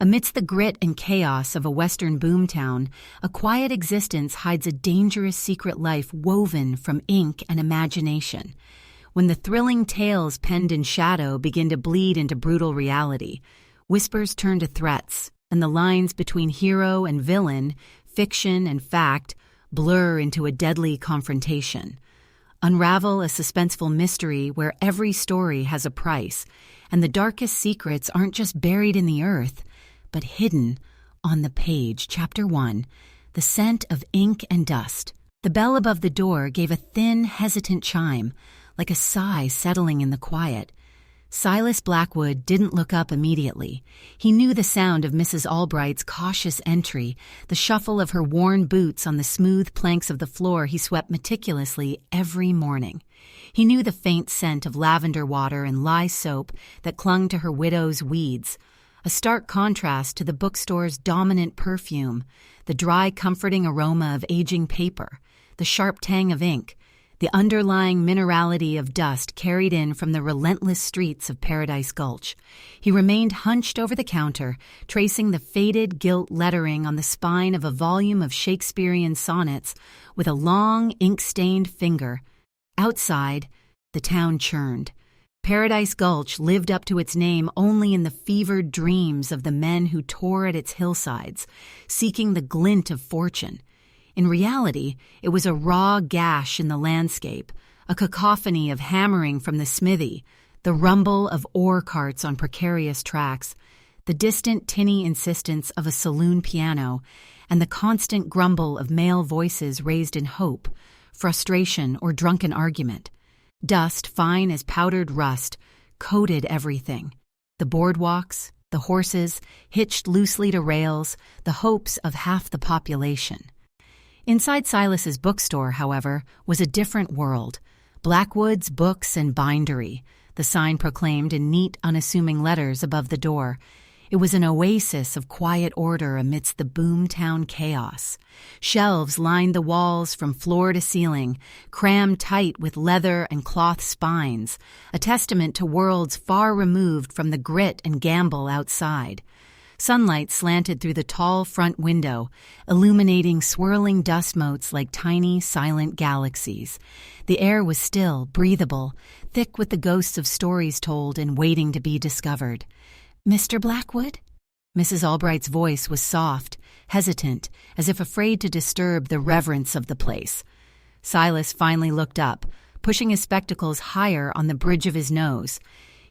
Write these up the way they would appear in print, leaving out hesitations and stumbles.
Amidst the grit and chaos of a western boomtown, a quiet existence hides a dangerous secret life woven from ink and imagination. When the thrilling tales penned in shadow begin to bleed into brutal reality, whispers turn to threats, and the lines between hero and villain, fiction and fact, blur into a deadly confrontation. Unravel a suspenseful mystery where every story has a price, and the darkest secrets aren't just buried in the earth, but hidden on the page. Chapter 1, The Scent of Ink and Dust. The bell above the door gave a thin, hesitant chime, like a sigh settling in the quiet. Silas Blackwood didn't look up immediately. He knew the sound of Mrs. Albright's cautious entry, the shuffle of her worn boots on the smooth planks of the floor he swept meticulously every morning. He knew the faint scent of lavender water and lye soap that clung to her widow's weeds, a stark contrast to the bookstore's dominant perfume, the dry, comforting aroma of aging paper, the sharp tang of ink, the underlying minerality of dust carried in from the relentless streets of Paradise Gulch. He remained hunched over the counter, tracing the faded gilt lettering on the spine of a volume of Shakespearean sonnets with a long, ink-stained finger. Outside, the town churned. Paradise Gulch lived up to its name only in the fevered dreams of the men who tore at its hillsides, seeking the glint of fortune. In reality, it was a raw gash in the landscape, a cacophony of hammering from the smithy, the rumble of ore carts on precarious tracks, the distant tinny insistence of a saloon piano, and the constant grumble of male voices raised in hope, frustration, or drunken argument. Dust, fine as powdered rust, coated everything. The boardwalks, the horses, hitched loosely to rails, the hopes of half the population. Inside Silas's bookstore, however, was a different world. Blackwood's Books and Bindery, the sign proclaimed in neat, unassuming letters above the door. It was an oasis of quiet order amidst the boomtown chaos. Shelves lined the walls from floor to ceiling, crammed tight with leather and cloth spines, a testament to worlds far removed from the grit and gamble outside. Sunlight slanted through the tall front window, illuminating swirling dust motes like tiny, silent galaxies. The air was still, breathable, thick with the ghosts of stories told and waiting to be discovered. "Mr. Blackwood?" Mrs. Albright's voice was soft, hesitant, as if afraid to disturb the reverence of the place. Silas finally looked up, pushing his spectacles higher on the bridge of his nose.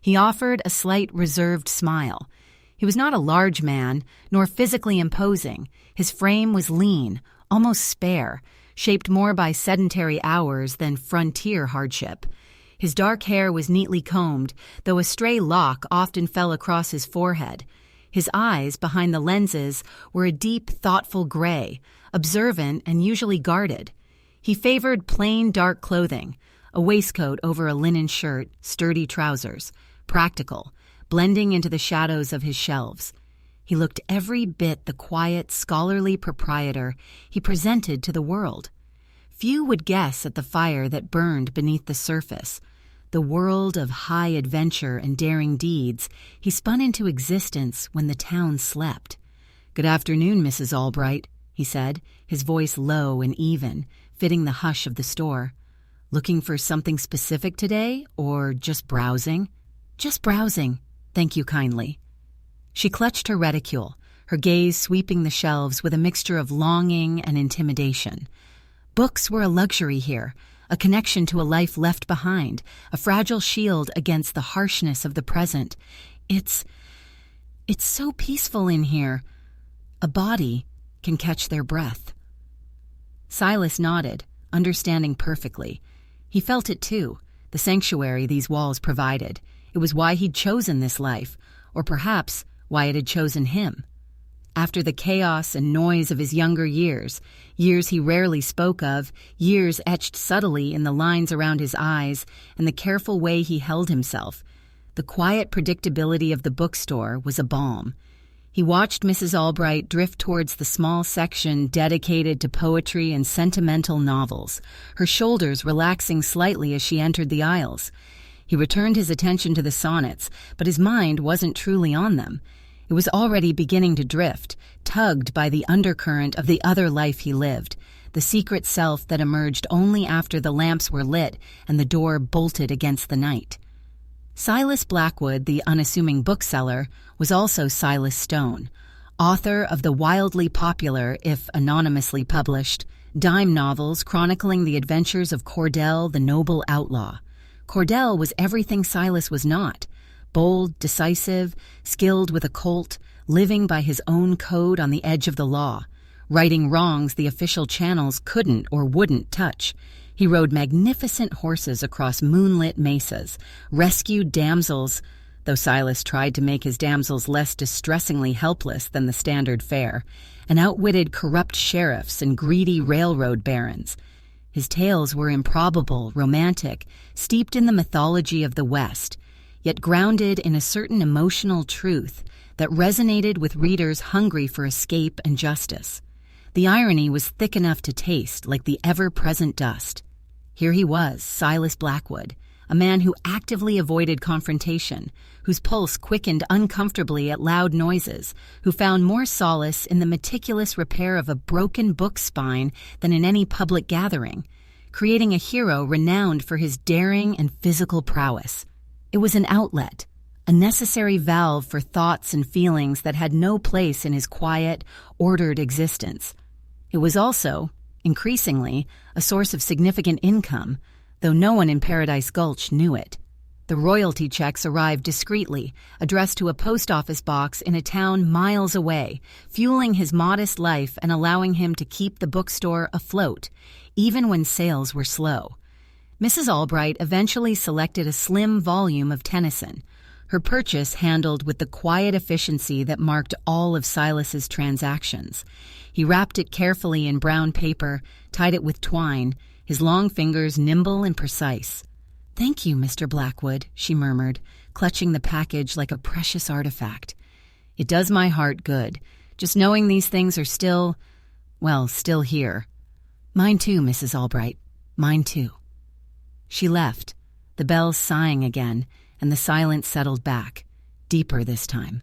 He offered a slight, reserved smile. He was not a large man, nor physically imposing. His frame was lean, almost spare, shaped more by sedentary hours than frontier hardship. His dark hair was neatly combed, though a stray lock often fell across his forehead. His eyes, behind the lenses, were a deep, thoughtful gray, observant and usually guarded. He favored plain, dark clothing, a waistcoat over a linen shirt, sturdy trousers, practical, blending into the shadows of his shelves. He looked every bit the quiet, scholarly proprietor he presented to the world. Few would guess at the fire that burned beneath the surface, the world of high adventure and daring deeds he spun into existence when the town slept. "Good afternoon, Mrs. Albright," he said, his voice low and even, fitting the hush of the store. "Looking for something specific today, or just browsing?" "Just browsing. Thank you kindly." She clutched her reticule, her gaze sweeping the shelves with a mixture of longing and intimidation. Books were a luxury here, a connection to a life left behind, a fragile shield against the harshness of the present. It's so peaceful in here. A body can catch their breath." Silas nodded, understanding perfectly. He felt it too, the sanctuary these walls provided. It was why he'd chosen this life, or perhaps why it had chosen him. After the chaos and noise of his younger years, years he rarely spoke of, years etched subtly in the lines around his eyes and the careful way he held himself, the quiet predictability of the bookstore was a balm. He watched Mrs. Albright drift towards the small section dedicated to poetry and sentimental novels, her shoulders relaxing slightly as she entered the aisles. He returned his attention to the sonnets, but his mind wasn't truly on them. It was already beginning to drift, tugged by the undercurrent of the other life he lived, the secret self that emerged only after the lamps were lit and the door bolted against the night. Silas Blackwood, the unassuming bookseller, was also Silas Stone, author of the wildly popular, if anonymously published, dime novels chronicling the adventures of Cordell the noble outlaw. Cordell was everything Silas was not: bold, decisive, skilled with a Colt, living by his own code on the edge of the law, righting wrongs the official channels couldn't or wouldn't touch. He rode magnificent horses across moonlit mesas, rescued damsels, though Silas tried to make his damsels less distressingly helpless than the standard fare, and outwitted corrupt sheriffs and greedy railroad barons. His tales were improbable, romantic, steeped in the mythology of the West, yet grounded in a certain emotional truth that resonated with readers hungry for escape and justice. The irony was thick enough to taste, like the ever-present dust. Here he was, Silas Blackwood, a man who actively avoided confrontation, whose pulse quickened uncomfortably at loud noises, who found more solace in the meticulous repair of a broken book spine than in any public gathering, creating a hero renowned for his daring and physical prowess. It was an outlet, a necessary valve for thoughts and feelings that had no place in his quiet, ordered existence. It was also, increasingly, a source of significant income, though no one in Paradise Gulch knew it. The royalty checks arrived discreetly, addressed to a post office box in a town miles away, fueling his modest life and allowing him to keep the bookstore afloat, even when sales were slow. Mrs. Albright eventually selected a slim volume of Tennyson, her purchase handled with the quiet efficiency that marked all of Silas's transactions. He wrapped it carefully in brown paper, tied it with twine, his long fingers nimble and precise. "Thank you, Mr. Blackwood," she murmured, clutching the package like a precious artifact. "It does my heart good, just knowing these things are still here. Mine too, Mrs. Albright, mine too." She left, the bells sighing again, and the silence settled back, deeper this time.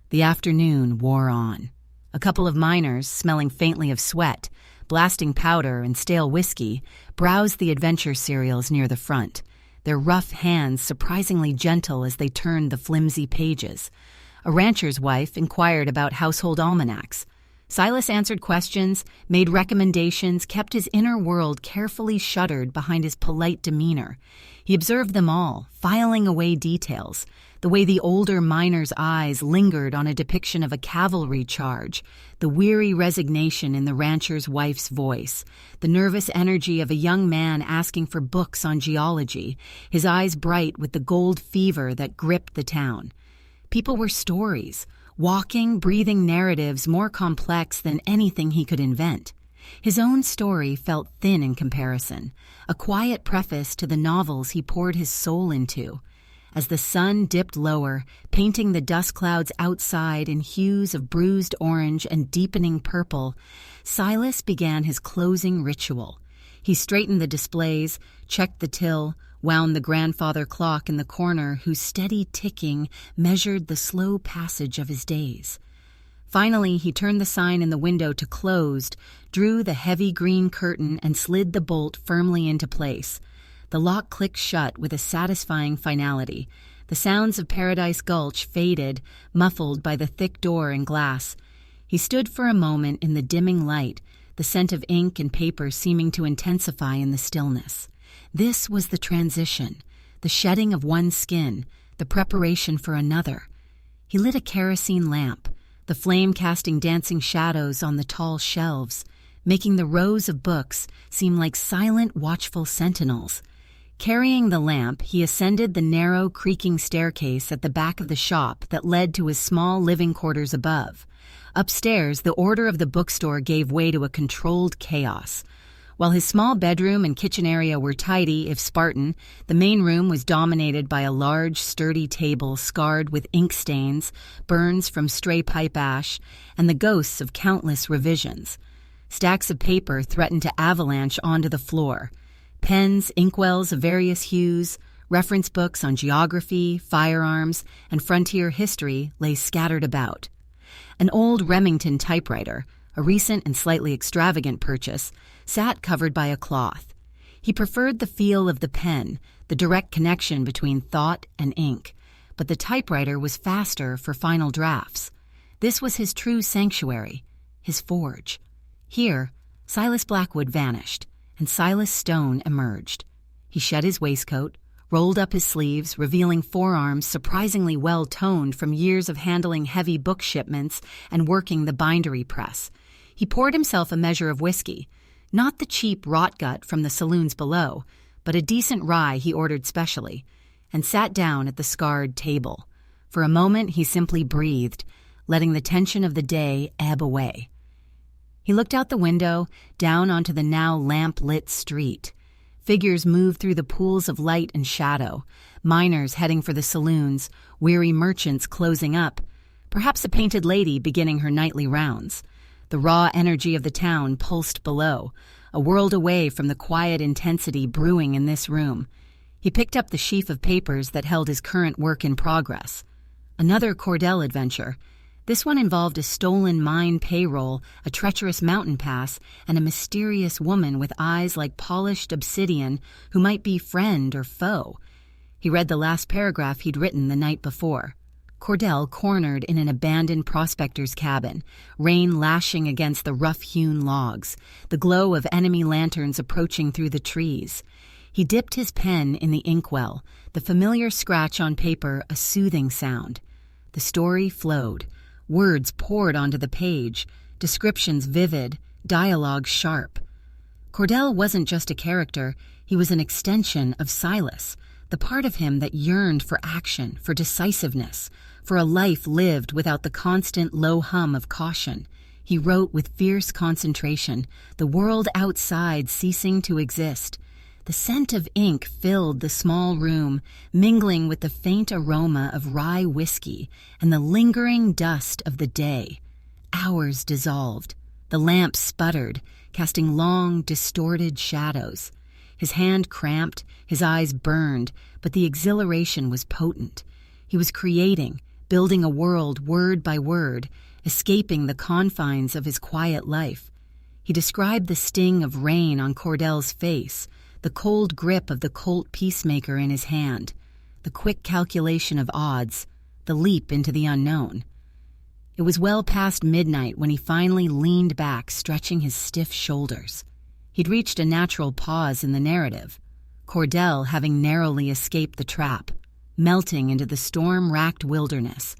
The afternoon wore on. A couple of miners, smelling faintly of sweat, blasting powder and stale whiskey, browsed the adventure serials near the front, their rough hands surprisingly gentle as they turned the flimsy pages. A rancher's wife inquired about household almanacs. Silas answered questions, made recommendations, kept his inner world carefully shuttered behind his polite demeanor. He observed them all, filing away details, the way the older miner's eyes lingered on a depiction of a cavalry charge, the weary resignation in the rancher's wife's voice, the nervous energy of a young man asking for books on geology, his eyes bright with the gold fever that gripped the town. People were stories, walking, breathing narratives more complex than anything he could invent. His own story felt thin in comparison, a quiet preface to the novels he poured his soul into. As the sun dipped lower, painting the dust clouds outside in hues of bruised orange and deepening purple, Silas began his closing ritual. He straightened the displays, checked the till, wound the grandfather clock in the corner whose steady ticking measured the slow passage of his days. Finally, he turned the sign in the window to closed, drew the heavy green curtain and slid the bolt firmly into place. The lock clicked shut with a satisfying finality. The sounds of Paradise Gulch faded, muffled by the thick door and glass. He stood for a moment in the dimming light, the scent of ink and paper seeming to intensify in the stillness. This was the transition, the shedding of one skin, the preparation for another. He lit a kerosene lamp, the flame casting dancing shadows on the tall shelves, making the rows of books seem like silent, watchful sentinels. Carrying the lamp, he ascended the narrow, creaking staircase at the back of the shop that led to his small living quarters above. Upstairs, the order of the bookstore gave way to a controlled chaos. While his small bedroom and kitchen area were tidy, if Spartan, the main room was dominated by a large, sturdy table scarred with ink stains, burns from stray pipe ash, and the ghosts of countless revisions. Stacks of paper threatened to avalanche onto the floor. Pens, inkwells of various hues, reference books on geography, firearms, and frontier history lay scattered about. An old Remington typewriter, a recent and slightly extravagant purchase, sat covered by a cloth. He preferred the feel of the pen, the direct connection between thought and ink, but the typewriter was faster for final drafts. This was his true sanctuary, his forge. Here, Silas Blackwood vanished, and Silas Stone emerged. He shed his waistcoat, rolled up his sleeves, revealing forearms surprisingly well-toned from years of handling heavy book shipments and working the bindery press. He poured himself a measure of whiskey, not the cheap rot gut from the saloons below, but a decent rye he ordered specially, and sat down at the scarred table. For a moment he simply breathed, letting the tension of the day ebb away. He looked out the window, down onto the now lamp-lit street. Figures moved through the pools of light and shadow, miners heading for the saloons, weary merchants closing up, perhaps a painted lady beginning her nightly rounds. The raw energy of the town pulsed below, a world away from the quiet intensity brewing in this room. He picked up the sheaf of papers that held his current work in progress. Another Cordell adventure. This one involved a stolen mine payroll, a treacherous mountain pass, and a mysterious woman with eyes like polished obsidian who might be friend or foe. He read the last paragraph he'd written the night before. Cordell cornered in an abandoned prospector's cabin, rain lashing against the rough-hewn logs, the glow of enemy lanterns approaching through the trees. He dipped his pen in the inkwell, the familiar scratch on paper a soothing sound. The story flowed. Words poured onto the page, descriptions vivid, dialogue sharp. Cordell wasn't just a character, he was an extension of Silas, the part of him that yearned for action, for decisiveness, for a life lived without the constant low hum of caution. He wrote with fierce concentration, the world outside ceasing to exist. The scent of ink filled the small room, mingling with the faint aroma of rye whiskey and the lingering dust of the day. Hours dissolved. The lamp sputtered, casting long, distorted shadows. His hand cramped, his eyes burned, but the exhilaration was potent. He was creating, building a world word by word, escaping the confines of his quiet life. He described the sting of rain on Cordell's face, the cold grip of the Colt peacemaker in his hand, the quick calculation of odds, the leap into the unknown. It was well past midnight when he finally leaned back, stretching his stiff shoulders. He'd reached a natural pause in the narrative, Cordell having narrowly escaped the trap, melting into the storm-racked wilderness.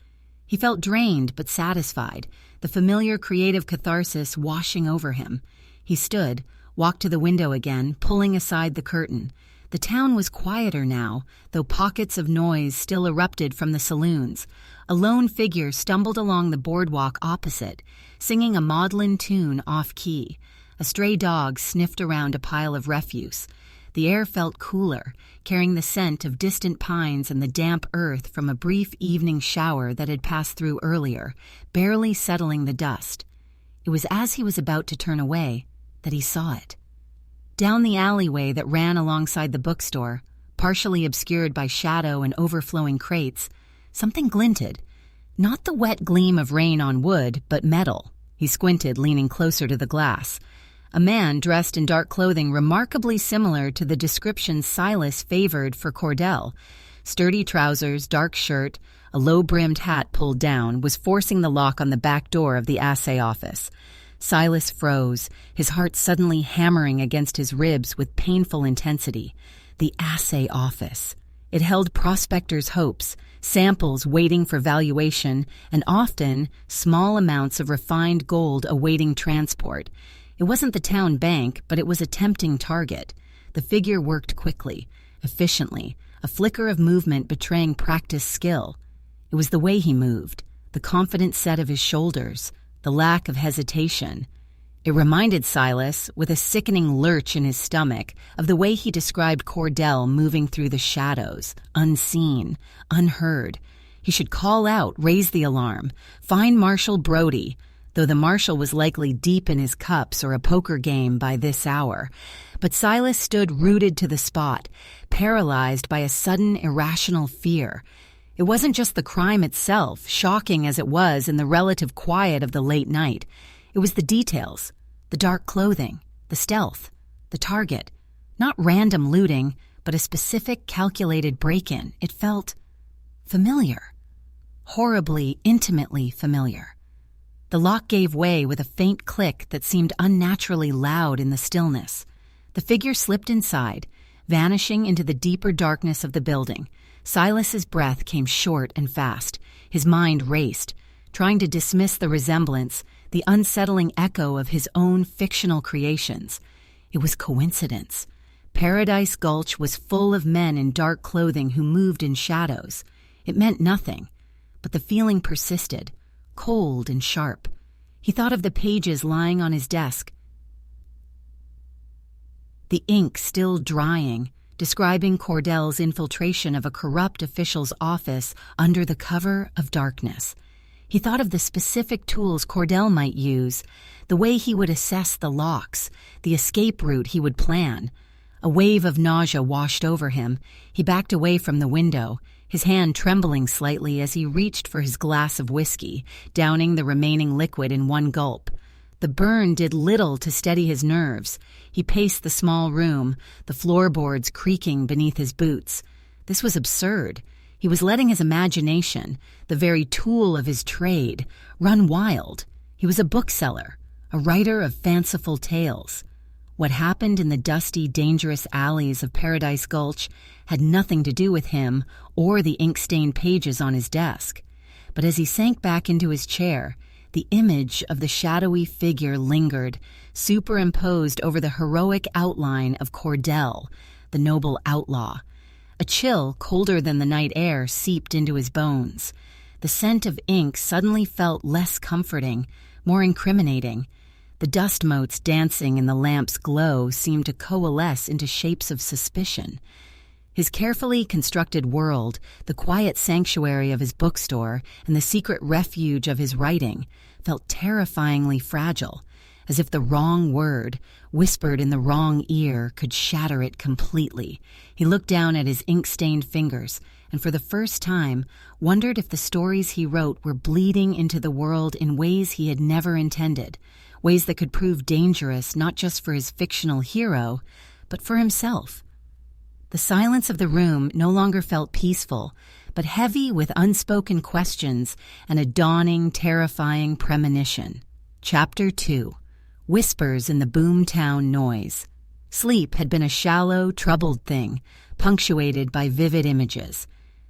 He felt drained but satisfied, the familiar creative catharsis washing over him. He stood, walked to the window again, pulling aside the curtain. The town was quieter now, though pockets of noise still erupted from the saloons. A lone figure stumbled along the boardwalk opposite, singing a maudlin tune off-key. A stray dog sniffed around a pile of refuse. The air felt cooler, carrying the scent of distant pines and the damp earth from a brief evening shower that had passed through earlier, barely settling the dust. It was as he was about to turn away that he saw it. Down the alleyway that ran alongside the bookstore, partially obscured by shadow and overflowing crates, something glinted. Not the wet gleam of rain on wood, but metal. He squinted, leaning closer to the glass. A man dressed in dark clothing remarkably similar to the description Silas favored for Cordell. Sturdy trousers, dark shirt, a low-brimmed hat pulled down, was forcing the lock on the back door of the assay office. Silas froze, his heart suddenly hammering against his ribs with painful intensity. The assay office. It held prospectors' hopes, samples waiting for valuation, and often small amounts of refined gold awaiting transport. It wasn't the town bank, but it was a tempting target. The figure worked quickly, efficiently, a flicker of movement betraying practiced skill. It was the way he moved, the confident set of his shoulders, the lack of hesitation. It reminded Silas, with a sickening lurch in his stomach, of the way he described Cordell moving through the shadows, unseen, unheard. He should call out, raise the alarm, find Marshal Brody, though the marshal was likely deep in his cups or a poker game by this hour. But Silas stood rooted to the spot, paralyzed by a sudden irrational fear. It wasn't just the crime itself, shocking as it was in the relative quiet of the late night. It was the details, the dark clothing, the stealth, the target. Not random looting, but a specific, calculated break-in. It felt familiar. Horribly, intimately familiar. The lock gave way with a faint click that seemed unnaturally loud in the stillness. The figure slipped inside, vanishing into the deeper darkness of the building. Silas's breath came short and fast. His mind raced, trying to dismiss the resemblance, the unsettling echo of his own fictional creations. It was coincidence. Paradise Gulch was full of men in dark clothing who moved in shadows. It meant nothing, but the feeling persisted, cold and sharp. He thought of the pages lying on his desk, the ink still drying, describing Cordell's infiltration of a corrupt official's office under the cover of darkness. He thought of the specific tools Cordell might use, the way he would assess the locks, the escape route he would plan. A wave of nausea washed over him. He backed away from the window, his hand trembling slightly as he reached for his glass of whiskey, downing the remaining liquid in one gulp. The burn did little to steady his nerves. He paced the small room, the floorboards creaking beneath his boots. This was absurd. He was letting his imagination, the very tool of his trade, run wild. He was a bookseller, a writer of fanciful tales. What happened in the dusty, dangerous alleys of Paradise Gulch had nothing to do with him or the ink-stained pages on his desk. But as he sank back into his chair, the image of the shadowy figure lingered, superimposed over the heroic outline of Cordell, the noble outlaw. A chill, colder than the night air, seeped into his bones. The scent of ink suddenly felt less comforting, more incriminating. The dust motes dancing in the lamp's glow seemed to coalesce into shapes of suspicion. His carefully constructed world, the quiet sanctuary of his bookstore, and the secret refuge of his writing, felt terrifyingly fragile, as if the wrong word, whispered in the wrong ear, could shatter it completely. He looked down at his ink-stained fingers, and for the first time wondered if the stories he wrote were bleeding into the world in ways he had never intended, ways that could prove dangerous not just for his fictional hero, but for himself. The silence of the room no longer felt peaceful, but heavy with unspoken questions and a dawning, terrifying premonition. Chapter 2. Whispers in the boomtown noise. Sleep had been a shallow, troubled thing, punctuated by vivid images.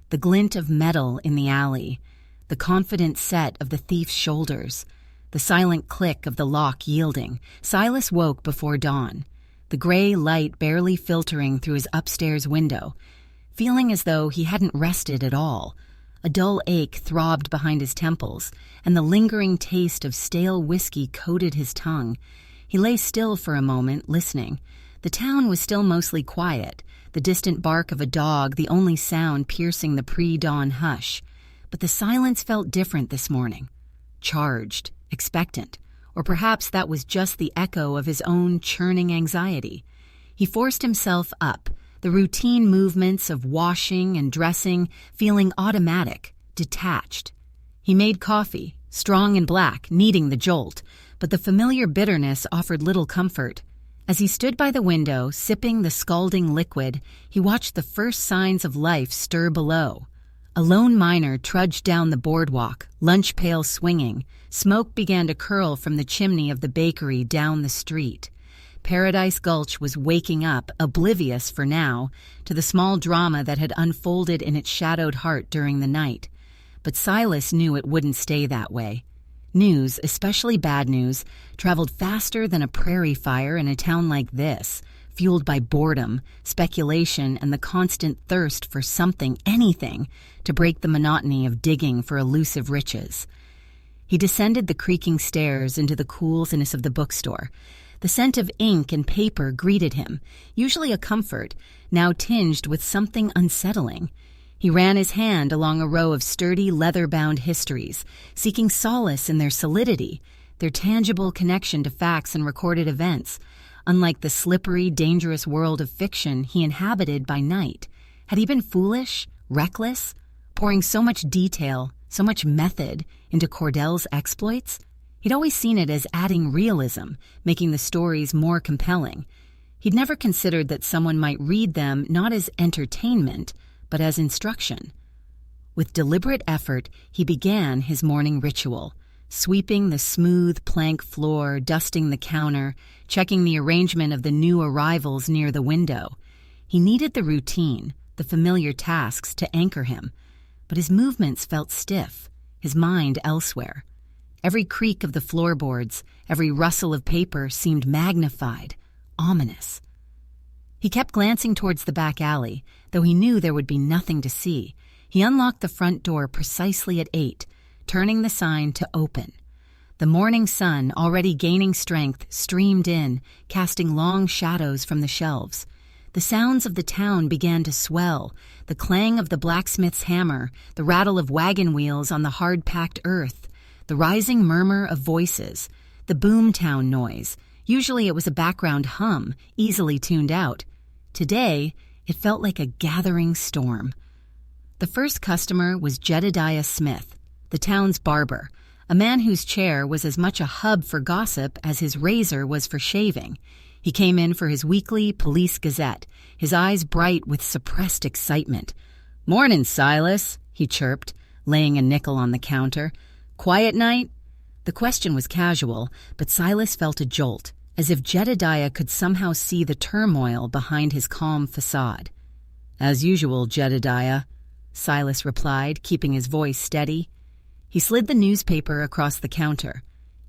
The glint of metal in the alley, the confident set of the thief's shoulders, the silent click of the lock yielding. Silas woke before dawn, the gray light barely filtering through his upstairs window, feeling as though he hadn't rested at all. A dull ache throbbed behind his temples, and the lingering taste of stale whiskey coated his tongue. He lay still for a moment, listening. The town was still mostly quiet, the distant bark of a dog the only sound piercing the pre-dawn hush. But the silence felt different this morning. Charged, expectant, or perhaps that was just the echo of his own churning anxiety. He forced himself up, the routine movements of washing and dressing feeling automatic, detached. He made coffee, strong and black, needing the jolt, but the familiar bitterness offered little comfort. As he stood by the window, sipping the scalding liquid, he watched the first signs of life stir below. A lone miner trudged down the boardwalk, lunch pail swinging. Smoke began to curl from the chimney of the bakery down the street. Paradise Gulch was waking up, oblivious for now, to the small drama that had unfolded in its shadowed heart during the night. But Silas knew it wouldn't stay that way. News, especially bad news, traveled faster than a prairie fire in a town like this, fueled by boredom, speculation, and the constant thirst for something, anything, to break the monotony of digging for elusive riches. He descended the creaking stairs into the coolness of the bookstore. The scent of ink and paper greeted him, usually a comfort, now tinged with something unsettling. He ran his hand along a row of sturdy, leather-bound histories, seeking solace in their solidity, their tangible connection to facts and recorded events, unlike the slippery, dangerous world of fiction he inhabited by night. Had he been foolish, reckless, pouring so much detail, so much method into Cordell's exploits. He'd always seen it as adding realism, making the stories more compelling. He'd never considered that someone might read them not as entertainment, but as instruction. With deliberate effort, he began his morning ritual, sweeping the smooth plank floor, dusting the counter, checking the arrangement of the new arrivals near the window. He needed the routine, the familiar tasks to anchor him, but his movements felt stiff, his mind elsewhere. Every creak of the floorboards, every rustle of paper seemed magnified, ominous. He kept glancing towards the back alley, though he knew there would be nothing to see. He unlocked the front door precisely at 8, turning the sign to open. The morning sun, already gaining strength, streamed in, casting long shadows from the shelves. The sounds of the town began to swell, the clang of the blacksmith's hammer, the rattle of wagon wheels on the hard-packed earth, the rising murmur of voices, the boomtown noise. Usually it was a background hum, easily tuned out. Today, it felt like a gathering storm. The first customer was Jedediah Smith, the town's barber, a man whose chair was as much a hub for gossip as his razor was for shaving. He came in for his weekly Police Gazette, his eyes bright with suppressed excitement. "Mornin', Silas," he chirped, laying a nickel on the counter. "Quiet night?" The question was casual, but Silas felt a jolt, as if Jedediah could somehow see the turmoil behind his calm facade. "As usual, Jedediah," Silas replied, keeping his voice steady. He slid the newspaper across the counter.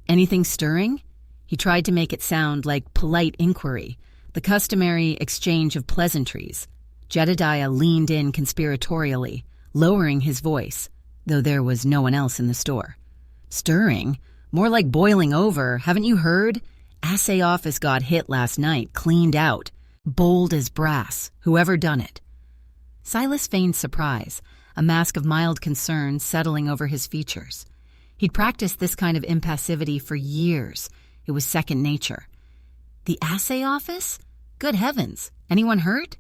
"Anything stirring?" He tried to make it sound like polite inquiry, the customary exchange of pleasantries. Jedediah leaned in conspiratorially, lowering his voice, though there was no one else in the store. "Stirring? More like boiling over. Haven't you heard? Assay office got hit last night, cleaned out. Bold as brass. Whoever done it." Silas feigned surprise, a mask of mild concern settling over his features. He'd practiced this kind of impassivity for years. It was second nature. "The assay office? Good heavens. Anyone hurt?"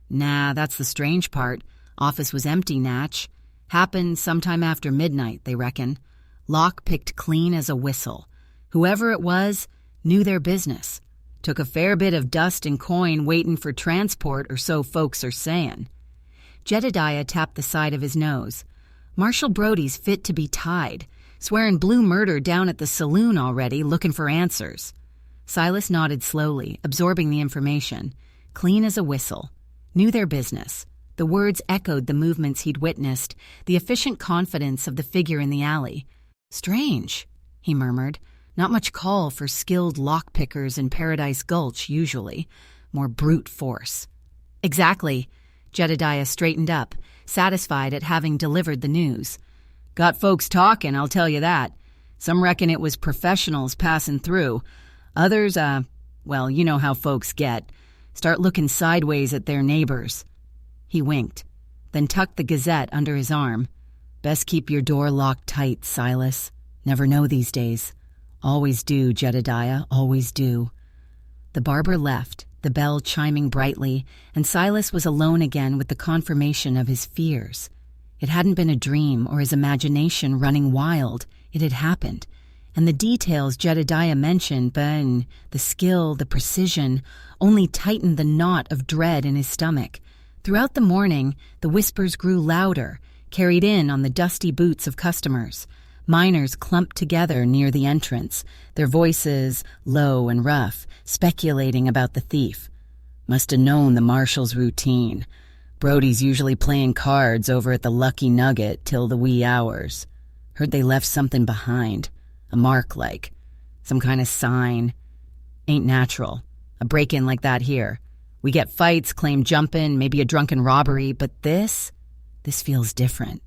"Nah, that's the strange part. Office was empty, Natch. Happened sometime after midnight, they reckon. Lock picked clean as a whistle. Whoever it was knew their business. Took a fair bit of dust and coin waitin' for transport, or so folks are sayin'." Jedediah tapped the side of his nose. "Marshal Brody's fit to be tied. Swearing blue murder down at the saloon already, looking for answers." Silas nodded slowly, absorbing the information. Clean as a whistle. Knew their business. The words echoed the movements he'd witnessed, the efficient confidence of the figure in the alley. "Strange," he murmured. "Not much call for skilled lockpickers in Paradise Gulch, usually. More brute force." "Exactly." Jedediah straightened up, satisfied at having delivered the news. "Got folks talking, I'll tell you that. Some reckon it was professionals passing through. Others, well, you know how folks get. Start looking sideways at their neighbors." He winked, then tucked the Gazette under his arm. "Best keep your door locked tight, Silas. Never know these days. Always do, Jedediah, always do." The barber left, the bell chiming brightly, and Silas was alone again with the confirmation of his fears. It hadn't been a dream or his imagination running wild. It had happened. And the details Jedediah mentioned, the skill, the precision, only tightened the knot of dread in his stomach. Throughout the morning, the whispers grew louder, carried in on the dusty boots of customers. Miners clumped together near the entrance, their voices low and rough, speculating about the thief. "Must have known the marshal's routine. Brody's usually playing cards over at the Lucky Nugget till the wee hours. Heard they left something behind. A mark like. Some kind of sign. Ain't natural. A break-in like that here. We get fights, claim jumping, maybe a drunken robbery, but this feels different."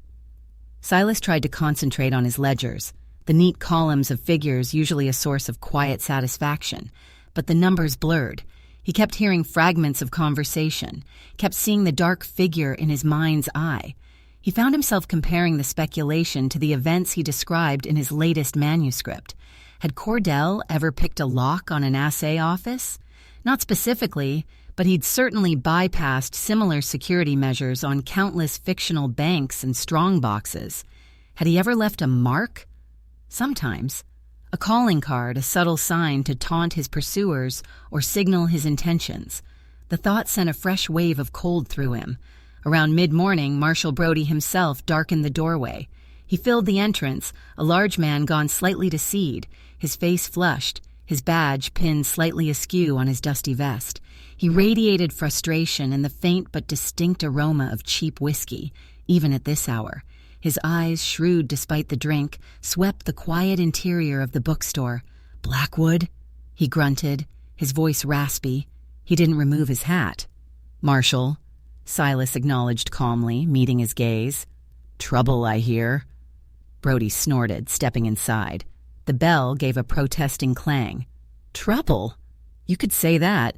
Silas tried to concentrate on his ledgers, the neat columns of figures usually a source of quiet satisfaction, but the numbers blurred. He kept hearing fragments of conversation, kept seeing the dark figure in his mind's eye. He found himself comparing the speculation to the events he described in his latest manuscript. Had Cordell ever picked a lock on an assay office? Not specifically, but he'd certainly bypassed similar security measures on countless fictional banks and strongboxes. Had he ever left a mark? Sometimes. A calling card, a subtle sign to taunt his pursuers or signal his intentions. The thought sent a fresh wave of cold through him. Around mid-morning, Marshal Brody himself darkened the doorway. He filled the entrance, a large man gone slightly to seed, his face flushed, his badge pinned slightly askew on his dusty vest. He radiated frustration and the faint but distinct aroma of cheap whiskey, even at this hour. His eyes, shrewd despite the drink, swept the quiet interior of the bookstore. "Blackwood?" he grunted, his voice raspy. He didn't remove his hat. "Marshal," Silas acknowledged calmly, meeting his gaze. "Trouble, I hear." Brody snorted, stepping inside. The bell gave a protesting clang. "Trouble? You could say that.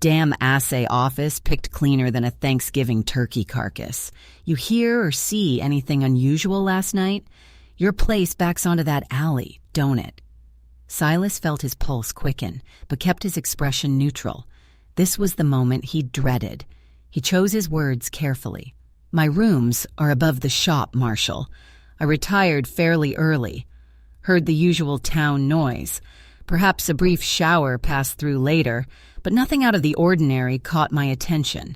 Damn assay office picked cleaner than a Thanksgiving turkey carcass. You hear or see anything unusual last night? Your place backs onto that alley, don't it?" Silas felt his pulse quicken, but kept his expression neutral. This was the moment he dreaded. He chose his words carefully. "My rooms are above the shop, Marshal. I retired fairly early. Heard the usual town noise. Perhaps a brief shower passed through later, but nothing out of the ordinary caught my attention."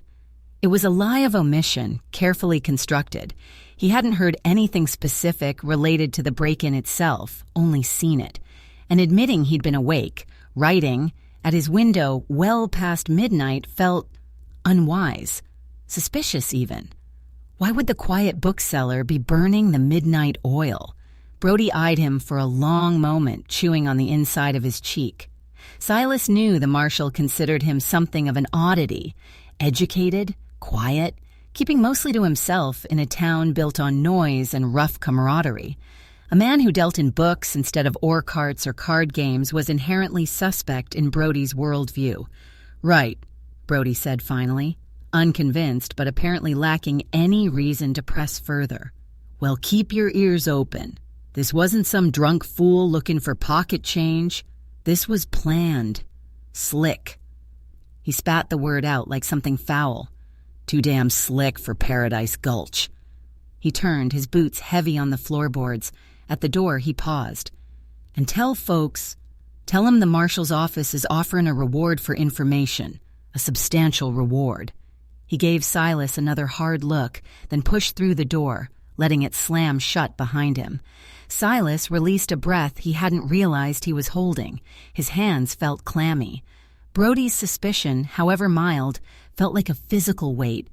It was a lie of omission, carefully constructed. He hadn't heard anything specific related to the break-in itself, only seen it. And admitting he'd been awake, writing, at his window well past midnight felt unwise, suspicious even. Why would the quiet bookseller be burning the midnight oil? Brody eyed him for a long moment, chewing on the inside of his cheek. Silas knew the marshal considered him something of an oddity, educated, quiet, keeping mostly to himself in a town built on noise and rough camaraderie. A man who dealt in books instead of ore carts or card games was inherently suspect in Brody's worldview. "Right," Brody said finally, unconvinced but apparently lacking any reason to press further. "Well, keep your ears open. This wasn't some drunk fool looking for pocket change. This was planned. Slick." He spat the word out like something foul. "Too damn slick for Paradise Gulch." He turned, his boots heavy on the floorboards. At the door, he paused. "And tell them the marshal's office is offering a reward for information, a substantial reward." He gave Silas another hard look, then pushed through the door, letting it slam shut behind him. Silas released a breath he hadn't realized he was holding. His hands felt clammy. Brody's suspicion, however mild, felt like a physical weight,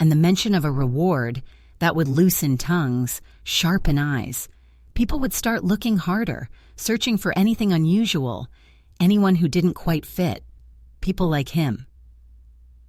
and the mention of a reward that would loosen tongues, sharpen eyes. People would start looking harder, searching for anything unusual, anyone who didn't quite fit. People like him.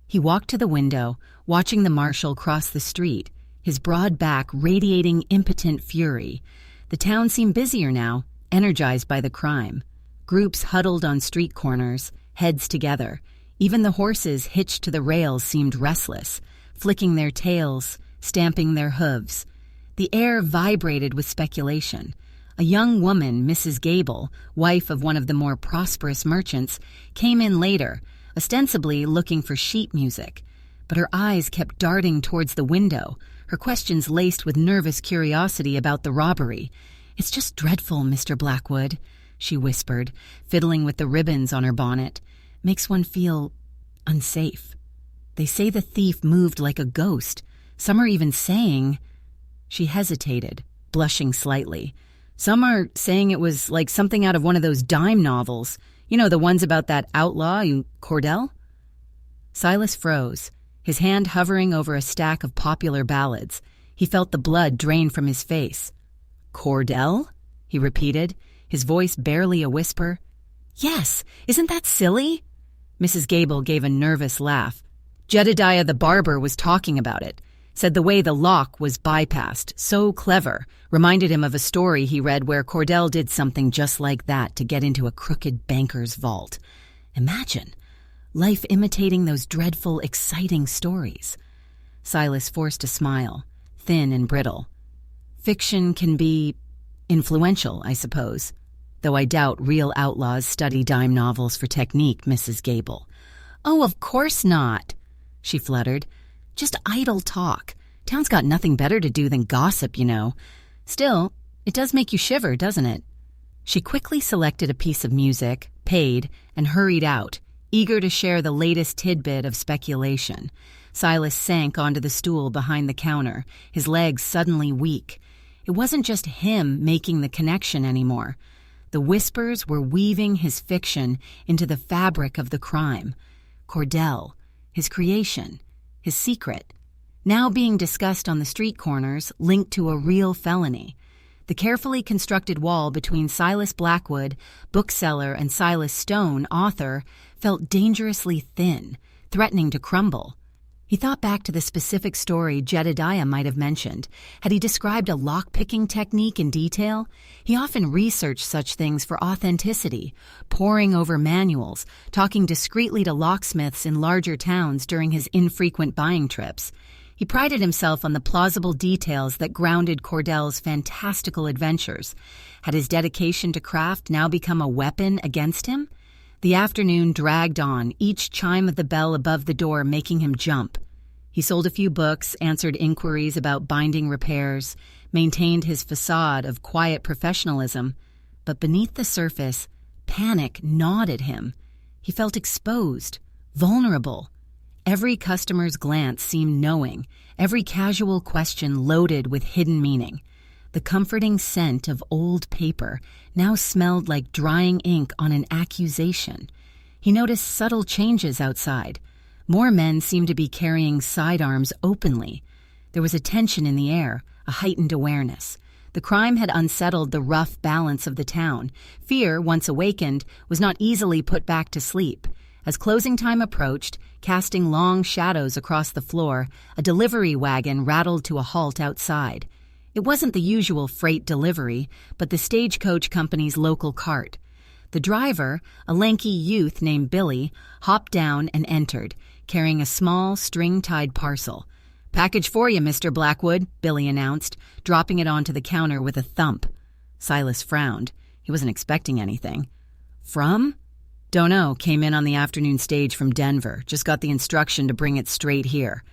He walked to the window, watching the marshal cross the street, his broad back radiating impotent fury. The town seemed busier now, energized by the crime. Groups huddled on street corners, heads together. Even the horses hitched to the rails seemed restless, flicking their tails, stamping their hooves. The air vibrated with speculation. A young woman, Mrs. Gable, wife of one of the more prosperous merchants, came in later, ostensibly looking for sheet music. But her eyes kept darting towards the window, her questions laced with nervous curiosity about the robbery. "It's just dreadful, Mr. Blackwood," she whispered, fiddling with the ribbons on her bonnet. "Makes one feel unsafe. They say the thief moved like a ghost. Some are even saying—" She hesitated, blushing slightly. "Some are saying it was like something out of one of those dime novels. You know, the ones about that outlaw, Cordell?" Silas froze, his hand hovering over a stack of popular ballads. He felt the blood drain from his face. "Cordell?" he repeated, his voice barely a whisper. "Yes, isn't that silly?" Mrs. Gable gave a nervous laugh. "Jedediah the barber was talking about it. Said the way the lock was bypassed, so clever, reminded him of a story he read where Cordell did something just like that to get into a crooked banker's vault. Imagine, life imitating those dreadful, exciting stories." Silas forced a smile, thin and brittle. "Fiction can be influential, I suppose, though I doubt real outlaws study dime novels for technique, Mrs. Gable." "Oh, of course not," she fluttered. "Just idle talk. Town's got nothing better to do than gossip, you know. Still, it does make you shiver, doesn't it?" She quickly selected a piece of music, paid, and hurried out, eager to share the latest tidbit of speculation. Silas sank onto the stool behind the counter, his legs suddenly weak. It wasn't just him making the connection anymore. The whispers were weaving his fiction into the fabric of the crime. Cordell, his creation, his secret, now being discussed on the street corners, linked to a real felony. The carefully constructed wall between Silas Blackwood, bookseller, and Silas Stone, author, felt dangerously thin, threatening to crumble. He thought back to the specific story Jedediah might have mentioned. Had he described a lock-picking technique in detail? He often researched such things for authenticity, poring over manuals, talking discreetly to locksmiths in larger towns during his infrequent buying trips. He prided himself on the plausible details that grounded Cordell's fantastical adventures. Had his dedication to craft now become a weapon against him? The afternoon dragged on, each chime of the bell above the door making him jump. He sold a few books, answered inquiries about binding repairs, maintained his facade of quiet professionalism, but beneath the surface, panic gnawed at him. He felt exposed, vulnerable. Every customer's glance seemed knowing, every casual question loaded with hidden meaning. The comforting scent of old paper now smelled like drying ink on an accusation. He noticed subtle changes outside. More men seemed to be carrying sidearms openly. There was a tension in the air, a heightened awareness. The crime had unsettled the rough balance of the town. Fear, once awakened, was not easily put back to sleep. As closing time approached, casting long shadows across the floor, a delivery wagon rattled to a halt outside. It wasn't the usual freight delivery, but the stagecoach company's local cart. The driver, a lanky youth named Billy, hopped down and entered, carrying a small, string-tied parcel. "Package for you, Mr. Blackwood," Billy announced, dropping it onto the counter with a thump. Silas frowned. He wasn't expecting anything. "From?" "Don't know. Came in on the afternoon stage from Denver. Just got the instruction to bring it straight here."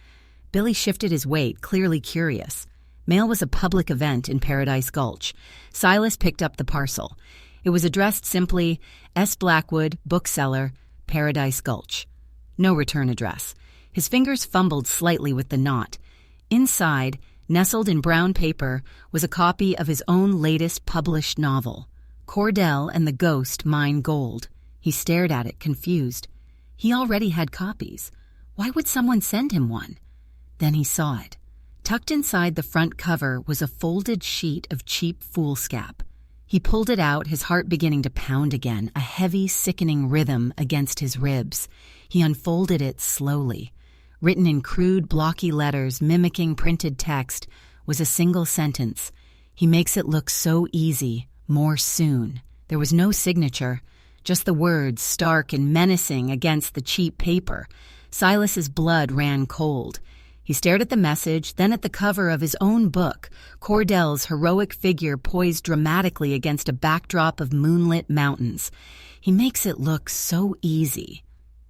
Billy shifted his weight, clearly curious. Mail was a public event in Paradise Gulch. Silas picked up the parcel. It was addressed simply, S. Blackwood, bookseller, Paradise Gulch. No return address. His fingers fumbled slightly with the knot. Inside, nestled in brown paper, was a copy of his own latest published novel, Cordell and the Ghost Mine Gold. He stared at it, confused. He already had copies. Why would someone send him one? Then he saw it. Tucked inside the front cover was a folded sheet of cheap foolscap. He pulled it out, his heart beginning to pound again, a heavy, sickening rhythm against his ribs. He unfolded it slowly. Written in crude, blocky letters mimicking printed text was a single sentence. "He makes it look so easy, more soon." There was no signature, just the words, stark and menacing against the cheap paper. Silas's blood ran cold. He stared at the message, then at the cover of his own book, Cordell's heroic figure poised dramatically against a backdrop of moonlit mountains. "He makes it look so easy."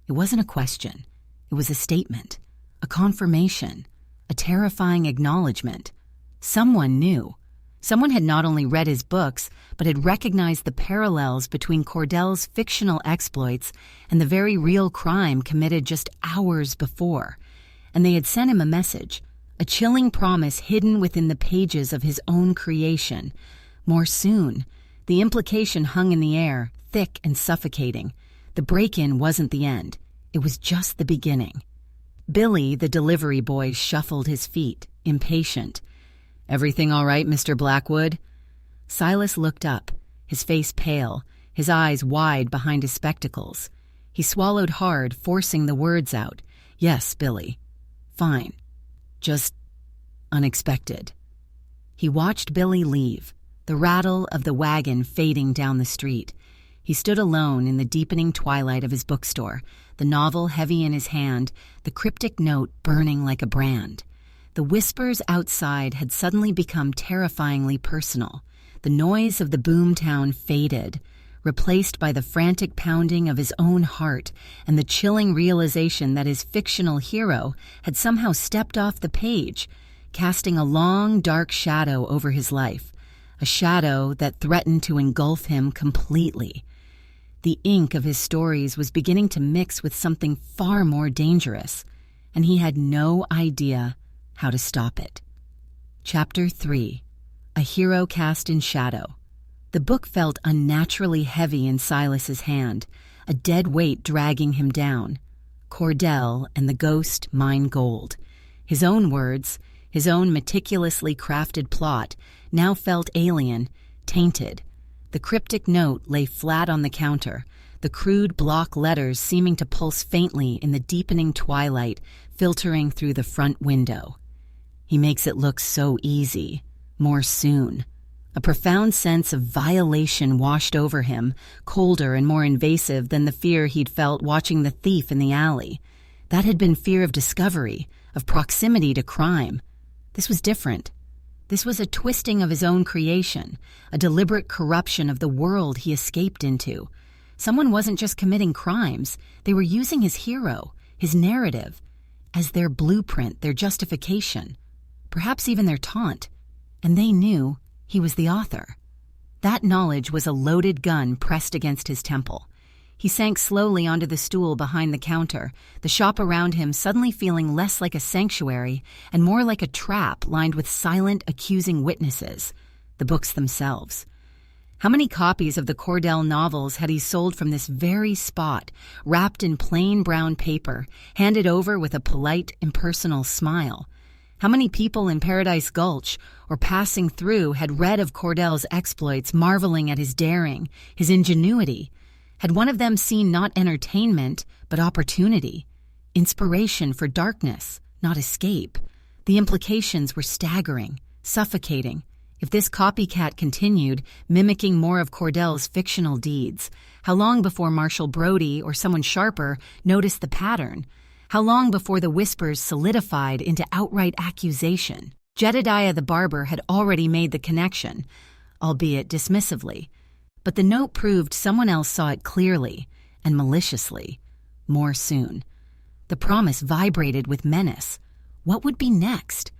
It wasn't a question. It was a statement, a confirmation, a terrifying acknowledgement. Someone knew. Someone had not only read his books, but had recognized the parallels between Cordell's fictional exploits and the very real crime committed just hours before. And they had sent him a message, a chilling promise hidden within the pages of his own creation. More soon. The implication hung in the air, thick and suffocating. The break-in wasn't the end. It was just the beginning. Billy, the delivery boy, shuffled his feet, impatient. "Everything all right, Mr. Blackwood?" Silas looked up, his face pale, his eyes wide behind his spectacles. He swallowed hard, forcing the words out. "Yes, Billy. Fine. Just unexpected." He watched Billy leave, the rattle of the wagon fading down the street. He stood alone in the deepening twilight of his bookstore, the novel heavy in his hand, the cryptic note burning like a brand. The whispers outside had suddenly become terrifyingly personal. The noise of the boomtown faded. replaced by the frantic pounding of his own heart and the chilling realization that his fictional hero had somehow stepped off the page, casting a long, dark shadow over his life, a shadow that threatened to engulf him completely. The ink of his stories was beginning to mix with something far more dangerous, and he had no idea how to stop it. Chapter 3. A Hero Cast in Shadow. The book felt unnaturally heavy in Silas's hand, a dead weight dragging him down. Cordell and the ghost mine gold. His own words, his own meticulously crafted plot, now felt alien, tainted. The cryptic note lay flat on the counter, the crude block letters seeming to pulse faintly in the deepening twilight, filtering through the front window. He makes it look so easy. More soon. A profound sense of violation washed over him, colder and more invasive than the fear he'd felt watching the thief in the alley. That had been fear of discovery, of proximity to crime. This was different. This was a twisting of his own creation, a deliberate corruption of the world he escaped into. Someone wasn't just committing crimes, they were using his hero, his narrative, as their blueprint, their justification, perhaps even their taunt. And they knew he was the author. That knowledge was a loaded gun pressed against his temple. He sank slowly onto the stool behind the counter, the shop around him suddenly feeling less like a sanctuary and more like a trap lined with silent, accusing witnesses, the books themselves. How many copies of the Cordell novels had he sold from this very spot, wrapped in plain brown paper, handed over with a polite, impersonal smile? How many people in Paradise Gulch or passing through had read of Cordell's exploits, marveling at his daring, his ingenuity? Had one of them seen not entertainment, but opportunity, inspiration for darkness, not escape? The implications were staggering, suffocating. If this copycat continued, mimicking more of Cordell's fictional deeds, how long before Marshall Brody or someone sharper noticed the pattern? How long before the whispers solidified into outright accusation? Jedediah the barber had already made the connection, albeit dismissively. But the note proved someone else saw it clearly and maliciously. More soon. The promise vibrated with menace. What would be next?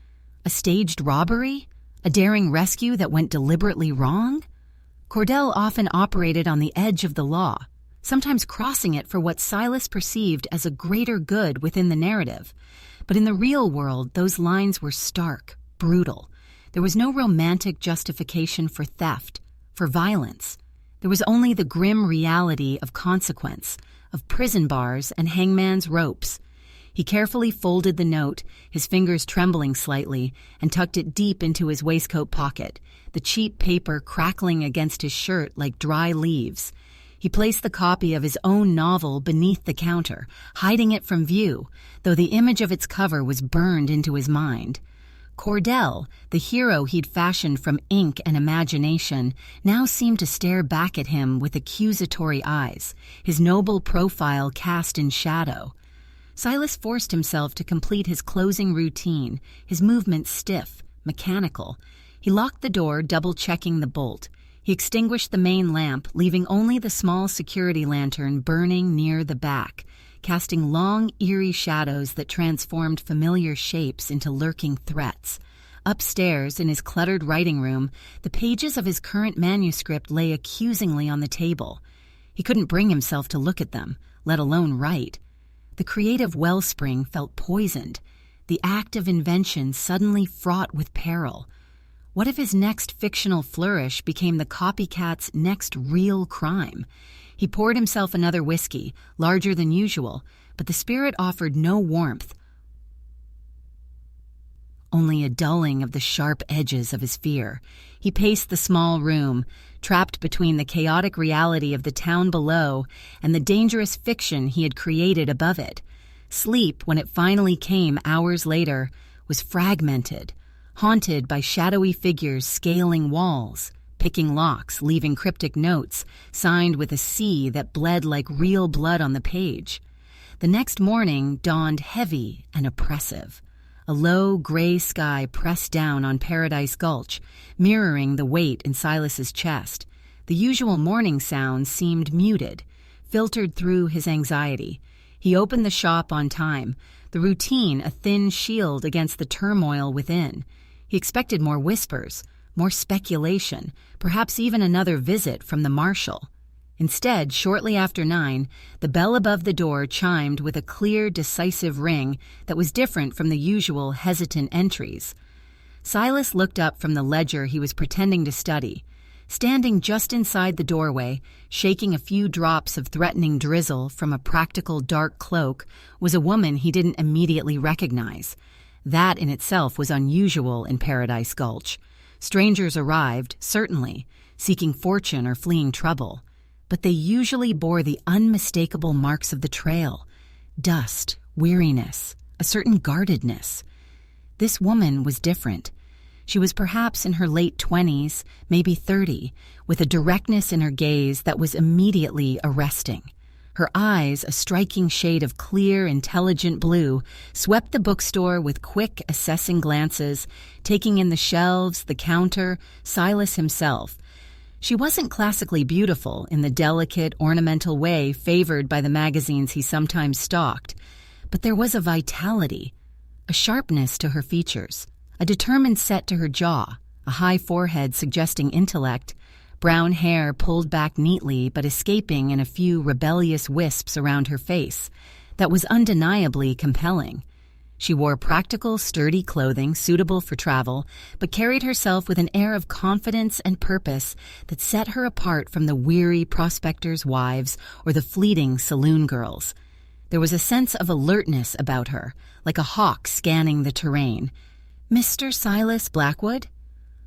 A staged robbery? A daring rescue that went deliberately wrong? Cordell often operated on the edge of the law, sometimes crossing it for what Silas perceived as a greater good within the narrative. But in the real world, those lines were stark, brutal. There was no romantic justification for theft, for violence. There was only the grim reality of consequence, of prison bars and hangman's ropes. He carefully folded the note, his fingers trembling slightly, and tucked it deep into his waistcoat pocket, the cheap paper crackling against his shirt like dry leaves. He placed the copy of his own novel beneath the counter, hiding it from view, though the image of its cover was burned into his mind. Cordell, the hero he'd fashioned from ink and imagination, now seemed to stare back at him with accusatory eyes, his noble profile cast in shadow. Silas forced himself to complete his closing routine, his movements stiff, mechanical. He locked the door, double-checking the bolt. He extinguished the main lamp, leaving only the small security lantern burning near the back, casting long, eerie shadows that transformed familiar shapes into lurking threats. Upstairs, in his cluttered writing room, the pages of his current manuscript lay accusingly on the table. He couldn't bring himself to look at them, let alone write. The creative wellspring felt poisoned, the act of invention suddenly fraught with peril. What if his next fictional flourish became the copycat's next real crime? He poured himself another whiskey, larger than usual, but the spirit offered no warmth, only a dulling of the sharp edges of his fear. He paced the small room, trapped between the chaotic reality of the town below and the dangerous fiction he had created above it. Sleep, when it finally came hours later, was fragmented, haunted by shadowy figures scaling walls, picking locks, leaving cryptic notes, signed with a C that bled like real blood on the page. The next morning dawned heavy and oppressive. A low, gray sky pressed down on Paradise Gulch, mirroring the weight in Silas's chest. The usual morning sounds seemed muted, filtered through his anxiety. He opened the shop on time, the routine a thin shield against the turmoil within. He expected more whispers, more speculation, perhaps even another visit from the marshal. Instead, shortly after 9, the bell above the door chimed with a clear, decisive ring that was different from the usual hesitant entries. Silas looked up from the ledger he was pretending to study. Standing just inside the doorway, shaking a few drops of threatening drizzle from a practical dark cloak, was a woman he didn't immediately recognize. That in itself was unusual in Paradise Gulch. Strangers arrived, certainly, seeking fortune or fleeing trouble, but they usually bore the unmistakable marks of the trail: dust, weariness, a certain guardedness. This woman was different. She was perhaps in her late 20s, maybe 30, with a directness in her gaze that was immediately arresting. Her eyes, a striking shade of clear, intelligent blue, swept the bookstore with quick, assessing glances, taking in the shelves, the counter, Silas himself. She wasn't classically beautiful in the delicate, ornamental way favored by the magazines he sometimes stalked, but there was a vitality, a sharpness to her features, a determined set to her jaw, a high forehead suggesting intellect, brown hair pulled back neatly but escaping in a few rebellious wisps around her face, that was undeniably compelling. She wore practical, sturdy clothing suitable for travel, but carried herself with an air of confidence and purpose that set her apart from the weary prospectors' wives or the fleeting saloon girls. There was a sense of alertness about her, like a hawk scanning the terrain. "Mr. Silas Blackwood?"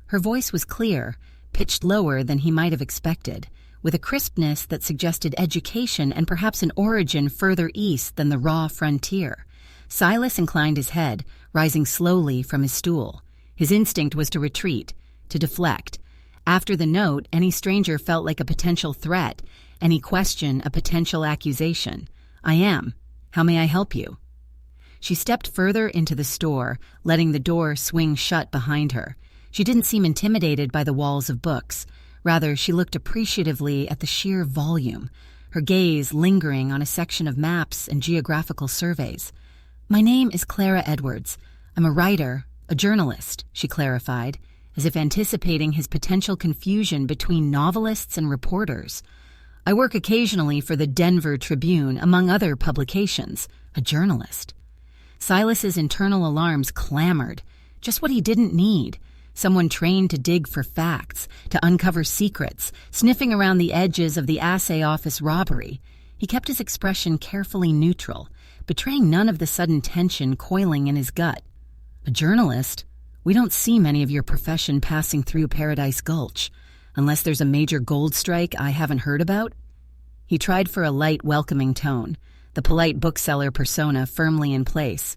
Her voice was clear, pitched lower than he might have expected, with a crispness that suggested education and perhaps an origin further east than the raw frontier. Silas inclined his head, rising slowly from his stool. His instinct was to retreat, to deflect. After the note, any stranger felt like a potential threat, any question a potential accusation. "I am. How may I help you?" She stepped further into the store, letting the door swing shut behind her. She didn't seem intimidated by the walls of books. Rather, she looked appreciatively at the sheer volume, her gaze lingering on a section of maps and geographical surveys. "My name is Clara Edwards. I'm a writer, a journalist," she clarified, as if anticipating his potential confusion between novelists and reporters. "I work occasionally for the Denver Tribune, among other publications. A journalist." Silas's internal alarms clamored. Just what he didn't need. Someone trained to dig for facts, to uncover secrets, sniffing around the edges of the assay office robbery. He kept his expression carefully neutral, betraying none of the sudden tension coiling in his gut. "A journalist? We don't see many of your profession passing through Paradise Gulch, unless there's a major gold strike I haven't heard about." He tried for a light, welcoming tone, the polite bookseller persona firmly in place.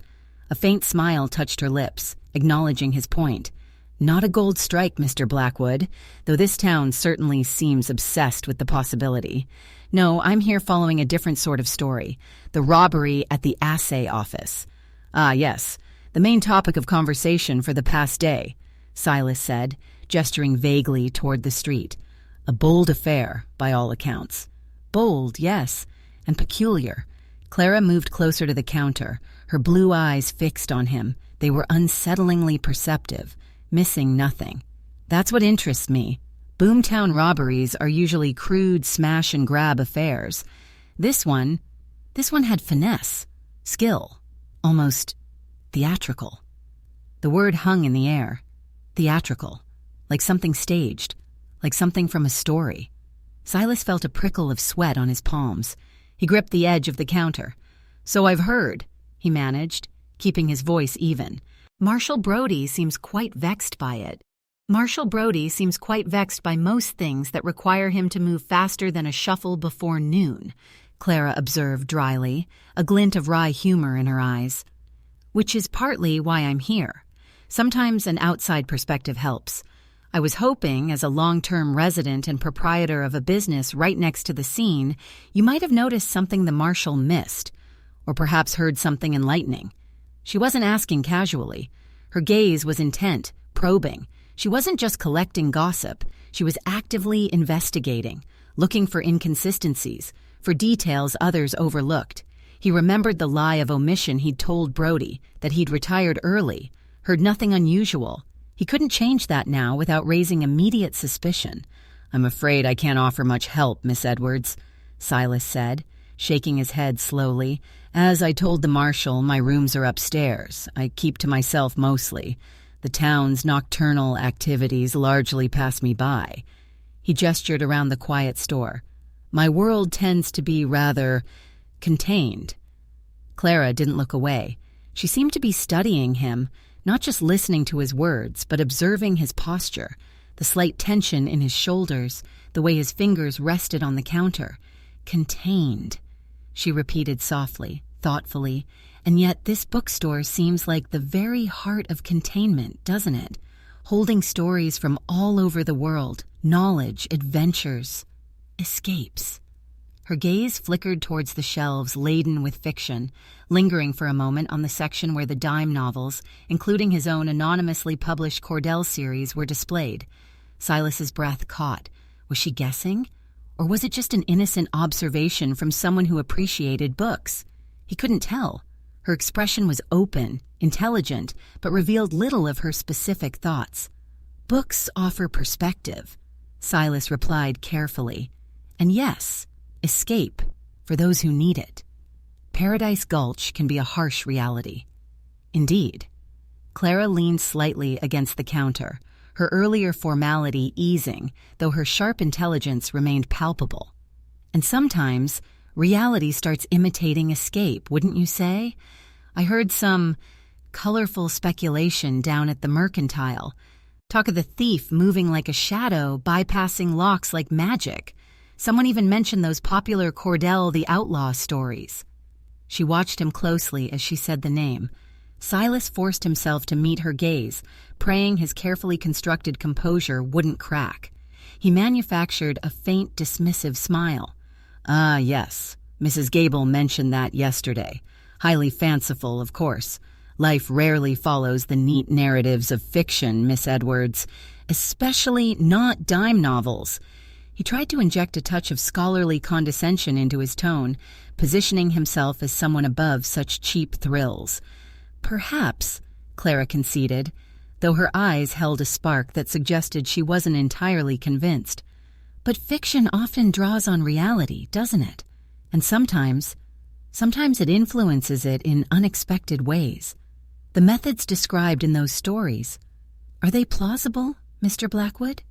A faint smile touched her lips, acknowledging his point. "Not a gold strike, Mr. Blackwood, though this town certainly seems obsessed with the possibility. No, I'm here following a different sort of story, the robbery at the assay office." "Ah, yes, the main topic of conversation for the past day," Silas said, gesturing vaguely toward the street. "A bold affair, by all accounts." "Bold, yes, and peculiar." Clara moved closer to the counter, her blue eyes fixed on him. They were unsettlingly perceptive, missing nothing. "That's what interests me. Boomtown robberies are usually crude smash-and-grab affairs. This one had finesse, skill, almost theatrical." The word hung in the air. Theatrical. Like something staged. Like something from a story. Silas felt a prickle of sweat on his palms. He gripped the edge of the counter. "So I've heard," he managed, keeping his voice even. "Marshal Brody seems quite vexed by it." Marshal Brody seems quite vexed by most things that require him to move faster than a shuffle before noon, Clara observed dryly, a glint of wry humor in her eyes. "Which is partly why I'm here. Sometimes an outside perspective helps. I was hoping, as a long-term resident and proprietor of a business right next to the scene, you might have noticed something the marshal missed, or perhaps heard something enlightening." She wasn't asking casually. Her gaze was intent, probing. She wasn't just collecting gossip, she was actively investigating, looking for inconsistencies, for details others overlooked. He remembered the lie of omission he'd told Brody, that he'd retired early, heard nothing unusual. He couldn't change that now without raising immediate suspicion. "I'm afraid I can't offer much help, Miss Edwards," Silas said, shaking his head slowly. "As I told the marshal, my rooms are upstairs. I keep to myself mostly. The town's nocturnal activities largely pass me by." He gestured around the quiet store. "My world tends to be rather contained." Clara didn't look away. She seemed to be studying him, not just listening to his words, but observing his posture, the slight tension in his shoulders, the way his fingers rested on the counter. "Contained," she repeated softly, thoughtfully. "And yet this bookstore seems like the very heart of containment, doesn't it? Holding stories from all over the world, knowledge, adventures, escapes." Her gaze flickered towards the shelves laden with fiction, lingering for a moment on the section where the dime novels, including his own anonymously published Cordell series, were displayed. Silas's breath caught. Was she guessing? Or was it just an innocent observation from someone who appreciated books? He couldn't tell. Her expression was open, intelligent, but revealed little of her specific thoughts. "Books offer perspective," Silas replied carefully. "And yes, escape for those who need it. Paradise Gulch can be a harsh reality." "Indeed." Clara leaned slightly against the counter, her earlier formality easing, though her sharp intelligence remained palpable. "And sometimes reality starts imitating escape, wouldn't you say? I heard some colorful speculation down at the Mercantile. Talk of the thief moving like a shadow, bypassing locks like magic. Someone even mentioned those popular Cordell the Outlaw stories." She watched him closely as she said the name. Silas forced himself to meet her gaze, praying his carefully constructed composure wouldn't crack. He manufactured a faint, dismissive smile. "Ah, yes. Mrs. Gable mentioned that yesterday. Highly fanciful, of course. Life rarely follows the neat narratives of fiction, Miss Edwards, especially not dime novels." He tried to inject a touch of scholarly condescension into his tone, positioning himself as someone above such cheap thrills. "Perhaps," Clara conceded, though her eyes held a spark that suggested she wasn't entirely convinced. "But fiction often draws on reality, doesn't it? And sometimes it influences it in unexpected ways. The methods described in those stories, are they plausible, Mr. Blackwood?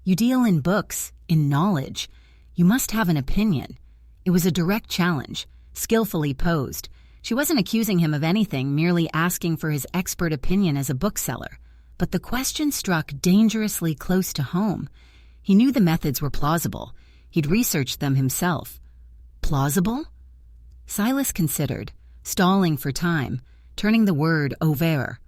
You deal in books, in knowledge. You must have an opinion." It was a direct challenge, skillfully posed. She wasn't accusing him of anything, merely asking for his expert opinion as a bookseller. But the question struck dangerously close to home. He knew the methods were plausible. He'd researched them himself. Plausible? Silas considered, stalling for time, turning the word over.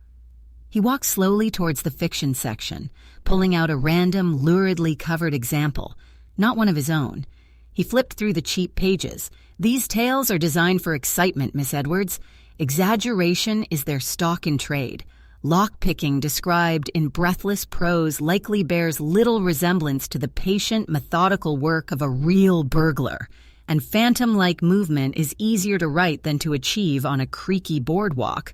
He walked slowly towards the fiction section, pulling out a random, luridly covered example, not one of his own. He flipped through the cheap pages. "These tales are designed for excitement, Miss Edwards. Exaggeration is their stock in trade. Lock-picking described in breathless prose likely bears little resemblance to the patient, methodical work of a real burglar. And phantom-like movement is easier to write than to achieve on a creaky boardwalk."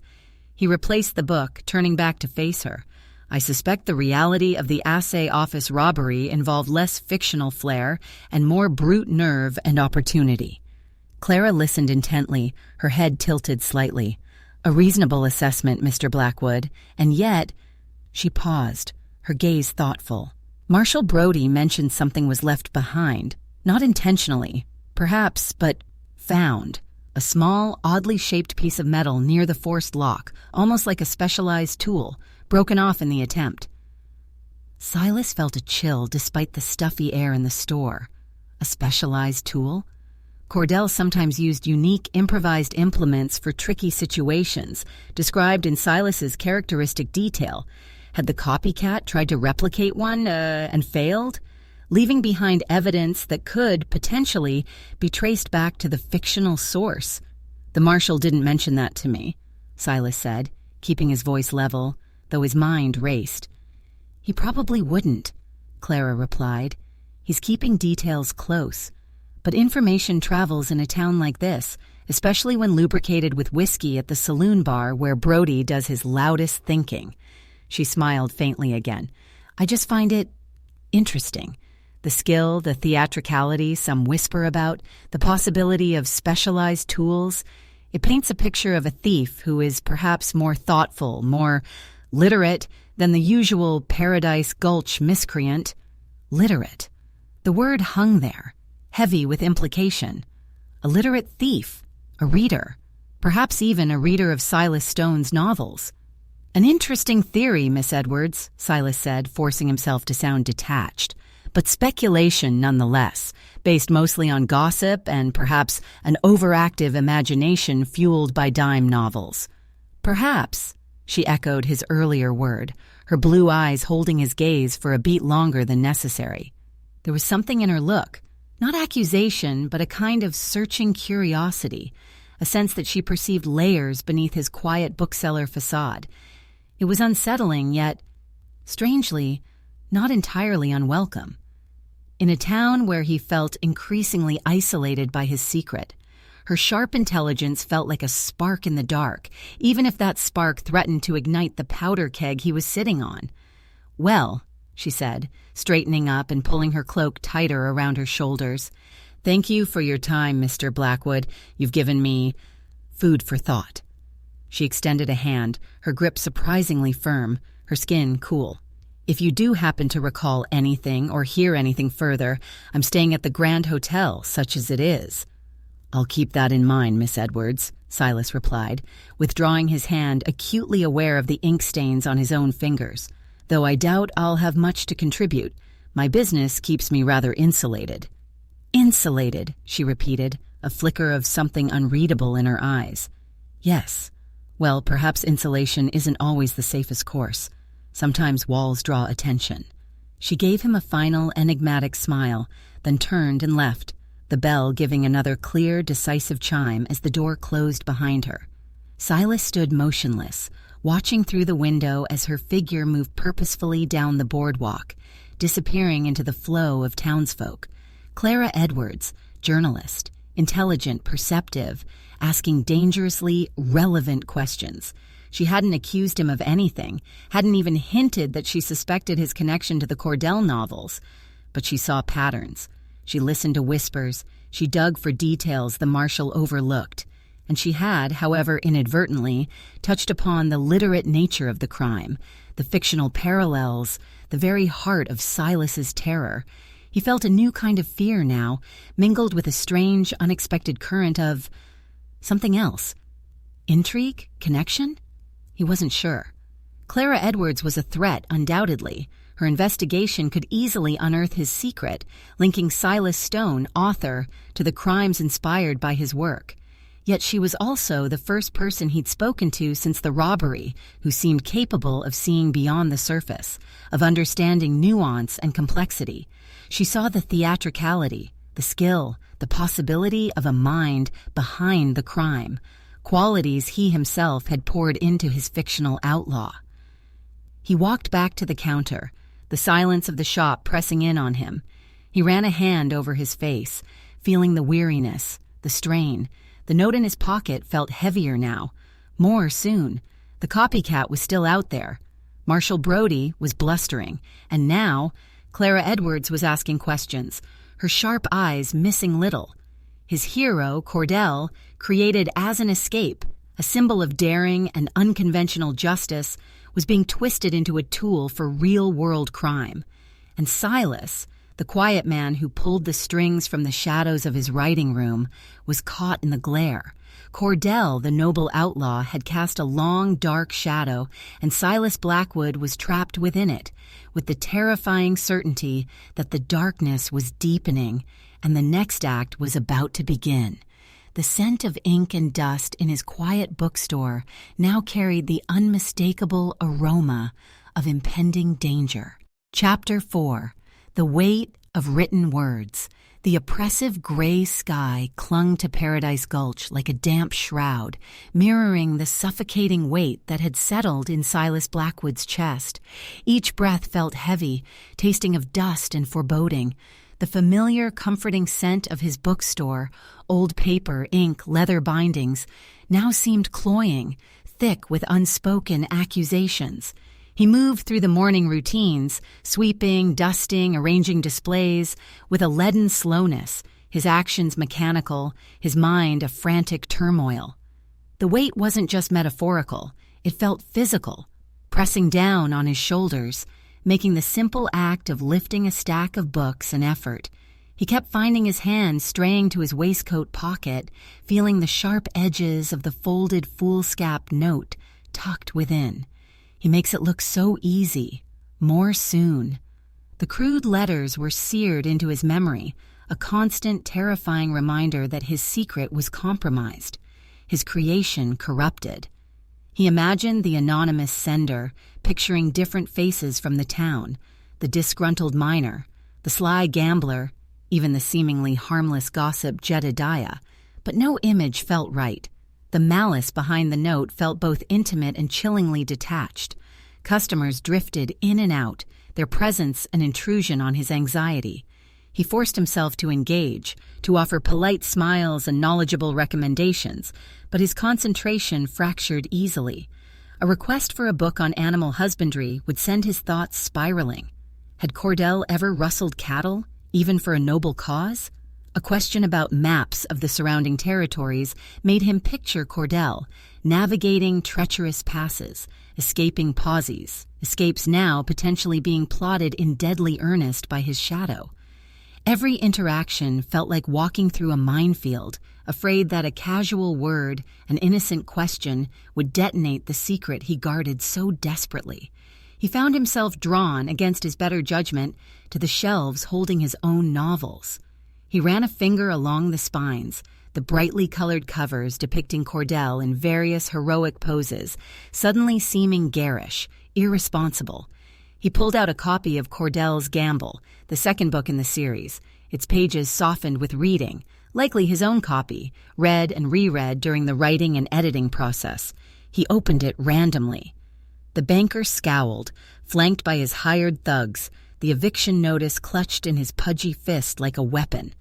He replaced the book, turning back to face her. "I suspect the reality of the assay office robbery involved less fictional flair and more brute nerve and opportunity." Clara listened intently, her head tilted slightly. "A reasonable assessment, Mr. Blackwood, and yet—" She paused, her gaze thoughtful. "Marshal Brody mentioned something was left behind, not intentionally, perhaps, but found. A small, oddly shaped piece of metal near the forced lock, almost like a specialized tool, broken off in the attempt." Silas felt a chill despite the stuffy air in the store. A specialized tool? Cordell sometimes used unique, improvised implements for tricky situations, described in Silas's characteristic detail. Had the copycat tried to replicate one, and failed? Leaving behind evidence that could, potentially, be traced back to the fictional source. "The marshal didn't mention that to me," Silas said, keeping his voice level, though his mind raced. "He probably wouldn't," Clara replied. "He's keeping details close. But information travels in a town like this, especially when lubricated with whiskey at the saloon bar where Brody does his loudest thinking." She smiled faintly again. "I just find it interesting. The skill, the theatricality some whisper about, the possibility of specialized tools. It paints a picture of a thief who is perhaps more thoughtful, more literate than the usual Paradise Gulch miscreant." Literate. The word hung there, heavy with implication. A literate thief, a reader, perhaps even a reader of Silas Stone's novels. "An interesting theory, Miss Edwards," Silas said, forcing himself to sound detached. "But speculation nonetheless, based mostly on gossip and perhaps an overactive imagination fueled by dime novels." "Perhaps," she echoed his earlier word, her blue eyes holding his gaze for a beat longer than necessary. There was something in her look, not accusation, but a kind of searching curiosity, a sense that she perceived layers beneath his quiet bookseller facade. It was unsettling, yet, strangely, not entirely unwelcome. In a town where he felt increasingly isolated by his secret, her sharp intelligence felt like a spark in the dark, even if that spark threatened to ignite the powder keg he was sitting on. "Well," she said, straightening up and pulling her cloak tighter around her shoulders, "thank you for your time, Mr. Blackwood. You've given me food for thought." She extended a hand, her grip surprisingly firm, her skin cool. "If you do happen to recall anything or hear anything further, I'm staying at the Grand Hotel, such as it is." "I'll keep that in mind, Miss Edwards," Silas replied, withdrawing his hand, acutely aware of the ink stains on his own fingers. "Though I doubt I'll have much to contribute. My business keeps me rather insulated." "Insulated," she repeated, a flicker of something unreadable in her eyes. "Yes. Well, perhaps insulation isn't always the safest course. Sometimes walls draw attention." She gave him a final, enigmatic smile, then turned and left, the bell giving another clear, decisive chime as the door closed behind her. Silas stood motionless, watching through the window as her figure moved purposefully down the boardwalk, disappearing into the flow of townsfolk. Clara Edwards, journalist, intelligent, perceptive, asking dangerously relevant questions. She hadn't accused him of anything, hadn't even hinted that she suspected his connection to the Cordell novels. But she saw patterns. She listened to whispers. She dug for details the Marshal overlooked. And she had, however inadvertently, touched upon the literate nature of the crime, the fictional parallels, the very heart of Silas's terror. He felt a new kind of fear now, mingled with a strange, unexpected current of something else. Intrigue? Connection? He wasn't sure. Clara Edwards was a threat, undoubtedly. Her investigation could easily unearth his secret, linking Silas Stone, author, to the crimes inspired by his work. Yet she was also the first person he'd spoken to since the robbery who seemed capable of seeing beyond the surface, of understanding nuance and complexity. She saw the theatricality, the skill, the possibility of a mind behind the crime, qualities he himself had poured into his fictional outlaw. He walked back to the counter, the silence of the shop pressing in on him. He ran a hand over his face, feeling the weariness, the strain. The note in his pocket felt heavier now. More soon. The copycat was still out there. Marshal Brody was blustering, and now Clara Edwards was asking questions, her sharp eyes missing little. His hero, Cordell, created as an escape, a symbol of daring and unconventional justice, was being twisted into a tool for real-world crime. And Silas, the quiet man who pulled the strings from the shadows of his writing room, was caught in the glare. Cordell, the noble outlaw, had cast a long, dark shadow, and Silas Blackwood was trapped within it, with the terrifying certainty that the darkness was deepening and the next act was about to begin. The scent of ink and dust in his quiet bookstore now carried the unmistakable aroma of impending danger. Chapter 4. The Weight of Written Words. The oppressive gray sky clung to Paradise Gulch like a damp shroud, mirroring the suffocating weight that had settled in Silas Blackwood's chest. Each breath felt heavy, tasting of dust and foreboding. The familiar, comforting scent of his bookstore, old paper, ink, leather bindings, now seemed cloying, thick with unspoken accusations. He moved through the morning routines, sweeping, dusting, arranging displays, with a leaden slowness, his actions mechanical, his mind a frantic turmoil. The weight wasn't just metaphorical, it felt physical, pressing down on his shoulders, making the simple act of lifting a stack of books an effort. He kept finding his hand straying to his waistcoat pocket, feeling the sharp edges of the folded foolscap note tucked within. He makes it look so easy. More soon. The crude letters were seared into his memory, a constant, terrifying reminder that his secret was compromised, his creation corrupted. He imagined the anonymous sender, picturing different faces from the town, the disgruntled miner, the sly gambler, even the seemingly harmless gossip Jedediah, but no image felt right. The malice behind the note felt both intimate and chillingly detached. Customers drifted in and out, their presence an intrusion on his anxiety. He forced himself to engage, to offer polite smiles and knowledgeable recommendations, but his concentration fractured easily. A request for a book on animal husbandry would send his thoughts spiraling. Had Cordell ever rustled cattle, even for a noble cause? A question about maps of the surrounding territories made him picture Cordell, navigating treacherous passes, escaping pauses, escapes now potentially being plotted in deadly earnest by his shadow. Every interaction felt like walking through a minefield, afraid that a casual word, an innocent question, would detonate the secret he guarded so desperately. He found himself drawn, against his better judgment, to the shelves holding his own novels. He ran a finger along the spines, the brightly colored covers depicting Cordell in various heroic poses, suddenly seeming garish, irresponsible. He pulled out a copy of Cordell's Gamble, the second book in the series, its pages softened with reading, likely his own copy, read and reread during the writing and editing process. He opened it randomly. The banker scowled, flanked by his hired thugs, the eviction notice clutched in his pudgy fist like a weapon.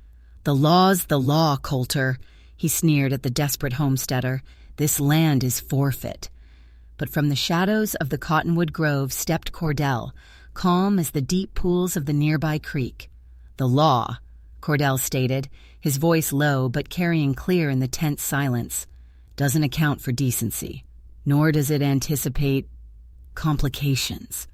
"The law's the law, Coulter," he sneered at the desperate homesteader. "This land is forfeit." But from the shadows of the cottonwood grove stepped Cordell, calm as the deep pools of the nearby creek. "The law," Cordell stated, his voice low but carrying clear in the tense silence, "doesn't account for decency, nor does it anticipate complications."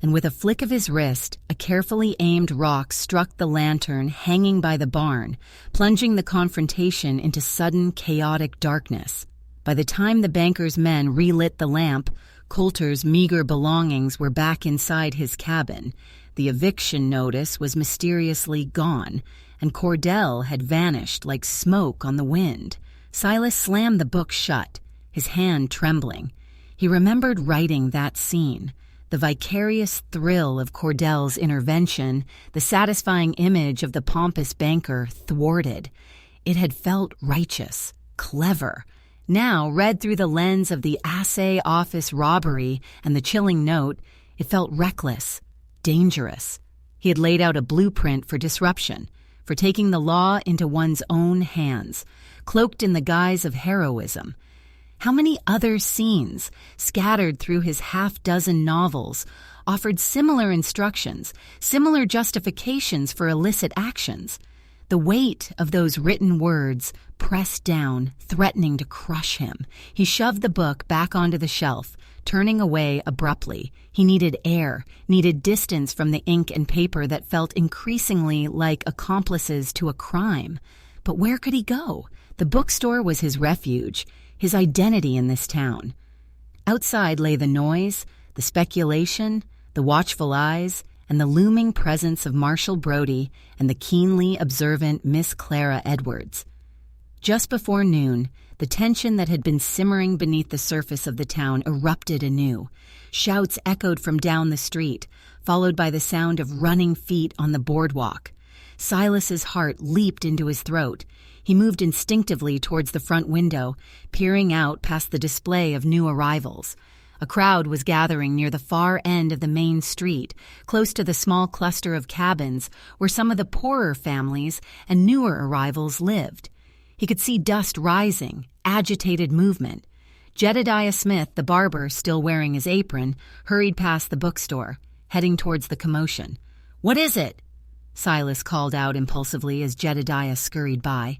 And with a flick of his wrist, a carefully aimed rock struck the lantern hanging by the barn, plunging the confrontation into sudden, chaotic darkness. By the time the banker's men relit the lamp, Coulter's meager belongings were back inside his cabin. The eviction notice was mysteriously gone, and Cordell had vanished like smoke on the wind. Silas slammed the book shut, his hand trembling. He remembered writing that scene. The vicarious thrill of Cordell's intervention, the satisfying image of the pompous banker thwarted. It had felt righteous, clever. Now, read through the lens of the assay office robbery and the chilling note, it felt reckless, dangerous. He had laid out a blueprint for disruption, for taking the law into one's own hands, cloaked in the guise of heroism. How many other scenes, scattered through his half-dozen novels, offered similar instructions, similar justifications for illicit actions? The weight of those written words pressed down, threatening to crush him. He shoved the book back onto the shelf, turning away abruptly. He needed air, needed distance from the ink and paper that felt increasingly like accomplices to a crime. But where could he go? The bookstore was his refuge, his identity in this town. Outside lay the noise, the speculation, the watchful eyes, and the looming presence of Marshall Brody and the keenly observant Miss Clara Edwards. Just before noon, the tension that had been simmering beneath the surface of the town erupted anew. Shouts echoed from down the street, followed by the sound of running feet on the boardwalk. Silas's heart leaped into his throat. He moved instinctively towards the front window, peering out past the display of new arrivals. A crowd was gathering near the far end of the main street, close to the small cluster of cabins where some of the poorer families and newer arrivals lived. He could see dust rising, agitated movement. Jedediah Smith, the barber, still wearing his apron, hurried past the bookstore, heading towards the commotion. "What is it?" Silas called out impulsively as Jedediah scurried by.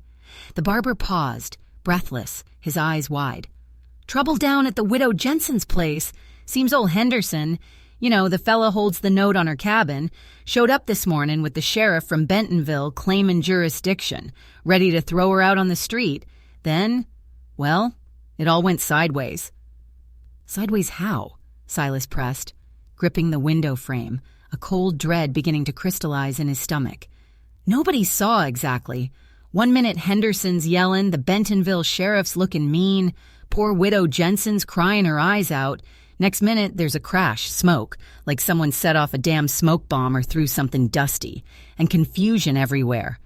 The barber paused, breathless, his eyes wide. "Trouble down at the widow Jensen's place. Seems old Henderson, the fella holds the note on her cabin, showed up this morning with the sheriff from Bentonville claiming jurisdiction, ready to throw her out on the street. Then, well, it all went sideways." "Sideways how?" Silas pressed, gripping the window frame, a cold dread beginning to crystallize in his stomach. Nobody saw exactly. One minute Henderson's yelling, the Bentonville sheriff's looking mean, poor widow Jensen's crying her eyes out. Next minute, there's a crash, smoke, like someone set off a damn smoke bomb or threw something dusty, and confusion everywhere.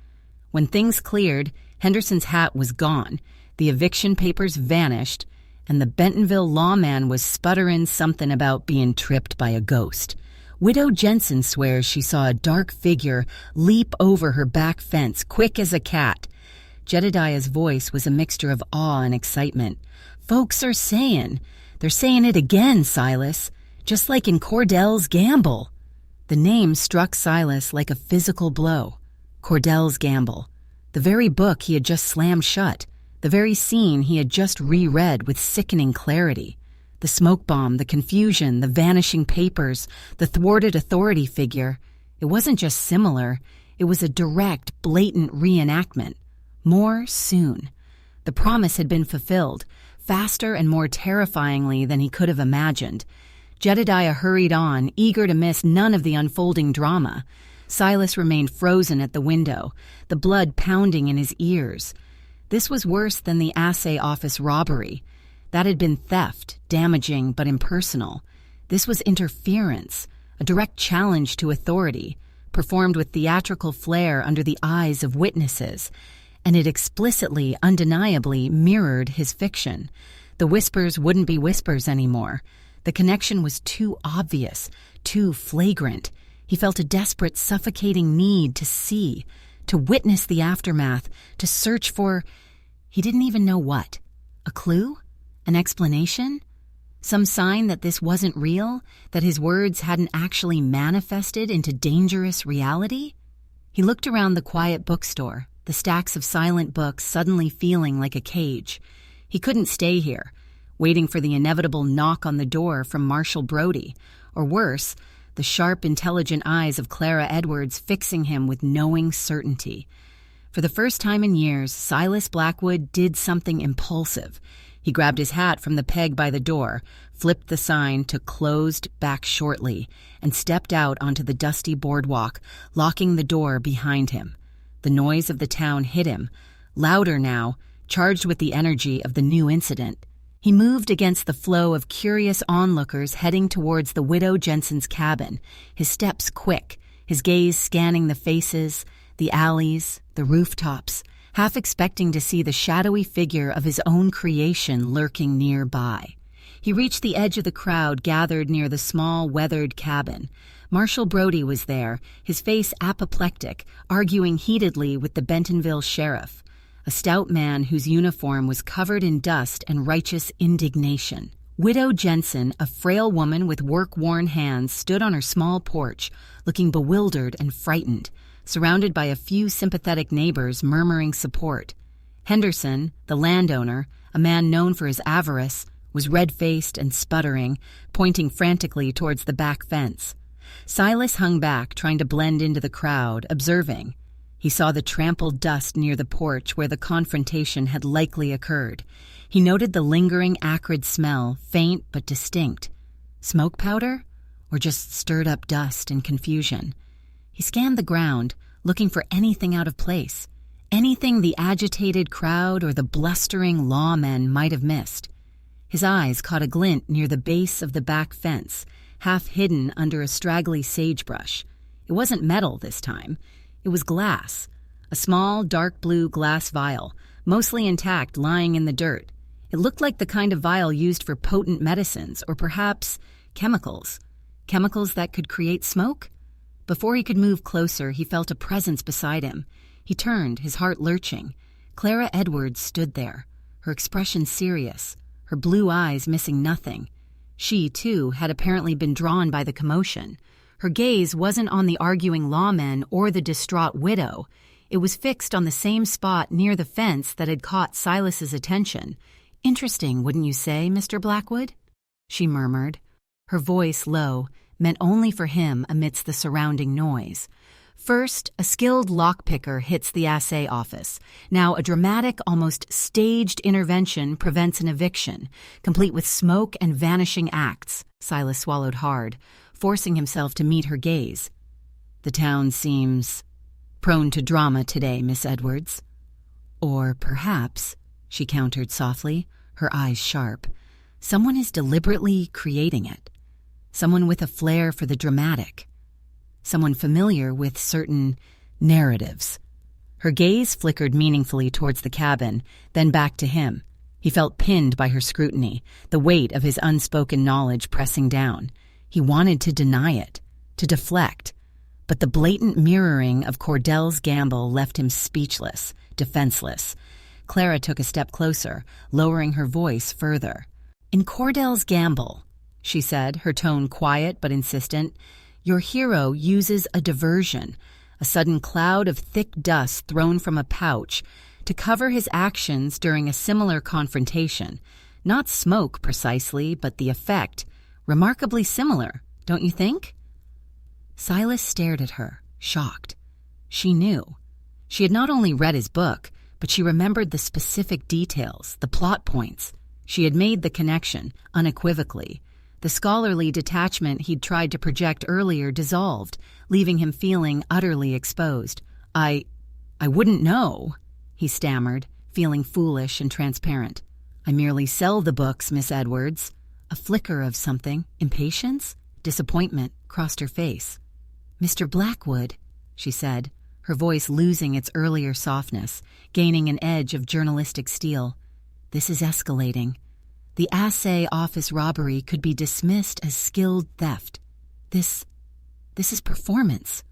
When things cleared, Henderson's hat was gone, the eviction papers vanished, and the Bentonville lawman was sputtering something about being tripped by a ghost. Widow Jensen swears she saw a dark figure leap over her back fence, quick as a cat. Jedediah's voice was a mixture of awe and excitement. "Folks are saying. They're saying it again, Silas, just like in Cordell's Gamble." The name struck Silas like a physical blow. Cordell's Gamble. The very book he had just slammed shut. The very scene he had just reread with sickening clarity. The smoke bomb, the confusion, the vanishing papers, the thwarted authority figure. It wasn't just similar. It was a direct, blatant reenactment. More soon. The promise had been fulfilled, faster and more terrifyingly than he could have imagined. Jedediah hurried on, eager to miss none of the unfolding drama. Silas remained frozen at the window, the blood pounding in his ears. This was worse than the assay office robbery. That had been theft, damaging but impersonal. This was interference, a direct challenge to authority, performed with theatrical flair under the eyes of witnesses, and it explicitly, undeniably mirrored his fiction. The whispers wouldn't be whispers anymore. The connection was too obvious, too flagrant. He felt a desperate, suffocating need to see, to witness the aftermath, to search for, he didn't even know what. A clue? An explanation? Some sign that this wasn't real, that his words hadn't actually manifested into dangerous reality? He looked around the quiet bookstore, the stacks of silent books suddenly feeling like a cage. He couldn't stay here, waiting for the inevitable knock on the door from Marshall Brody, or worse, the sharp, intelligent eyes of Clara Edwards fixing him with knowing certainty. For the first time in years, Silas Blackwood did something impulsive. He grabbed his hat from the peg by the door, flipped the sign to "closed back shortly," and stepped out onto the dusty boardwalk, locking the door behind him. The noise of the town hit him, louder now, charged with the energy of the new incident. He moved against the flow of curious onlookers heading towards the widow Jensen's cabin, his steps quick, his gaze scanning the faces, the alleys, the rooftops, half expecting to see the shadowy figure of his own creation lurking nearby. He reached the edge of the crowd gathered near the small, weathered cabin. Marshall Brody was there, his face apoplectic, arguing heatedly with the Bentonville sheriff, a stout man whose uniform was covered in dust and righteous indignation. Widow Jensen, a frail woman with work-worn hands, stood on her small porch, looking bewildered and frightened, surrounded by a few sympathetic neighbors murmuring support. Henderson, the landowner, a man known for his avarice, was red-faced and sputtering, pointing frantically towards the back fence. Silas hung back, trying to blend into the crowd, observing. He saw the trampled dust near the porch where the confrontation had likely occurred. He noted the lingering acrid smell, faint but distinct. Smoke powder? Or just stirred-up dust and confusion? He scanned the ground, looking for anything out of place, anything the agitated crowd or the blustering lawmen might have missed. His eyes caught a glint near the base of the back fence, half hidden under a straggly sagebrush. It wasn't metal this time. It was glass, a small, dark blue glass vial, mostly intact, lying in the dirt. It looked like the kind of vial used for potent medicines, or perhaps chemicals. Chemicals that could create smoke? Before he could move closer, he felt a presence beside him. He turned, his heart lurching. Clara Edwards stood there, her expression serious, her blue eyes missing nothing. She, too, had apparently been drawn by the commotion. Her gaze wasn't on the arguing lawmen or the distraught widow. It was fixed on the same spot near the fence that had caught Silas's attention. "Interesting, wouldn't you say, Mr. Blackwood?" she murmured, her voice low, meant only for him amidst the surrounding noise. First, a skilled lockpicker hits the assay office. Now, a dramatic, almost staged intervention prevents an eviction, complete with smoke and vanishing acts. Silas swallowed hard, forcing himself to meet her gaze. "The town seems prone to drama today, Miss Edwards." "Or perhaps," she countered softly, her eyes sharp, "someone is deliberately creating it. Someone with a flair for the dramatic. Someone familiar with certain narratives." Her gaze flickered meaningfully towards the cabin, then back to him. He felt pinned by her scrutiny, the weight of his unspoken knowledge pressing down. He wanted to deny it, to deflect, but the blatant mirroring of Cordell's gamble left him speechless, defenseless. Clara took a step closer, lowering her voice further. "In Cordell's gamble," she said, her tone quiet but insistent, "your hero uses a diversion, a sudden cloud of thick dust thrown from a pouch, to cover his actions during a similar confrontation. Not smoke, precisely, but the effect. Remarkably similar, don't you think?" Silas stared at her, shocked. She knew. She had not only read his book, but she remembered the specific details, the plot points. She had made the connection, unequivocally. The scholarly detachment he'd tried to project earlier dissolved, leaving him feeling utterly exposed. I wouldn't know," he stammered, feeling foolish and transparent. "I merely sell the books, Miss Edwards." A flicker of something, impatience, disappointment, crossed her face. "Mr. Blackwood," she said, her voice losing its earlier softness, gaining an edge of journalistic steel. "This is escalating. The assay office robbery could be dismissed as skilled theft. This is performance.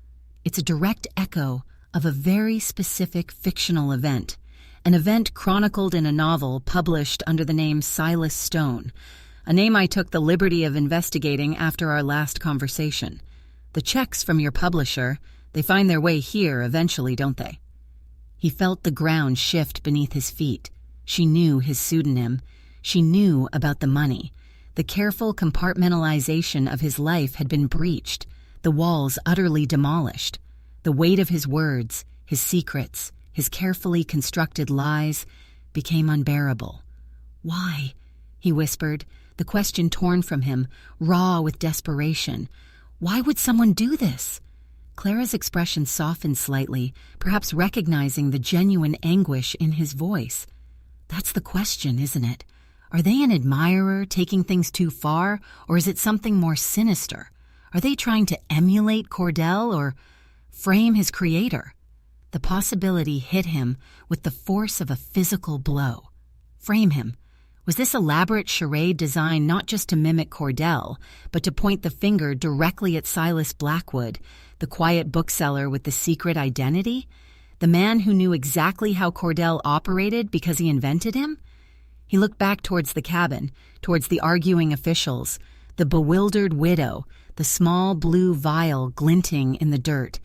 It's a direct echo of a very specific fictional event, an event chronicled in a novel published under the name Silas Stone, a name I took the liberty of investigating after our last conversation. The checks from your publisher, they find their way here eventually, don't they?" He felt the ground shift beneath his feet. She knew his pseudonym. She knew about the money. The careful compartmentalization of his life had been breached, the walls utterly demolished. The weight of his words, his secrets, his carefully constructed lies became unbearable. "Why?" he whispered, the question torn from him, raw with desperation. "Why would someone do this?" Clara's expression softened slightly, perhaps recognizing the genuine anguish in his voice. "That's the question, isn't it? Are they an admirer, taking things too far, or is it something more sinister? Are they trying to emulate Cordell or frame his creator?" The possibility hit him with the force of a physical blow. Frame him. Was this elaborate charade designed not just to mimic Cordell, but to point the finger directly at Silas Blackwood, the quiet bookseller with the secret identity? The man who knew exactly how Cordell operated because he invented him? He looked back towards the cabin, towards the arguing officials, the bewildered widow, the small blue vial glinting in the dirt.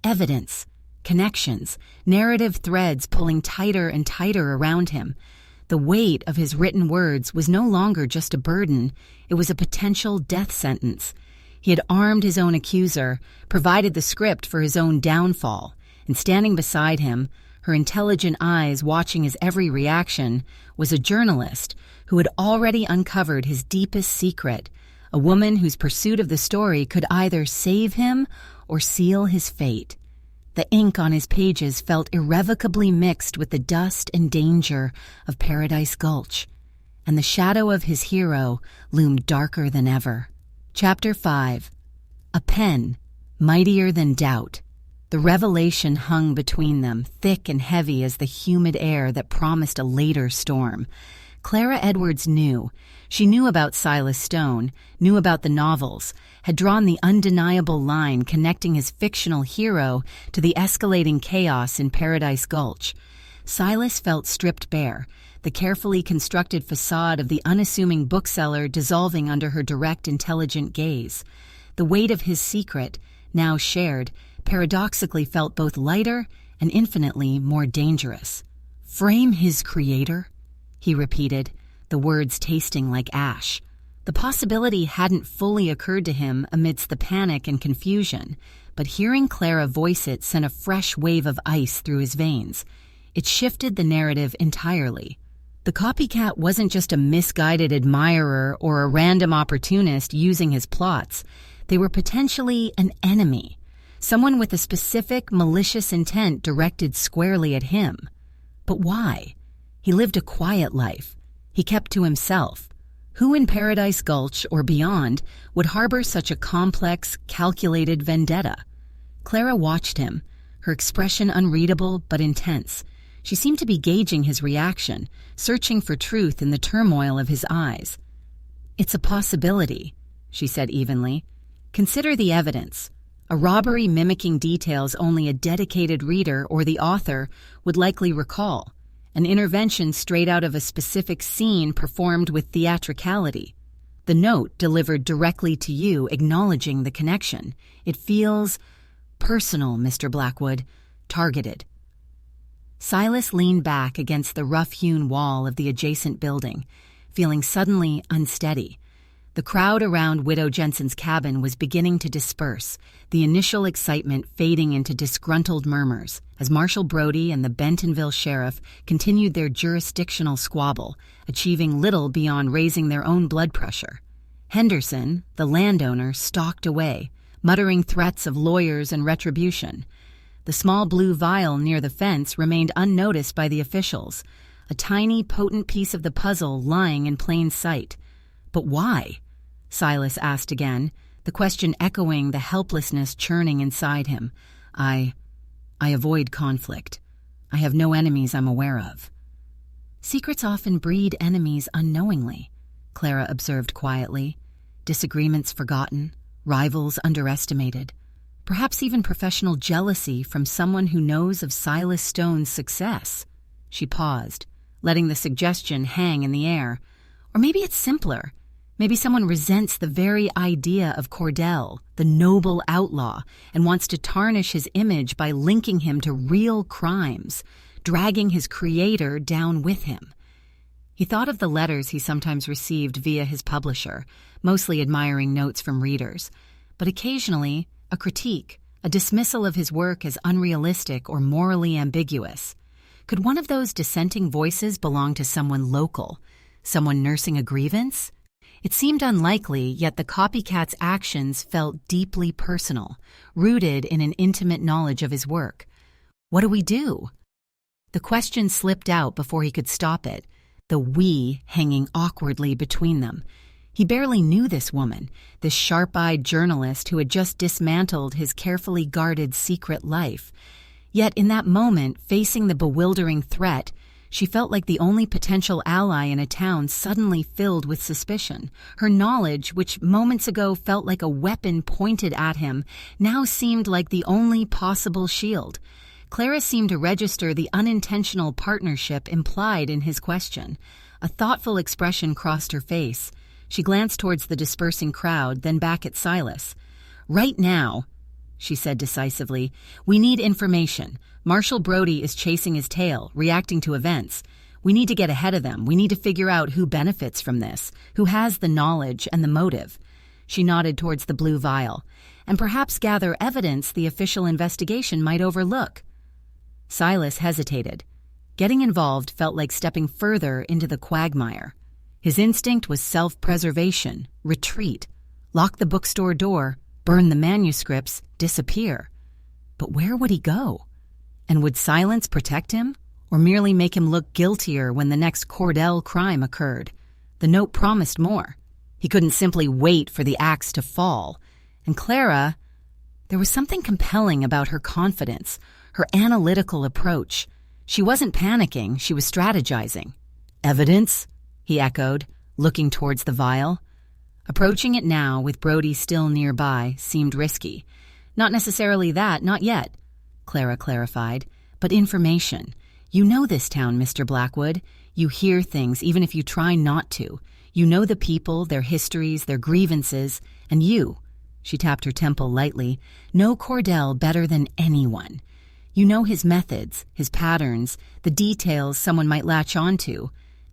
Evidence, connections, narrative threads pulling tighter and tighter around him. The weight of his written words was no longer just a burden, it was a potential death sentence. He had armed his own accuser, provided the script for his own downfall, and standing beside him, her intelligent eyes watching his every reaction, was a journalist who had already uncovered his deepest secret, a woman whose pursuit of the story could either save him or seal his fate. The ink on his pages felt irrevocably mixed with the dust and danger of Paradise Gulch, and the shadow of his hero loomed darker than ever. Chapter 5. A pen, mightier than doubt. The revelation hung between them, thick and heavy as the humid air that promised a later storm. Clara Edwards knew. She knew about Silas Stone, knew about the novels, had drawn the undeniable line connecting his fictional hero to the escalating chaos in Paradise Gulch. Silas felt stripped bare, the carefully constructed facade of the unassuming bookseller dissolving under her direct, intelligent gaze. The weight of his secret, now shared, paradoxically felt both lighter and infinitely more dangerous. "Frame his creator?" he repeated, the words tasting like ash. The possibility hadn't fully occurred to him amidst the panic and confusion, but hearing Clara voice it sent a fresh wave of ice through his veins. It shifted the narrative entirely. The copycat wasn't just a misguided admirer or a random opportunist using his plots. They were potentially an enemy, someone with a specific, malicious intent directed squarely at him. But why? He lived a quiet life. He kept to himself. Who in Paradise Gulch or beyond would harbor such a complex, calculated vendetta? Clara watched him, her expression unreadable but intense. She seemed to be gauging his reaction, searching for truth in the turmoil of his eyes. "It's a possibility," she said evenly. "Consider the evidence. A robbery mimicking details only a dedicated reader or the author would likely recall. An intervention straight out of a specific scene performed with theatricality. The note delivered directly to you, acknowledging the connection. It feels personal, Mr. Blackwood, targeted." Silas leaned back against the rough-hewn wall of the adjacent building, feeling suddenly unsteady. The crowd around Widow Jensen's cabin was beginning to disperse, the initial excitement fading into disgruntled murmurs, as Marshal Brody and the Bentonville sheriff continued their jurisdictional squabble, achieving little beyond raising their own blood pressure. Henderson, the landowner, stalked away, muttering threats of lawyers and retribution. The small blue vial near the fence remained unnoticed by the officials, a tiny, potent piece of the puzzle lying in plain sight. But why? Silas asked again, the question echoing the helplessness churning inside him. I avoid conflict. I have no enemies I'm aware of." "Secrets often breed enemies unknowingly," Clara observed quietly. "Disagreements forgotten, rivals underestimated. Perhaps even professional jealousy from someone who knows of Silas Stone's success." She paused, letting the suggestion hang in the air. Or maybe it's simpler. Maybe someone resents the very idea of Cordell, the noble outlaw, and wants to tarnish his image by linking him to real crimes, dragging his creator down with him. He thought of the letters he sometimes received via his publisher, mostly admiring notes from readers, but occasionally a critique, a dismissal of his work as unrealistic or morally ambiguous. Could one of those dissenting voices belong to someone local, someone nursing a grievance? It seemed unlikely, yet the copycat's actions felt deeply personal, rooted in an intimate knowledge of his work. What do we do? The question slipped out before he could stop it, the "we" hanging awkwardly between them. He barely knew this woman, this sharp-eyed journalist who had just dismantled his carefully guarded secret life. Yet in that moment, facing the bewildering threat, she felt like the only potential ally in a town suddenly filled with suspicion. Her knowledge, which moments ago felt like a weapon pointed at him, now seemed like the only possible shield. Clara seemed to register the unintentional partnership implied in his question. A thoughtful expression crossed her face. She glanced towards the dispersing crowd, then back at Silas. "Right now," she said decisively, "we need information. Marshal Brody is chasing his tail, reacting to events. We need to get ahead of them. We need to figure out who benefits from this, who has the knowledge and the motive." She nodded towards the blue vial. "And perhaps gather evidence the official investigation might overlook." Silas hesitated. Getting involved felt like stepping further into the quagmire. His instinct was self-preservation, retreat, lock the bookstore door, burn the manuscripts, disappear. But where would he go? And would silence protect him, or merely make him look guiltier when the next Cordell crime occurred? The note promised more. He couldn't simply wait for the axe to fall. And Clara There was something compelling about her confidence, her analytical approach. She wasn't panicking, she was strategizing. "Evidence?" he echoed, looking towards the vial. Approaching it now, with Brody still nearby, seemed risky. "Not necessarily that, not yet," Clara clarified, "but information. You know this town, Mr. Blackwood. You hear things, even if you try not to. You know the people, their histories, their grievances, and you," she tapped her temple lightly, "know Cordell better than anyone. You know his methods, his patterns, the details someone might latch onto.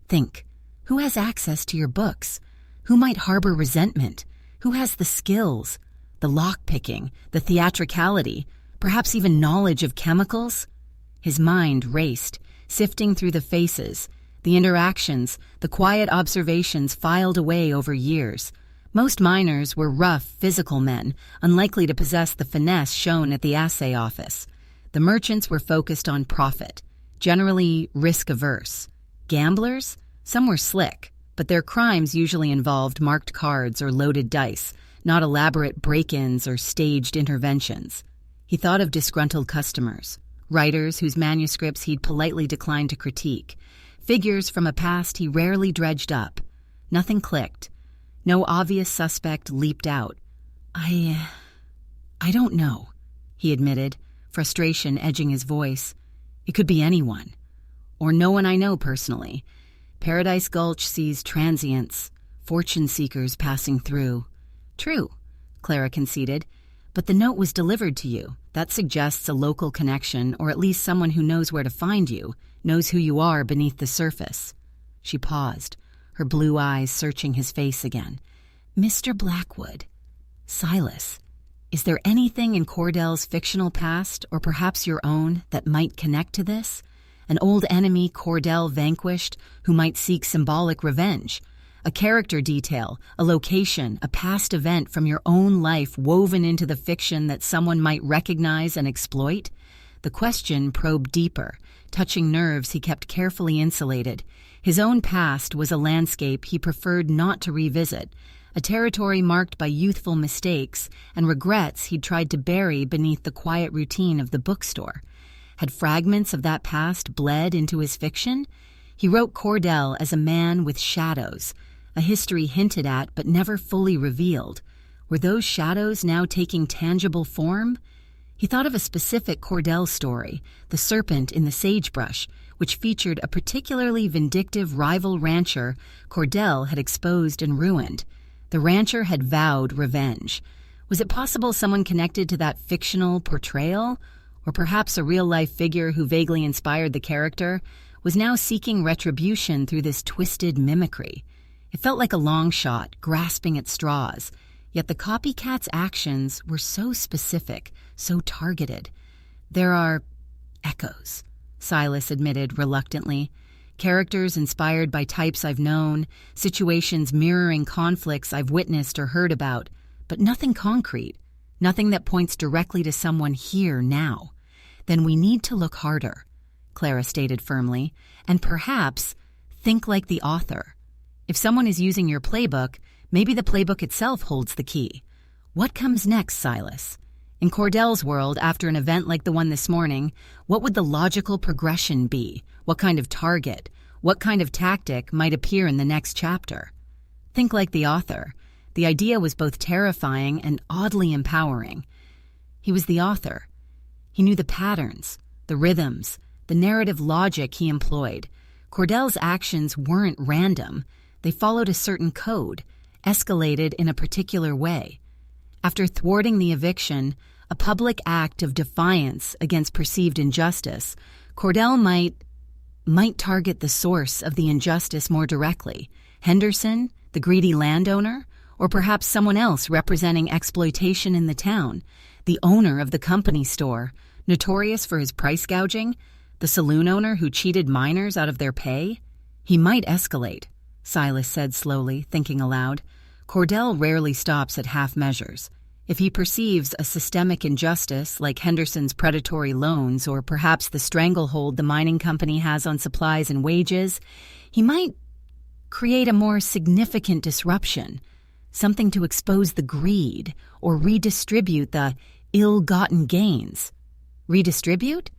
Think, who has access to your books? Who might harbor resentment? Who has the skills, the lock-picking, the theatricality, perhaps even knowledge of chemicals?" His mind raced, sifting through the faces, the interactions, the quiet observations filed away over years. Most miners were rough, physical men, unlikely to possess the finesse shown at the assay office. The merchants were focused on profit, generally risk-averse. Gamblers? Some were slick, but their crimes usually involved marked cards or loaded dice, not elaborate break-ins or staged interventions. He thought of disgruntled customers, writers whose manuscripts he'd politely declined to critique, figures from a past he rarely dredged up. Nothing clicked. No obvious suspect leaped out. I don't know," he admitted, frustration edging his voice. "It could be anyone. Or no one I know personally. Paradise Gulch sees transients, fortune seekers passing through." "True," Clara conceded, "but the note was delivered to you. That suggests a local connection, or at least someone who knows where to find you, knows who you are beneath the surface." She paused, her blue eyes searching his face again. "Mr. Blackwood, Silas, is there anything in Cordell's fictional past, or perhaps your own, that might connect to this? An old enemy Cordell vanquished who might seek symbolic revenge? A character detail, a location, a past event from your own life woven into the fiction that someone might recognize and exploit?" The question probed deeper, touching nerves he kept carefully insulated. His own past was a landscape he preferred not to revisit, a territory marked by youthful mistakes and regrets he'd tried to bury beneath the quiet routine of the bookstore. Had fragments of that past bled into his fiction? He wrote Cordell as a man with shadows, a history hinted at but never fully revealed. Were those shadows now taking tangible form? He thought of a specific Cordell story, The Serpent in the Sagebrush, which featured a particularly vindictive rival rancher Cordell had exposed and ruined. The rancher had vowed revenge. Was it possible someone connected to that fictional portrayal? Or perhaps a real-life figure who vaguely inspired the character was now seeking retribution through this twisted mimicry? It felt like a long shot, grasping at straws. Yet the copycat's actions were so specific, so targeted. "There are echoes," Silas admitted reluctantly. "Characters inspired by types I've known, situations mirroring conflicts I've witnessed or heard about, but nothing concrete, nothing that points directly to someone here now." "Then we need to look harder," Clara stated firmly, "and perhaps think like the author. If someone is using your playbook, maybe the playbook itself holds the key. What comes next, Silas? In Cordell's world, after an event like the one this morning, what would the logical progression be? What kind of target? What kind of tactic might appear in the next chapter?" Think like the author. The idea was both terrifying and oddly empowering. He was the author. He knew the patterns, the rhythms, the narrative logic he employed. Cordell's actions weren't random. They followed a certain code, escalated in a particular way. After thwarting the eviction, a public act of defiance against perceived injustice, Cordell might target the source of the injustice more directly. Henderson, the greedy landowner, or perhaps someone else representing exploitation in the town, the owner of the company store, notorious for his price gouging, the saloon owner who cheated miners out of their pay. He might escalate, Silas said slowly, thinking aloud. Cordell rarely stops at half measures. If he perceives a systemic injustice like Henderson's predatory loans or perhaps the stranglehold the mining company has on supplies and wages, he might create a more significant disruption, something to expose the greed or redistribute the ill-gotten gains. Redistribute?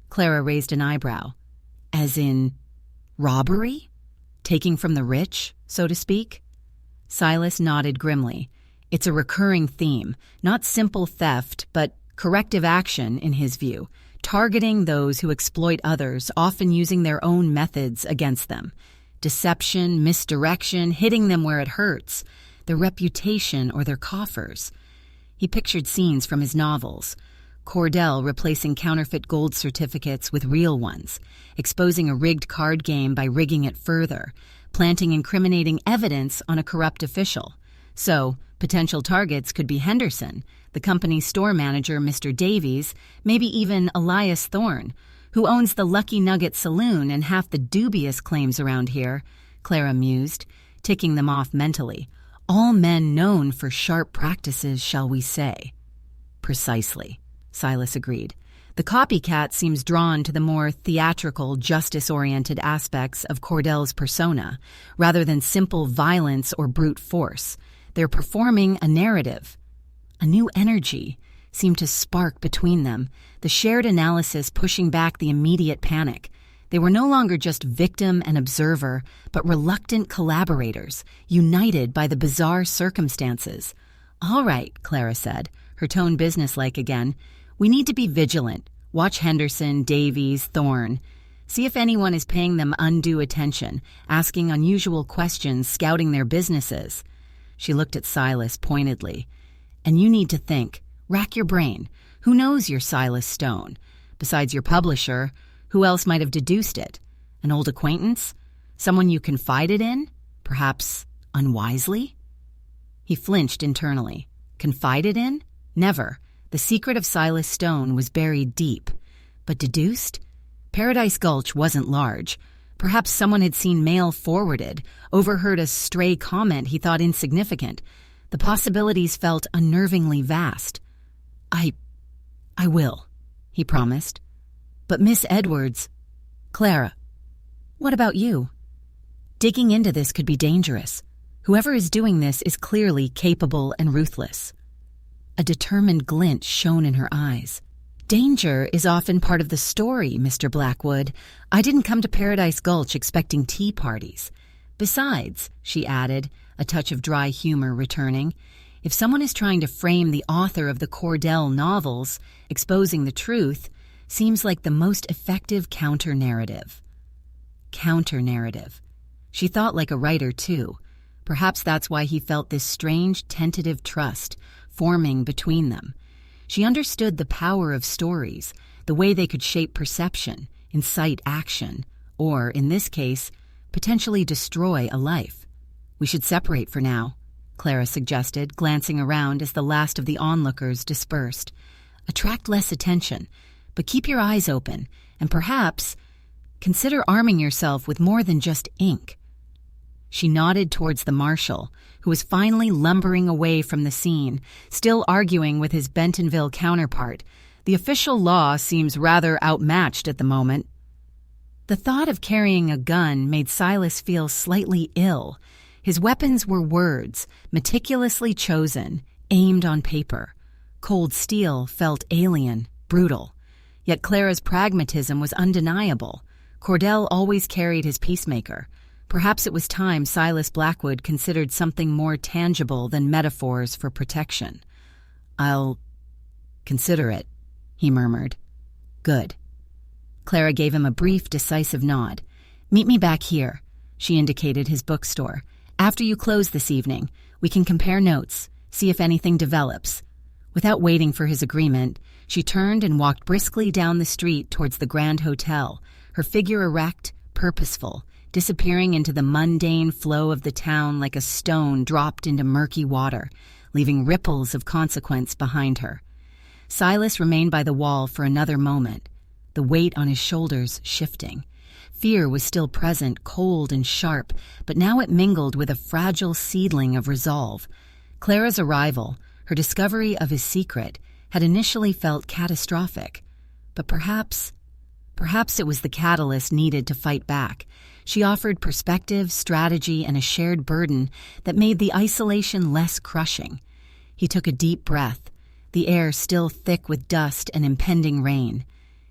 Clara raised an eyebrow. As in robbery? Taking from the rich, so to speak? Silas nodded grimly. It's a recurring theme, not simple theft, but corrective action, in his view, targeting those who exploit others, often using their own methods against them. Deception, misdirection, hitting them where it hurts, their reputation or their coffers. He pictured scenes from his novels. Cordell replacing counterfeit gold certificates with real ones, exposing a rigged card game by rigging it further, planting incriminating evidence on a corrupt official. So, potential targets could be Henderson, the company's store manager Mr. Davies, maybe even Elias Thorne, who owns the Lucky Nugget Saloon and half the dubious claims around here, Clara mused, ticking them off mentally. All men known for sharp practices, shall we say. Precisely, Silas agreed. The copycat seems drawn to the more theatrical, justice-oriented aspects of Cordell's persona, rather than simple violence or brute force. They're performing a narrative. A new energy seemed to spark between them, the shared analysis pushing back the immediate panic. They were no longer just victim and observer, but reluctant collaborators, united by the bizarre circumstances. All right, Clara said, her tone businesslike again. We need to be vigilant. Watch Henderson, Davies, Thorne. See if anyone is paying them undue attention, asking unusual questions, scouting their businesses. She looked at Silas pointedly. And you need to think. Rack your brain. Who knows you're Silas Stone? Besides your publisher, who else might have deduced it? An old acquaintance? Someone you confided in? Perhaps unwisely? He flinched internally. Confided in? Never. The secret of Silas Stone was buried deep. But deduced? Paradise Gulch wasn't large. Perhaps someone had seen mail forwarded, overheard a stray comment he thought insignificant. The possibilities felt unnervingly vast. I will, he promised. But Miss Edwards... Clara, what about you? Digging into this could be dangerous. Whoever is doing this is clearly capable and ruthless. A determined glint shone in her eyes. Danger is often part of the story, Mr. Blackwood. I didn't come to Paradise Gulch expecting tea parties. Besides, she added, a touch of dry humor returning, if someone is trying to frame the author of the Cordell novels, exposing the truth seems like the most effective counter-narrative. Counter-narrative. She thought like a writer, too. Perhaps that's why he felt this strange, tentative trust forming between them. She understood the power of stories, the way they could shape perception, incite action, or, in this case, potentially destroy a life. We should separate for now, Clara suggested, glancing around as the last of the onlookers dispersed. Attract less attention, but keep your eyes open, and perhaps consider arming yourself with more than just ink. She nodded towards the marshal, who was finally lumbering away from the scene, still arguing with his Bentonville counterpart. The official law seems rather outmatched at the moment. The thought of carrying a gun made Silas feel slightly ill. His weapons were words, meticulously chosen, aimed on paper. Cold steel felt alien, brutal. Yet Clara's pragmatism was undeniable. Cordell always carried his peacemaker. Perhaps it was time Silas Blackwood considered something more tangible than metaphors for protection. I'll consider it, he murmured. Good. Clara gave him a brief, decisive nod. Meet me back here, she indicated his bookstore. After you close this evening, we can compare notes, see if anything develops. Without waiting for his agreement, she turned and walked briskly down the street towards the Grand Hotel, her figure erect, purposeful, disappearing into the mundane flow of the town like a stone dropped into murky water, leaving ripples of consequence behind her. Silas remained by the wall for another moment, the weight on his shoulders shifting. Fear was still present, cold and sharp, but now it mingled with a fragile seedling of resolve. Clara's arrival, her discovery of his secret, had initially felt catastrophic. But perhaps it was the catalyst needed to fight back. She offered perspective, strategy, and a shared burden that made the isolation less crushing. He took a deep breath. the air still thick with dust and impending rain.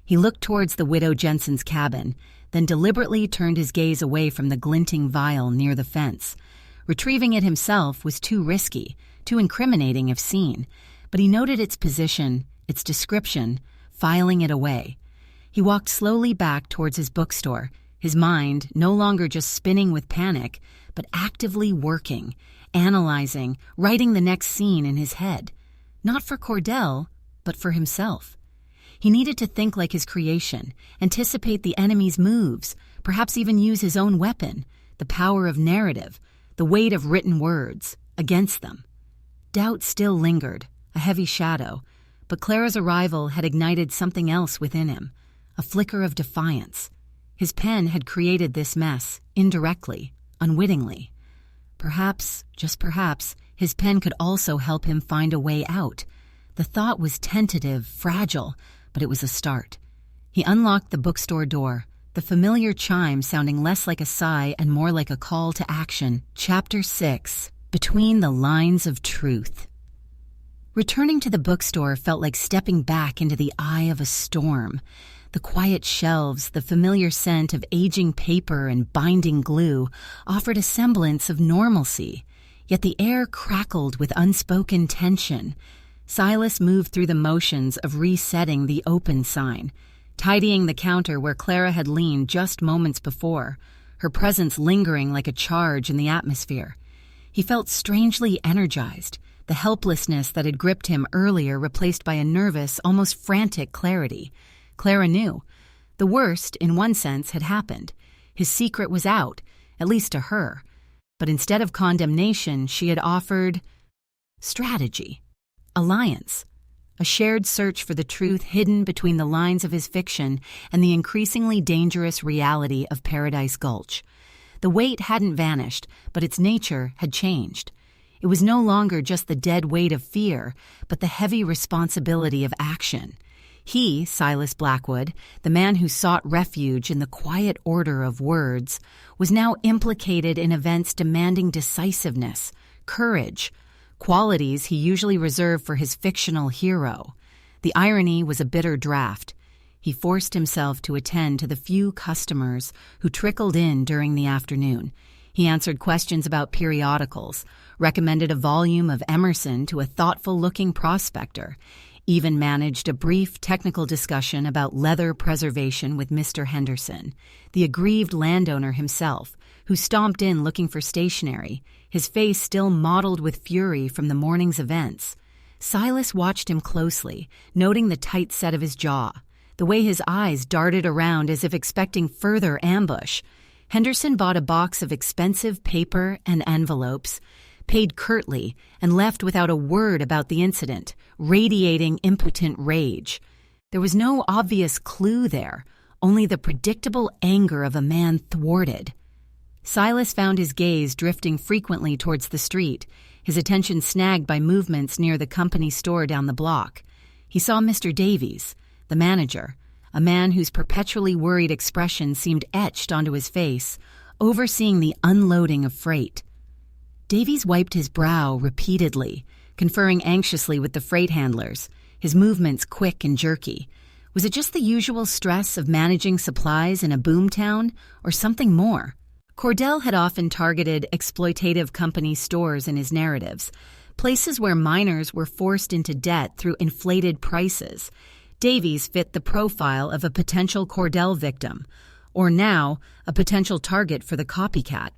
He looked towards the widow Jensen's cabin, then deliberately turned his gaze away from the glinting vial near the fence. Retrieving it himself was too risky, too incriminating if seen, but he noted its position, its description, filing it away. He walked slowly back towards his bookstore, his mind no longer just spinning with panic, but actively working, analyzing, writing the next scene in his head. Not for Cordell, but for himself. He needed to think like his creation, anticipate the enemy's moves, perhaps even use his own weapon, the power of narrative, the weight of written words, against them. Doubt still lingered, a heavy shadow, but Clara's arrival had ignited something else within him, a flicker of defiance. His pen had created this mess, indirectly, unwittingly. Perhaps, just perhaps, his pen could also help him find a way out. The thought was tentative, fragile, but it was a start. He unlocked the bookstore door, the familiar chime sounding less like a sigh and more like a call to action. Chapter 6. Between the Lines of Truth. Returning to the bookstore felt like stepping back into the eye of a storm. The quiet shelves, the familiar scent of aging paper and binding glue offered a semblance of normalcy, yet the air crackled with unspoken tension. Silas moved through the motions of resetting the open sign, tidying the counter where Clara had leaned just moments before, her presence lingering like a charge in the atmosphere. He felt strangely energized, the helplessness that had gripped him earlier replaced by a nervous, almost frantic clarity. Clara knew. The worst, in one sense, had happened. His secret was out, at least to her. But instead of condemnation, she had offered strategy. Alliance, a shared search for the truth hidden between the lines of his fiction and the increasingly dangerous reality of Paradise Gulch. The weight hadn't vanished, but its nature had changed. It was no longer just the dead weight of fear, but the heavy responsibility of action. He, Silas Blackwood, the man who sought refuge in the quiet order of words, was now implicated in events demanding decisiveness, courage, qualities he usually reserved for his fictional hero. The irony was a bitter draught. He forced himself to attend to the few customers who trickled in during the afternoon. He answered questions about periodicals, recommended a volume of Emerson to a thoughtful-looking prospector, even managed a brief technical discussion about leather preservation with Mr. Henderson, the aggrieved landowner himself, who stomped in looking for stationery, his face still mottled with fury from the morning's events. Silas watched him closely, noting the tight set of his jaw, the way his eyes darted around as if expecting further ambush. Henderson bought a box of expensive paper and envelopes, paid curtly, and left without a word about the incident, radiating impotent rage. There was no obvious clue there, only the predictable anger of a man thwarted. Silas found his gaze drifting frequently towards the street, his attention snagged by movements near the company store down the block. He saw Mr. Davies, the manager, a man whose perpetually worried expression seemed etched onto his face, overseeing the unloading of freight. Davies wiped his brow repeatedly, conferring anxiously with the freight handlers, his movements quick and jerky. Was it just the usual stress of managing supplies in a boomtown, or something more? Cordell had often targeted exploitative company stores in his narratives, places where miners were forced into debt through inflated prices. Davies fit the profile of a potential Cordell victim, or now a potential target for the copycat.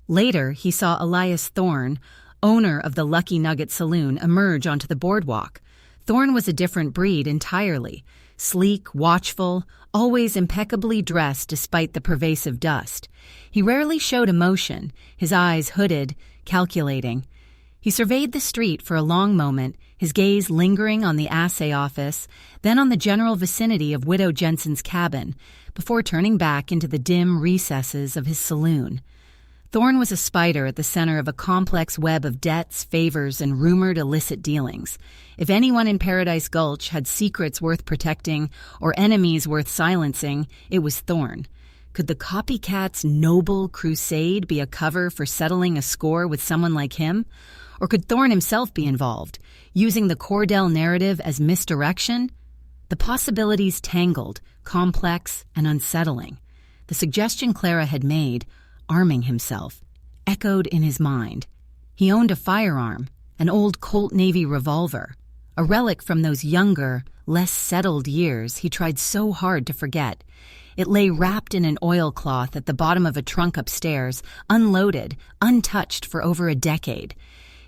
Later, he saw Elias Thorne, owner of the Lucky Nugget Saloon, emerge onto the boardwalk. Thorne was a different breed entirely, sleek, watchful, always impeccably dressed despite the pervasive dust. He rarely showed emotion, his eyes hooded, calculating. He surveyed the street for a long moment, his gaze lingering on the assay office, then on the general vicinity of Widow Jensen's cabin, before turning back into the dim recesses of his saloon. Thorne was a spider at the center of a complex web of debts, favors, and rumored illicit dealings. If anyone in Paradise Gulch had secrets worth protecting or enemies worth silencing, it was Thorne. Could the copycat's noble crusade be a cover for settling a score with someone like him? Or could Thorne himself be involved, using the Cordell narrative as misdirection? The possibilities tangled, complex, and unsettling. The suggestion Clara had made, arming himself, echoed in his mind. He owned a firearm, an old Colt Navy revolver, a relic from those younger, less settled years he tried so hard to forget. It lay wrapped in an oilcloth at the bottom of a trunk upstairs, unloaded, untouched for over a decade.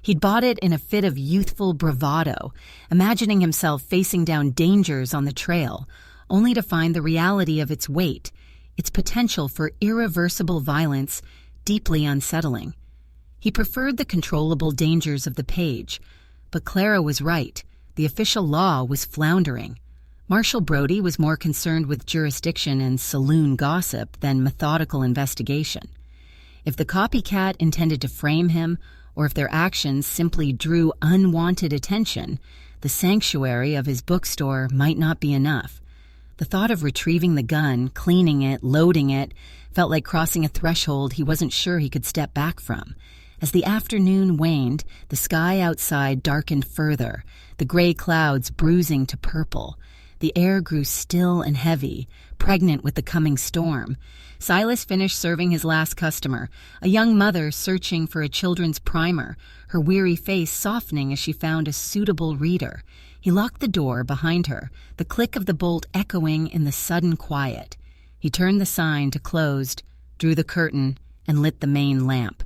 He'd bought it in a fit of youthful bravado, imagining himself facing down dangers on the trail, only to find the reality of its weight, its potential for irreversible violence, deeply unsettling. He preferred the controllable dangers of the page, but Clara was right. The official law was floundering. Marshal Brody was more concerned with jurisdiction and saloon gossip than methodical investigation. If the copycat intended to frame him, or if their actions simply drew unwanted attention, the sanctuary of his bookstore might not be enough. The thought of retrieving the gun, cleaning it, loading it, felt like crossing a threshold he wasn't sure he could step back from. As the afternoon waned, the sky outside darkened further, the gray clouds bruising to purple. The air grew still and heavy, pregnant with the coming storm. Silas finished serving his last customer, a young mother searching for a children's primer, her weary face softening as she found a suitable reader. He locked the door behind her, the click of the bolt echoing in the sudden quiet. He turned the sign to closed, drew the curtain, and lit the main lamp,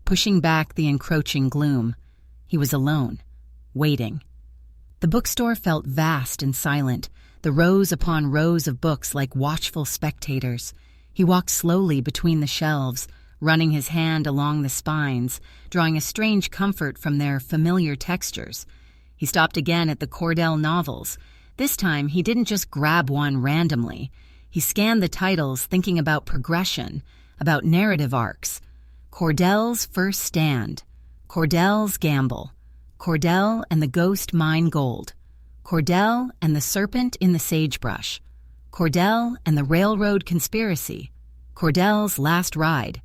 pushing back the encroaching gloom. He was alone, waiting. The bookstore felt vast and silent, the rows upon rows of books like watchful spectators. He walked slowly between the shelves, running his hand along the spines, drawing a strange comfort from their familiar textures. He stopped again at the Cordell novels. This time, he didn't just grab one randomly. He scanned the titles, thinking about progression, about narrative arcs. Cordell's First Stand, Cordell's Gamble, Cordell and the Ghost Mine Gold, Cordell and the Serpent in the Sagebrush, Cordell and the Railroad Conspiracy, Cordell's Last Ride.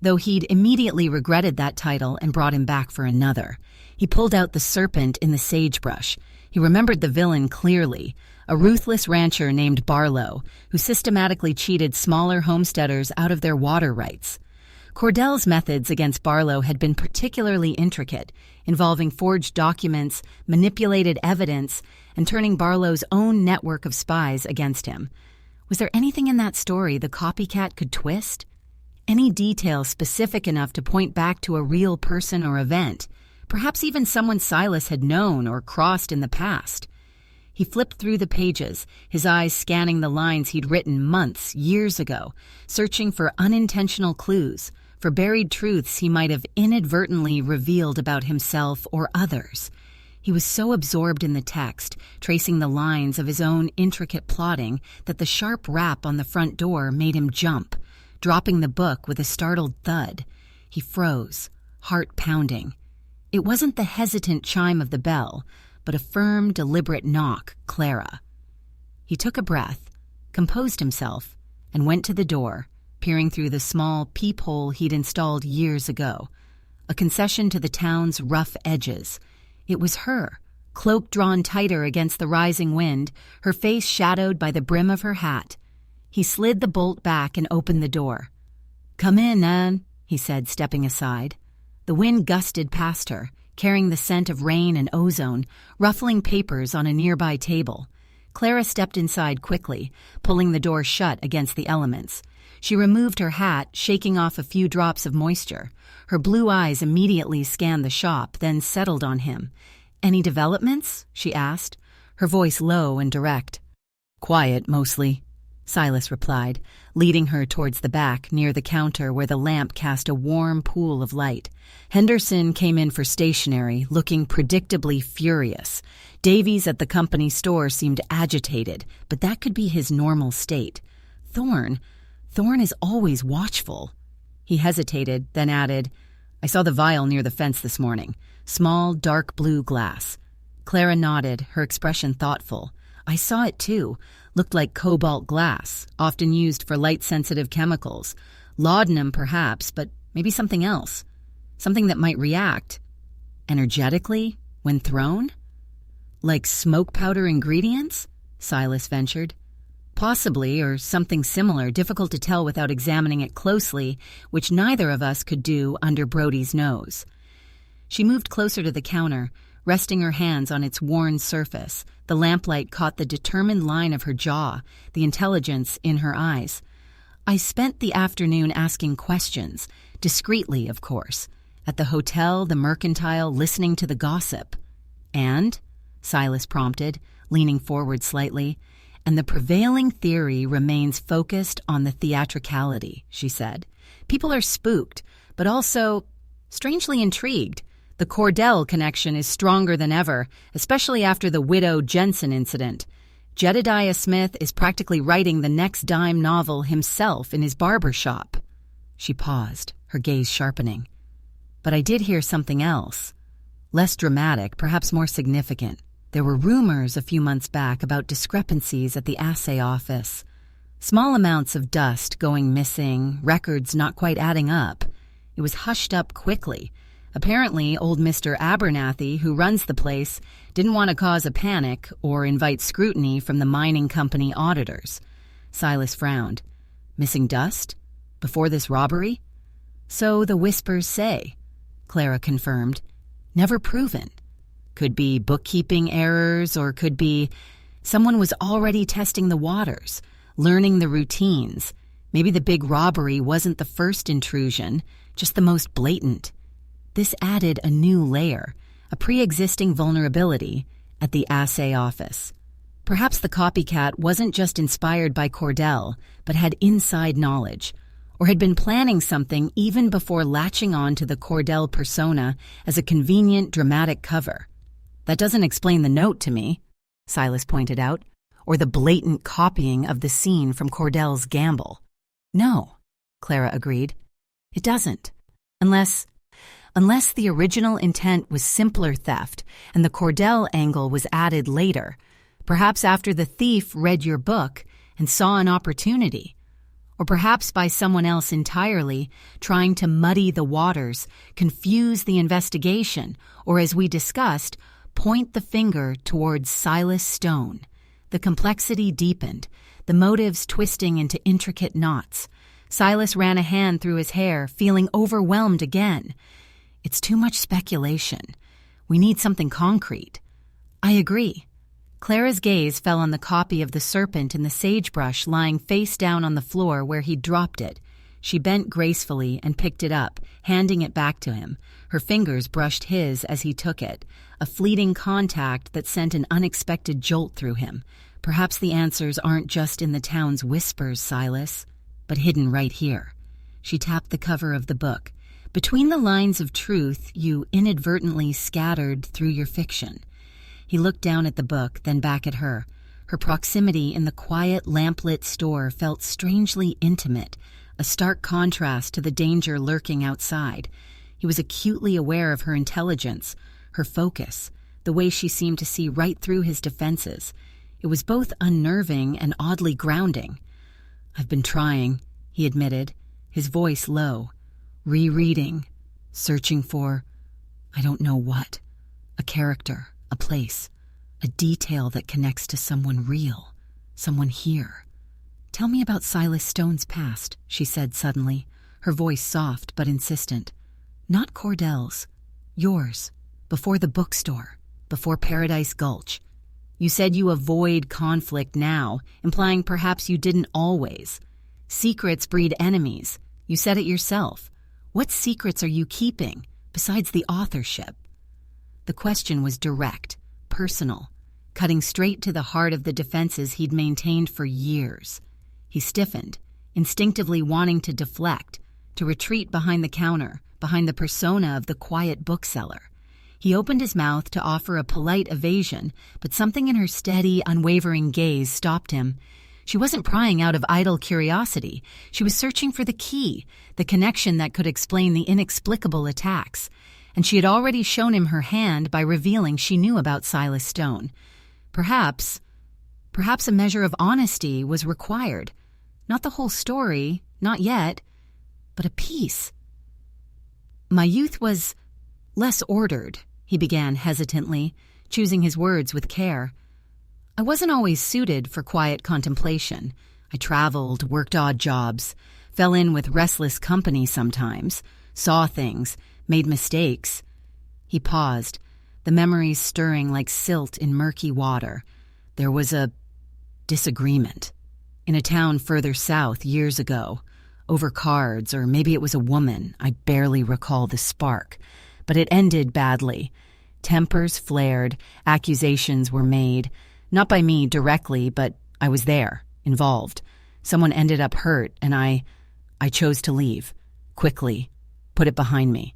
Though he'd immediately regretted that title and brought him back for another, he pulled out The Serpent in the Sagebrush. He remembered the villain clearly, a ruthless rancher named Barlow, who systematically cheated smaller homesteaders out of their water rights. Cordell's methods against Barlow had been particularly intricate, involving forged documents, manipulated evidence, and turning Barlow's own network of spies against him. Was there anything in that story the copycat could twist? Any detail specific enough to point back to a real person or event, perhaps even someone Silas had known or crossed in the past? He flipped through the pages, his eyes scanning the lines he'd written months, years ago, searching for unintentional clues, for buried truths he might have inadvertently revealed about himself or others. He was so absorbed in the text, tracing the lines of his own intricate plotting, that the sharp rap on the front door made him jump, dropping the book with a startled thud. He froze, heart pounding. It wasn't the hesitant chime of the bell, but a firm, deliberate knock, Clara. He took a breath, composed himself, and went to the door, peering through the small peephole he'd installed years ago, a concession to the town's rough edges. It was her, cloak drawn tighter against the rising wind, her face shadowed by the brim of her hat. He slid the bolt back and opened the door. "Come in, Anne," he said, stepping aside. The wind gusted past her, carrying the scent of rain and ozone, ruffling papers on a nearby table. Clara stepped inside quickly, pulling the door shut against the elements. She removed her hat, shaking off a few drops of moisture. Her blue eyes immediately scanned the shop, then settled on him. "Any developments?" she asked, her voice low and direct. "Quiet, mostly," Silas replied, leading her towards the back, near the counter where the lamp cast a warm pool of light. Henderson came in for stationery, looking predictably furious. Davies at the company store seemed agitated, but that could be his normal state. Thorne is always watchful. He hesitated, then added, "I saw the vial near the fence this morning. Small, dark blue glass." Clara nodded, her expression thoughtful. "I saw it too. Looked like cobalt glass, often used for light-sensitive chemicals. Laudanum, perhaps, but maybe something else. Something that might react." Energetically, when thrown? Like smoke powder ingredients? Silas ventured. Possibly, or something similar, difficult to tell without examining it closely, which neither of us could do under Brody's nose. She moved closer to the counter, resting her hands on its worn surface. The lamplight caught the determined line of her jaw, the intelligence in her eyes. I spent the afternoon asking questions, discreetly, of course. At the hotel, the mercantile, listening to the gossip. And, Silas prompted, leaning forward slightly, and the prevailing theory remains focused on the theatricality, she said. People are spooked, but also strangely intrigued. The Cordell connection is stronger than ever, especially after the Widow Jensen incident. Jedediah Smith is practically writing the next dime novel himself in his barber shop. She paused, her gaze sharpening. But I did hear something else. Less dramatic, perhaps more significant. There were rumors a few months back about discrepancies at the assay office. Small amounts of dust going missing, records not quite adding up. It was hushed up quickly. Apparently, old Mr. Abernathy, who runs the place, didn't want to cause a panic or invite scrutiny from the mining company auditors. Silas frowned. Missing dust? Before this robbery? So the whispers say, Clara confirmed. Never proven. Could be bookkeeping errors, or could be someone was already testing the waters, learning the routines. Maybe the big robbery wasn't the first intrusion, just the most blatant. This added a new layer, a pre-existing vulnerability at the assay office. Perhaps the copycat wasn't just inspired by Cordell, but had inside knowledge, or had been planning something even before latching on to the Cordell persona as a convenient, dramatic cover. That doesn't explain the note to me, Silas pointed out, or the blatant copying of the scene from Cordell's gamble. No, Clara agreed. It doesn't. Unless the original intent was simpler theft and the Cordell angle was added later, perhaps after the thief read your book and saw an opportunity, or perhaps by someone else entirely trying to muddy the waters, confuse the investigation, or as we discussed, point the finger towards Silas Stone. The complexity deepened, the motives twisting into intricate knots. Silas ran a hand through his hair, feeling overwhelmed again. It's too much speculation. We need something concrete. I agree. Clara's gaze fell on the copy of the serpent in the sagebrush lying face down on the floor where he'd dropped it. She bent gracefully and picked it up, handing it back to him. Her fingers brushed his as he took it, a fleeting contact that sent an unexpected jolt through him. Perhaps the answers aren't just in the town's whispers, Silas, but hidden right here. She tapped the cover of the book. Between the lines of truth you inadvertently scattered through your fiction. He looked down at the book, then back at her. Her proximity in the quiet, lamplit store felt strangely intimate, a stark contrast to the danger lurking outside. He was acutely aware of her intelligence, her focus, the way she seemed to see right through his defenses. It was both unnerving and oddly grounding. I've been trying, he admitted, his voice low, rereading, searching for, I don't know what, a character, a place, a detail that connects to someone real, someone here. Tell me about Silas Stone's past, she said suddenly, her voice soft but insistent. Not Cordell's. Yours. Before the bookstore. Before Paradise Gulch. You said you avoid conflict now, implying perhaps you didn't always. Secrets breed enemies. You said it yourself. What secrets are you keeping, besides the authorship? The question was direct, personal, cutting straight to the heart of the defenses he'd maintained for years. He stiffened, instinctively wanting to deflect, to retreat behind the counter, behind the persona of the quiet bookseller. He opened his mouth to offer a polite evasion, but something in her steady, unwavering gaze stopped him. She wasn't prying out of idle curiosity. She was searching for the key, the connection that could explain the inexplicable attacks. And she had already shown him her hand by revealing she knew about Silas Stone. Perhaps a measure of honesty was required. Not the whole story, not yet, but a piece. My youth was less ordered, he began hesitantly, choosing his words with care. I wasn't always suited for quiet contemplation. I traveled, worked odd jobs, fell in with restless company sometimes, saw things, made mistakes. He paused, the memories stirring like silt in murky water. There was a disagreement in a town further south years ago, over cards, or maybe it was a woman. I barely recall the spark, but it ended badly. Tempers flared, accusations were made, not by me directly, but I was there, involved. Someone ended up hurt, and I chose to leave, quickly, put it behind me.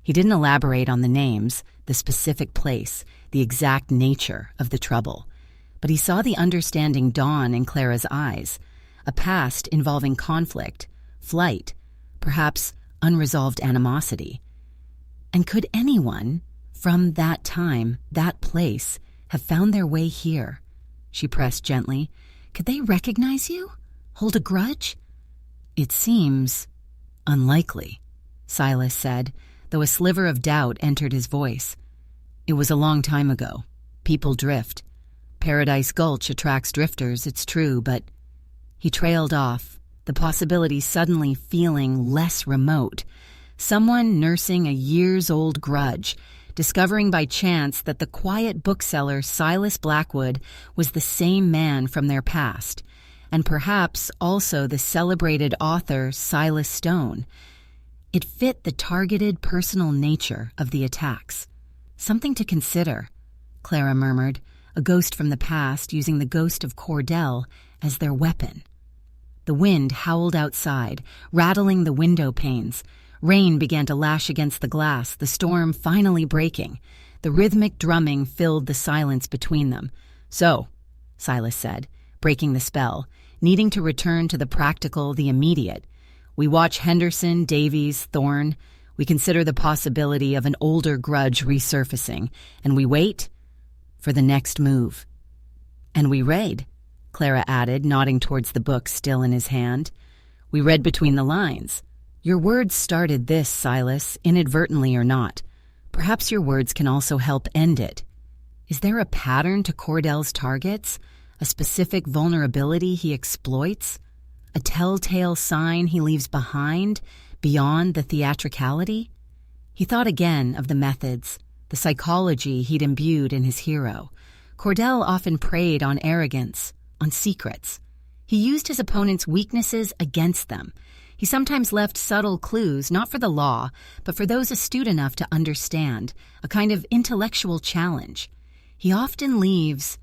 He didn't elaborate on the names, the specific place, the exact nature of the trouble, but he saw the understanding dawn in Clara's eyes, a past involving conflict, flight, perhaps unresolved animosity. And could anyone, from that time, that place, have found their way here? She pressed gently. Could they recognize you? Hold a grudge? It seems unlikely, Silas said, though a sliver of doubt entered his voice. It was a long time ago. People drift. Paradise Gulch attracts drifters, it's true, but he trailed off, the possibility suddenly feeling less remote. Someone nursing a years-old grudge, discovering by chance that the quiet bookseller Silas Blackwood was the same man from their past, and perhaps also the celebrated author Silas Stone. It fit the targeted personal nature of the attacks. Something to consider, Clara murmured, a ghost from the past using the ghost of Cordell as their weapon. The wind howled outside, rattling the window panes. Rain began to lash against the glass, the storm finally breaking. The rhythmic drumming filled the silence between them. So, Silas said, breaking the spell, needing to return to the practical, the immediate. We watch Henderson, Davies, Thorne. We consider the possibility of an older grudge resurfacing, and we wait for the next move. And we read, Clara added, nodding towards the book still in his hand. We read between the lines. Your words started this, Silas, inadvertently or not. Perhaps your words can also help end it. Is there a pattern to Cordell's targets? A specific vulnerability he exploits? A telltale sign he leaves behind, beyond the theatricality? He thought again of the methods, the psychology he'd imbued in his hero. Cordell often preyed on arrogance, on secrets. He used his opponent's weaknesses against them. He sometimes left subtle clues, not for the law, but for those astute enough to understand, a kind of intellectual challenge. He often leaves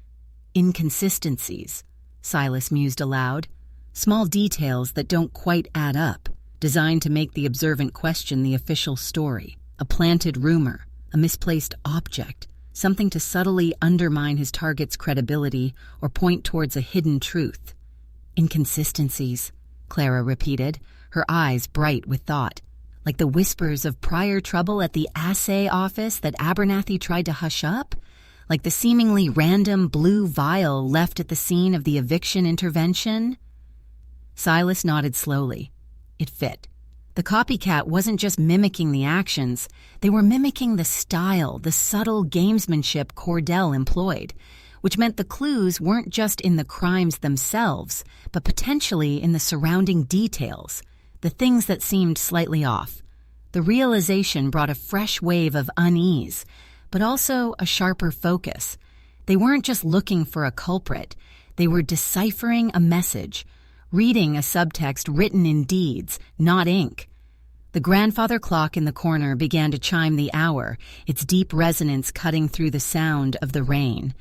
inconsistencies, Silas mused aloud, small details that don't quite add up, designed to make the observant question the official story, a planted rumor, a misplaced object, something to subtly undermine his target's credibility or point towards a hidden truth. Inconsistencies, Clara repeated, her eyes bright with thought, like the whispers of prior trouble at the assay office that Abernathy tried to hush up, like the seemingly random blue vial left at the scene of the eviction intervention. Silas nodded slowly. It fit. The copycat wasn't just mimicking the actions, they were mimicking the style, the subtle gamesmanship Cordell employed, which meant the clues weren't just in the crimes themselves, but potentially in the surrounding details, the things that seemed slightly off. The realization brought a fresh wave of unease, but also a sharper focus. They weren't just looking for a culprit, they were deciphering a message, reading a subtext written in deeds, not ink. The grandfather clock in the corner began to chime the hour, its deep resonance cutting through the sound of the rain.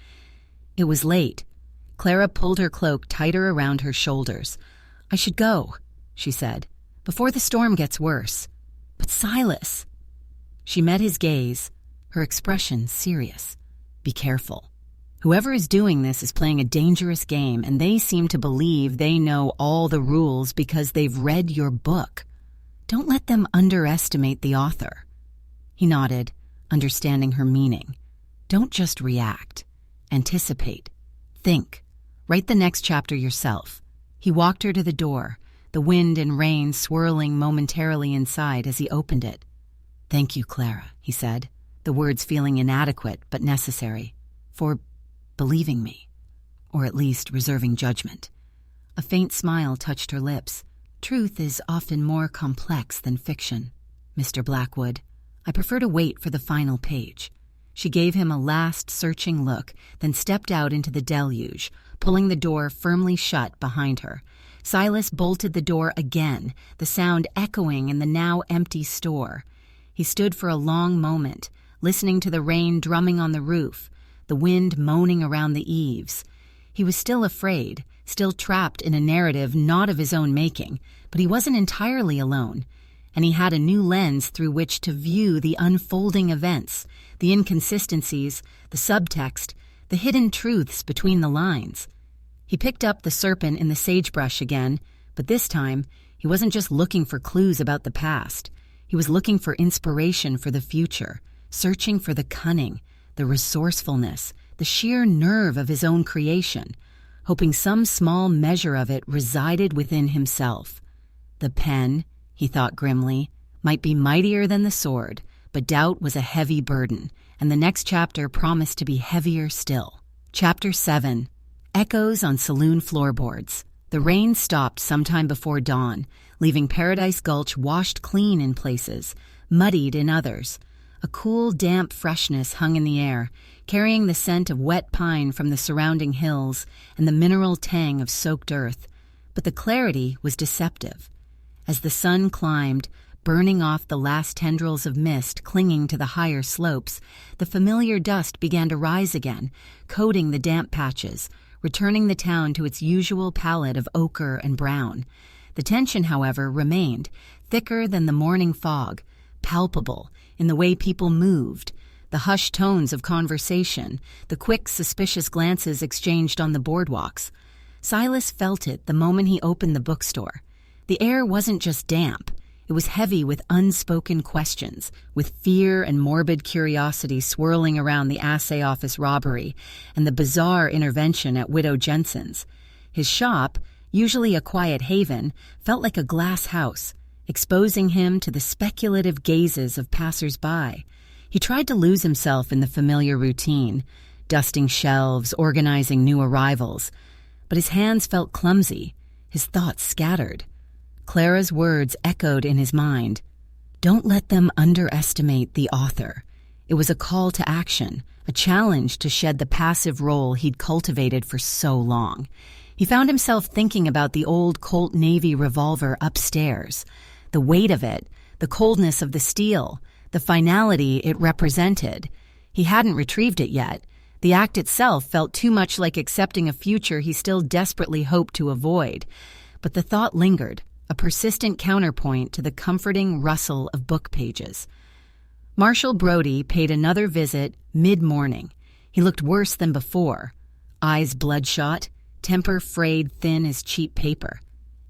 It was late. Clara pulled her cloak tighter around her shoulders. I should go, she said, before the storm gets worse. But Silas... She met his gaze, her expression serious. Be careful. Whoever is doing this is playing a dangerous game, and they seem to believe they know all the rules because they've read your book. Don't let them underestimate the author. He nodded, understanding her meaning. Don't just react. Anticipate. Think. Write the next chapter yourself. He walked her to the door, the wind and rain swirling momentarily inside as he opened it. Thank you, Clara, he said. the words feeling inadequate but necessary, for believing me, or at least reserving judgment. A faint smile touched her lips. Truth is often more complex than fiction, Mr. Blackwood. I prefer to wait for the final page. She gave him a last searching look, then stepped out into the deluge, pulling the door firmly shut behind her. Silas bolted the door again, the sound echoing in the now empty store. He stood for a long moment, listening to the rain drumming on the roof, the wind moaning around the eaves. He was still afraid, still trapped in a narrative not of his own making, but he wasn't entirely alone, and he had a new lens through which to view the unfolding events, the inconsistencies, the subtext, the hidden truths between the lines. He picked up the serpent in the sagebrush again, but this time he wasn't just looking for clues about the past. He was looking for inspiration for the future, searching for the cunning, the resourcefulness, the sheer nerve of his own creation, hoping some small measure of it resided within himself. The pen, he thought grimly, might be mightier than the sword, but doubt was a heavy burden, and the next chapter promised to be heavier still. Chapter 7. Echoes on Saloon Floorboards. The rain stopped sometime before dawn, leaving Paradise Gulch washed clean in places, muddied in others. A cool, damp freshness hung in the air, carrying the scent of wet pine from the surrounding hills and the mineral tang of soaked earth. But the clarity was deceptive. As the sun climbed, burning off the last tendrils of mist clinging to the higher slopes, the familiar dust began to rise again, coating the damp patches, returning the town to its usual palette of ochre and brown. The tension, however, remained, thicker than the morning fog, palpable in the way people moved, the hushed tones of conversation, the quick, suspicious glances exchanged on the boardwalks. Silas felt it the moment he opened the bookstore. The air wasn't just damp. It was heavy with unspoken questions, with fear and morbid curiosity swirling around the assay office robbery and the bizarre intervention at Widow Jensen's. His shop, usually a quiet haven, felt like a glass house, exposing him to the speculative gazes of passers-by. He tried to lose himself in the familiar routine, dusting shelves, organizing new arrivals, but his hands felt clumsy, his thoughts scattered. Clara's words echoed in his mind. Don't let them underestimate the author. It was a call to action, a challenge to shed the passive role he'd cultivated for so long. He found himself thinking about the old Colt Navy revolver upstairs, the weight of it, the coldness of the steel, the finality it represented. He hadn't retrieved it yet. The act itself felt too much like accepting a future he still desperately hoped to avoid. But the thought lingered, a persistent counterpoint to the comforting rustle of book pages. Marshall Brody paid another visit mid-morning. He looked worse than before, eyes bloodshot, temper frayed thin as cheap paper.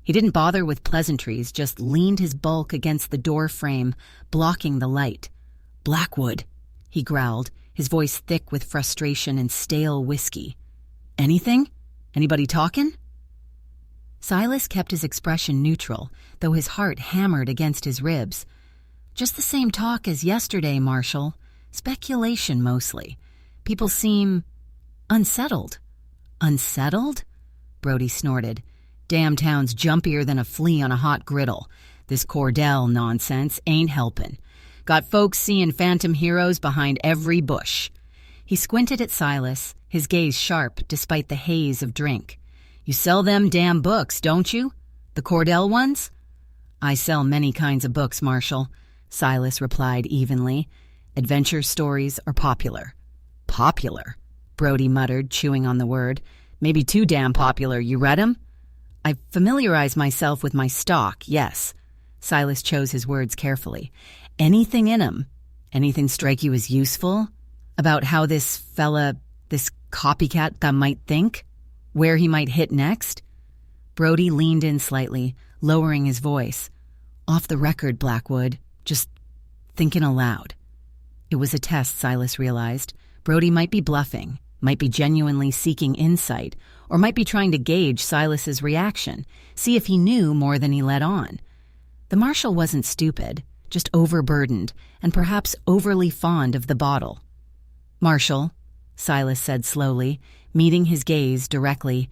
He didn't bother with pleasantries, just leaned his bulk against the door frame, blocking the light. "Blackwood," he growled, his voice thick with frustration and stale whiskey. "Anything? Anybody talking?" Silas kept his expression neutral, though his heart hammered against his ribs. "Just the same talk as yesterday, Marshall. Speculation, mostly. People seem unsettled." "Unsettled?" Brody snorted. "Damn town's jumpier than a flea on a hot griddle. This Cordell nonsense ain't helpin'. Got folks seeing phantom heroes behind every bush." He squinted at Silas, his gaze sharp despite the haze of drink. "You sell them damn books, don't you? The Cordell ones?" "I sell many kinds of books, Marshall," Silas replied evenly. "Adventure stories are popular." "Popular?" Brody muttered, chewing on the word. "Maybe too damn popular. You read 'em?" "I've familiarized myself with my stock, yes." Silas chose his words carefully. "Anything in 'em? Anything strike you as useful? About how this copycat that might think? Where he might hit next?" Brody leaned in slightly, lowering his voice. "Off the record, Blackwood. Just thinking aloud." It was a test, Silas realized. Brody might be bluffing, might be genuinely seeking insight, or might be trying to gauge Silas's reaction, see if he knew more than he let on. The marshal wasn't stupid. just overburdened and perhaps overly fond of the bottle. "Marshall," Silas said slowly, meeting his gaze directly,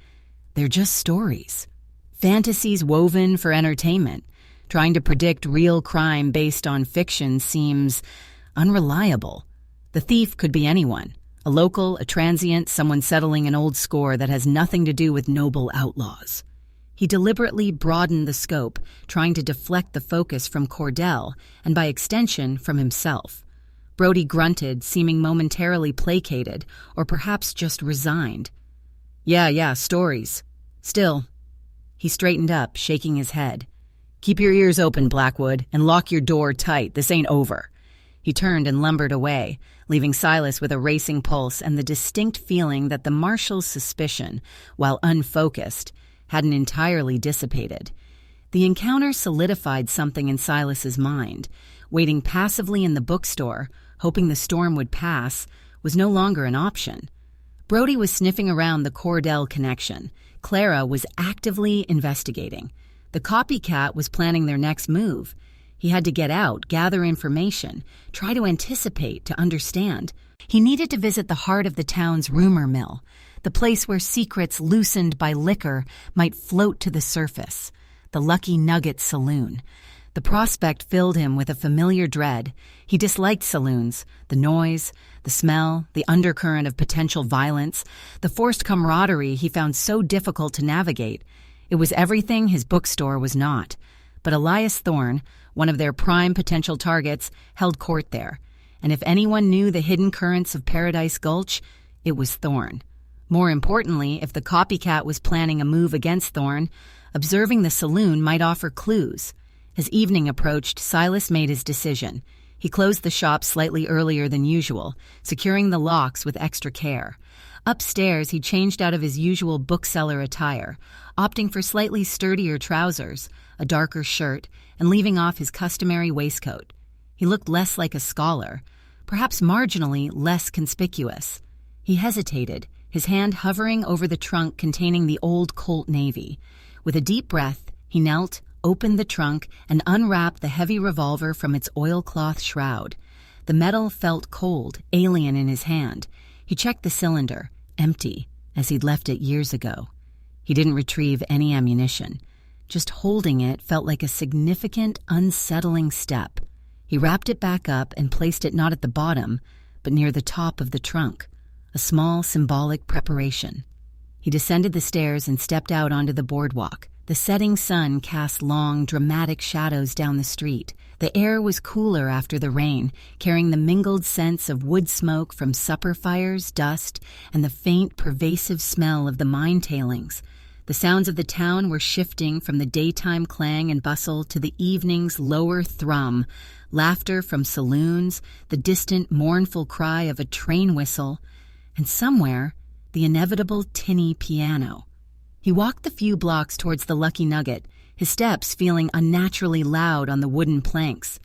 "they're just stories. Fantasies woven for entertainment. Trying to predict real crime based on fiction seems unreliable. The thief could be anyone. A local, a transient, someone settling an old score that has nothing to do with noble outlaws." He deliberately broadened the scope, trying to deflect the focus from Cordell and, by extension, from himself. Brody grunted, seeming momentarily placated, or perhaps just resigned. Yeah, stories. Still." He straightened up, shaking his head. "Keep your ears open, Blackwood, and lock your door tight. This ain't over." He turned and lumbered away, leaving Silas with a racing pulse and the distinct feeling that the marshal's suspicion, while unfocused, hadn't entirely dissipated. The encounter solidified something in Silas's mind. Waiting passively in the bookstore, hoping the storm would pass, was no longer an option. Brody was sniffing around the Cordell connection. Clara was actively investigating. The copycat was planning their next move. He had to get out, gather information, try to anticipate, to understand. He needed to visit the heart of the town's rumor mill, the place where secrets loosened by liquor might float to the surface, the Lucky Nugget Saloon. The prospect filled him with a familiar dread. He disliked saloons, the noise, the smell, the undercurrent of potential violence, the forced camaraderie he found so difficult to navigate. It was everything his bookstore was not. But Elias Thorne, one of their prime potential targets, held court there. And if anyone knew the hidden currents of Paradise Gulch, it was Thorne. More importantly, if the copycat was planning a move against Thorne, observing the saloon might offer clues. As evening approached, Silas made his decision. He closed the shop slightly earlier than usual, securing the locks with extra care. Upstairs, he changed out of his usual bookseller attire, opting for slightly sturdier trousers, a darker shirt, and leaving off his customary waistcoat. He looked less like a scholar, perhaps marginally less conspicuous. He hesitated, his hand hovering over the trunk containing the old Colt Navy. With a deep breath, he knelt, opened the trunk, and unwrapped the heavy revolver from its oilcloth shroud. The metal felt cold, alien in his hand. He checked the cylinder, empty, as he'd left it years ago. He didn't retrieve any ammunition. Just holding it felt like a significant, unsettling step. He wrapped it back up and placed it not at the bottom, but near the top of the trunk, a small symbolic preparation. He descended the stairs and stepped out onto the boardwalk. The setting sun cast long, dramatic shadows down the street. The air was cooler after the rain, carrying the mingled scents of wood smoke from supper fires, dust, and the faint, pervasive smell of the mine tailings. The sounds of the town were shifting from the daytime clang and bustle to the evening's lower thrum, laughter from saloons, the distant, mournful cry of a train whistle, and somewhere, the inevitable tinny piano. He walked the few blocks towards the Lucky Nugget, his steps feeling unnaturally loud on the wooden planks.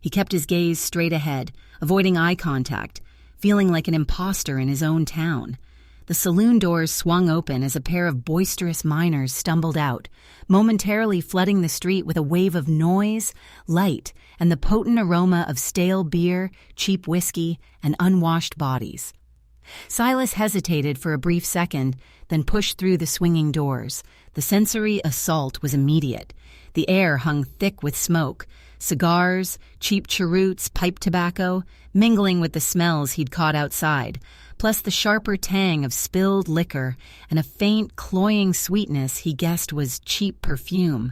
He kept his gaze straight ahead, avoiding eye contact, feeling like an imposter in his own town. The saloon doors swung open as a pair of boisterous miners stumbled out, momentarily flooding the street with a wave of noise, light, and the potent aroma of stale beer, cheap whiskey, and unwashed bodies. Silas hesitated for a brief second, then pushed through the swinging doors. The sensory assault was immediate. The air hung thick with smoke, cigars, cheap cheroots, pipe tobacco, mingling with the smells he'd caught outside, plus the sharper tang of spilled liquor and a faint, cloying sweetness he guessed was cheap perfume.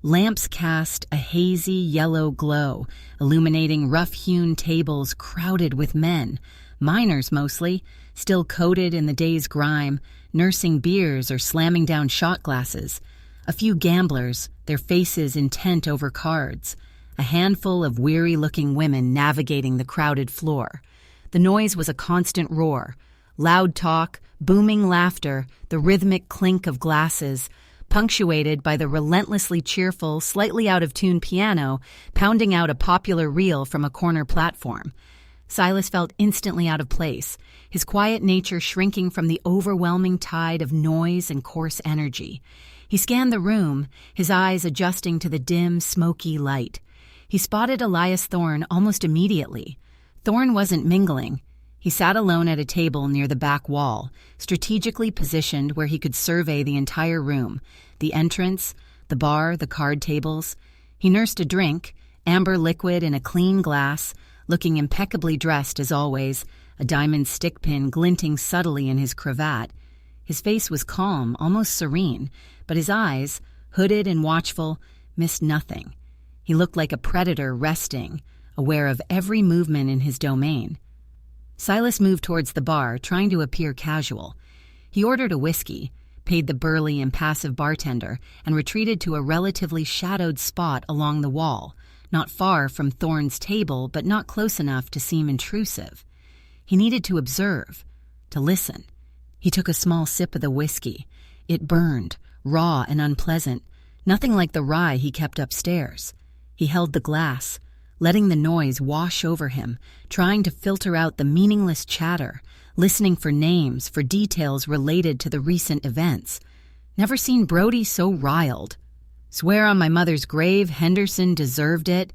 Lamps cast a hazy yellow glow, illuminating rough-hewn tables crowded with men, miners mostly, still coated in the day's grime, nursing beers or slamming down shot glasses. A few gamblers, their faces intent over cards. A handful of weary-looking women navigating the crowded floor. The noise was a constant roar. Loud talk, booming laughter, the rhythmic clink of glasses, punctuated by the relentlessly cheerful, slightly out-of-tune piano pounding out a popular reel from a corner platform. Silas felt instantly out of place, his quiet nature shrinking from the overwhelming tide of noise and coarse energy. He scanned the room, his eyes adjusting to the dim, smoky light. He spotted Elias Thorne almost immediately. Thorne wasn't mingling. He sat alone at a table near the back wall, strategically positioned where he could survey the entire room, the entrance, the bar, the card tables. He nursed a drink, amber liquid in a clean glass, looking impeccably dressed as always, a diamond stick pin glinting subtly in his cravat. His face was calm, almost serene, but his eyes, hooded and watchful, missed nothing. He looked like a predator resting, aware of every movement in his domain. Silas moved towards the bar, trying to appear casual. He ordered a whiskey, paid the burly, impassive bartender, and retreated to a relatively shadowed spot along the wall, not far from Thorne's table, but not close enough to seem intrusive. He needed to observe, to listen. He took a small sip of the whiskey. It burned, raw and unpleasant, nothing like the rye he kept upstairs. He held the glass, letting the noise wash over him, trying to filter out the meaningless chatter, listening for names, for details related to the recent events. Never seen Brody so riled. Swear on my mother's grave Henderson deserved it.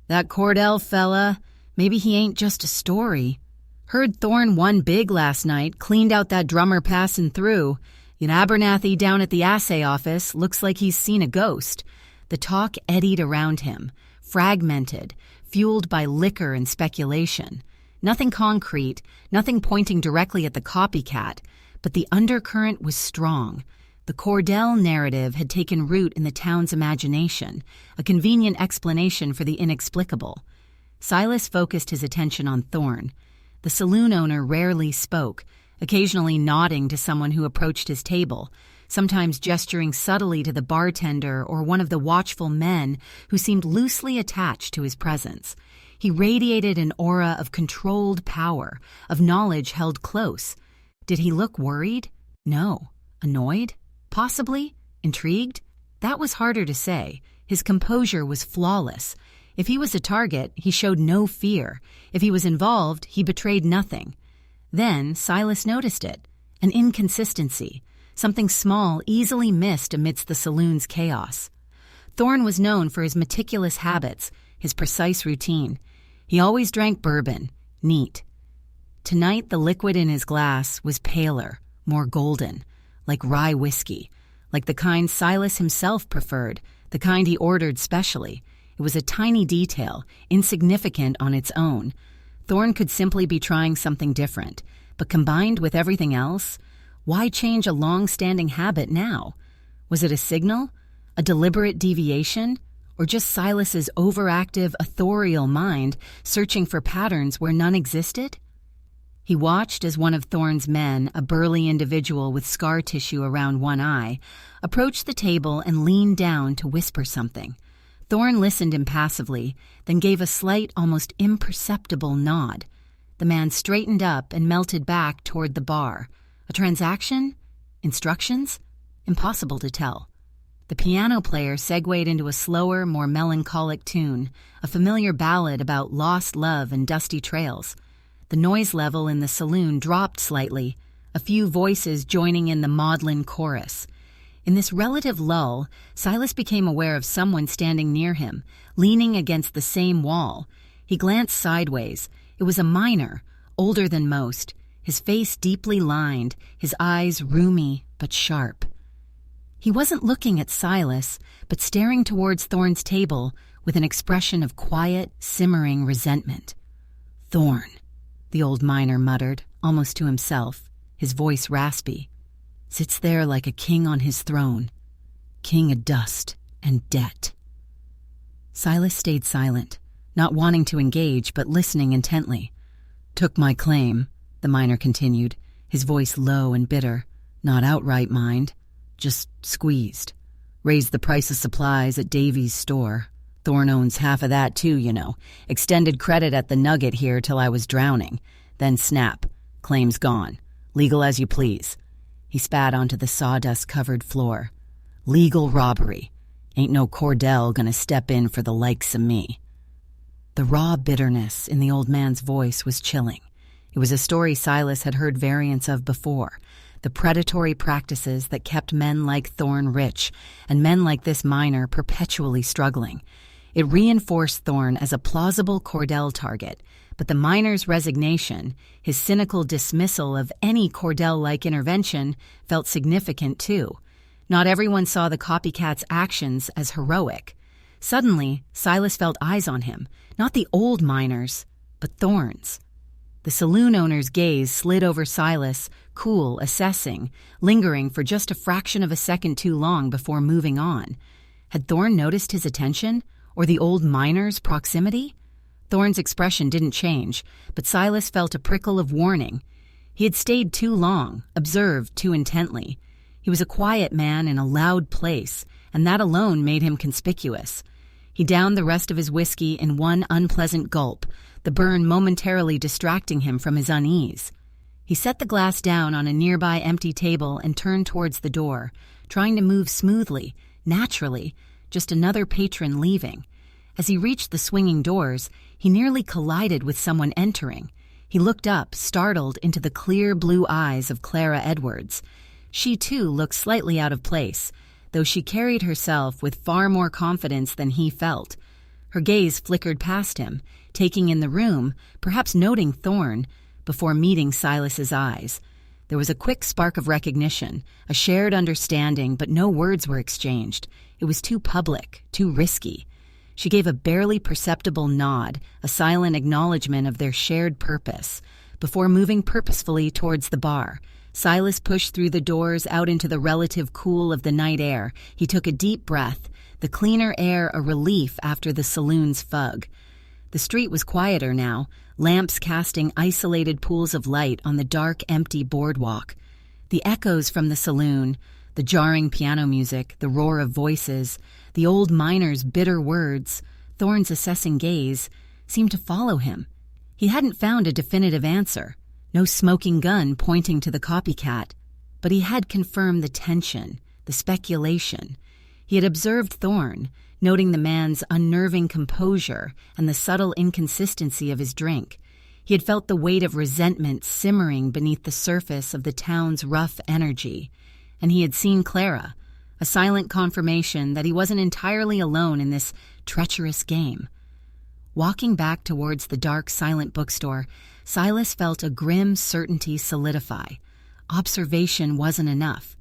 That Cordell fella, maybe he ain't just a story. Heard Thorne won big last night, cleaned out that drummer passing through. Yet Abernathy down at the assay office looks like he's seen a ghost. The talk eddied around him, fragmented, fueled by liquor and speculation. Nothing concrete, nothing pointing directly at the copycat, but the undercurrent was strong. The Cordell narrative had taken root in the town's imagination, a convenient explanation for the inexplicable. Silas focused his attention on Thorne. The saloon owner rarely spoke, occasionally nodding to someone who approached his table, sometimes gesturing subtly to the bartender or one of the watchful men who seemed loosely attached to his presence. He radiated an aura of controlled power, of knowledge held close. Did he look worried? No. Annoyed? Possibly? Intrigued? That was harder to say. His composure was flawless. If he was a target, he showed no fear. If he was involved, he betrayed nothing. Then Silas noticed it, an inconsistency, something small, easily missed amidst the saloon's chaos. Thorne was known for his meticulous habits, his precise routine. He always drank bourbon, neat. Tonight, the liquid in his glass was paler, more golden, like rye whiskey, like the kind Silas himself preferred, the kind he ordered specially. It was a tiny detail, insignificant on its own. Thorne could simply be trying something different, but combined with everything else, why change a long-standing habit now? Was it a signal? A deliberate deviation? Or just Silas's overactive, authorial mind searching for patterns where none existed? He watched as one of Thorne's men, a burly individual with scar tissue around one eye, approached the table and leaned down to whisper something. Thorne listened impassively, then gave a slight, almost imperceptible nod. The man straightened up and melted back toward the bar. A transaction? Instructions? Impossible to tell. The piano player segued into a slower, more melancholic tune, a familiar ballad about lost love and dusty trails. The noise level in the saloon dropped slightly, a few voices joining in the maudlin chorus. In this relative lull, Silas became aware of someone standing near him, leaning against the same wall. He glanced sideways. It was a miner, older than most, his face deeply lined, his eyes roomy but sharp. He wasn't looking at Silas, but staring towards Thorne's table with an expression of quiet, simmering resentment. "Thorne," the old miner muttered, almost to himself, his voice raspy, "sits there like a king on his throne, king of dust and debt." Silas stayed silent, not wanting to engage but listening intently. "Took my claim," the miner continued, his voice low and bitter. "Not outright, mind. Just squeezed. Raised the price of supplies at Davy's store. Thorne owns half of that too, you know. Extended credit at the Nugget here till I was drowning. Then snap. Claim's gone. Legal as you please." He spat onto the sawdust-covered floor. "Legal robbery. Ain't no Cordell gonna step in for the likes of me." The raw bitterness in the old man's voice was chilling. It was a story Silas had heard variants of before. The predatory practices that kept men like Thorne rich, and men like this miner perpetually struggling. It reinforced Thorne as a plausible Cordell target, but the miner's resignation, his cynical dismissal of any Cordell-like intervention, felt significant too. Not everyone saw the copycat's actions as heroic. Suddenly, Silas felt eyes on him, not the old miner's, but Thorne's. The saloon owner's gaze slid over Silas, cool, assessing, lingering for just a fraction of a second too long before moving on. Had Thorne noticed his attention, or the old miner's proximity? Thorne's expression didn't change, but Silas felt a prickle of warning. He had stayed too long, observed too intently. He was a quiet man in a loud place, and that alone made him conspicuous. He downed the rest of his whiskey in one unpleasant gulp, the burn momentarily distracting him from his unease. He set the glass down on a nearby empty table and turned towards the door, trying to move smoothly, naturally, just another patron leaving. As he reached the swinging doors, he nearly collided with someone entering. He looked up, startled, into the clear blue eyes of Clara Edwards. She, too, looked slightly out of place, though she carried herself with far more confidence than he felt. Her gaze flickered past him, taking in the room, perhaps noting Thorne, before meeting Silas's eyes. There was a quick spark of recognition, a shared understanding, but no words were exchanged. It was too public, too risky. She gave a barely perceptible nod, a silent acknowledgement of their shared purpose. Before moving purposefully towards the bar, Silas pushed through the doors out into the relative cool of the night air. He took a deep breath, the cleaner air a relief after the saloon's fug. The street was quieter now, lamps casting isolated pools of light on the dark, empty boardwalk. The echoes from the saloon, the jarring piano music, the roar of voices, the old miner's bitter words, Thorne's assessing gaze, seemed to follow him. He hadn't found a definitive answer, no smoking gun pointing to the copycat, but he had confirmed the tension, the speculation. He had observed Thorne, noting the man's unnerving composure and the subtle inconsistency of his drink. He had felt the weight of resentment simmering beneath the surface of the town's rough energy. And he had seen Clara, a silent confirmation that he wasn't entirely alone in this treacherous game. Walking back towards the dark, silent bookstore, Silas felt a grim certainty solidify. Observation wasn't enough.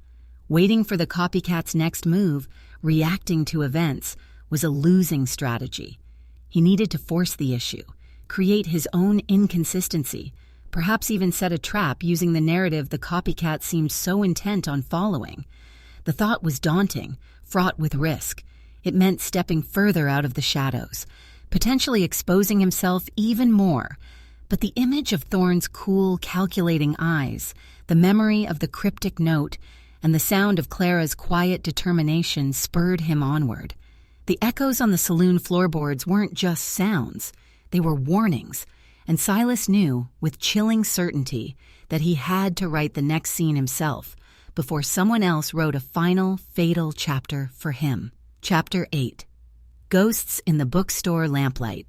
Waiting for the copycat's next move, reacting to events, was a losing strategy. He needed to force the issue, create his own inconsistency, perhaps even set a trap using the narrative the copycat seemed so intent on following. The thought was daunting, fraught with risk. It meant stepping further out of the shadows, potentially exposing himself even more. But the image of Thorne's cool, calculating eyes, the memory of the cryptic note, and the sound of Clara's quiet determination spurred him onward. The echoes on the saloon floorboards weren't just sounds, they were warnings, and Silas knew, with chilling certainty, that he had to write the next scene himself before someone else wrote a final, fatal chapter for him. Chapter 8. Ghosts in the bookstore lamplight.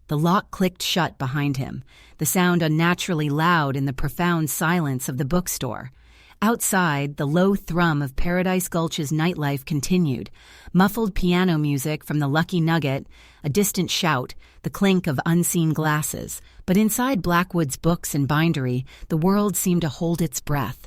The lock clicked shut behind him, the sound unnaturally loud in the profound silence of the bookstore. Outside, the low thrum of Paradise Gulch's nightlife continued, muffled piano music from the Lucky Nugget, a distant shout, the clink of unseen glasses. But inside Blackwood's books and bindery, the world seemed to hold its breath.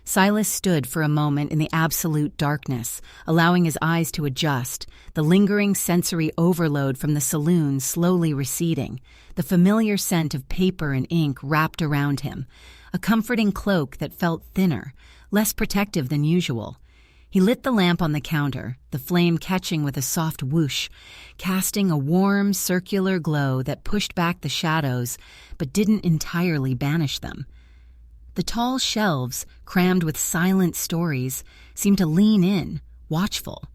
Silas stood for a moment in the absolute darkness, allowing his eyes to adjust, the lingering sensory overload from the saloon slowly receding, the familiar scent of paper and ink wrapped around him, a comforting cloak that felt thinner, less protective than usual. He lit the lamp on the counter, the flame catching with a soft whoosh, casting a warm, circular glow that pushed back the shadows but didn't entirely banish them. The tall shelves, crammed with silent stories, seemed to lean in, watchful.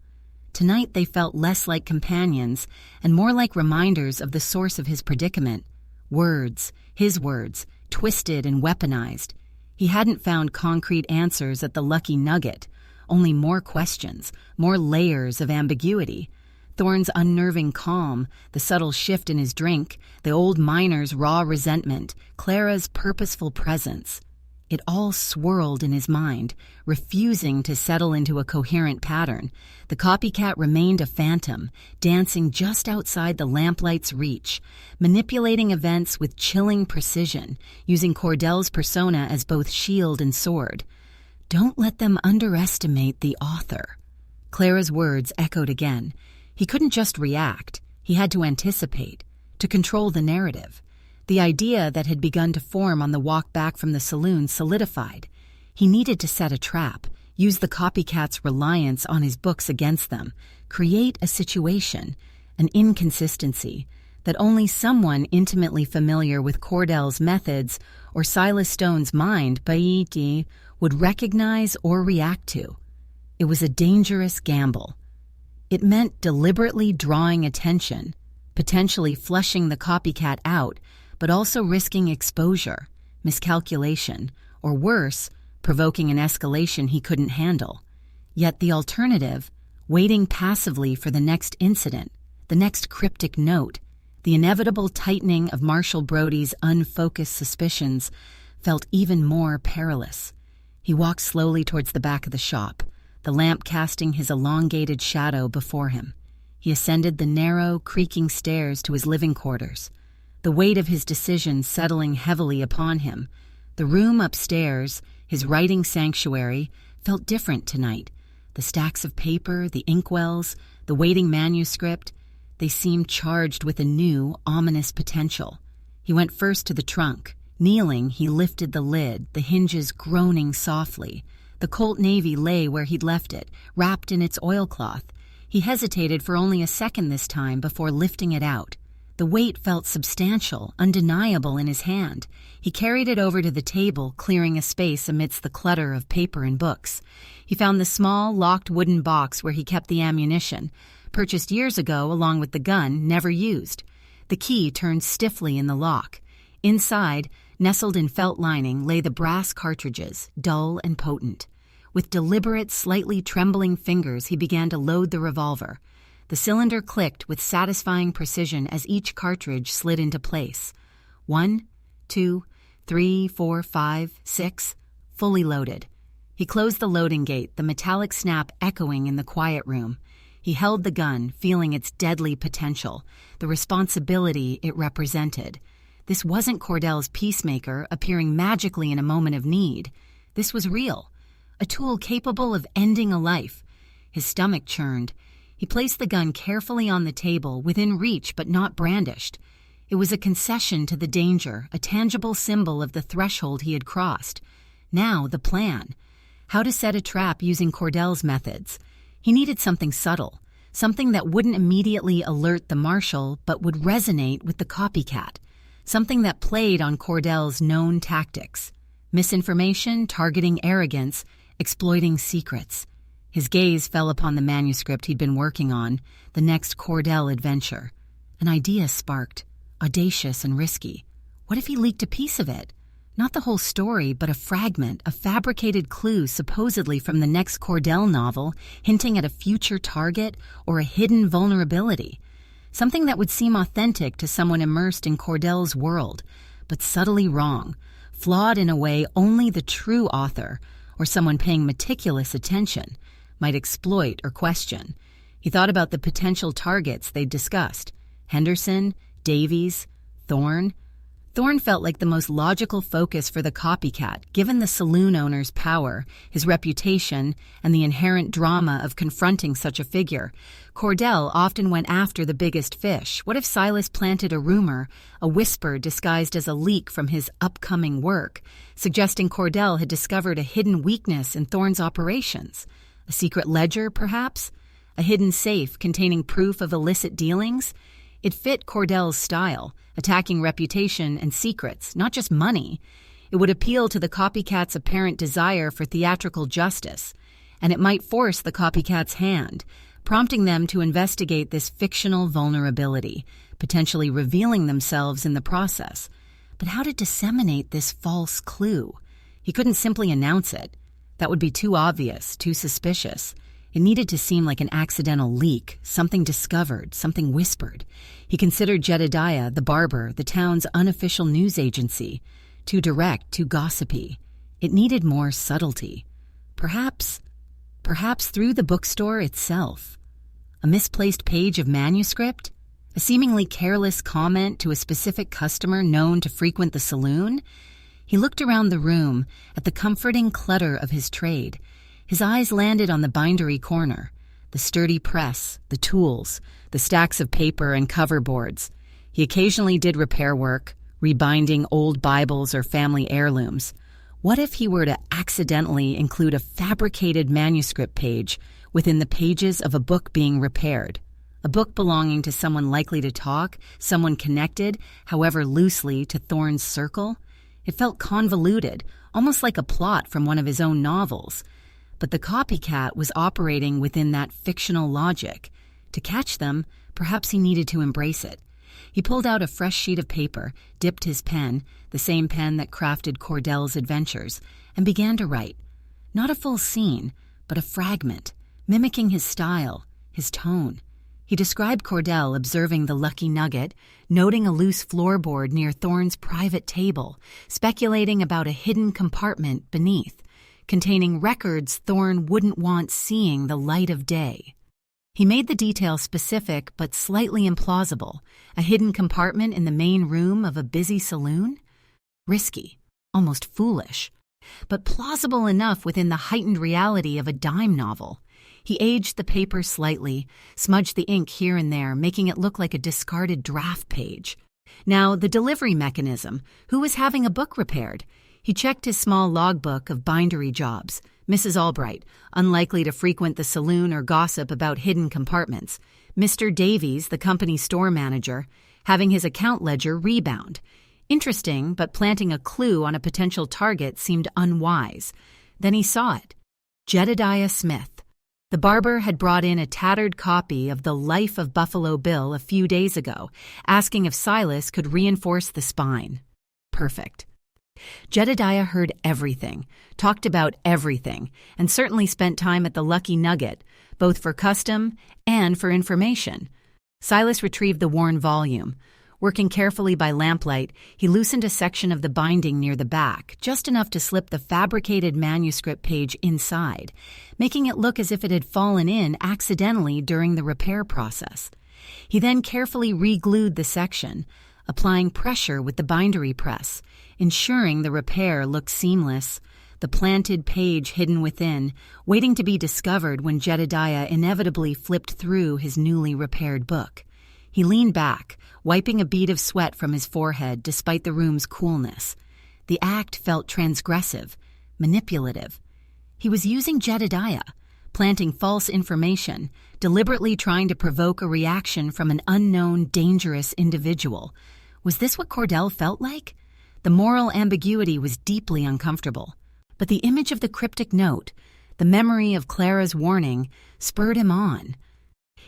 Tonight they felt less like companions and more like reminders of the source of his predicament. Words, his words, twisted and weaponized. He hadn't found concrete answers at the Lucky Nugget, only more questions, more layers of ambiguity. Thorne's unnerving calm, the subtle shift in his drink, the old miner's raw resentment, Clara's purposeful presence. It all swirled in his mind, refusing to settle into a coherent pattern. The copycat remained a phantom, dancing just outside the lamplight's reach, manipulating events with chilling precision, using Cordell's persona as both shield and sword. Don't let them underestimate the author. Clara's words echoed again. He couldn't just react. He had to anticipate, to control the narrative. The idea that had begun to form on the walk back from the saloon solidified. He needed to set a trap, use the copycat's reliance on his books against them, create a situation, an inconsistency, that only someone intimately familiar with Cordell's methods or Silas Stone's mind, Baiti, would recognize or react to. It was a dangerous gamble. It meant deliberately drawing attention, potentially flushing the copycat out, but also risking exposure, miscalculation, or worse, provoking an escalation he couldn't handle. Yet the alternative, waiting passively for the next incident, the next cryptic note, the inevitable tightening of Marshall Brody's unfocused suspicions, felt even more perilous. He walked slowly towards the back of the shop, the lamp casting his elongated shadow before him. He ascended the narrow, creaking stairs to his living quarters, the weight of his decision settling heavily upon him. The room upstairs, his writing sanctuary, felt different tonight. The stacks of paper, the inkwells, the waiting manuscript, they seemed charged with a new, ominous potential. He went first to the trunk. Kneeling, he lifted the lid, the hinges groaning softly. The Colt Navy lay where he'd left it, wrapped in its oilcloth. He hesitated for only a second this time before lifting it out. The weight felt substantial, undeniable in his hand. He carried it over to the table, clearing a space amidst the clutter of paper and books. He found the small, locked wooden box where he kept the ammunition, purchased years ago along with the gun, never used. The key turned stiffly in the lock. Inside, nestled in felt lining, lay the brass cartridges, dull and potent. With deliberate, slightly trembling fingers, he began to load the revolver. The cylinder clicked with satisfying precision as each cartridge slid into place. 1, 2, 3, 4, 5, 6, fully loaded. He closed the loading gate, the metallic snap echoing in the quiet room. He held the gun, feeling its deadly potential, the responsibility it represented. This wasn't Cordell's peacemaker appearing magically in a moment of need. This was real, a tool capable of ending a life. His stomach churned. He placed the gun carefully on the table, within reach but not brandished. It was a concession to the danger, a tangible symbol of the threshold he had crossed. Now, the plan. How to set a trap using Cordell's methods. He needed something subtle, something that wouldn't immediately alert the marshal but would resonate with the copycat, something that played on Cordell's known tactics. Misinformation, targeting arrogance, exploiting secrets. His gaze fell upon the manuscript he'd been working on, the next Cordell adventure. An idea sparked, audacious and risky. What if he leaked a piece of it? Not the whole story, but a fragment, a fabricated clue supposedly from the next Cordell novel, hinting at a future target or a hidden vulnerability. Something that would seem authentic to someone immersed in Cordell's world, but subtly wrong, flawed in a way only the true author, or someone paying meticulous attention, might exploit or question. He thought about the potential targets they'd discussed. Henderson, Davies, Thorne. Thorne felt like the most logical focus for the copycat, given the saloon owner's power, his reputation, and the inherent drama of confronting such a figure. Cordell often went after the biggest fish. What if Silas planted a rumor, a whisper disguised as a leak from his upcoming work, suggesting Cordell had discovered a hidden weakness in Thorne's operations? A secret ledger, perhaps? A hidden safe containing proof of illicit dealings? It fit Cordell's style, attacking reputation and secrets, not just money. It would appeal to the copycat's apparent desire for theatrical justice, and it might force the copycat's hand, prompting them to investigate this fictional vulnerability, potentially revealing themselves in the process. But how to disseminate this false clue? He couldn't simply announce it. That would be too obvious, too suspicious. It needed to seem like an accidental leak, something discovered, something whispered. He considered Jedediah, the barber, the town's unofficial news agency. Too direct, too gossipy. It needed more subtlety. Perhaps through the bookstore itself. A misplaced page of manuscript? A seemingly careless comment to a specific customer known to frequent the saloon? He looked around the room at the comforting clutter of his trade. His eyes landed on the bindery corner, the sturdy press, the tools, the stacks of paper and cover boards. He occasionally did repair work, rebinding old Bibles or family heirlooms. What if he were to accidentally include a fabricated manuscript page within the pages of a book being repaired? A book belonging to someone likely to talk, someone connected, however loosely, to Thorne's circle? It felt convoluted, almost like a plot from one of his own novels. But the copycat was operating within that fictional logic. To catch them, perhaps he needed to embrace it. He pulled out a fresh sheet of paper, dipped his pen, the same pen that crafted Cordell's adventures, and began to write. Not a full scene, but a fragment, mimicking his style, his tone. He described Cordell observing the lucky nugget, noting a loose floorboard near Thorne's private table, speculating about a hidden compartment beneath, containing records Thorne wouldn't want seeing the light of day. He made the detail specific but slightly implausible, a hidden compartment in the main room of a busy saloon? Risky, almost foolish, but plausible enough within the heightened reality of a dime novel. He aged the paper slightly, smudged the ink here and there, making it look like a discarded draft page. Now, the delivery mechanism. Who was having a book repaired? He checked his small logbook of bindery jobs. Mrs. Albright, unlikely to frequent the saloon or gossip about hidden compartments. Mr. Davies, the company store manager, having his account ledger rebound. Interesting, but planting a clue on a potential target seemed unwise. Then he saw it. Jedediah Smith. The barber had brought in a tattered copy of The Life of Buffalo Bill a few days ago, asking if Silas could reinforce the spine. Perfect. Jedediah heard everything, talked about everything, and certainly spent time at the Lucky Nugget, both for custom and for information. Silas retrieved the worn volume. Working carefully by lamplight, he loosened a section of the binding near the back, just enough to slip the fabricated manuscript page inside, making it look as if it had fallen in accidentally during the repair process. He then carefully re-glued the section, applying pressure with the bindery press, ensuring the repair looked seamless, the planted page hidden within, waiting to be discovered when Jedediah inevitably flipped through his newly repaired book. He leaned back, wiping a bead of sweat from his forehead despite the room's coolness. The act felt transgressive, manipulative. He was using Jedediah, planting false information, deliberately trying to provoke a reaction from an unknown, dangerous individual. Was this what Cordell felt like? The moral ambiguity was deeply uncomfortable. But the image of the cryptic note, the memory of Clara's warning, spurred him on.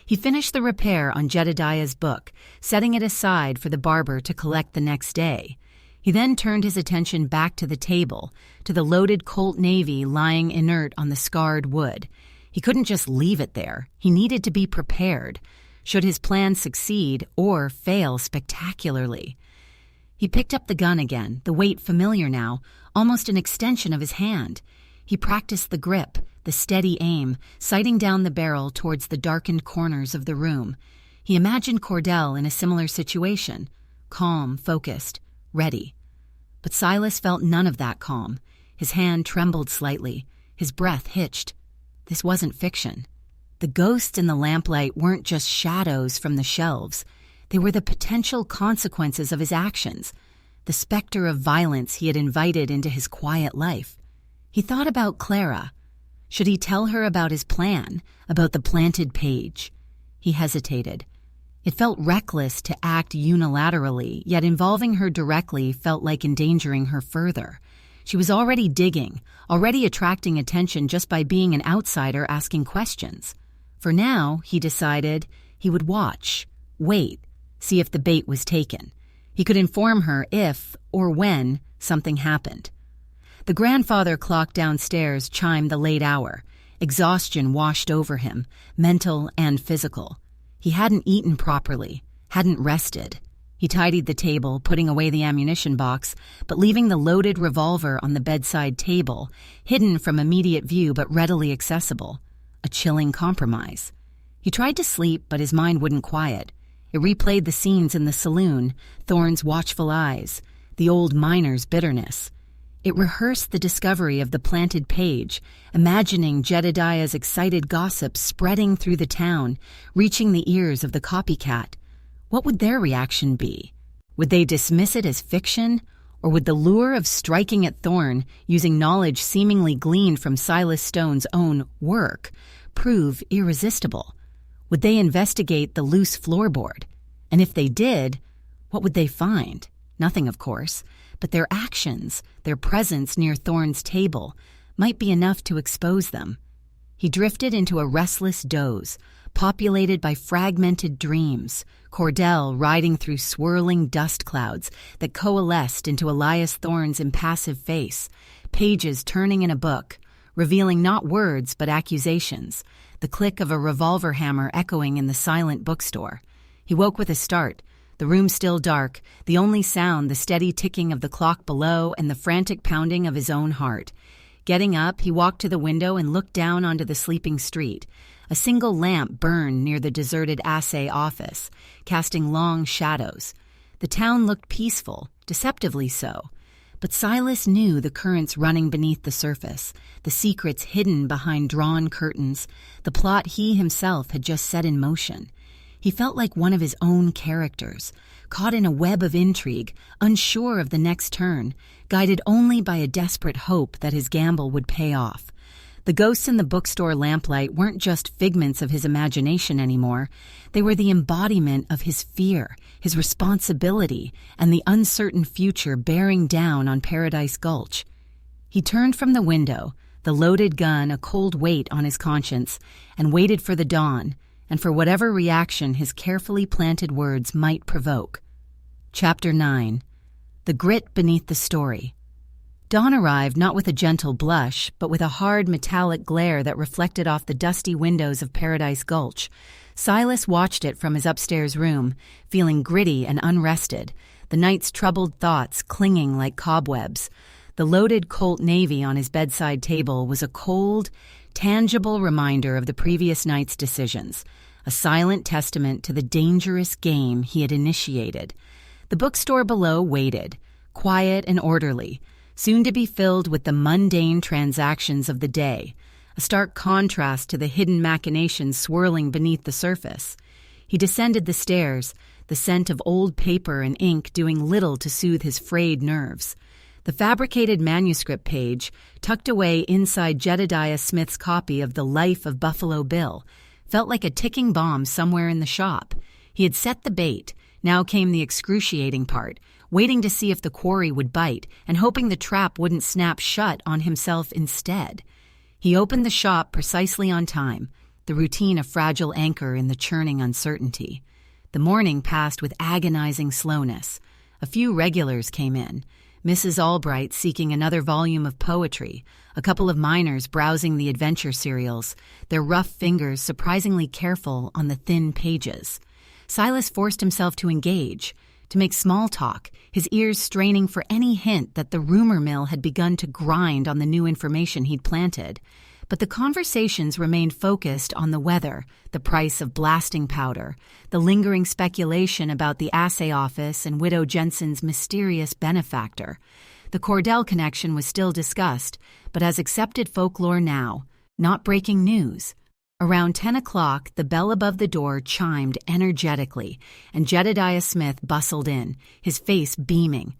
He finished the repair on Jedediah's book, setting it aside for the barber to collect the next day. He then turned his attention back to the table, to the loaded Colt Navy lying inert on the scarred wood. He couldn't just leave it there. He needed to be prepared, should his plan succeed or fail spectacularly. He picked up the gun again, the weight familiar now, almost an extension of his hand. He practiced the grip, the steady aim, sighting down the barrel towards the darkened corners of the room. He imagined Cordell in a similar situation, calm, focused, ready. But Silas felt none of that calm. His hand trembled slightly, his breath hitched. This wasn't fiction. The ghosts in the lamplight weren't just shadows from the shelves. They were the potential consequences of his actions, the specter of violence he had invited into his quiet life. He thought about Clara. Should he tell her about his plan, about the planted page? He hesitated. It felt reckless to act unilaterally, yet involving her directly felt like endangering her further. She was already digging, already attracting attention just by being an outsider asking questions. For now, he decided, he would watch, wait, see if the bait was taken. He could inform her if, or when, something happened. The grandfather clock downstairs chimed the late hour. Exhaustion washed over him, mental and physical. He hadn't eaten properly, hadn't rested. He tidied the table, putting away the ammunition box, but leaving the loaded revolver on the bedside table, hidden from immediate view but readily accessible. A chilling compromise. He tried to sleep, but his mind wouldn't quiet. It replayed the scenes in the saloon, Thorne's watchful eyes, the old miner's bitterness. It rehearsed the discovery of the planted page, imagining Jedediah's excited gossip spreading through the town, reaching the ears of the copycat. What would their reaction be? Would they dismiss it as fiction, or would the lure of striking at Thorne, using knowledge seemingly gleaned from Silas Stone's own work, prove irresistible? Would they investigate the loose floorboard? And if they did, what would they find? Nothing, of course, but their actions, their presence near Thorne's table, might be enough to expose them. He drifted into a restless doze, populated by fragmented dreams, Cordell riding through swirling dust clouds that coalesced into Elias Thorne's impassive face, pages turning in a book, revealing not words but accusations, the click of a revolver hammer echoing in the silent bookstore. He woke with a start, the room still dark, the only sound the steady ticking of the clock below and the frantic pounding of his own heart. Getting up, he walked to the window and looked down onto the sleeping street. A single lamp burned near the deserted assay office, casting long shadows. The town looked peaceful, deceptively so. But Silas knew the currents running beneath the surface, the secrets hidden behind drawn curtains, the plot he himself had just set in motion. He felt like one of his own characters, caught in a web of intrigue, unsure of the next turn, guided only by a desperate hope that his gamble would pay off. The ghosts in the bookstore lamplight weren't just figments of his imagination anymore. They were the embodiment of his fear, his responsibility, and the uncertain future bearing down on Paradise Gulch. He turned from the window, the loaded gun a cold weight on his conscience, and waited for the dawn, and for whatever reaction his carefully planted words might provoke. Chapter 9. The Grit Beneath the Story. Dawn arrived not with a gentle blush, but with a hard metallic glare that reflected off the dusty windows of Paradise Gulch. Silas watched it from his upstairs room, feeling gritty and unrested, the night's troubled thoughts clinging like cobwebs. The loaded Colt Navy on his bedside table was a cold, tangible reminder of the previous night's decisions, a silent testament to the dangerous game he had initiated. The bookstore below waited, quiet and orderly, soon to be filled with the mundane transactions of the day, a stark contrast to the hidden machinations swirling beneath the surface. He descended the stairs, the scent of old paper and ink doing little to soothe his frayed nerves. The fabricated manuscript page, tucked away inside Jedediah Smith's copy of The Life of Buffalo Bill, felt like a ticking bomb somewhere in the shop. He had set the bait. Now came the excruciating part, waiting to see if the quarry would bite and hoping the trap wouldn't snap shut on himself instead. He opened the shop precisely on time, the routine a fragile anchor in the churning uncertainty. The morning passed with agonizing slowness. A few regulars came in, Mrs. Albright seeking another volume of poetry, a couple of miners browsing the adventure serials, their rough fingers surprisingly careful on the thin pages. Silas forced himself to engage, to make small talk, his ears straining for any hint that the rumor mill had begun to grind on the new information he'd planted. But the conversations remained focused on the weather, the price of blasting powder, the lingering speculation about the assay office and Widow Jensen's mysterious benefactor. The Cordell connection was still discussed, but as accepted folklore now, not breaking news. Around 10 o'clock, the bell above the door chimed energetically, and Jedediah Smith bustled in, his face beaming.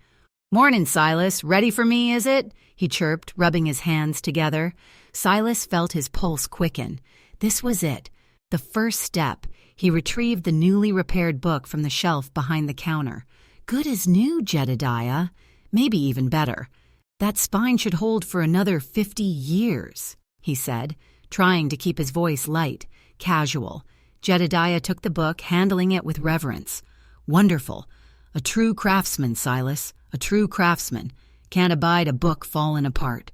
"Mornin', Silas. Ready for me, is it?" he chirped, rubbing his hands together. Silas felt his pulse quicken. This was it. The first step. He retrieved the newly repaired book from the shelf behind the counter. "Good as new, Jedediah. Maybe even better. That spine should hold for another 50 years, he said, trying to keep his voice light, casual. Jedediah took the book, handling it with reverence. "Wonderful. A true craftsman, Silas. A true craftsman. Can't abide a book fallen apart."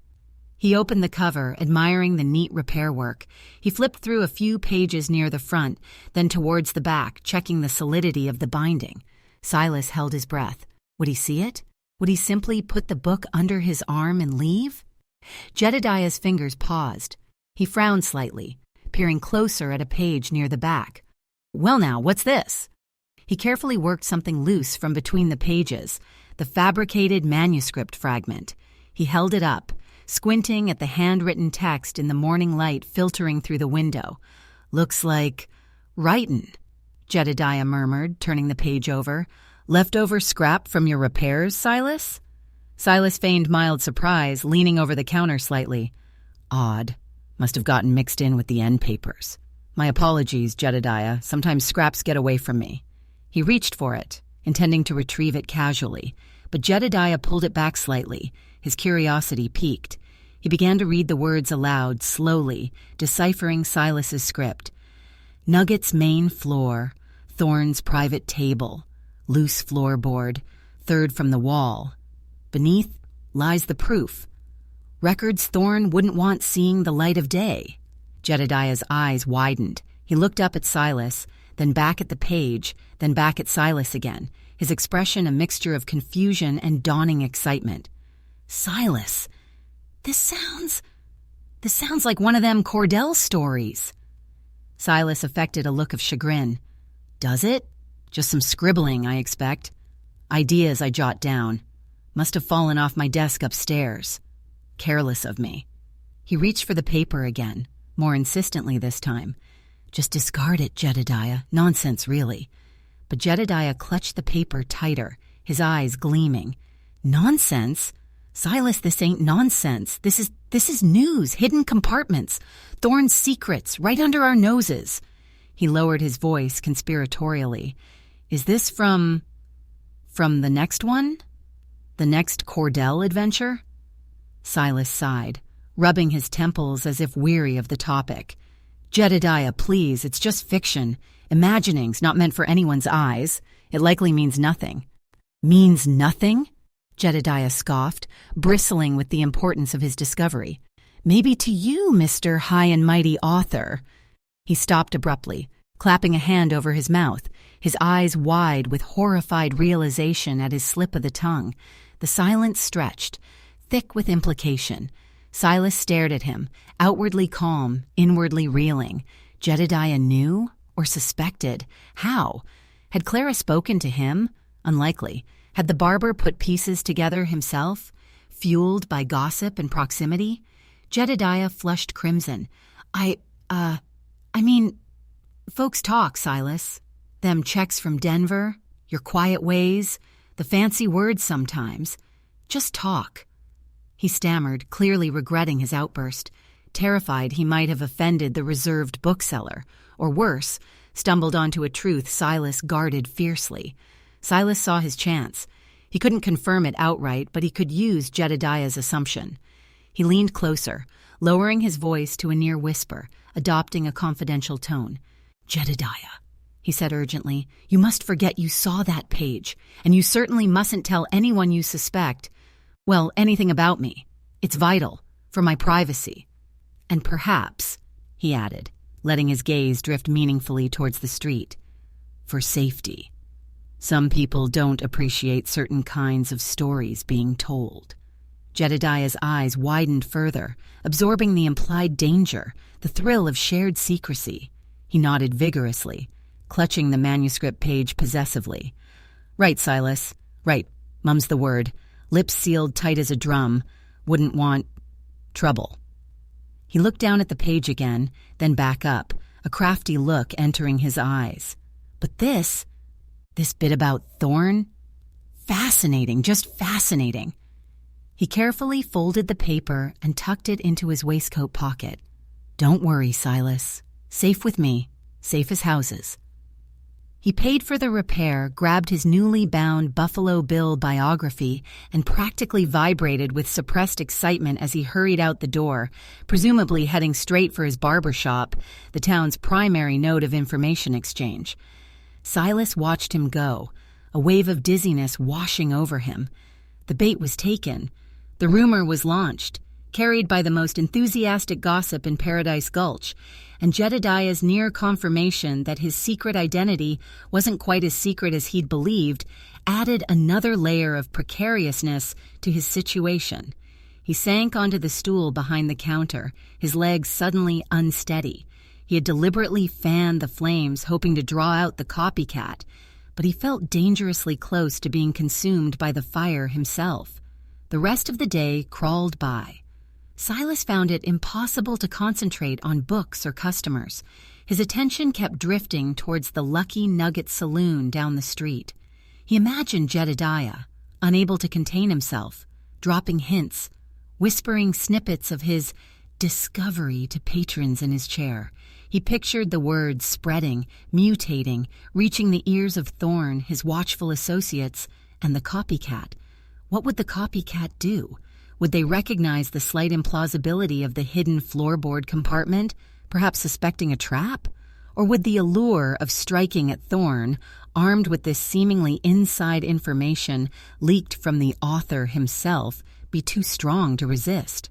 He opened the cover, admiring the neat repair work. He flipped through a few pages near the front, then towards the back, checking the solidity of the binding. Silas held his breath. Would he see it? Would he simply put the book under his arm and leave? Jedediah's fingers paused. He frowned slightly, peering closer at a page near the back. Well now, what's this? He carefully worked something loose from between the pages, the fabricated manuscript fragment. He held it up, squinting at the handwritten text in the morning light filtering through the window. Looks like writin', Jedediah murmured, turning the page over. Leftover scrap from your repairs, Silas? Silas feigned mild surprise, leaning over the counter slightly. Odd. Must have gotten mixed in with the end papers. My apologies, Jedediah. Sometimes scraps get away from me. He reached for it, intending to retrieve it casually, but Jedediah pulled it back slightly. His curiosity piqued. He began to read the words aloud, slowly, deciphering Silas's script. Nugget's main floor, Thorne's private table, loose floorboard, third from the wall. Beneath lies the proof. Records Thorne wouldn't want seeing the light of day. Jedediah's eyes widened. He looked up at Silas, then back at the page, then back at Silas again, his expression a mixture of confusion and dawning excitement. Silas, this sounds like one of them Cordell stories. Silas affected a look of chagrin. Does it? Just some scribbling, I expect. Ideas I jot down. Must have fallen off my desk upstairs. Careless of me. He reached for the paper again, more insistently this time. Just discard it, Jedediah. Nonsense, really. But Jedediah clutched the paper tighter, his eyes gleaming. Nonsense? Silas, this ain't nonsense. This is news, hidden compartments, Thorne's secrets, right under our noses. He lowered his voice conspiratorially. Is this from the next one? The next Cordell adventure? Silas sighed, rubbing his temples as if weary of the topic. Jedediah, please, it's just fiction. Imaginings not meant for anyone's eyes. It likely means nothing. Means nothing? Jedediah scoffed, bristling with the importance of his discovery. Maybe to you, Mr. High and Mighty Author. He stopped abruptly, clapping a hand over his mouth, his eyes wide with horrified realization at his slip of the tongue. The silence stretched, thick with implication. Silas stared at him, outwardly calm, inwardly reeling. Jedediah knew or suspected. How? Had Clara spoken to him? Unlikely. Had the barber put pieces together himself, fueled by gossip and proximity? Jedediah flushed crimson. I mean, folks talk, Silas. Them checks from Denver, your quiet ways, the fancy words sometimes. Just talk. He stammered, clearly regretting his outburst, terrified he might have offended the reserved bookseller, or worse, stumbled onto a truth Silas guarded fiercely. Silas saw his chance. He couldn't confirm it outright, but he could use Jedediah's assumption. He leaned closer, lowering his voice to a near whisper, adopting a confidential tone. Jedediah, he said urgently, you must forget you saw that page, and you certainly mustn't tell anyone you suspect. Well, anything about me. It's vital, for my privacy. And perhaps, he added, letting his gaze drift meaningfully towards the street, for safety. Some people don't appreciate certain kinds of stories being told. Jedediah's eyes widened further, absorbing the implied danger, the thrill of shared secrecy. He nodded vigorously, clutching the manuscript page possessively. Right, Silas. Right. Mum's the word. Lips sealed tight as a drum. Wouldn't want trouble. He looked down at the page again, then back up, a crafty look entering his eyes. But this bit about Thorne? Fascinating, just fascinating. He carefully folded the paper and tucked it into his waistcoat pocket. Don't worry, Silas. Safe with me, safe as houses. He paid for the repair, grabbed his newly bound Buffalo Bill biography, and practically vibrated with suppressed excitement as he hurried out the door, presumably heading straight for his barber shop, the town's primary node of information exchange. Silas watched him go, a wave of dizziness washing over him. The bait was taken. The rumor was launched. carried by the most enthusiastic gossip in Paradise Gulch, and Jedediah's near confirmation that his secret identity wasn't quite as secret as he'd believed added another layer of precariousness to his situation. He sank onto the stool behind the counter, his legs suddenly unsteady. He had deliberately fanned the flames, hoping to draw out the copycat, but he felt dangerously close to being consumed by the fire himself. The rest of the day crawled by. Silas found it impossible to concentrate on books or customers. His attention kept drifting towards the Lucky Nugget Saloon down the street. He imagined Jedediah, unable to contain himself, dropping hints, whispering snippets of his discovery to patrons in his chair. He pictured the words spreading, mutating, reaching the ears of Thorne, his watchful associates, and the copycat. What would the copycat do? Would they recognize the slight implausibility of the hidden floorboard compartment, perhaps suspecting a trap? Or would the allure of striking at Thorne, armed with this seemingly inside information leaked from the author himself, be too strong to resist?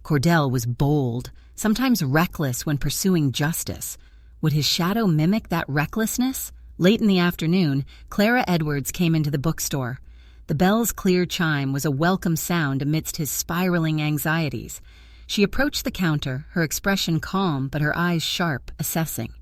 Cordell was bold, sometimes reckless when pursuing justice. Would his shadow mimic that recklessness? Late in the afternoon, Clara Edwards came into the bookstore. The bell's clear chime was a welcome sound amidst his spiraling anxieties. She approached the counter, her expression calm but her eyes sharp, assessing.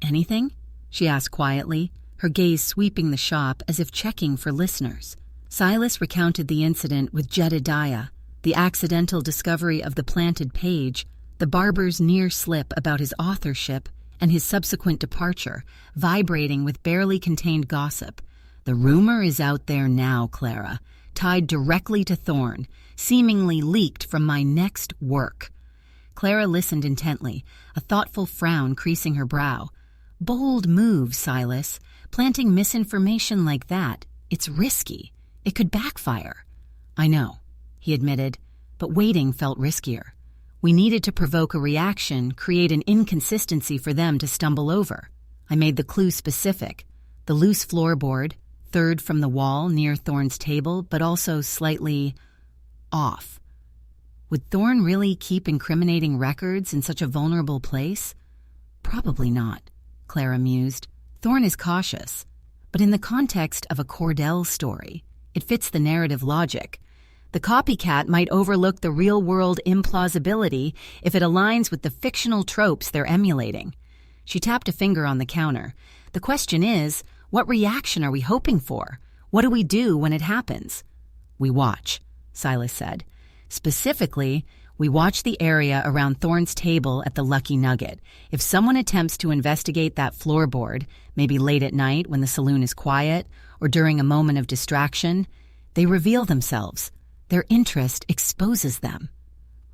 "Anything?" she asked quietly, her gaze sweeping the shop as if checking for listeners. Silas recounted the incident with Jedediah, the accidental discovery of the planted page, the barber's near slip about his authorship, and his subsequent departure, vibrating with barely contained gossip. "The rumor is out there now, Clara, tied directly to Thorne, seemingly leaked from my next work." Clara listened intently, a thoughtful frown creasing her brow. "Bold move, Silas. Planting misinformation like that, it's risky. It could backfire." "I know," he admitted, but waiting felt riskier. We needed to provoke a reaction, create an inconsistency for them to stumble over. I made the clue specific. The loose floorboard, third from the wall near Thorne's table, but also slightly off. Would Thorne really keep incriminating records in such a vulnerable place? Probably not, Clara mused. Thorne is cautious, but in the context of a Cordell story, it fits the narrative logic. The copycat might overlook the real-world implausibility if it aligns with the fictional tropes they're emulating. She tapped a finger on the counter. The question is, what reaction are we hoping for? What do we do when it happens? "We watch," Silas said. "Specifically, we watch the area around Thorne's table at the Lucky Nugget. If someone attempts to investigate that floorboard, maybe late at night when the saloon is quiet, or during a moment of distraction, they reveal themselves. Their interest exposes them."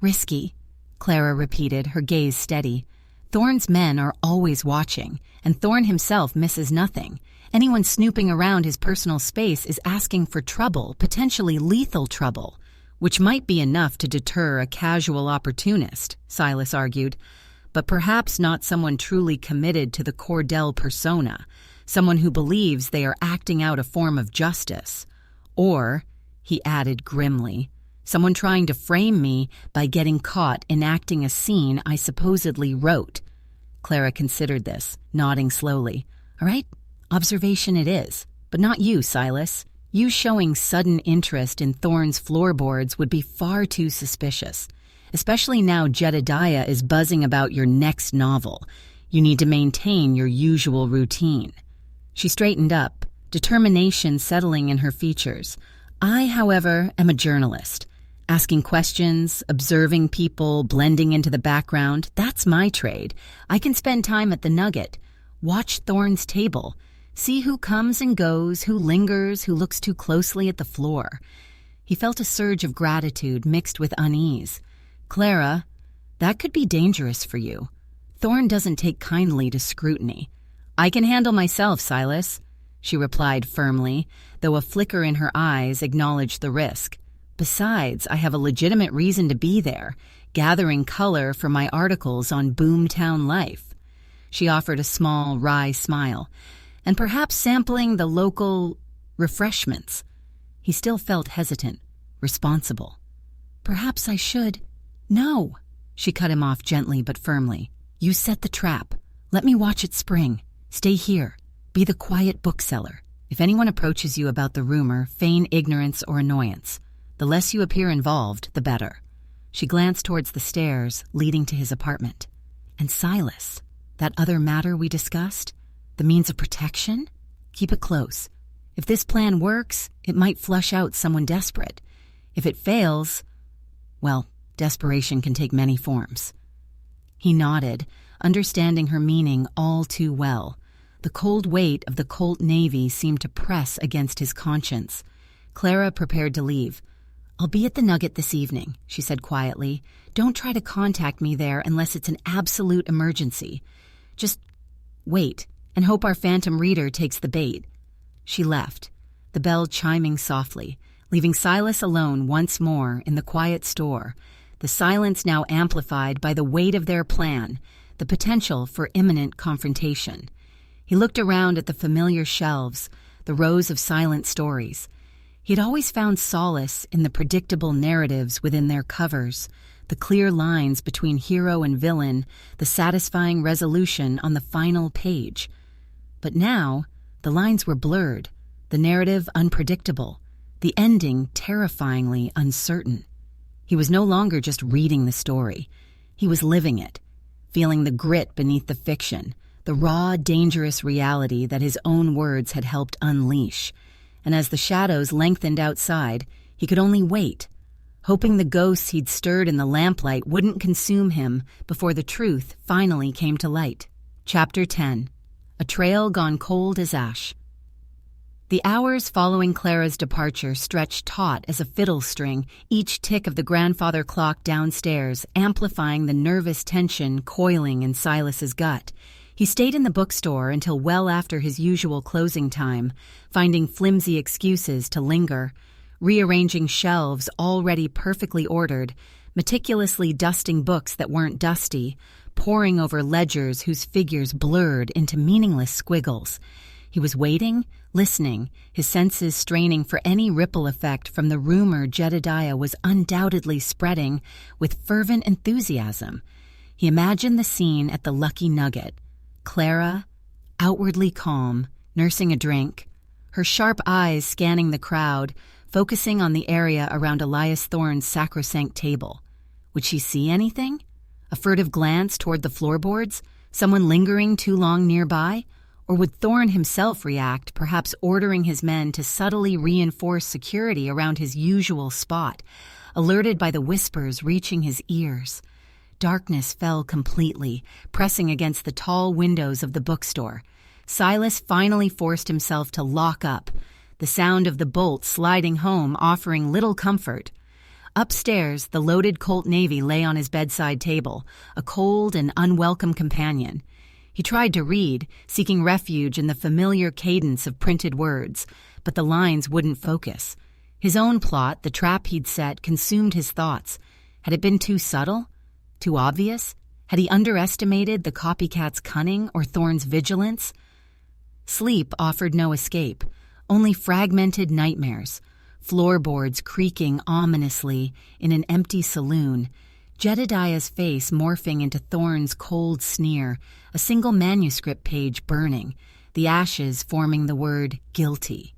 "Risky," Clara repeated, her gaze steady. "Thorne's men are always watching, and Thorne himself misses nothing. Anyone snooping around his personal space is asking for trouble, potentially lethal trouble, which might be enough to deter a casual opportunist," Silas argued, "but perhaps not someone truly committed to the Cordell persona, someone who believes they are acting out a form of justice. Or," he added grimly, "someone trying to frame me by getting caught enacting a scene I supposedly wrote." Clara considered this, nodding slowly. "All right, observation it is, but not you, Silas. You showing sudden interest in Thorne's floorboards would be far too suspicious, especially now Jedediah is buzzing about your next novel. You need to maintain your usual routine." She straightened up, determination settling in her features. "I, however, am a journalist. Asking questions, observing people, blending into the background, that's my trade. I can spend time at the Nugget, watch Thorne's table, see who comes and goes, who lingers, who looks too closely at the floor." He felt a surge of gratitude mixed with unease. "Clara, that could be dangerous for you. Thorne doesn't take kindly to scrutiny." "I can handle myself, Silas," she replied firmly, though a flicker in her eyes acknowledged the risk. "Besides, I have a legitimate reason to be there, gathering color for my articles on boomtown life." She offered a small, wry smile. "And perhaps sampling the local refreshments." He still felt hesitant, responsible. "Perhaps I should," "No," she cut him off gently but firmly. "You set the trap. Let me watch it spring. Stay here. Be the quiet bookseller. If anyone approaches you about the rumor, feign ignorance or annoyance. The less you appear involved, the better." She glanced towards the stairs leading to his apartment. "And Silas, that other matter we discussed? The means of protection? Keep it close. If this plan works, it might flush out someone desperate. If it fails, well, desperation can take many forms." He nodded, understanding her meaning all too well. The cold weight of the Colt Navy seemed to press against his conscience. Clara prepared to leave. "I'll be at the Nugget this evening," she said quietly. "Don't try to contact me there unless it's an absolute emergency. Just wait and hope our phantom reader takes the bait." She left, the bell chiming softly, leaving Silas alone once more in the quiet store, the silence now amplified by the weight of their plan, the potential for imminent confrontation. He looked around at the familiar shelves, the rows of silent stories. He had always found solace in the predictable narratives within their covers, the clear lines between hero and villain, the satisfying resolution on the final page. But now, the lines were blurred, the narrative unpredictable, the ending terrifyingly uncertain. He was no longer just reading the story. He was living it, feeling the grit beneath the fiction, the raw, dangerous reality that his own words had helped unleash. And as the shadows lengthened outside, he could only wait, hoping the ghosts he'd stirred in the lamplight wouldn't consume him before the truth finally came to light. Chapter 10. A Trail Gone Cold as Ash. The hours following Clara's departure stretched taut as a fiddle string, each tick of the grandfather clock downstairs amplifying the nervous tension coiling in Silas's gut. He stayed in the bookstore until well after his usual closing time, finding flimsy excuses to linger, rearranging shelves already perfectly ordered, meticulously dusting books that weren't dusty, poring over ledgers whose figures blurred into meaningless squiggles. He was waiting, listening, his senses straining for any ripple effect from the rumor Jedediah was undoubtedly spreading with fervent enthusiasm. He imagined the scene at the Lucky Nugget. Clara, outwardly calm, nursing a drink, her sharp eyes scanning the crowd, focusing on the area around Elias Thorne's sacrosanct table. Would she see anything? A furtive glance toward the floorboards? Someone lingering too long nearby? Or would Thorne himself react, perhaps ordering his men to subtly reinforce security around his usual spot, alerted by the whispers reaching his ears? Darkness fell completely, pressing against the tall windows of the bookstore. Silas finally forced himself to lock up, the sound of the bolt sliding home offering little comfort. Upstairs, the loaded Colt Navy lay on his bedside table, a cold and unwelcome companion. He tried to read, seeking refuge in the familiar cadence of printed words, but the lines wouldn't focus. His own plot, the trap he'd set, consumed his thoughts. Had it been too subtle? Too obvious? Had he underestimated the copycat's cunning or Thorne's vigilance? Sleep offered no escape, only fragmented nightmares. Floorboards creaking ominously in an empty saloon, Jedediah's face morphing into Thorne's cold sneer, a single manuscript page burning, the ashes forming the word guilty.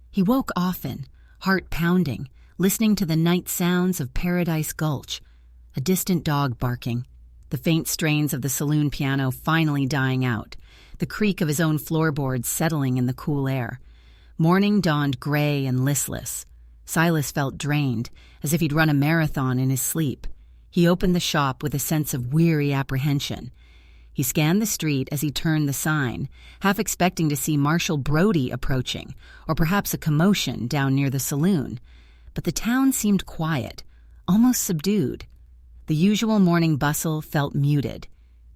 He woke often, heart pounding, listening to the night sounds of Paradise Gulch, a distant dog barking, the faint strains of the saloon piano finally dying out, the creak of his own floorboards settling in the cool air. Morning dawned gray and listless. Silas felt drained, as if he'd run a marathon in his sleep. He opened the shop with a sense of weary apprehension. He scanned the street as he turned the sign, half expecting to see Marshal Brody approaching, or perhaps a commotion down near the saloon. But the town seemed quiet, almost subdued. The usual morning bustle felt muted,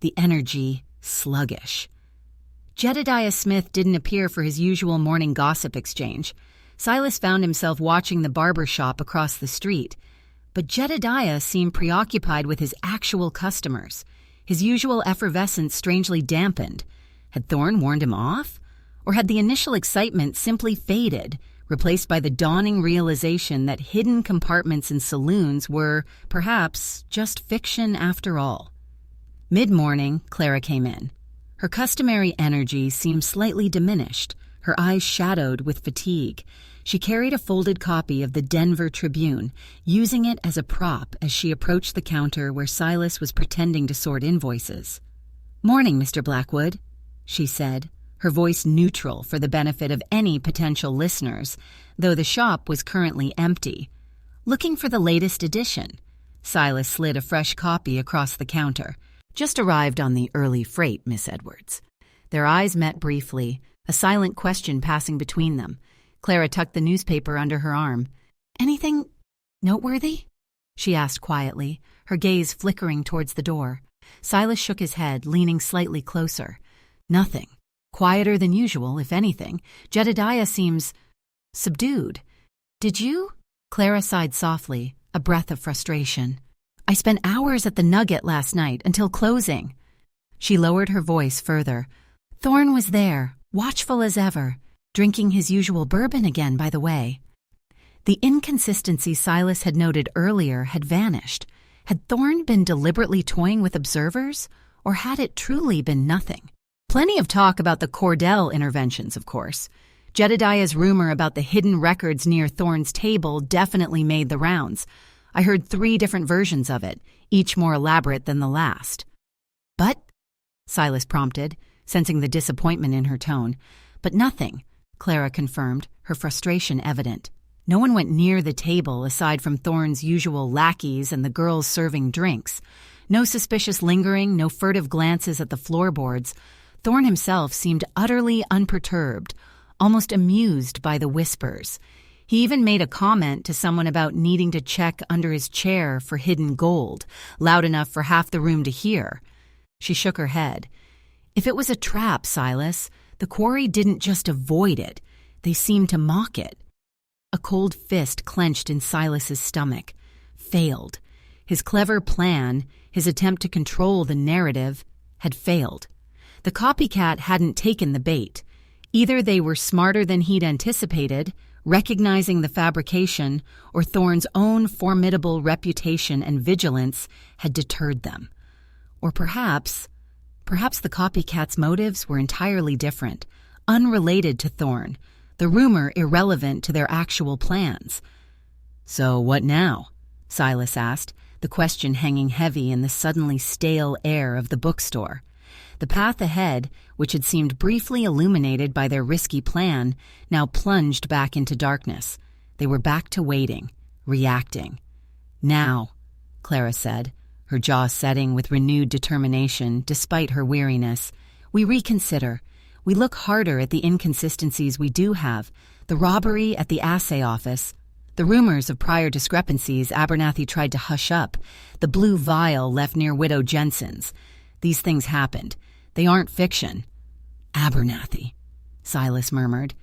the energy sluggish. Jedediah Smith didn't appear for his usual morning gossip exchange. Silas found himself watching the barber shop across the street. But Jedediah seemed preoccupied with his actual customers, his usual effervescence strangely dampened. Had Thorne warned him off? Or had the initial excitement simply faded, replaced by the dawning realization that hidden compartments in saloons were, perhaps, just fiction after all. Mid-morning, Clara came in. Her customary energy seemed slightly diminished, her eyes shadowed with fatigue. She carried a folded copy of the Denver Tribune, using it as a prop as she approached the counter where Silas was pretending to sort invoices. "Morning, Mr. Blackwood," she said, her voice neutral for the benefit of any potential listeners, though the shop was currently empty. "Looking for the latest edition." Silas slid a fresh copy across the counter. "Just arrived on the early freight, Miss Edwards." Their eyes met briefly, a silent question passing between them. Clara tucked the newspaper under her arm. "Anything noteworthy?" she asked quietly, her gaze flickering towards the door. Silas shook his head, leaning slightly closer. "Nothing. Quieter than usual, if anything. Jedediah seems subdued." "Did you?" Clara sighed softly, a breath of frustration. "I spent hours at the Nugget last night until closing." She lowered her voice further. "Thorne was there, watchful as ever, drinking his usual bourbon again, by the way." The inconsistency Silas had noted earlier had vanished. Had Thorne been deliberately toying with observers, or had it truly been nothing? Plenty of talk about the Cordell interventions, of course. Jedediah's rumor about the hidden records near Thorne's table definitely made the rounds. I heard 3 different versions of it, each more elaborate than the last. "But?" Silas prompted, sensing the disappointment in her tone. "But nothing," Clara confirmed, her frustration evident. No one went near the table aside from Thorne's usual lackeys and the girls serving drinks. No suspicious lingering, no furtive glances at the floorboards. Thorne himself seemed utterly unperturbed, almost amused by the whispers. He even made a comment to someone about needing to check under his chair for hidden gold, loud enough for half the room to hear. She shook her head. "If it was a trap, Silas, the quarry didn't just avoid it. They seemed to mock it." A cold fist clenched in Silas's stomach. Failed. His clever plan, his attempt to control the narrative, had failed. The copycat hadn't taken the bait. Either they were smarter than he'd anticipated, recognizing the fabrication, or Thorne's own formidable reputation and vigilance had deterred them. Or perhaps the copycat's motives were entirely different, unrelated to Thorne, the rumor irrelevant to their actual plans. "So what now?" Silas asked, the question hanging heavy in the suddenly stale air of the bookstore. The path ahead, which had seemed briefly illuminated by their risky plan, now plunged back into darkness. They were back to waiting, reacting. "Now," Clara said, her jaw setting with renewed determination despite her weariness, "we reconsider. We look harder at the inconsistencies we do have, the robbery at the assay office, the rumors of prior discrepancies Abernathy tried to hush up, the blue vial left near Widow Jensen's. These things happened. They aren't fiction." "Abernathy," Silas murmured.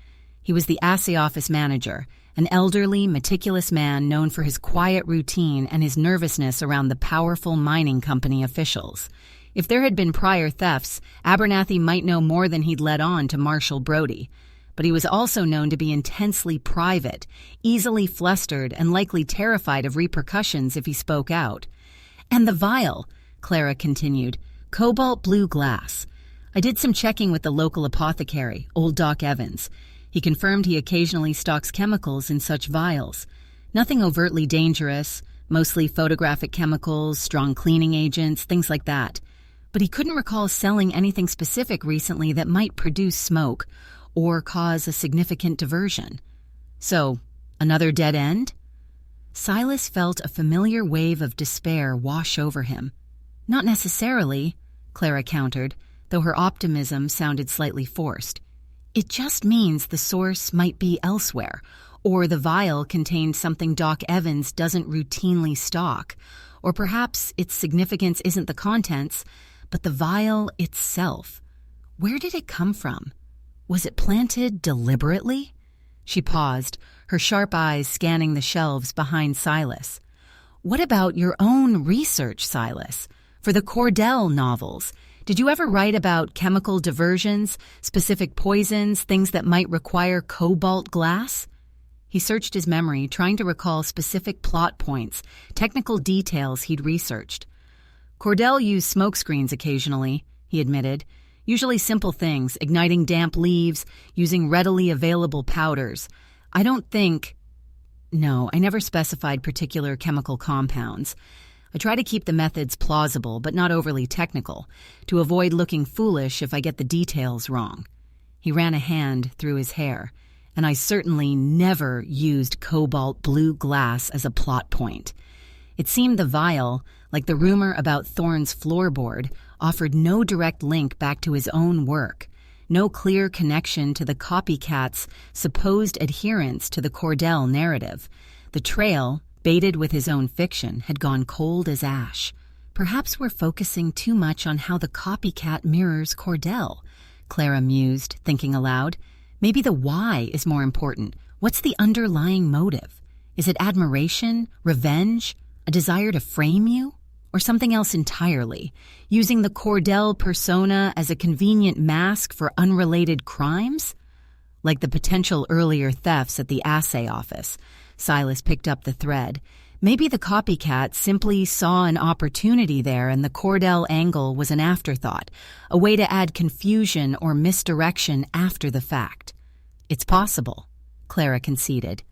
He was the assay office manager, an elderly, meticulous man known for his quiet routine and his nervousness around the powerful mining company officials. If there had been prior thefts, Abernathy might know more than he'd let on to Marshal Brody. But he was also known to be intensely private, easily flustered, and likely terrified of repercussions if he spoke out. "And the vial," Clara continued, "cobalt blue glass. I did some checking with the local apothecary, old Doc Evans. He confirmed he occasionally stocks chemicals in such vials. Nothing overtly dangerous, mostly photographic chemicals, strong cleaning agents, things like that. But he couldn't recall selling anything specific recently that might produce smoke or cause a significant diversion. So, another dead end?" Silas felt a familiar wave of despair wash over him. "Not necessarily," Clara countered, though her optimism sounded slightly forced. "It just means the source might be elsewhere, or the vial contains something Doc Evans doesn't routinely stock, or perhaps its significance isn't the contents, but the vial itself. Where did it come from? Was it planted deliberately?" She paused, her sharp eyes scanning the shelves behind Silas. "What about your own research, Silas? For the Cordell novels, did you ever write about chemical diversions, specific poisons, things that might require cobalt glass?" He searched his memory, trying to recall specific plot points, technical details he'd researched. Cordell used smokescreens occasionally, he admitted. Usually simple things, igniting damp leaves, using readily available powders. No, I never specified particular chemical compounds. I try to keep the methods plausible, but not overly technical, to avoid looking foolish if I get the details wrong. He ran a hand through his hair, and I certainly never used cobalt blue glass as a plot point. It seemed the vial, like the rumor about Thorne's floorboard, offered no direct link back to his own work, no clear connection to the copycat's supposed adherence to the Cordell narrative. The trail, baited with his own fiction, had gone cold as ash. Perhaps we're focusing too much on how the copycat mirrors Cordell, Clara mused, thinking aloud. Maybe the why is more important. What's the underlying motive? Is it admiration, revenge, a desire to frame you? Or something else entirely, using the Cordell persona as a convenient mask for unrelated crimes? Like the potential earlier thefts at the assay office. Silas picked up the thread. Maybe the copycat simply saw an opportunity there and the Cordell angle was an afterthought, a way to add confusion or misdirection after the fact. It's possible, Clara conceded.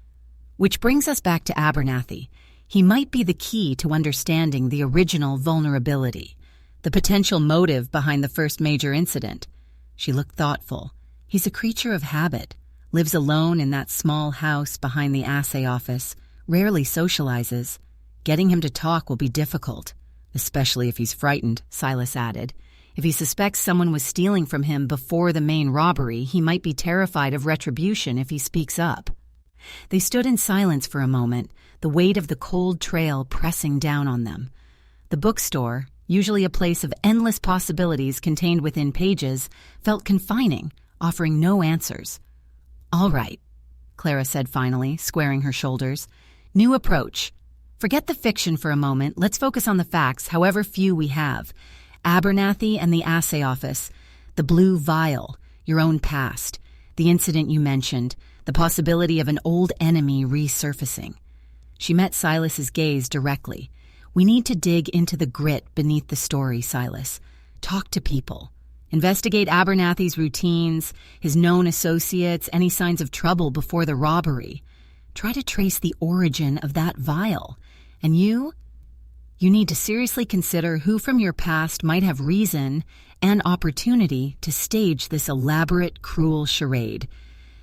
Which brings us back to Abernathy. He might be the key to understanding the original vulnerability, the potential motive behind the first major incident. She looked thoughtful. He's a creature of habit, lives alone in that small house behind the assay office, rarely socializes. Getting him to talk will be difficult, especially if he's frightened, Silas added. If he suspects someone was stealing from him before the main robbery, he might be terrified of retribution if he speaks up. They stood in silence for a moment, the weight of the cold trail pressing down on them. The bookstore, usually a place of endless possibilities contained within pages, felt confining, offering no answers. "All right," Clara said finally, squaring her shoulders. "New approach. Forget the fiction for a moment. Let's focus on the facts, however few we have. Abernathy and the assay office, the blue vial, your own past, the incident you mentioned, the possibility of an old enemy resurfacing." She met Silas's gaze directly. "We need to dig into the grit beneath the story, Silas. Talk to people. Investigate Abernathy's routines, his known associates, any signs of trouble before the robbery. Try to trace the origin of that vial. And you need to seriously consider who from your past might have reason and opportunity to stage this elaborate, cruel charade."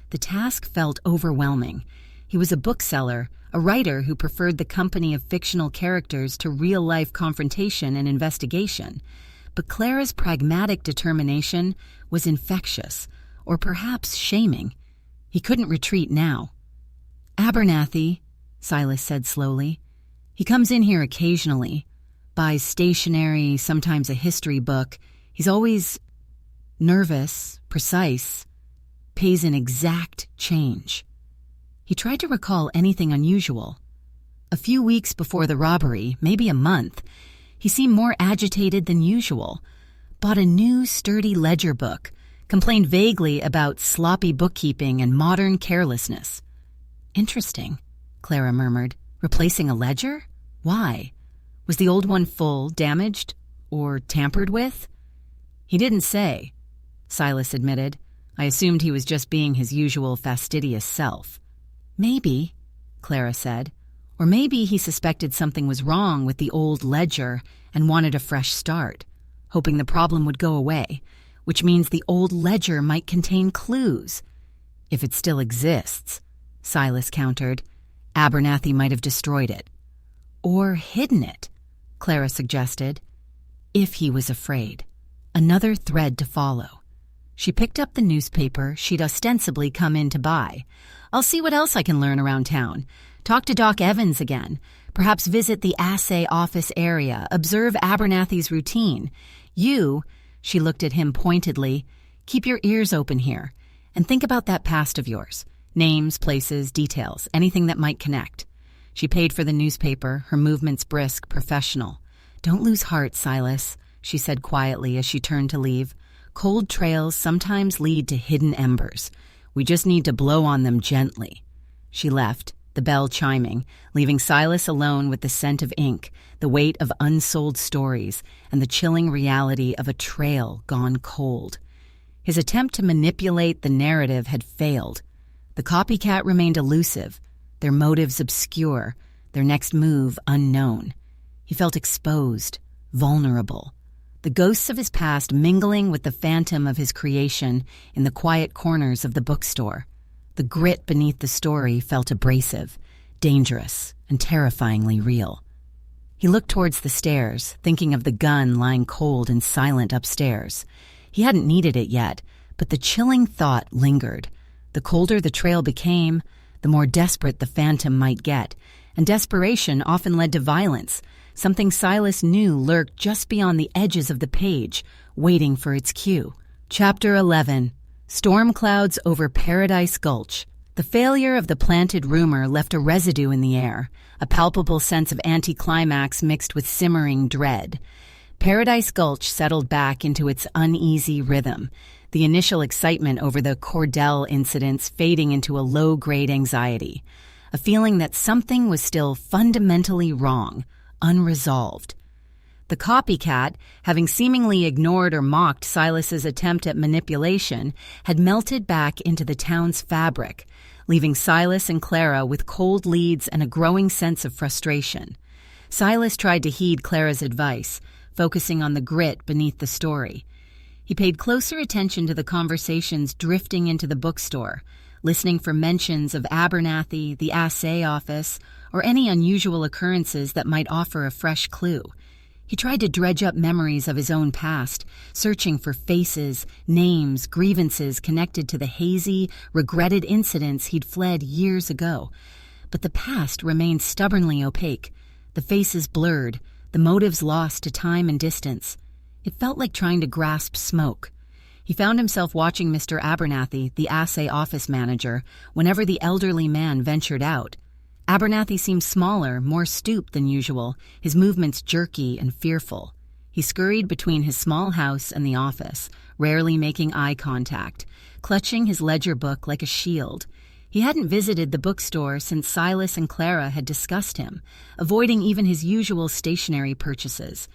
The task felt overwhelming. He was a bookseller, a writer who preferred the company of fictional characters to real-life confrontation and investigation. But Clara's pragmatic determination was infectious, or perhaps shaming. He couldn't retreat now. "Abernathy," Silas said slowly. "He comes in here occasionally, buys stationery, sometimes a history book. He's always nervous, precise, pays in exact change." He tried to recall anything unusual. A few weeks before the robbery, maybe a month, he seemed more agitated than usual. Bought a new, sturdy ledger book, complained vaguely about sloppy bookkeeping and modern carelessness. "Interesting," Clara murmured. "Replacing a ledger? Why? Was the old one full, damaged, or tampered with?" "He didn't say," Silas admitted. "I assumed he was just being his usual fastidious self." "Maybe," Clara said. "Or maybe he suspected something was wrong with the old ledger and wanted a fresh start, hoping the problem would go away, which means the old ledger might contain clues. If it still exists," Silas countered. "Abernathy might have destroyed it." "Or hidden it," Clara suggested. If he was afraid. Another thread to follow. She picked up the newspaper she'd ostensibly come in to buy. "I'll see what else I can learn around town. Talk to Doc Evans again. Perhaps visit the assay office area. Observe Abernathy's routine. You," she looked at him pointedly, "keep your ears open here. And think about that past of yours. Names, places, details, anything that might connect." She paid for the newspaper, her movements brisk, professional. "Don't lose heart, Silas," she said quietly as she turned to leave. "Cold trails sometimes lead to hidden embers. We just need to blow on them gently." She left, the bell chiming, leaving Silas alone with the scent of ink, the weight of unsold stories, and the chilling reality of a trail gone cold. His attempt to manipulate the narrative had failed. The copycat remained elusive, their motives obscure, their next move unknown. He felt exposed, vulnerable. The ghosts of his past mingling with the phantom of his creation in the quiet corners of the bookstore. The grit beneath the story felt abrasive, dangerous, and terrifyingly real. He looked towards the stairs, thinking of the gun lying cold and silent upstairs. He hadn't needed it yet, but the chilling thought lingered. The colder the trail became, the more desperate the phantom might get, and desperation often led to violence. Something Silas knew lurked just beyond the edges of the page, waiting for its cue. Chapter 11. Storm Clouds Over Paradise Gulch. The failure of the planted rumor left a residue in the air, a palpable sense of anticlimax mixed with simmering dread. Paradise Gulch settled back into its uneasy rhythm, the initial excitement over the Cordell incidents fading into a low-grade anxiety, a feeling that something was still fundamentally wrong, unresolved. The copycat, having seemingly ignored or mocked Silas's attempt at manipulation, had melted back into the town's fabric, leaving Silas and Clara with cold leads and a growing sense of frustration. Silas tried to heed Clara's advice, focusing on the grit beneath the story. He paid closer attention to the conversations drifting into the bookstore, listening for mentions of Abernathy, the assay office, or any unusual occurrences that might offer a fresh clue. He tried to dredge up memories of his own past, searching for faces, names, grievances connected to the hazy, regretted incidents he'd fled years ago. But the past remained stubbornly opaque, the faces blurred, the motives lost to time and distance. It felt like trying to grasp smoke. He found himself watching Mr. Abernathy, the assay office manager, whenever the elderly man ventured out. Abernathy seemed smaller, more stooped than usual, his movements jerky and fearful. He scurried between his small house and the office, rarely making eye contact, clutching his ledger book like a shield. He hadn't visited the bookstore since Silas and Clara had discussed him, avoiding even his usual stationery purchases.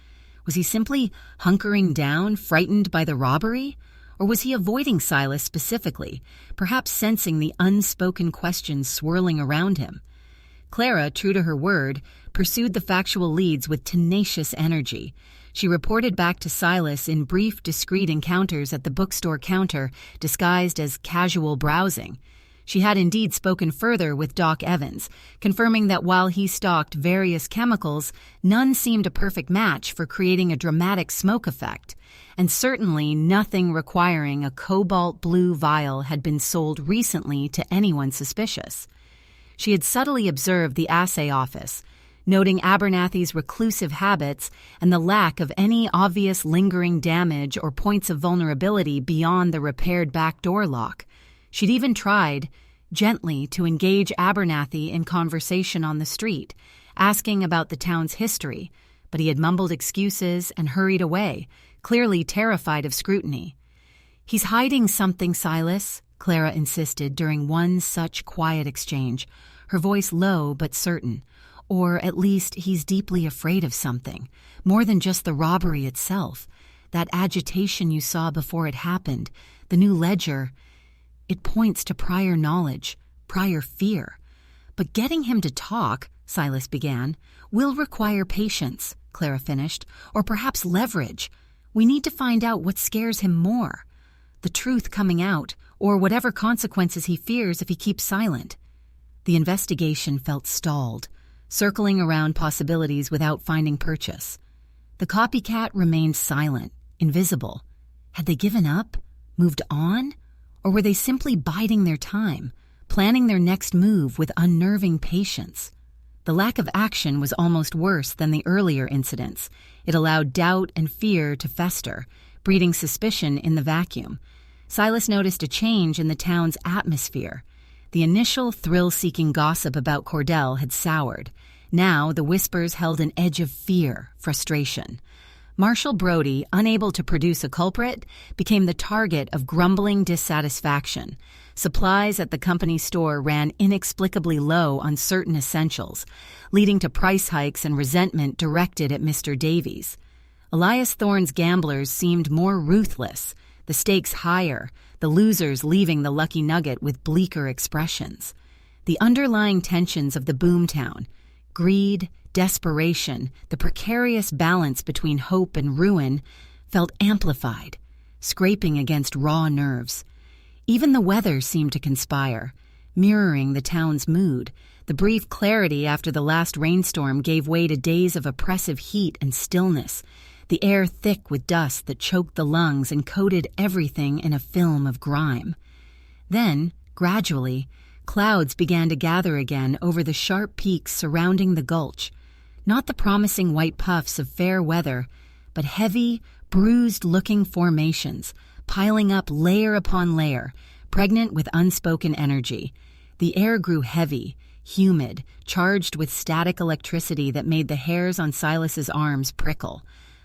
Was he simply hunkering down, frightened by the robbery? Or was he avoiding Silas specifically, perhaps sensing the unspoken questions swirling around him? Clara, true to her word, pursued the factual leads with tenacious energy. She reported back to Silas in brief, discreet encounters at the bookstore counter disguised as casual browsing. She had indeed spoken further with Doc Evans, confirming that while he stocked various chemicals, none seemed a perfect match for creating a dramatic smoke effect, and certainly nothing requiring a cobalt blue vial had been sold recently to anyone suspicious. She had subtly observed the assay office, noting Abernathy's reclusive habits and the lack of any obvious lingering damage or points of vulnerability beyond the repaired back door lock. She'd even tried, gently, to engage Abernathy in conversation on the street, asking about the town's history, but he had mumbled excuses and hurried away, clearly terrified of scrutiny. "He's hiding something, Silas," Clara insisted during one such quiet exchange, her voice low but certain. "Or at least he's deeply afraid of something, more than just the robbery itself. That agitation you saw before it happened, the new ledger, it points to prior knowledge, prior fear. But getting him to talk," Silas began, "will require patience," Clara finished, "or perhaps leverage. We need to find out what scares him more. The truth coming out, or whatever consequences he fears if he keeps silent." The investigation felt stalled, circling around possibilities without finding purchase. The copycat remained silent, invisible. Had they given up? Moved on? Or were they simply biding their time, planning their next move with unnerving patience? The lack of action was almost worse than the earlier incidents. It allowed doubt and fear to fester, breeding suspicion in the vacuum. Silas noticed a change in the town's atmosphere. The initial thrill-seeking gossip about Cordell had soured. Now the whispers held an edge of fear, frustration. Marshall Brody, unable to produce a culprit, became the target of grumbling dissatisfaction. Supplies at the company store ran inexplicably low on certain essentials, leading to price hikes and resentment directed at Mr. Davies. Elias Thorne's gamblers seemed more ruthless, the stakes higher, the losers leaving the lucky nugget with bleaker expressions. The underlying tensions of the boomtown, greed, desperation, the precarious balance between hope and ruin, felt amplified, scraping against raw nerves. Even the weather seemed to conspire, mirroring the town's mood. The brief clarity after the last rainstorm gave way to days of oppressive heat and stillness, the air thick with dust that choked the lungs and coated everything in a film of grime. Then, gradually, clouds began to gather again over the sharp peaks surrounding the gulch, not the promising white puffs of fair weather, but heavy, bruised-looking formations, piling up layer upon layer, pregnant with unspoken energy. The air grew heavy, humid, charged with static electricity that made the hairs on Silas's arms prickle.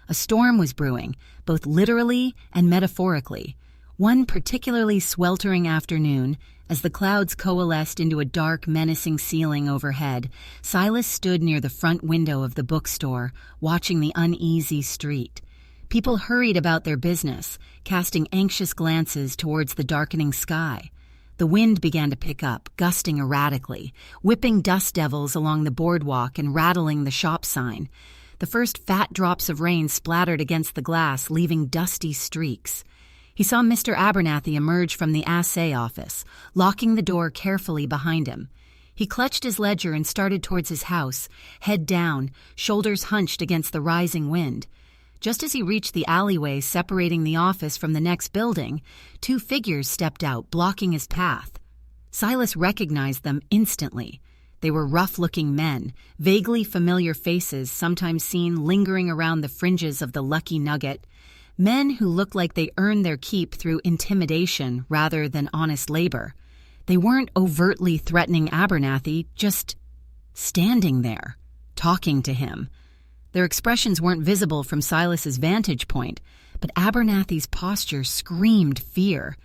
A storm was brewing, both literally and metaphorically. One particularly sweltering afternoon, as the clouds coalesced into a dark, menacing ceiling overhead, Silas stood near the front window of the bookstore, watching the uneasy street. People hurried about their business, casting anxious glances towards the darkening sky. The wind began to pick up, gusting erratically, whipping dust devils along the boardwalk and rattling the shop sign. The first fat drops of rain splattered against the glass, leaving dusty streaks. He saw Mr. Abernathy emerge from the assay office, locking the door carefully behind him. He clutched his ledger and started towards his house, head down, shoulders hunched against the rising wind. Just as he reached the alleyway separating the office from the next building, two figures stepped out, blocking his path. Silas recognized them instantly. They were rough-looking men, vaguely familiar faces sometimes seen lingering around the fringes of the Lucky Nugget. Men who looked like they earned their keep through intimidation rather than honest labor. They weren't overtly threatening Abernathy, just standing there, talking to him. Their expressions weren't visible from Silas's vantage point, but Abernathy's posture screamed fear.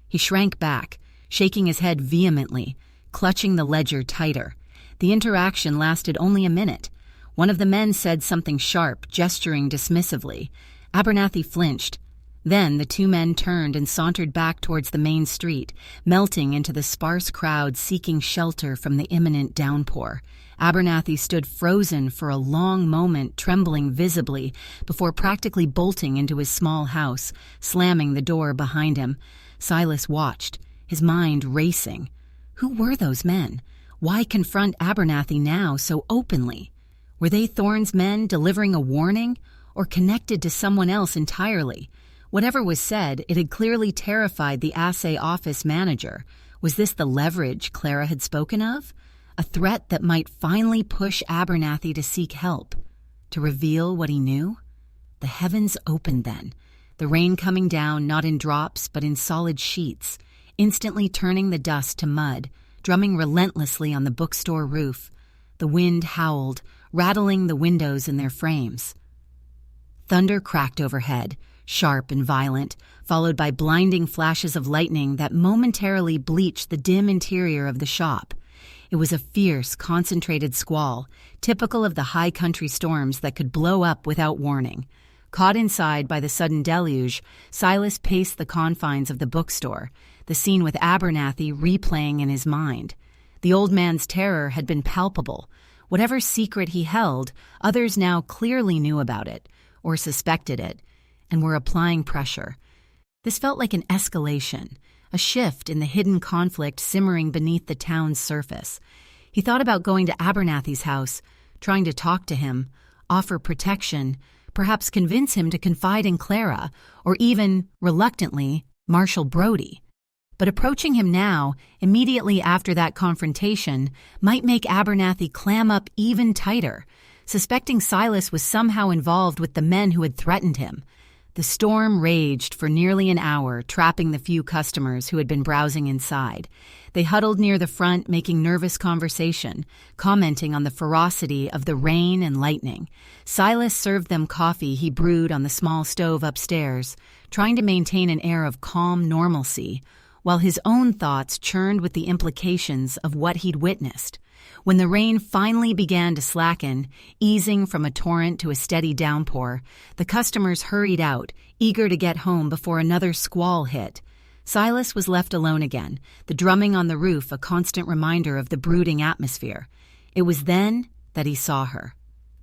He shrank back, shaking his head vehemently, clutching the ledger tighter. The interaction lasted only a minute. One of the men said something sharp, gesturing dismissively. Abernathy flinched. Then the two men turned and sauntered back towards the main street, melting into the sparse crowd seeking shelter from the imminent downpour. Abernathy stood frozen for a long moment, trembling visibly, before practically bolting into his small house, slamming the door behind him. Silas watched, his mind racing. Who were those men? Why confront Abernathy now so openly? Were they Thorne's men delivering a warning, or connected to someone else entirely? Whatever was said, it had clearly terrified the assay office manager. Was this the leverage Clara had spoken of? A threat that might finally push Abernathy to seek help, to reveal what he knew? The heavens opened then, the rain coming down not in drops but in solid sheets, instantly turning the dust to mud, drumming relentlessly on the bookstore roof. The wind howled, rattling the windows in their frames. Thunder cracked overhead, sharp and violent, followed by blinding flashes of lightning that momentarily bleached the dim interior of the shop. It was a fierce, concentrated squall, typical of the high country storms that could blow up without warning. Caught inside by the sudden deluge, Silas paced the confines of the bookstore, the scene with Abernathy replaying in his mind. The old man's terror had been palpable. Whatever secret he held, others now clearly knew about it, or suspected it, and were applying pressure. This felt like an escalation, a shift in the hidden conflict simmering beneath the town's surface. He thought about going to Abernathy's house, trying to talk to him, offer protection, perhaps convince him to confide in Clara, or even, reluctantly, Marshall Brody. But approaching him now, immediately after that confrontation, might make Abernathy clam up even tighter, suspecting Silas was somehow involved with the men who had threatened him. The storm raged for nearly an hour, trapping the few customers who had been browsing inside. They huddled near the front, making nervous conversation, commenting on the ferocity of the rain and lightning. Silas served them coffee he brewed on the small stove upstairs, trying to maintain an air of calm normalcy, while his own thoughts churned with the implications of what he'd witnessed. When the rain finally began to slacken, easing from a torrent to a steady downpour, the customers hurried out, eager to get home before another squall hit. Silas was left alone again, the drumming on the roof a constant reminder of the brooding atmosphere. It was then that he saw her.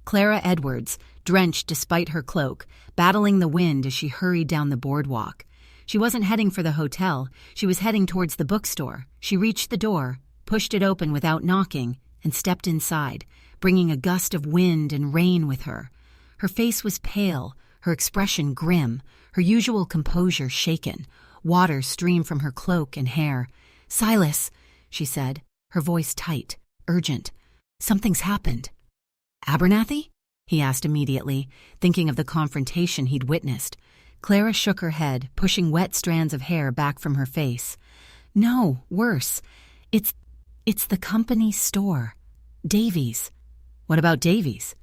Clara Edwards, drenched despite her cloak, battling the wind as she hurried down the boardwalk. She wasn't heading for the hotel, she was heading towards the bookstore. She reached the door, pushed it open without knocking, and stepped inside, bringing a gust of wind and rain with her. Her face was pale, her expression grim, her usual composure shaken. Water streamed from her cloak and hair. "Silas," she said, her voice tight, urgent. "Something's happened." "Abernathy?" he asked immediately, thinking of the confrontation he'd witnessed. Clara shook her head, pushing wet strands of hair back from her face. "No, worse. It's the company store. Davies." "What about Davies?"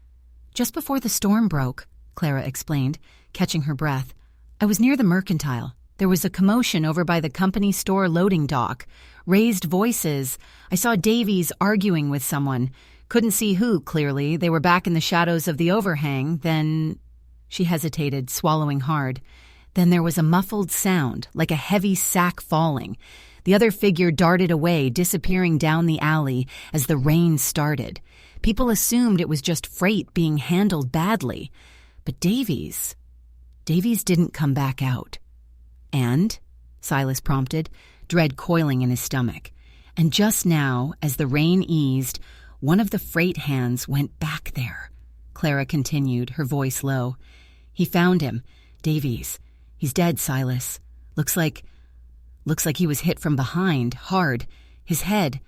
"Just before the storm broke," Clara explained, catching her breath. "I was near the mercantile. There was a commotion over by the company store loading dock. Raised voices. I saw Davies arguing with someone. Couldn't see who, clearly. They were back in the shadows of the overhang. Then—" She hesitated, swallowing hard. Then there was a muffled sound, like a heavy sack falling. The other figure darted away, disappearing down the alley as the rain started. People assumed it was just freight being handled badly. But Davies didn't come back out. "And?" Silas prompted, dread coiling in his stomach. And just now, as the rain eased, one of the freight hands went back there. Clara continued, her voice low. "He found him. Davies. He's dead, Silas. Looks like he was hit from behind, hard. His head—"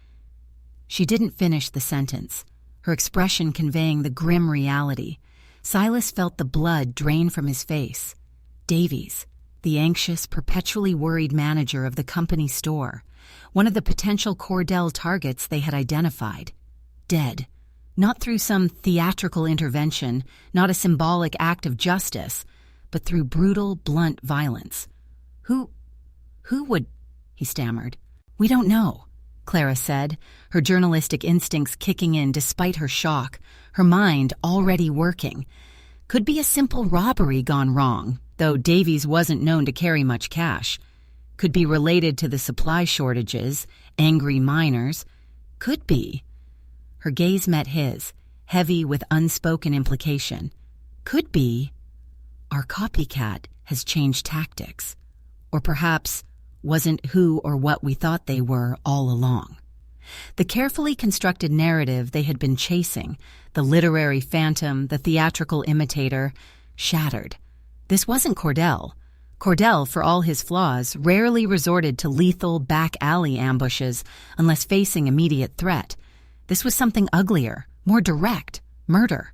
She didn't finish the sentence, her expression conveying the grim reality. Silas felt the blood drain from his face. Davies, the anxious, perpetually worried manager of the company store, one of the potential Cordell targets they had identified. Dead. Not through some theatrical intervention, not a symbolic act of justice, but through brutal, blunt violence. Who would—" he stammered. "We don't know," Clara said, her journalistic instincts kicking in despite her shock, her mind already working. Could be a simple robbery gone wrong, though Davies wasn't known to carry much cash. Could be related to the supply shortages, angry miners. Could be. Her gaze met his, heavy with unspoken implication. Could be our copycat has changed tactics. Or perhaps wasn't who or what we thought they were all along. The carefully constructed narrative they had been chasing, the literary phantom, the theatrical imitator, shattered. This wasn't Cordell. Cordell, for all his flaws, rarely resorted to lethal back-alley ambushes unless facing immediate threat. This was something uglier, more direct, murder.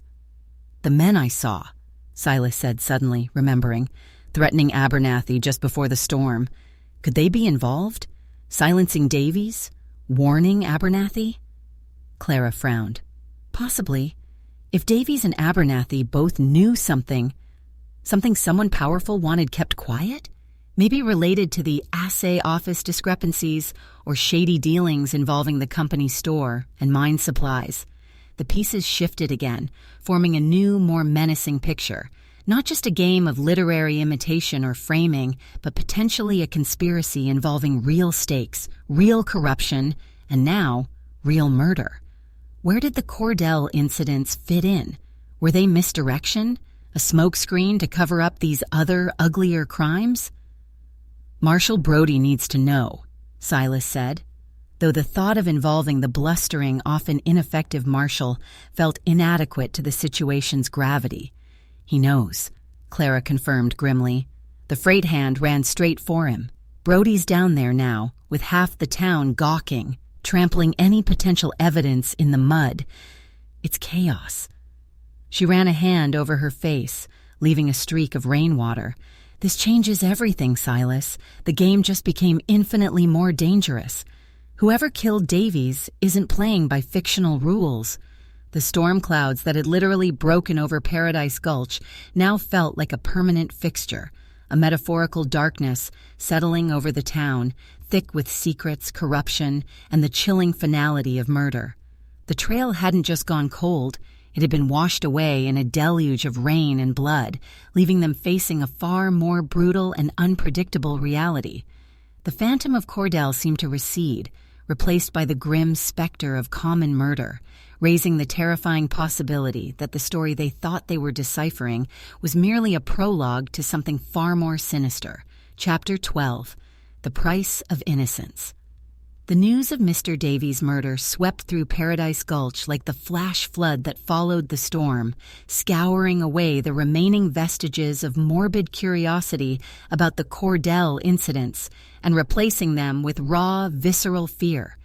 "The men I saw," Silas said suddenly, remembering, threatening Abernathy just before the storm. Could they be involved? Silencing Davies? Warning Abernathy? Clara frowned. Possibly. If Davies and Abernathy both knew something someone powerful wanted kept quiet? Maybe related to the assay office discrepancies or shady dealings involving the company store and mine supplies. The pieces shifted again, forming a new, more menacing picture. Not just a game of literary imitation or framing, but potentially a conspiracy involving real stakes, real corruption, and now, real murder. Where did the Cordell incidents fit in? Were they misdirection? A smokescreen to cover up these other, uglier crimes? "Marshal Brody needs to know," Silas said, though the thought of involving the blustering, often ineffective Marshal felt inadequate to the situation's gravity. "He knows," Clara confirmed grimly. The freight hand ran straight for him. Brody's down there now, with half the town gawking, trampling any potential evidence in the mud. It's chaos. She ran a hand over her face, leaving a streak of rainwater. "This changes everything, Silas. The game just became infinitely more dangerous. Whoever killed Davies isn't playing by fictional rules." The storm clouds that had literally broken over Paradise Gulch now felt like a permanent fixture, a metaphorical darkness settling over the town, thick with secrets, corruption, and the chilling finality of murder. The trail hadn't just gone cold, it had been washed away in a deluge of rain and blood, leaving them facing a far more brutal and unpredictable reality. The phantom of Cordell seemed to recede, replaced by the grim specter of common murder, raising the terrifying possibility that the story they thought they were deciphering was merely a prologue to something far more sinister. Chapter 12. The Price of Innocence. The news of Mr. Davies' murder swept through Paradise Gulch like the flash flood that followed the storm, scouring away the remaining vestiges of morbid curiosity about the Cordell incidents and replacing them with raw, visceral fear.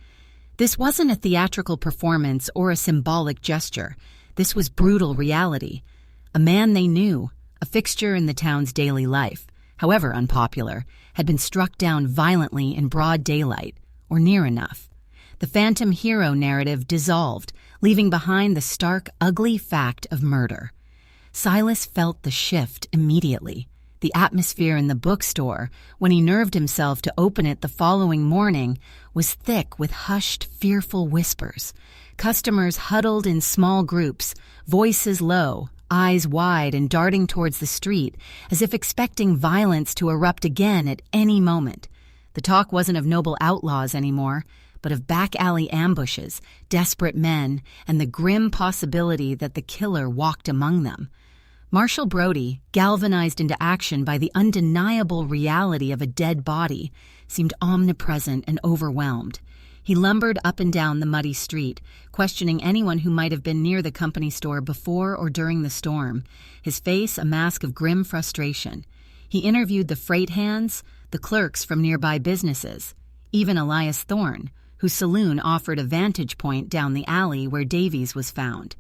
This wasn't a theatrical performance or a symbolic gesture. This was brutal reality. A man they knew, a fixture in the town's daily life, however unpopular, had been struck down violently in broad daylight, or near enough. The phantom hero narrative dissolved, leaving behind the stark, ugly fact of murder. Silas felt the shift immediately. The atmosphere in the bookstore, when he nerved himself to open it the following morning, was thick with hushed, fearful whispers. Customers huddled in small groups, voices low, eyes wide and darting towards the street, as if expecting violence to erupt again at any moment. The talk wasn't of noble outlaws anymore, but of back-alley ambushes, desperate men, and the grim possibility that the killer walked among them. Marshall Brody, galvanized into action by the undeniable reality of a dead body, seemed omnipresent and overwhelmed. He lumbered up and down the muddy street, questioning anyone who might have been near the company store before or during the storm, his face a mask of grim frustration. He interviewed the freight hands, the clerks from nearby businesses, even Elias Thorne, whose saloon offered a vantage point down the alley where Davies was found.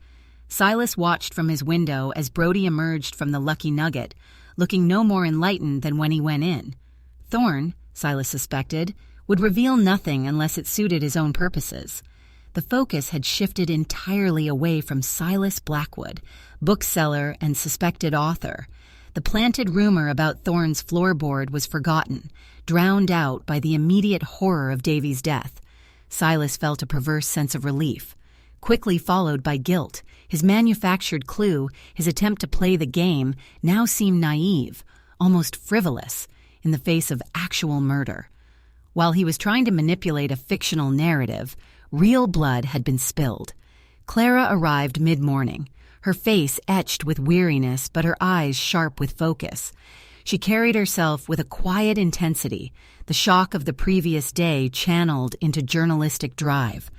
Silas watched from his window as Brody emerged from the Lucky Nugget, looking no more enlightened than when he went in. Thorne, Silas suspected, would reveal nothing unless it suited his own purposes. The focus had shifted entirely away from Silas Blackwood, bookseller and suspected author. The planted rumor about Thorne's floorboard was forgotten, drowned out by the immediate horror of Davies' death. Silas felt a perverse sense of relief, quickly followed by guilt. His manufactured clue, his attempt to play the game, now seemed naive, almost frivolous, in the face of actual murder. While he was trying to manipulate a fictional narrative, real blood had been spilled. Clara arrived mid-morning, her face etched with weariness but her eyes sharp with focus. She carried herself with a quiet intensity, the shock of the previous day channeled into journalistic drive.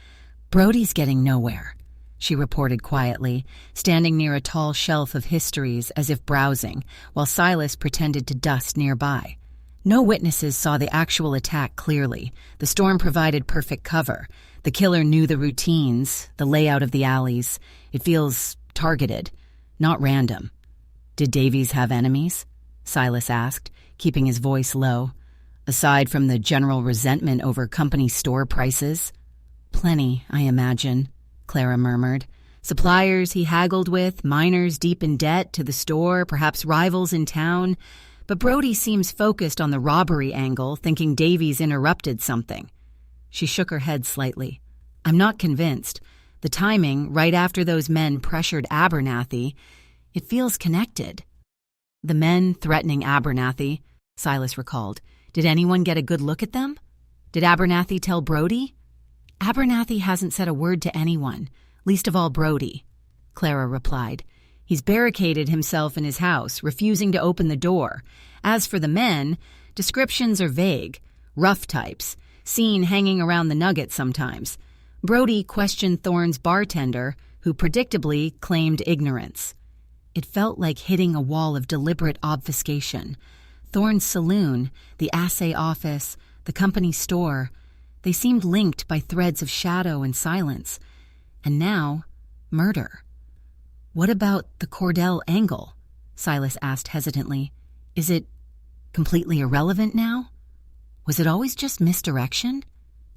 "Brody's getting nowhere," she reported quietly, standing near a tall shelf of histories as if browsing, while Silas pretended to dust nearby. No witnesses saw the actual attack clearly. The storm provided perfect cover. The killer knew the routines, the layout of the alleys. It feels targeted, not random. "Did Davies have enemies?" Silas asked, keeping his voice low. "Aside from the general resentment over company store prices?" "Plenty, I imagine," Clara murmured. "Suppliers he haggled with, miners deep in debt to the store, perhaps rivals in town. But Brody seems focused on the robbery angle, thinking Davies interrupted something." She shook her head slightly. "I'm not convinced. The timing, right after those men pressured Abernathy, it feels connected." "The men threatening Abernathy," Silas recalled. "Did anyone get a good look at them? Did Abernathy tell Brody?" "Abernathy hasn't said a word to anyone, least of all Brody," Clara replied. "He's barricaded himself in his house, refusing to open the door. As for the men, descriptions are vague, rough types, seen hanging around the Nugget sometimes. Brody questioned Thorne's bartender, who predictably claimed ignorance. It felt like hitting a wall of deliberate obfuscation. Thorne's saloon, the assay office, the company store, they seemed linked by threads of shadow and silence. And now, murder. What about the Cordell angle? Silas asked hesitantly. Is it completely irrelevant now? Was it always just misdirection?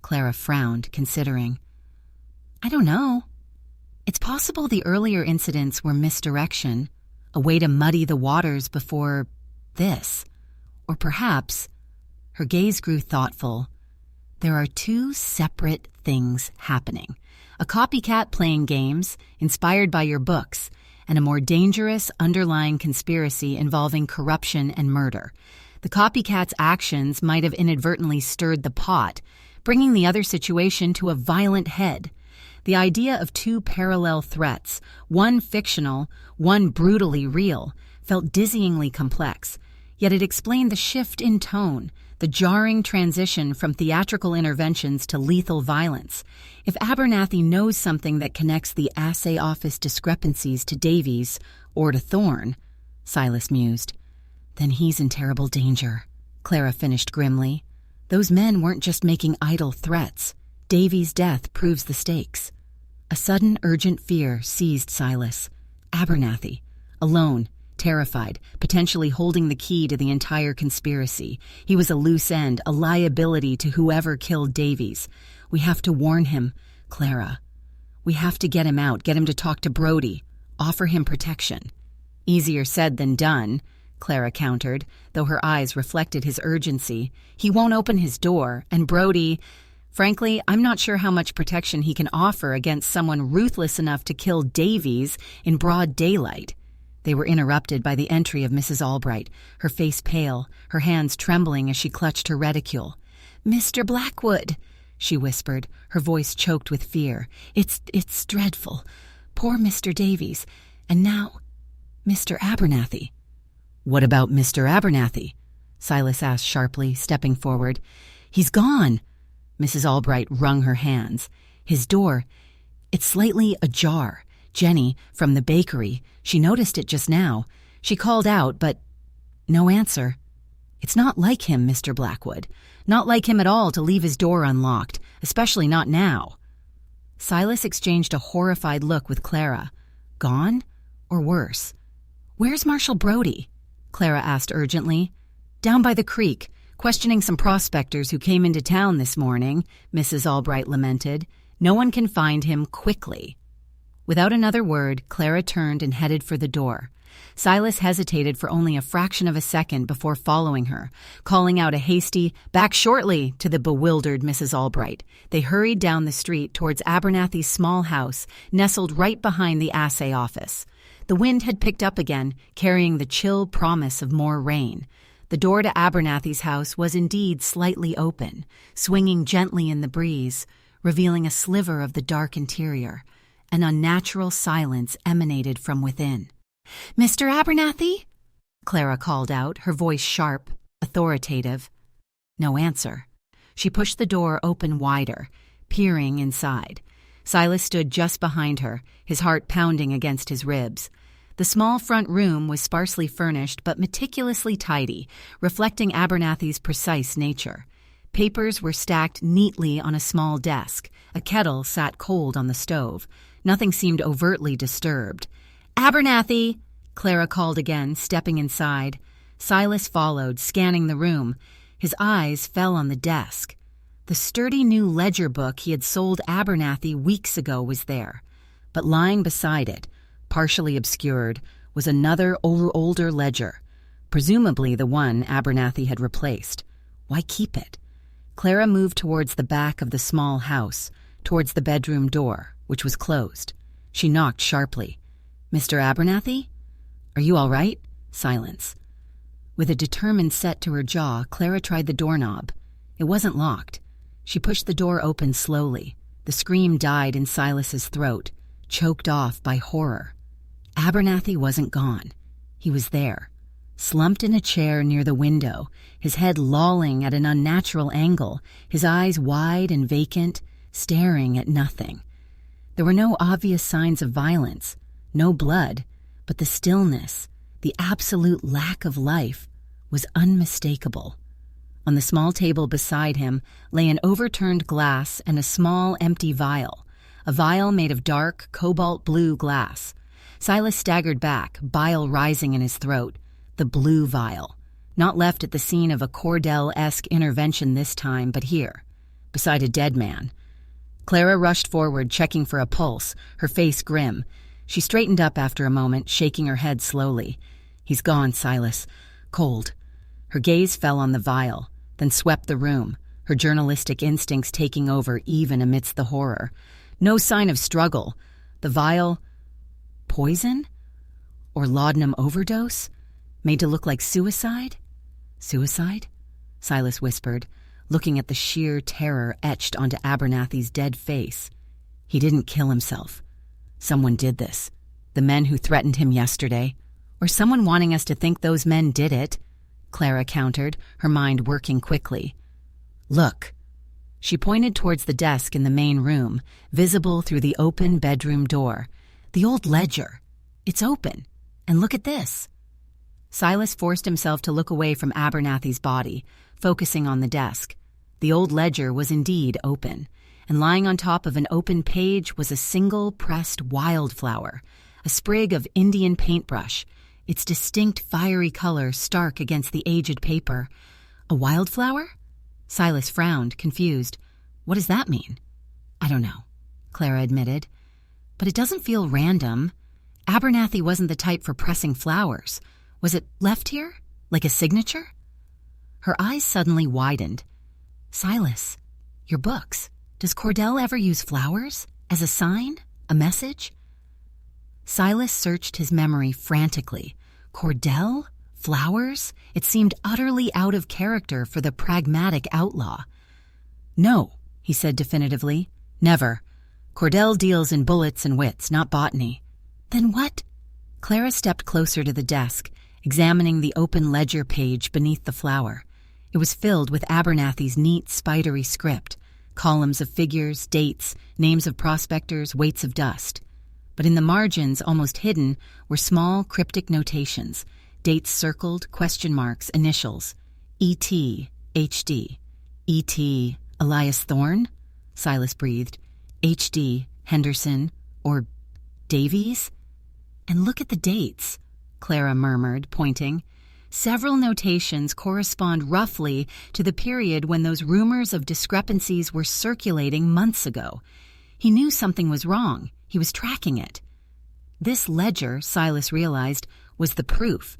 Clara frowned, considering. I don't know. It's possible the earlier incidents were misdirection, a way to muddy the waters before this. Or perhaps, her gaze grew thoughtful, there are two separate things happening. A copycat playing games, inspired by your books, and a more dangerous underlying conspiracy involving corruption and murder. The copycat's actions might have inadvertently stirred the pot, bringing the other situation to a violent head. The idea of two parallel threats, one fictional, one brutally real, felt dizzyingly complex, yet it explained the shift in tone, the jarring transition from theatrical interventions to lethal violence. If Abernathy knows something that connects the assay office discrepancies to Davies, or to Thorne, Silas mused, then he's in terrible danger, Clara finished grimly. Those men weren't just making idle threats. Davies' death proves the stakes. A sudden, urgent fear seized Silas. Abernathy, alone, terrified, potentially holding the key to the entire conspiracy. He was a loose end, a liability to whoever killed Davies. We have to warn him, Clara. We have to get him out, get him to talk to Brody, offer him protection. Easier said than done, Clara countered, though her eyes reflected his urgency. He won't open his door, and Brody... Frankly, I'm not sure how much protection he can offer against someone ruthless enough to kill Davies in broad daylight. They were interrupted by the entry of Mrs. Albright, her face pale, her hands trembling as she clutched her reticule. "Mr. Blackwood," she whispered, her voice choked with fear. It's dreadful. Poor Mr. Davies. And now, Mr. Abernathy." "What about Mr. Abernathy?" Silas asked sharply, stepping forward. "He's gone." Mrs. Albright wrung her hands. "His door, it's slightly ajar. Jenny, from the bakery, she noticed it just now. She called out, but no answer. It's not like him, Mr. Blackwood. Not like him at all to leave his door unlocked, especially not now." Silas exchanged a horrified look with Clara. Gone? Or worse? "Where's Marshal Brody?" Clara asked urgently. "Down by the creek, questioning some prospectors who came into town this morning," Mrs. Albright lamented. "No one can find him quickly." Without another word, Clara turned and headed for the door. Silas hesitated for only a fraction of a second before following her, calling out a hasty, "Back shortly," to the bewildered Mrs. Albright. They hurried down the street towards Abernathy's small house, nestled right behind the assay office. The wind had picked up again, carrying the chill promise of more rain. The door to Abernathy's house was indeed slightly open, swinging gently in the breeze, revealing a sliver of the dark interior. An unnatural silence emanated from within. "Mr. Abernathy?" Clara called out, her voice sharp, authoritative. No answer. She pushed the door open wider, peering inside. Silas stood just behind her, his heart pounding against his ribs. The small front room was sparsely furnished but meticulously tidy, reflecting Abernathy's precise nature. Papers were stacked neatly on a small desk. A kettle sat cold on the stove. Nothing seemed overtly disturbed. "Abernathy!" Clara called again, stepping inside. Silas followed, scanning the room. His eyes fell on the desk. The sturdy new ledger book he had sold Abernathy weeks ago was there. But lying beside it, partially obscured, was another older ledger, presumably the one Abernathy had replaced. Why keep it? Clara moved towards the back of the small house, towards the bedroom door, which was closed. She knocked sharply. "Mr. Abernathy? Are you all right?" Silence. With a determined set to her jaw, Clara tried the doorknob. It wasn't locked. She pushed the door open slowly. The scream died in Silas's throat, choked off by horror. Abernathy wasn't gone. He was there, slumped in a chair near the window, his head lolling at an unnatural angle, his eyes wide and vacant, staring at nothing. There were no obvious signs of violence, no blood, but the stillness, the absolute lack of life, was unmistakable. On the small table beside him lay an overturned glass and a small empty vial, a vial made of dark cobalt blue glass. Silas staggered back, bile rising in his throat. The blue vial. Not left at the scene of a Cordell-esque intervention this time, but here, beside a dead man. Clara rushed forward, checking for a pulse, her face grim. She straightened up after a moment, shaking her head slowly. "He's gone, Silas. Cold." Her gaze fell on the vial, then swept the room, her journalistic instincts taking over even amidst the horror. No sign of struggle. The vial... poison? Or laudanum overdose? Made to look like suicide? "Suicide?" Silas whispered, looking at the sheer terror etched onto Abernathy's dead face. He didn't kill himself. Someone did this. The men who threatened him yesterday. Or someone wanting us to think those men did it, Clara countered, her mind working quickly. "Look." She pointed towards the desk in the main room, visible through the open bedroom door. "The old ledger. It's open. And look at this." Silas forced himself to look away from Abernathy's body, focusing on the desk. The old ledger was indeed open, and lying on top of an open page was a single pressed wildflower, a sprig of Indian paintbrush, its distinct fiery color stark against the aged paper. "A wildflower?" Silas frowned, confused. "What does that mean?" "I don't know," Clara admitted. "But it doesn't feel random. Abernathy wasn't the type for pressing flowers. Was it left here? Like a signature?" Her eyes suddenly widened. "Silas, your books. Does Cordell ever use flowers? As a sign? A message?" Silas searched his memory frantically. Cordell? Flowers? It seemed utterly out of character for the pragmatic outlaw. "No," he said definitively. "Never. Cordell deals in bullets and wits, not botany." "Then what?" Clara stepped closer to the desk, examining the open ledger page beneath the flower. It was filled with Abernathy's neat, spidery script, columns of figures, dates, names of prospectors, weights of dust. But in the margins, almost hidden, were small, cryptic notations, dates circled, question marks, initials. E.T., H.D. E.T., Elias Thorne? Silas breathed. H.D., Henderson, or Davies? "And look at the dates," Clara murmured, pointing. "Several notations correspond roughly to the period when those rumors of discrepancies were circulating months ago. He knew something was wrong. He was tracking it. This ledger, Silas realized, was the proof.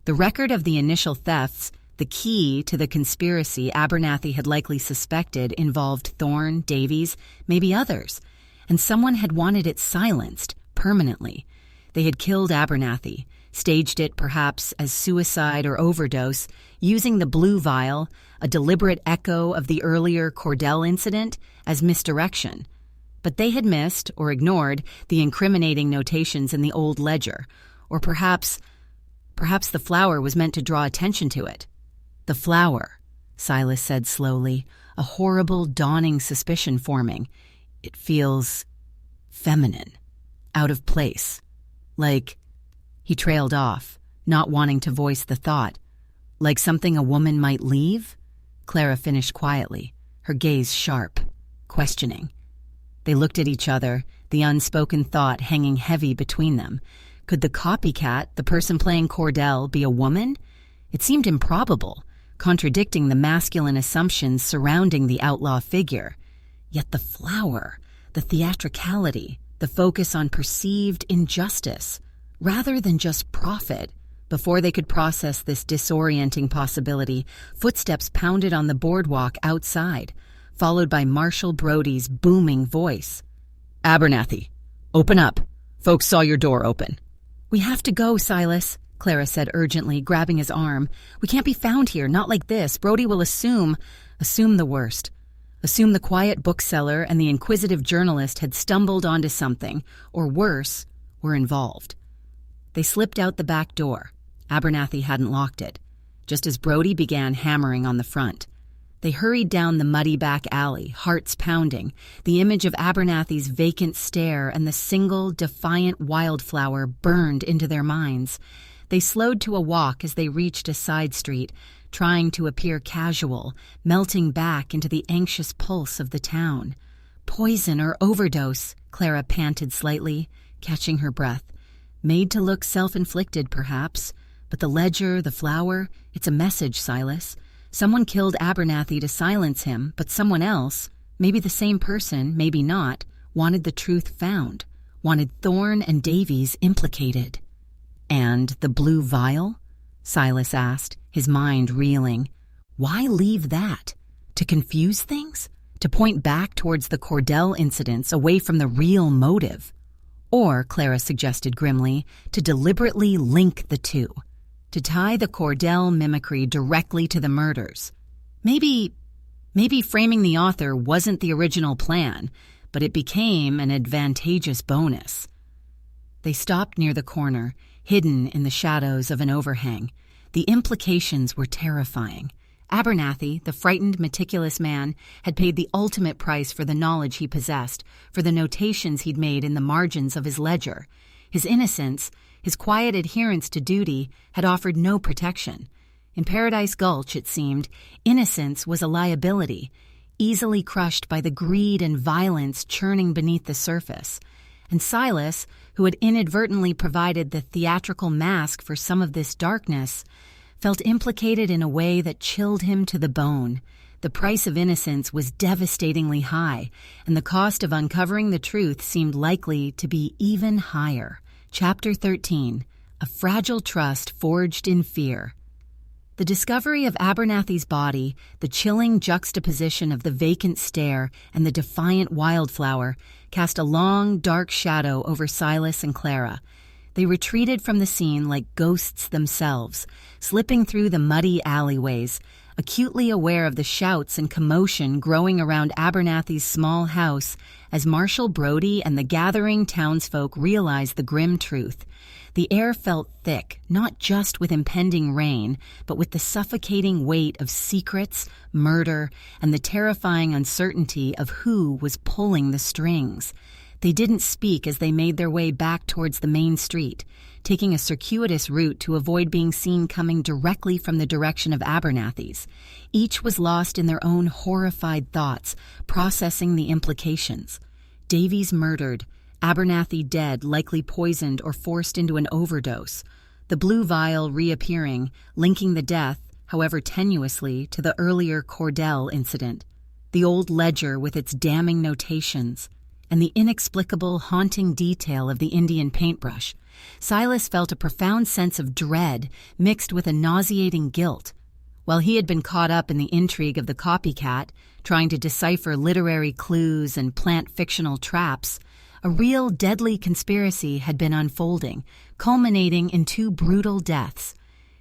The record of the initial thefts, the key to the conspiracy Abernathy had likely suspected, involved Thorne, Davies, maybe others, and someone had wanted it silenced permanently. They had killed Abernathy, staged it perhaps as suicide or overdose, using the blue vial, a deliberate echo of the earlier Cordell incident, as misdirection. But they had missed or ignored the incriminating notations in the old ledger, or perhaps the flower was meant to draw attention to it. "The flower," Silas said slowly, a horrible, dawning suspicion forming. "It feels feminine, out of place. Like..." He trailed off, not wanting to voice the thought. "Like something a woman might leave?" Clara finished quietly, her gaze sharp, questioning. They looked at each other, the unspoken thought hanging heavy between them. Could the copycat, the person playing Cordell, be a woman? It seemed improbable, contradicting the masculine assumptions surrounding the outlaw figure. Yet the flower, the theatricality, the focus on perceived injustice, rather than just profit. Before they could process this disorienting possibility, footsteps pounded on the boardwalk outside, followed by Marshal Brody's booming voice. "Abernathy, open up. Folks saw your door open." "We have to go, Silas," Clara said urgently, grabbing his arm. "We can't be found here, not like this. Brody will assume the worst. Assume the quiet bookseller and the inquisitive journalist had stumbled onto something, or worse, were involved." They slipped out the back door. Abernathy hadn't locked it, just as Brody began hammering on the front. They hurried down the muddy back alley, hearts pounding, the image of Abernathy's vacant stare and the single, defiant wildflower burned into their minds. They slowed to a walk as they reached a side street, trying to appear casual, melting back into the anxious pulse of the town. "Poison or overdose," Clara panted slightly, catching her breath. Made to look self-inflicted, perhaps, but the ledger, the flower, it's a message, Silas. Someone killed Abernathy to silence him, but someone else, maybe the same person, maybe not, wanted the truth found, wanted Thorne and Davies implicated. And the blue vial? Silas asked, his mind reeling. Why leave that? To confuse things? To point back towards the Cordell incidents away from the real motive? Or, Clara suggested grimly, to deliberately link the two. To tie the Cordell mimicry directly to the murders. Maybe framing the author wasn't the original plan, but it became an advantageous bonus. They stopped near the corner, hidden in the shadows of an overhang. The implications were terrifying. Abernathy, the frightened, meticulous man, had paid the ultimate price for the knowledge he possessed, for the notations he'd made in the margins of his ledger. His innocence, his quiet adherence to duty, had offered no protection. In Paradise Gulch, it seemed, innocence was a liability, easily crushed by the greed and violence churning beneath the surface. And Silas, who had inadvertently provided the theatrical mask for some of this darkness, felt implicated in a way that chilled him to the bone. The price of innocence was devastatingly high, and the cost of uncovering the truth seemed likely to be even higher. Chapter 13. A Fragile Trust Forged in Fear. The discovery of Abernathy's body, the chilling juxtaposition of the vacant stare and the defiant wildflower, cast a long, dark shadow over Silas and Clara. They retreated from the scene like ghosts themselves, slipping through the muddy alleyways, acutely aware of the shouts and commotion growing around Abernathy's small house as Marshal Brody and the gathering townsfolk realized the grim truth. The air felt thick, not just with impending rain, but with the suffocating weight of secrets, murder, and the terrifying uncertainty of who was pulling the strings. They didn't speak as they made their way back towards the main street, taking a circuitous route to avoid being seen coming directly from the direction of Abernathy's. Each was lost in their own horrified thoughts, processing the implications. Davies murdered, Abernathy dead, likely poisoned or forced into an overdose. The blue vial reappearing, linking the death, however tenuously, to the earlier Cordell incident. The old ledger with its damning notations, and the inexplicable, haunting detail of the Indian paintbrush. Silas felt a profound sense of dread mixed with a nauseating guilt. While he had been caught up in the intrigue of the copycat, trying to decipher literary clues and plant fictional traps, a real deadly conspiracy had been unfolding, culminating in 2 brutal deaths.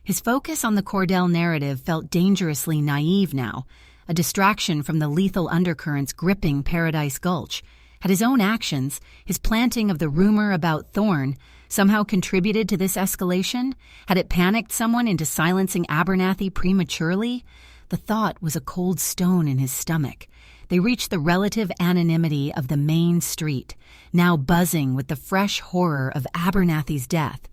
His focus on the Cordell narrative felt dangerously naive now, a distraction from the lethal undercurrents gripping Paradise Gulch. Had his own actions, his planting of the rumor about Thorne, somehow contributed to this escalation? Had it panicked someone into silencing Abernathy prematurely? The thought was a cold stone in his stomach. They reached the relative anonymity of the main street, now buzzing with the fresh horror of Abernathy's death.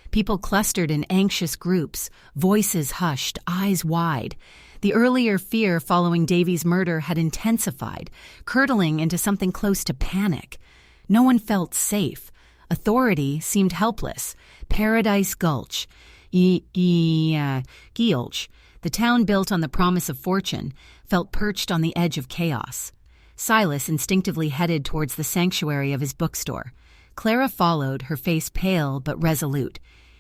People clustered in anxious groups, voices hushed, eyes wide. The earlier fear following Davies' murder had intensified, curdling into something close to panic. No one felt safe. Authority seemed helpless. Paradise Gulch, Gulch, the town built on the promise of fortune, felt perched on the edge of chaos. Silas instinctively headed towards the sanctuary of his bookstore. Clara followed, her face pale but resolute.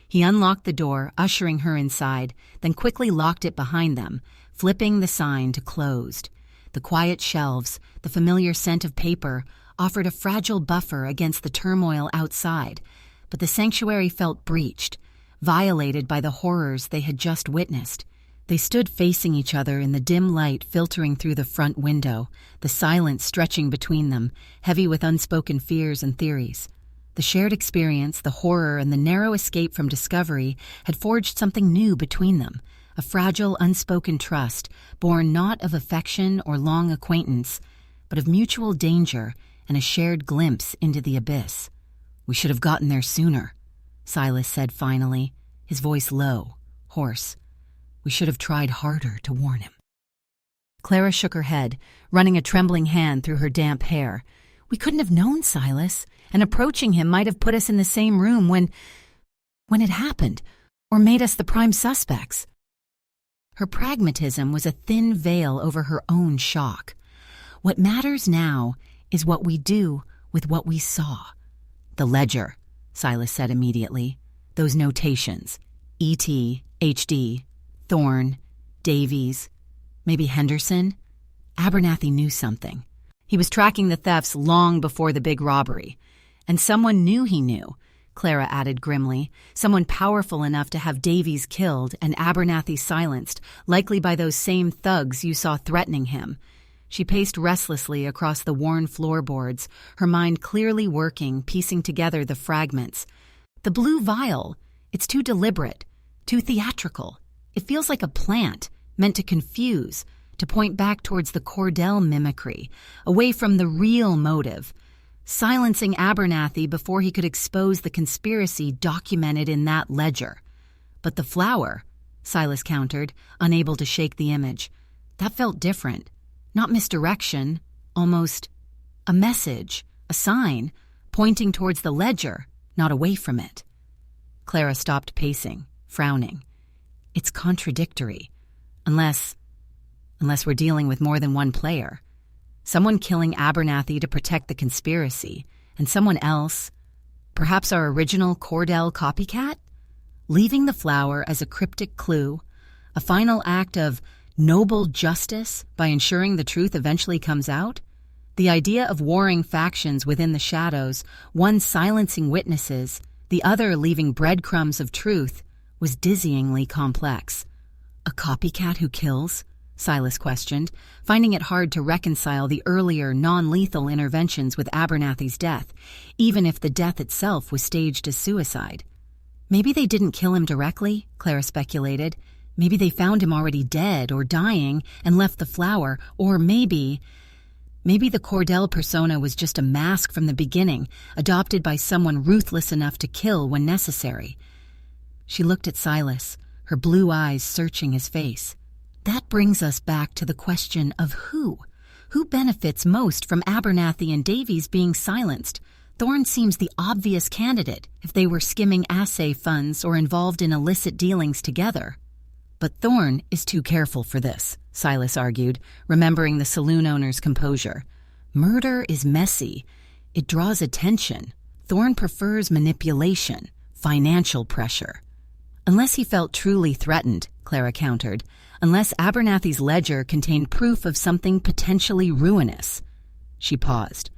He unlocked the door, ushering her inside, then quickly locked it behind them, flipping the sign to closed. The quiet shelves, the familiar scent of paper, offered a fragile buffer against the turmoil outside, but the sanctuary felt breached, violated by the horrors they had just witnessed. They stood facing each other in the dim light filtering through the front window, the silence stretching between them, heavy with unspoken fears and theories. The shared experience, the horror, and the narrow escape from discovery had forged something new between them, a fragile, unspoken trust, born not of affection or long acquaintance, but of mutual danger and a shared glimpse into the abyss. "We should have gotten there sooner," Silas said finally, his voice low, hoarse. "We should have tried harder to warn him." Clara shook her head, running a trembling hand through her damp hair. We couldn't have known Silas, and approaching him might have put us in the same room when it happened, or made us the prime suspects. Her pragmatism was a thin veil over her own shock. What matters now is what we do with what we saw. The ledger, Silas said immediately. Those notations. E.T., H.D., Thorne, Davies, maybe Henderson. Abernathy knew something. He was tracking the thefts long before the big robbery. And someone knew he knew, Clara added grimly. Someone powerful enough to have Davies killed and Abernathy silenced, likely by those same thugs you saw threatening him. She paced restlessly across the worn floorboards, her mind clearly working, piecing together the fragments. The blue vial. It's too deliberate, too theatrical. It feels like a plant, meant to confuse, to point back towards the Cordell mimicry, away from the real motive. Silencing Abernathy before he could expose the conspiracy documented in that ledger. But the flower, Silas countered, unable to shake the image. That felt different. Not misdirection, almost a message, a sign, pointing towards the ledger, not away from it. Clara stopped pacing, frowning. It's contradictory. Unless we're dealing with more than one player. Someone killing Abernathy to protect the conspiracy, and someone else, perhaps our original Cordell copycat, leaving the flower as a cryptic clue, a final act of noble justice by ensuring the truth eventually comes out. The idea of warring factions within the shadows, one silencing witnesses, the other leaving breadcrumbs of truth, was dizzyingly complex. A copycat who kills? Silas questioned, finding it hard to reconcile the earlier non-lethal interventions with Abernathy's death, even if the death itself was staged as suicide. Maybe they didn't kill him directly, Clara speculated. Maybe they found him already dead or dying and left the flower, or maybe the Cordell persona was just a mask from the beginning, adopted by someone ruthless enough to kill when necessary. She looked at Silas, her blue eyes searching his face. That brings us back to the question of who. Who benefits most from Abernathy and Davies being silenced? Thorne seems the obvious candidate if they were skimming assay funds or involved in illicit dealings together. But Thorne is too careful for this, Silas argued, remembering the saloon owner's composure. Murder is messy. It draws attention. Thorne prefers manipulation, financial pressure. Unless he felt truly threatened, Clara countered, unless Abernathy's ledger contained proof of something potentially ruinous. She paused.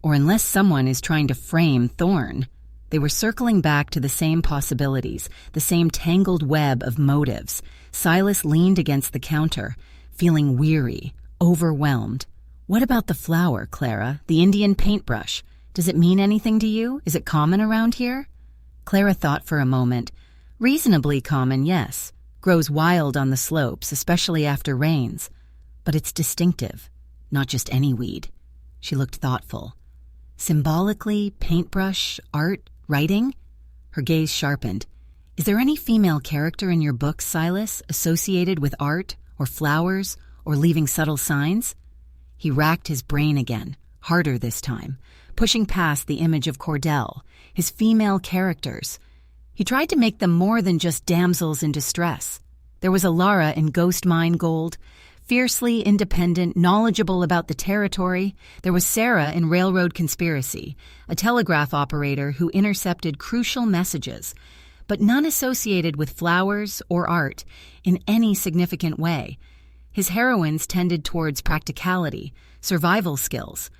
Or unless someone is trying to frame Thorne. They were circling back to the same possibilities, the same tangled web of motives. Silas leaned against the counter, feeling weary, overwhelmed. What about the flower, Clara, the Indian paintbrush? Does it mean anything to you? Is it common around here? Clara thought for a moment. Reasonably common, yes. Grows wild on the slopes, especially after rains. But it's distinctive, not just any weed. She looked thoughtful. Symbolically, paintbrush, art, writing? Her gaze sharpened. Is there any female character in your books, Silas, associated with art or flowers or leaving subtle signs? He racked his brain again, harder this time, pushing past the image of Cordell, his female characters. He tried to make them more than just damsels in distress. There was Alara in Ghost Mine Gold, fiercely independent, knowledgeable about the territory. There was Sarah in Railroad Conspiracy, a telegraph operator who intercepted crucial messages, but none associated with flowers or art in any significant way. His heroines tended towards practicality, survival skills.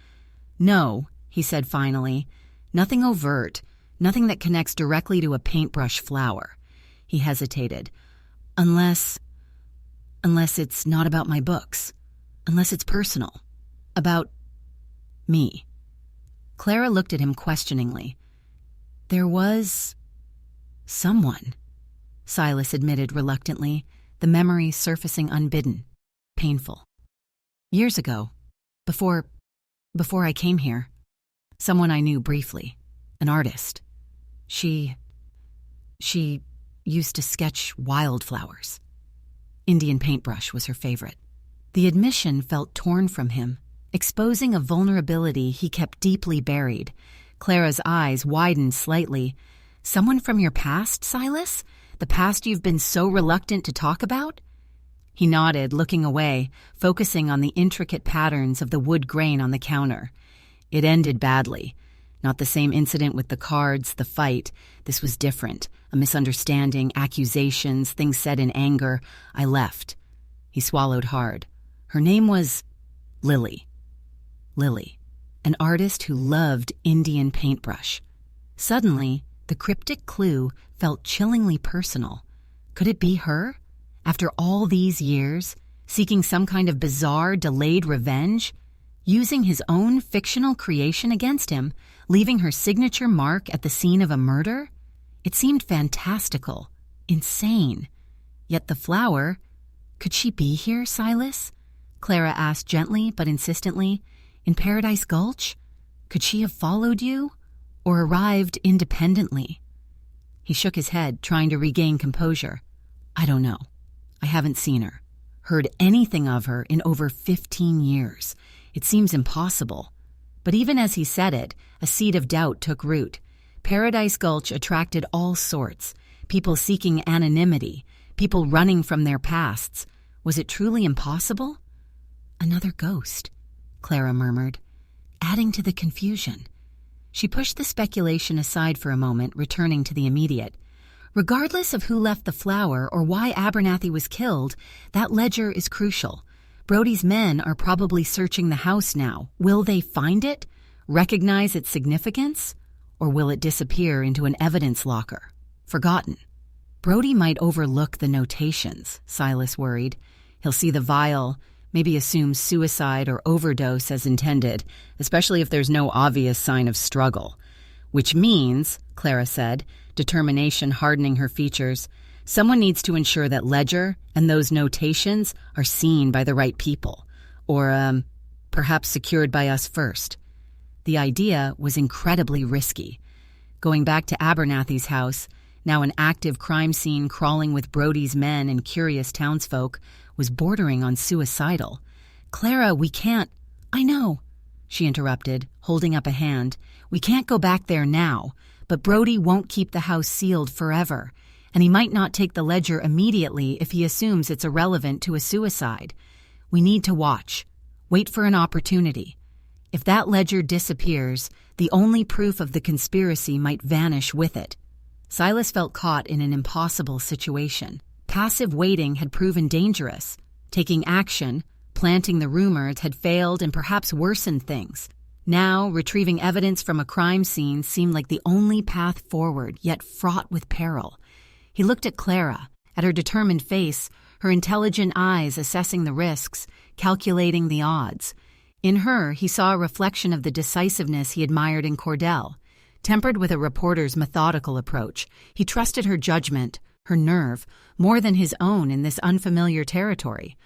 No, he said finally, nothing overt, nothing that connects directly to a paintbrush flower. He hesitated. Unless it's not about my books. Unless it's personal. About me. Clara looked at him questioningly. There was someone, Silas admitted reluctantly, the memory surfacing unbidden, painful. Years ago, before I came here, someone I knew briefly, an artist. She used to sketch wildflowers. Indian paintbrush was her favorite. The admission felt torn from him, exposing a vulnerability he kept deeply buried. Clara's eyes widened slightly. "Someone from your past, Silas? The past you've been so reluctant to talk about?" He nodded, looking away, focusing on the intricate patterns of the wood grain on the counter. It ended badly. Not the same incident with the cards, the fight. This was different. A misunderstanding, accusations, things said in anger. I left. He swallowed hard. Her name was Lily. Lily, an artist who loved Indian paintbrush. Suddenly, the cryptic clue felt chillingly personal. Could it be her? After all these years, seeking some kind of bizarre, delayed revenge? Using his own fictional creation against him, leaving her signature mark at the scene of a murder? It seemed fantastical, insane. Yet the flower... Could she be here, Silas? Clara asked gently but insistently. In Paradise Gulch? Could she have followed you? Or arrived independently? He shook his head, trying to regain composure. I don't know. I haven't seen her. Heard anything of her in over 15 years. It seems impossible. But even as he said it, a seed of doubt took root. Paradise Gulch attracted all sorts. People seeking anonymity. People running from their pasts. Was it truly impossible? Another ghost, Clara murmured, adding to the confusion. She pushed the speculation aside for a moment, returning to the immediate. Regardless of who left the flower or why Abernathy was killed, that ledger is crucial. Brody's men are probably searching the house now. Will they find it? Recognize its significance? Or will it disappear into an evidence locker? Forgotten. Brody might overlook the notations, Silas worried. He'll see the vial, maybe assume suicide or overdose as intended, especially if there's no obvious sign of struggle. Which means, Clara said, determination hardening her features, someone needs to ensure that ledger and those notations are seen by the right people, or, perhaps secured by us first. The idea was incredibly risky. Going back to Abernathy's house, now an active crime scene crawling with Brody's men and curious townsfolk, was bordering on suicidal. Clara, we can't... I know, she interrupted, holding up a hand. We can't go back there now, but Brody won't keep the house sealed forever, and he might not take the ledger immediately if he assumes it's irrelevant to a suicide. We need to watch. Wait for an opportunity. If that ledger disappears, the only proof of the conspiracy might vanish with it. Silas felt caught in an impossible situation. Passive waiting had proven dangerous. Taking action, planting the rumors, had failed and perhaps worsened things. Now, retrieving evidence from a crime scene seemed like the only path forward, yet fraught with peril. He looked at Clara, at her determined face, her intelligent eyes assessing the risks, calculating the odds. In her, he saw a reflection of the decisiveness he admired in Cordell. Tempered with a reporter's methodical approach, he trusted her judgment, her nerve, more than his own in this unfamiliar territory.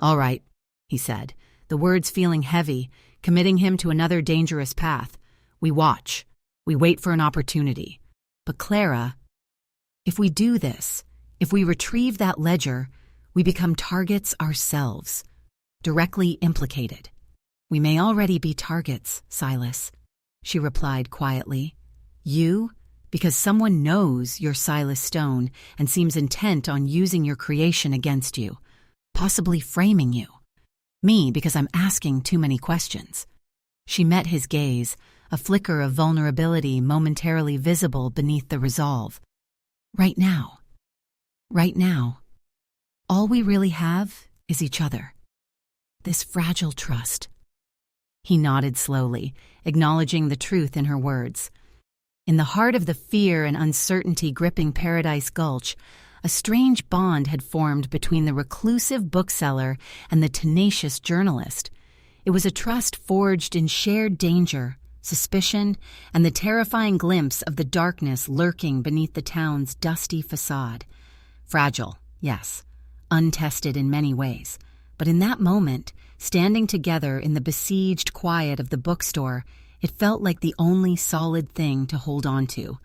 All right, he said, the words feeling heavy, committing him to another dangerous path. We watch. We wait for an opportunity. But Clara, if we do this, if we retrieve that ledger, we become targets ourselves, directly implicated. We may already be targets, Silas, she replied quietly. You, because someone knows you're Silas Stone and seems intent on using your creation against you, possibly framing you. Me, because I'm asking too many questions. She met his gaze, a flicker of vulnerability momentarily visible beneath the resolve. Right now. Right now. All we really have is each other. This fragile trust. He nodded slowly, acknowledging the truth in her words. In the heart of the fear and uncertainty gripping Paradise Gulch, a strange bond had formed between the reclusive bookseller and the tenacious journalist. It was a trust forged in shared danger, suspicion, and the terrifying glimpse of the darkness lurking beneath the town's dusty facade. Fragile, yes, untested in many ways, but in that moment, standing together in the besieged quiet of the bookstore, it felt like the only solid thing to hold on to.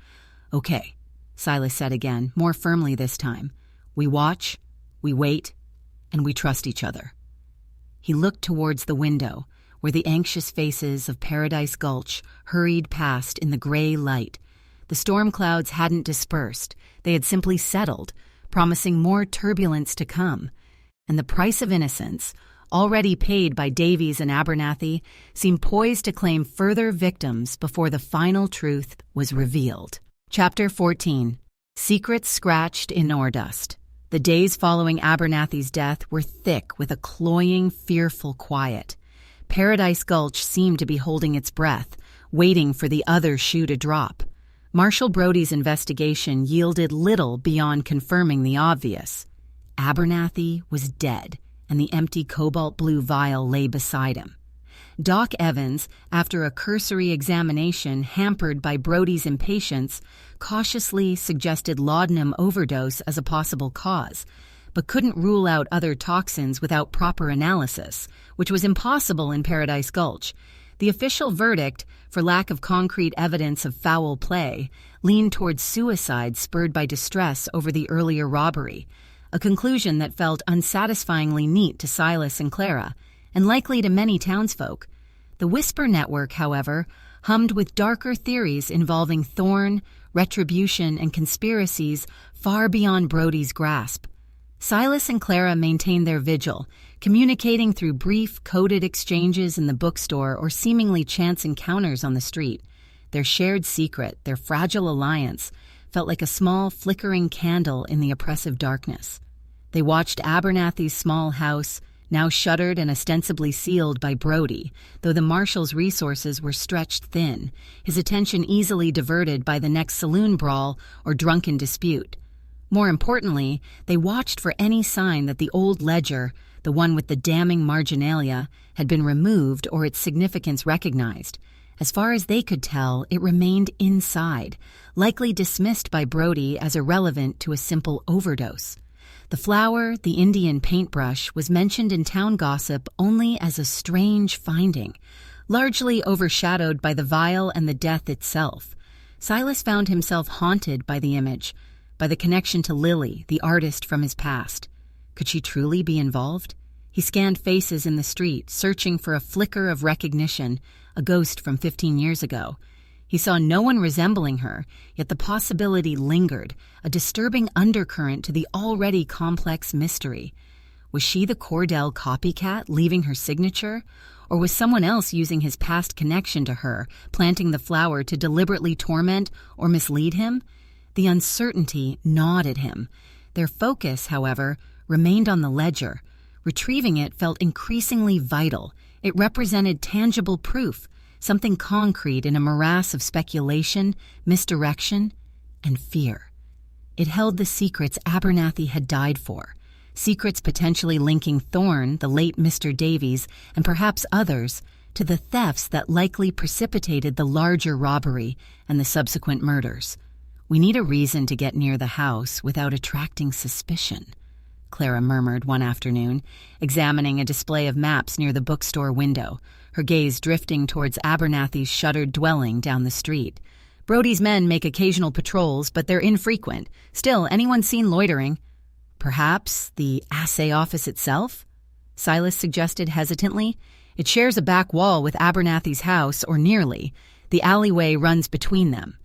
Okay, Silas said again, more firmly this time. We watch, we wait, and we trust each other. He looked towards the window, where the anxious faces of Paradise Gulch hurried past in the gray light. The storm clouds hadn't dispersed, they had simply settled, promising more turbulence to come. And the price of innocence, already paid by Davies and Abernathy, seemed poised to claim further victims before the final truth was revealed. Chapter 14. Secrets Scratched in Ore Dust. The days following Abernathy's death were thick with a cloying, fearful quiet. Paradise Gulch seemed to be holding its breath, waiting for the other shoe to drop. Marshal Brody's investigation yielded little beyond confirming the obvious. Abernathy was dead, and the empty cobalt blue vial lay beside him. Doc Evans, after a cursory examination hampered by Brody's impatience, cautiously suggested laudanum overdose as a possible cause, but couldn't rule out other toxins without proper analysis, which was impossible in Paradise Gulch. The official verdict, for lack of concrete evidence of foul play, leaned towards suicide spurred by distress over the earlier robbery, a conclusion that felt unsatisfyingly neat to Silas and Clara, and likely to many townsfolk. The Whisper Network, however, hummed with darker theories involving Thorn, retribution, and conspiracies far beyond Brody's grasp. Silas and Clara maintained their vigil, communicating through brief, coded exchanges in the bookstore or seemingly chance encounters on the street. Their shared secret, their fragile alliance, felt like a small, flickering candle in the oppressive darkness. They watched Abernathy's small house, now shuttered and ostensibly sealed by Brody, though the marshal's resources were stretched thin, his attention easily diverted by the next saloon brawl or drunken dispute. More importantly, they watched for any sign that the old ledger, the one with the damning marginalia, had been removed or its significance recognized. As far as they could tell, it remained inside, likely dismissed by Brody as irrelevant to a simple overdose. The flower, the Indian paintbrush, was mentioned in town gossip only as a strange finding, largely overshadowed by the vial and the death itself. Silas found himself haunted by the image, by the connection to Lily, the artist from his past. Could she truly be involved? He scanned faces in the street, searching for a flicker of recognition, a ghost from 15 years ago. He saw no one resembling her, yet the possibility lingered, a disturbing undercurrent to the already complex mystery. Was she the Cordell copycat, leaving her signature? Or was someone else using his past connection to her, planting the flower to deliberately torment or mislead him? The uncertainty gnawed at him. Their focus, however, remained on the ledger. Retrieving it felt increasingly vital. It represented tangible proof, something concrete in a morass of speculation, misdirection, and fear. It held the secrets Abernathy had died for, secrets potentially linking Thorn, the late Mr. Davies, and perhaps others, to the thefts that likely precipitated the larger robbery and the subsequent murders. "We need a reason to get near the house without attracting suspicion," Clara murmured one afternoon, examining a display of maps near the bookstore window, her gaze drifting towards Abernathy's shuttered dwelling down the street. "Brody's men make occasional patrols, but they're infrequent. Still, anyone seen loitering?" "Perhaps the assay office itself?" Silas suggested hesitantly. "It shares a back wall with Abernathy's house, or nearly. The alleyway runs between them.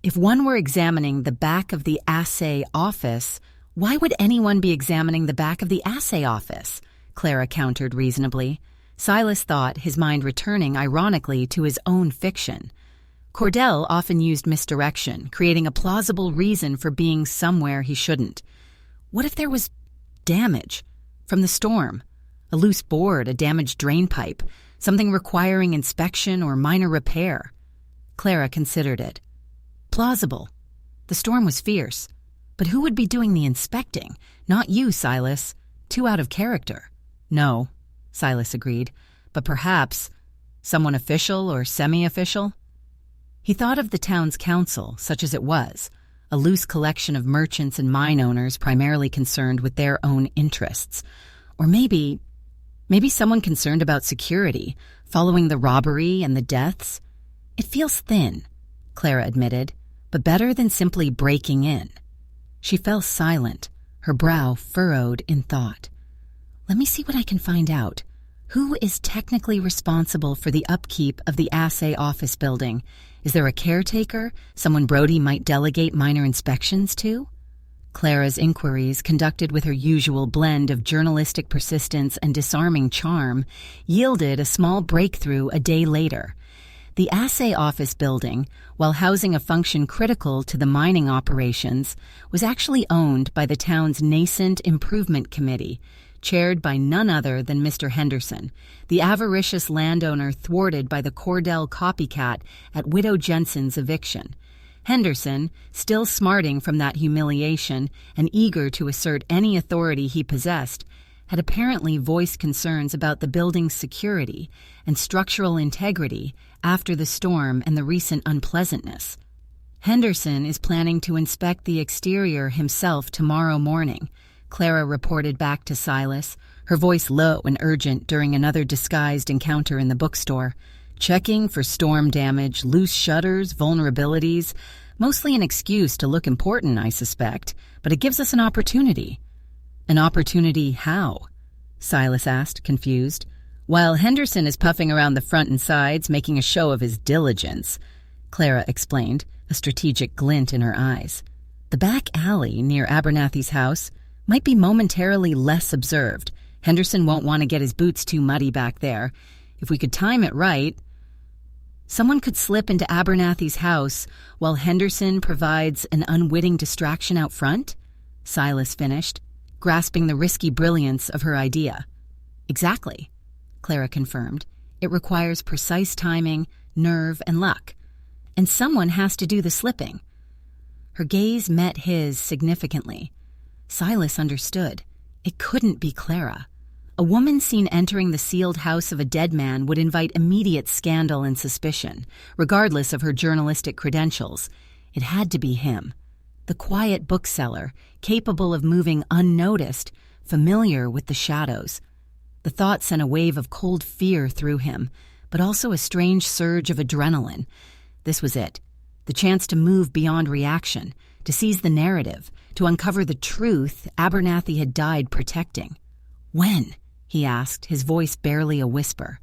If one were examining the back of the assay office, why would anyone be examining the back of the assay office?" Clara countered reasonably. Silas thought, his mind returning ironically to his own fiction. Cordell often used misdirection, creating a plausible reason for being somewhere he shouldn't. What if there was damage from the storm? A loose board, a damaged drain pipe, something requiring inspection or minor repair? Clara considered it. Plausible. The storm was fierce. But who would be doing the inspecting? Not you, Silas. Too out of character. No, Silas agreed. But perhaps someone official or semi-official? He thought of the town's council, such as it was, a loose collection of merchants and mine owners primarily concerned with their own interests. Or maybe someone concerned about security, following the robbery and the deaths. It feels thin, Clara admitted, but better than simply breaking in. She fell silent, her brow furrowed in thought. Let me see what I can find out. Who is technically responsible for the upkeep of the assay office building? Is there a caretaker, someone Brody might delegate minor inspections to? Clara's inquiries, conducted with her usual blend of journalistic persistence and disarming charm, yielded a small breakthrough a day later. The assay office building, while housing a function critical to the mining operations, was actually owned by the town's nascent improvement committee, chaired by none other than Mr. Henderson, the avaricious landowner thwarted by the Cordell copycat at Widow Jensen's eviction. Henderson, still smarting from that humiliation and eager to assert any authority he possessed, had apparently voiced concerns about the building's security and structural integrity after the storm and the recent unpleasantness. Henderson is planning to inspect the exterior himself tomorrow morning, Clara reported back to Silas, her voice low and urgent during another disguised encounter in the bookstore. Checking for storm damage, loose shutters, vulnerabilities. Mostly an excuse to look important, I suspect, but it gives us an opportunity. An opportunity how? Silas asked, confused. While Henderson is puffing around the front and sides, making a show of his diligence, Clara explained, a strategic glint in her eyes. The back alley near Abernathy's house might be momentarily less observed. Henderson won't want to get his boots too muddy back there. If we could time it right, someone could slip into Abernathy's house while Henderson provides an unwitting distraction out front? Silas finished, grasping the risky brilliance of her idea. Exactly, Clara confirmed. It requires precise timing, nerve, and luck. And someone has to do the slipping. Her gaze met his significantly. Silas understood. It couldn't be Clara. A woman seen entering the sealed house of a dead man would invite immediate scandal and suspicion, regardless of her journalistic credentials. It had to be him. The quiet bookseller, capable of moving unnoticed, familiar with the shadows. The thought sent a wave of cold fear through him, but also a strange surge of adrenaline. This was it. The chance to move beyond reaction, to seize the narrative, to uncover the truth Abernathy had died protecting. When? He asked, his voice barely a whisper.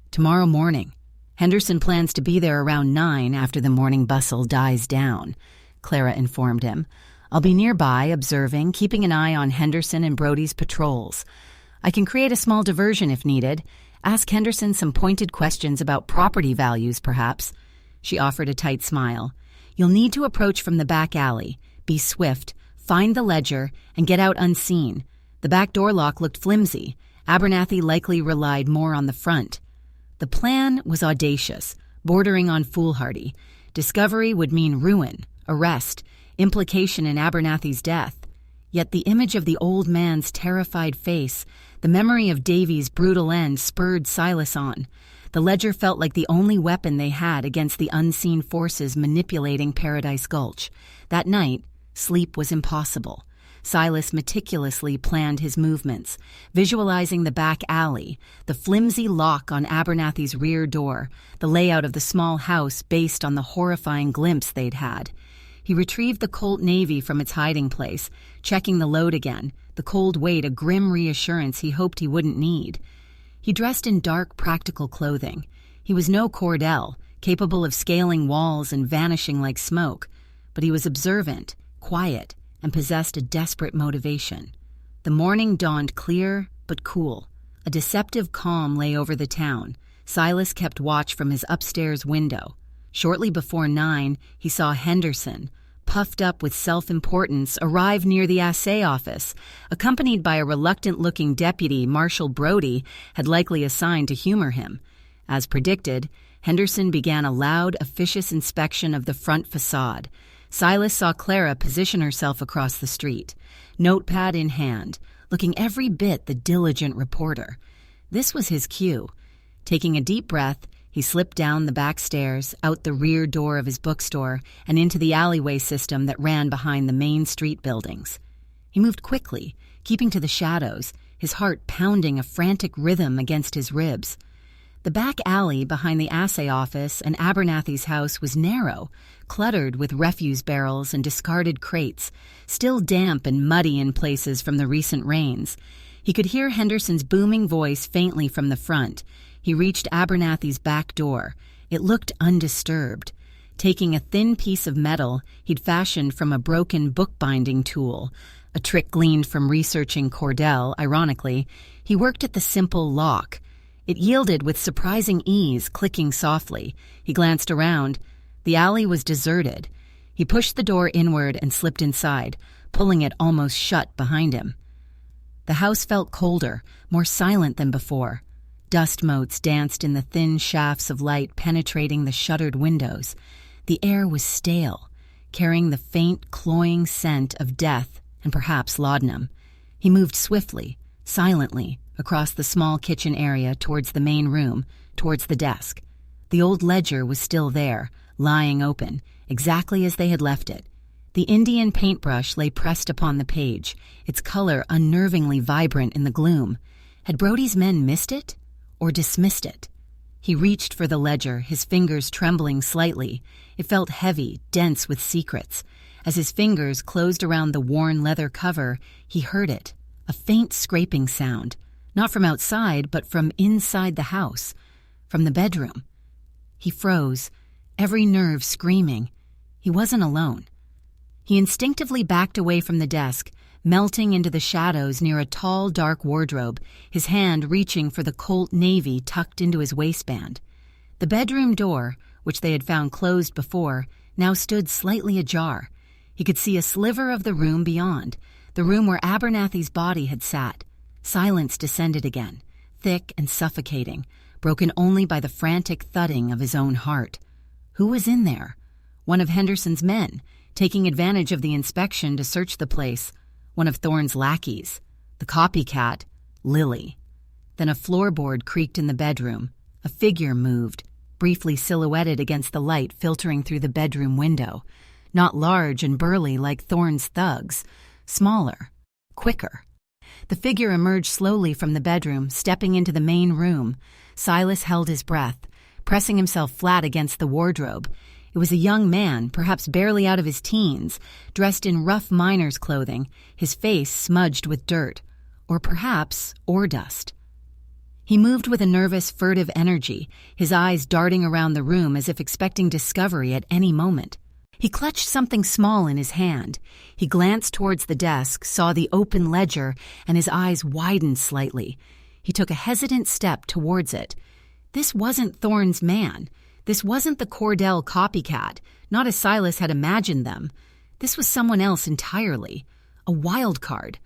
Tomorrow morning. Henderson plans to be there around 9 after the morning bustle dies down, Clara informed him. I'll be nearby, observing, keeping an eye on Henderson and Brody's patrols. I can create a small diversion if needed. Ask Henderson some pointed questions about property values, perhaps. She offered a tight smile. You'll need to approach from the back alley. Be swift, find the ledger, and get out unseen. The back door lock looked flimsy. Abernathy likely relied more on the front. The plan was audacious, bordering on foolhardy. Discovery would mean ruin, arrest, implication in Abernathy's death. Yet the image of the old man's terrified face, the memory of Davy's brutal end spurred Silas on. The ledger felt like the only weapon they had against the unseen forces manipulating Paradise Gulch. That night, sleep was impossible. Silas meticulously planned his movements, visualizing the back alley, the flimsy lock on Abernathy's rear door, the layout of the small house based on the horrifying glimpse they'd had. He retrieved the Colt Navy from its hiding place, checking the load again, the cold weight a grim reassurance he hoped he wouldn't need. He dressed in dark, practical clothing. He was no Cordell, capable of scaling walls and vanishing like smoke, but he was observant, quiet, and possessed a desperate motivation. The morning dawned clear but cool. A deceptive calm lay over the town. Silas kept watch from his upstairs window. Shortly before 9, he saw Henderson, puffed up with self-importance, arrive near the assay office, accompanied by a reluctant-looking deputy Marshal Brody had likely assigned to humor him. As predicted, Henderson began a loud, officious inspection of the front facade. Silas saw Clara position herself across the street, notepad in hand, looking every bit the diligent reporter. This was his cue. Taking a deep breath, he slipped down the back stairs, out the rear door of his bookstore, and into the alleyway system that ran behind the main street buildings. He moved quickly, keeping to the shadows, his heart pounding a frantic rhythm against his ribs. The back alley behind the assay office and Abernathy's house was narrow, cluttered with refuse barrels and discarded crates, still damp and muddy in places from the recent rains. He could hear Henderson's booming voice faintly from the front. He reached Abernathy's back door. It looked undisturbed. Taking a thin piece of metal he'd fashioned from a broken bookbinding tool, a trick gleaned from researching Cordell, ironically, he worked at the simple lock. It yielded with surprising ease, clicking softly. He glanced around. The alley was deserted. He pushed the door inward and slipped inside, pulling it almost shut behind him. The house felt colder, more silent than before. Dust motes danced in the thin shafts of light penetrating the shuttered windows. The air was stale, carrying the faint, cloying scent of death and perhaps laudanum. He moved swiftly, silently, across the small kitchen area towards the main room, towards the desk. The old ledger was still there, lying open, exactly as they had left it. The Indian paintbrush lay pressed upon the page, its color unnervingly vibrant in the gloom. Had Brody's men missed it or dismissed it? He reached for the ledger, his fingers trembling slightly. It felt heavy, dense with secrets. As his fingers closed around the worn leather cover, he heard it, a faint scraping sound, not from outside, but from inside the house, from the bedroom. He froze, every nerve screaming. He wasn't alone. He instinctively backed away from the desk, melting into the shadows near a tall, dark wardrobe, his hand reaching for the Colt Navy tucked into his waistband. The bedroom door, which they had found closed before, now stood slightly ajar. He could see a sliver of the room beyond, the room where Abernathy's body had sat. Silence descended again, thick and suffocating, broken only by the frantic thudding of his own heart. Who was in there? One of Henderson's men, taking advantage of the inspection to search the place. One of Thorne's lackeys. The copycat, Lily. Then a floorboard creaked in the bedroom. A figure moved, briefly silhouetted against the light filtering through the bedroom window. Not large and burly like Thorne's thugs. Smaller. Quicker. The figure emerged slowly from the bedroom, stepping into the main room. Silas held his breath, pressing himself flat against the wardrobe. It was a young man, perhaps barely out of his teens, dressed in rough miner's clothing, his face smudged with dirt, or perhaps ore dust. He moved with a nervous, furtive energy, his eyes darting around the room as if expecting discovery at any moment. He clutched something small in his hand. He glanced towards the desk, saw the open ledger, and his eyes widened slightly. He took a hesitant step towards it. This wasn't Thorne's man. This wasn't the Cordell copycat, not as Silas had imagined them. This was someone else entirely, a wild card.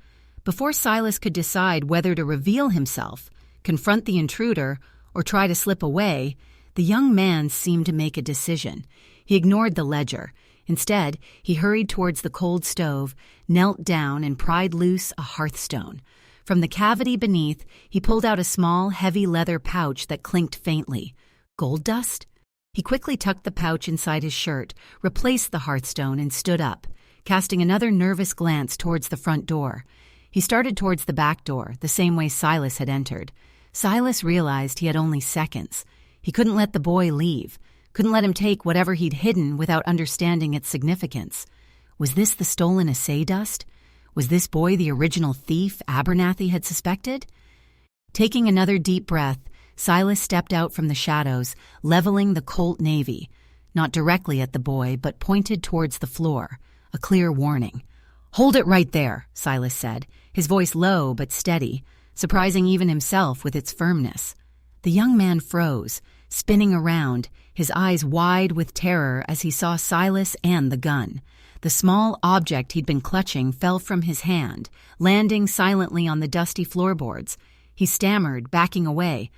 Before Silas could decide whether to reveal himself, confront the intruder, or try to slip away, the young man seemed to make a decision. He ignored the ledger. Instead, he hurried towards the cold stove, knelt down, and pried loose a hearthstone. From the cavity beneath, he pulled out a small, heavy leather pouch that clinked faintly. Gold dust? He quickly tucked the pouch inside his shirt, replaced the hearthstone, and stood up, casting another nervous glance towards the front door. He started towards the back door, the same way Silas had entered. Silas realized he had only seconds. He couldn't let the boy leave, couldn't let him take whatever he'd hidden without understanding its significance. Was this the stolen assay dust? Was this boy the original thief Abernathy had suspected? Taking another deep breath, Silas stepped out from the shadows, leveling the Colt Navy, not directly at the boy, but pointed towards the floor, a clear warning. "Hold it right there," Silas said, his voice low but steady, surprising even himself with its firmness. The young man froze, spinning around, his eyes wide with terror as he saw Silas and the gun. The small object he'd been clutching fell from his hand, landing silently on the dusty floorboards. He stammered, backing away.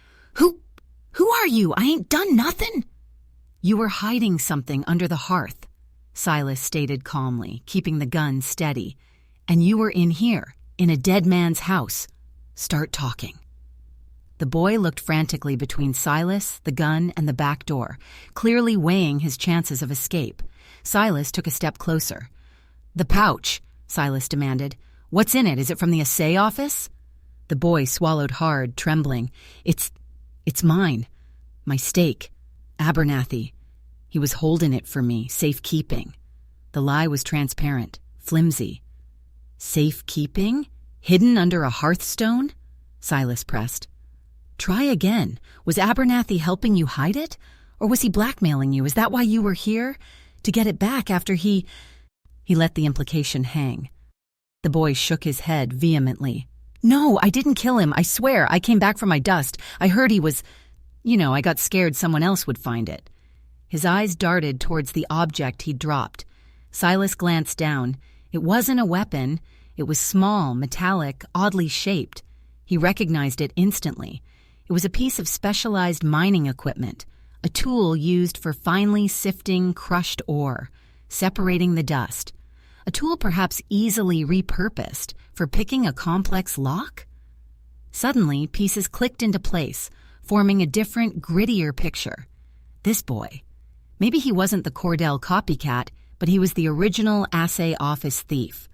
Who are you? I ain't done nothing." "You were hiding something under the hearth," Silas stated calmly, keeping the gun steady. "And you were in here, in a dead man's house. Start talking." The boy looked frantically between Silas, the gun, and the back door, clearly weighing his chances of escape. Silas took a step closer. "The pouch," Silas demanded. "What's in it? Is it from the assay office?" The boy swallowed hard, trembling. It's mine. My stake. Abernathy. He was holding it for me, safekeeping." The lie was transparent, flimsy. "Safekeeping?" Hidden under a hearthstone? Silas pressed. Try again. Was Abernathy helping you hide it? Or was he blackmailing you? Is that why you were here? To get it back after he let the implication hang. The boy shook his head vehemently. No, I didn't kill him. I swear. I came back from my dust. I heard he was... I got scared someone else would find it. His eyes darted towards the object he'd dropped. Silas glanced down. It wasn't a weapon. It was small, metallic, oddly shaped. He recognized it instantly. It was a piece of specialized mining equipment, a tool used for finely sifting crushed ore, separating the dust. A tool perhaps easily repurposed for picking a complex lock? Suddenly, pieces clicked into place, forming a different, grittier picture. This boy. Maybe he wasn't the Cordell copycat, but he was the original assay office thief.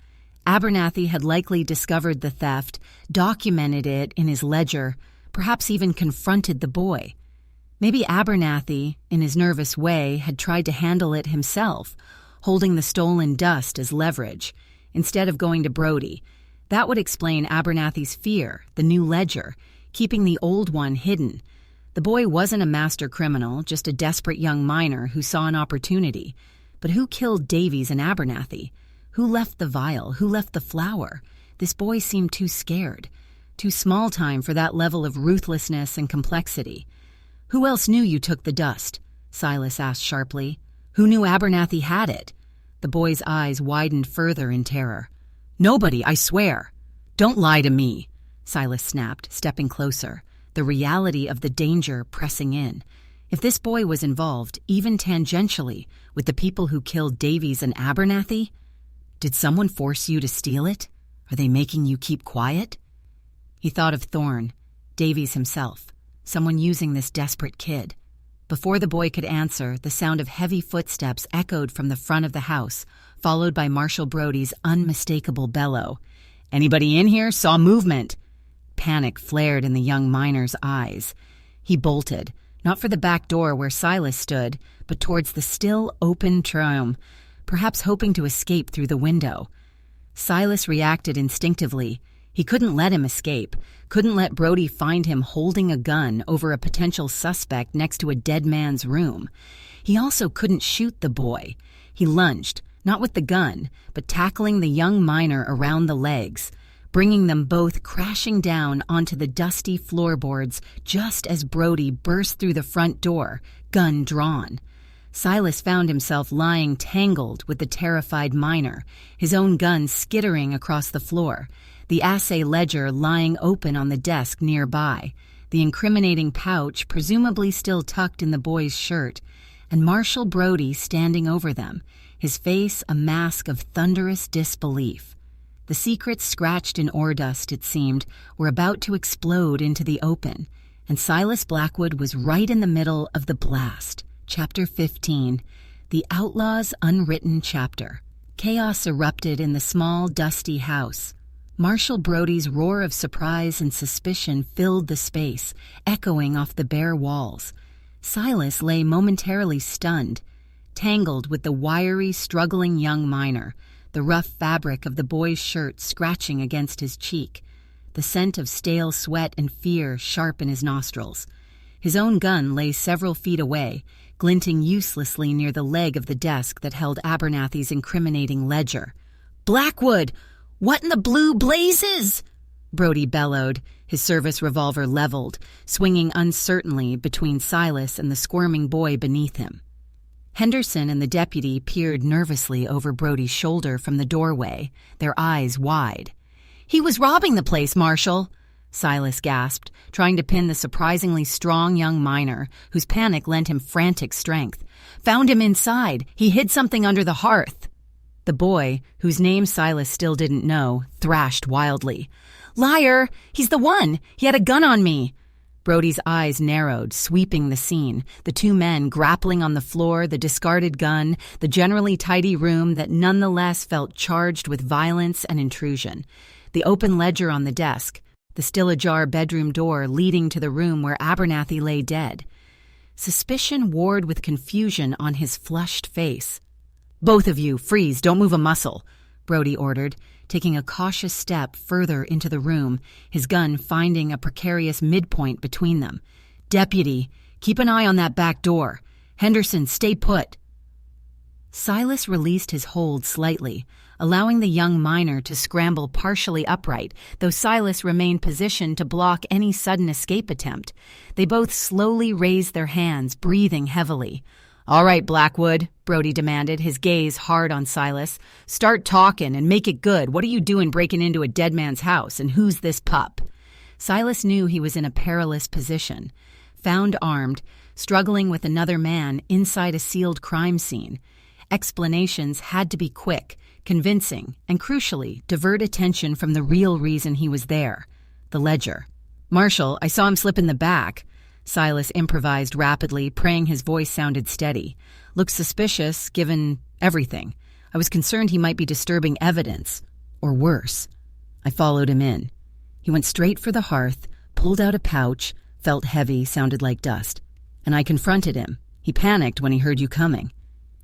Abernathy had likely discovered the theft, documented it in his ledger, perhaps even confronted the boy. Maybe Abernathy, in his nervous way, had tried to handle it himself, holding the stolen dust as leverage, instead of going to Brody. That would explain Abernathy's fear, the new ledger, keeping the old one hidden. The boy wasn't a master criminal, just a desperate young miner who saw an opportunity. But who killed Davies and Abernathy? Who left the vial? Who left the flower? This boy seemed too scared. Too small time for that level of ruthlessness and complexity. Who else knew you took the dust? Silas asked sharply. Who knew Abernathy had it? The boy's eyes widened further in terror. Nobody, I swear. Don't lie to me, Silas snapped, stepping closer, the reality of the danger pressing in. If this boy was involved, even tangentially, with the people who killed Davies and Abernathy, did someone force you to steal it? Are they making you keep quiet? He thought of Thorne, Davies himself, someone using this desperate kid. Before the boy could answer, the sound of heavy footsteps echoed from the front of the house, followed by Marshal Brody's unmistakable bellow. Anybody in here? Saw movement. Panic flared in the young miner's eyes. He bolted, not for the back door where Silas stood, but towards the still open tram, perhaps hoping to escape through the window. Silas reacted instinctively. He couldn't let him escape, couldn't let Brody find him holding a gun over a potential suspect next to a dead man's room. He also couldn't shoot the boy. He lunged, not with the gun, but tackling the young miner around the legs, bringing them both crashing down onto the dusty floorboards just as Brody burst through the front door, gun drawn. Silas found himself lying tangled with the terrified miner, his own gun skittering across the floor, the assay ledger lying open on the desk nearby, the incriminating pouch presumably still tucked in the boy's shirt, and Marshal Brody standing over them, his face a mask of thunderous disbelief. The secrets scratched in ore dust, it seemed, were about to explode into the open, and Silas Blackwood was right in the middle of the blast. Chapter 15, The Outlaw's Unwritten Chapter. Chaos erupted in the small, dusty house. Marshal Brody's roar of surprise and suspicion filled the space, echoing off the bare walls. Silas lay momentarily stunned, tangled with the wiry, struggling young miner, the rough fabric of the boy's shirt scratching against his cheek, the scent of stale sweat and fear sharp in his nostrils. His own gun lay several feet away, glinting uselessly near the leg of the desk that held Abernathy's incriminating ledger. "Blackwood! What in the blue blazes?" Brody bellowed, his service revolver leveled, swinging uncertainly between Silas and the squirming boy beneath him. Henderson and the deputy peered nervously over Brody's shoulder from the doorway, their eyes wide. "He was robbing the place, Marshal," Silas gasped, trying to pin the surprisingly strong young miner, whose panic lent him frantic strength. "Found him inside. He hid something under the hearth." The boy, whose name Silas still didn't know, thrashed wildly. "Liar! He's the one! He had a gun on me!" Brody's eyes narrowed, sweeping the scene, the two men grappling on the floor, the discarded gun, the generally tidy room that nonetheless felt charged with violence and intrusion, the open ledger on the desk, the still-ajar bedroom door leading to the room where Abernathy lay dead. Suspicion warred with confusion on his flushed face. "Both of you, freeze, don't move a muscle," Brody ordered, taking a cautious step further into the room, his gun finding a precarious midpoint between them. "Deputy, keep an eye on that back door. Henderson, stay put." Silas released his hold slightly, allowing the young miner to scramble partially upright, though Silas remained positioned to block any sudden escape attempt. They both slowly raised their hands, breathing heavily. "All right, Blackwood," Brody demanded, his gaze hard on Silas. "Start talking and make it good. What are you doing breaking into a dead man's house, and who's this pup?" Silas knew he was in a perilous position. Found armed, struggling with another man inside a sealed crime scene. Explanations had to be quick, convincing, and crucially, divert attention from the real reason he was there, the ledger. "Marshal, I saw him slip in the back." Silas improvised rapidly, praying his voice sounded steady. "Looked suspicious, given everything. I was concerned he might be disturbing evidence, or worse." I followed him in. He went straight for the hearth, pulled out a pouch, felt heavy, sounded like dust. And I confronted him. He panicked when he heard you coming.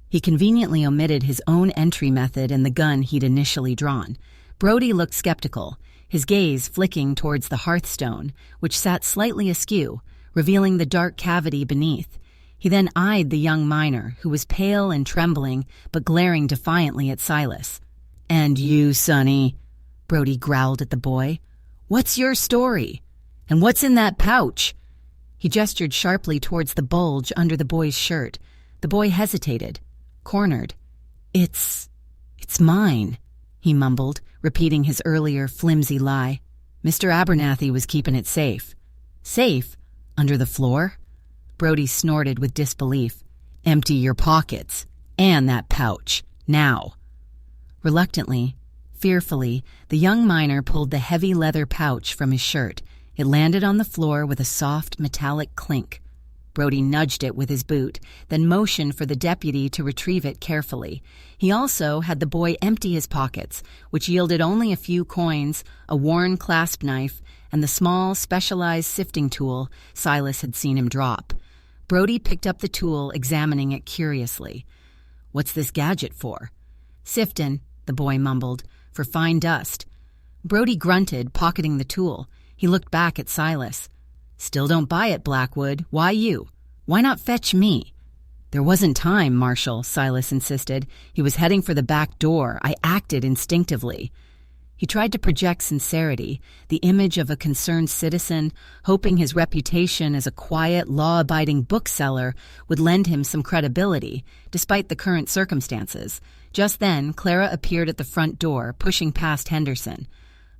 He conveniently omitted his own entry method and the gun he'd initially drawn. Brody looked skeptical, his gaze flicking towards the hearthstone, which sat slightly askew, revealing the dark cavity beneath. He then eyed the young miner, who was pale and trembling, but glaring defiantly at Silas. "And you, Sonny," Brody growled at the boy. "What's your story? And what's in that pouch?" He gestured sharply towards the bulge under the boy's shirt. The boy hesitated, cornered. It's mine," he mumbled, repeating his earlier flimsy lie. "Mr. Abernathy was keeping it safe." "Safe? Under the floor?" Brody snorted with disbelief. "Empty your pockets. And that pouch. Now." Reluctantly, fearfully, the young miner pulled the heavy leather pouch from his shirt. It landed on the floor with a soft, metallic clink. Brody nudged it with his boot, then motioned for the deputy to retrieve it carefully. He also had the boy empty his pockets, which yielded only a few coins, a worn clasp knife, and the small, specialized sifting tool Silas had seen him drop. Brody picked up the tool, examining it curiously. "What's this gadget for?" "Siftin'," the boy mumbled, "for fine dust." Brody grunted, pocketing the tool. He looked back at Silas. "Still don't buy it, Blackwood. Why you? Why not fetch me?" "There wasn't time, Marshal," Silas insisted. "He was heading for the back door. I acted instinctively." He tried to project sincerity, the image of a concerned citizen, hoping his reputation as a quiet, law-abiding bookseller would lend him some credibility, despite the current circumstances. Just then, Clara appeared at the front door, pushing past Henderson.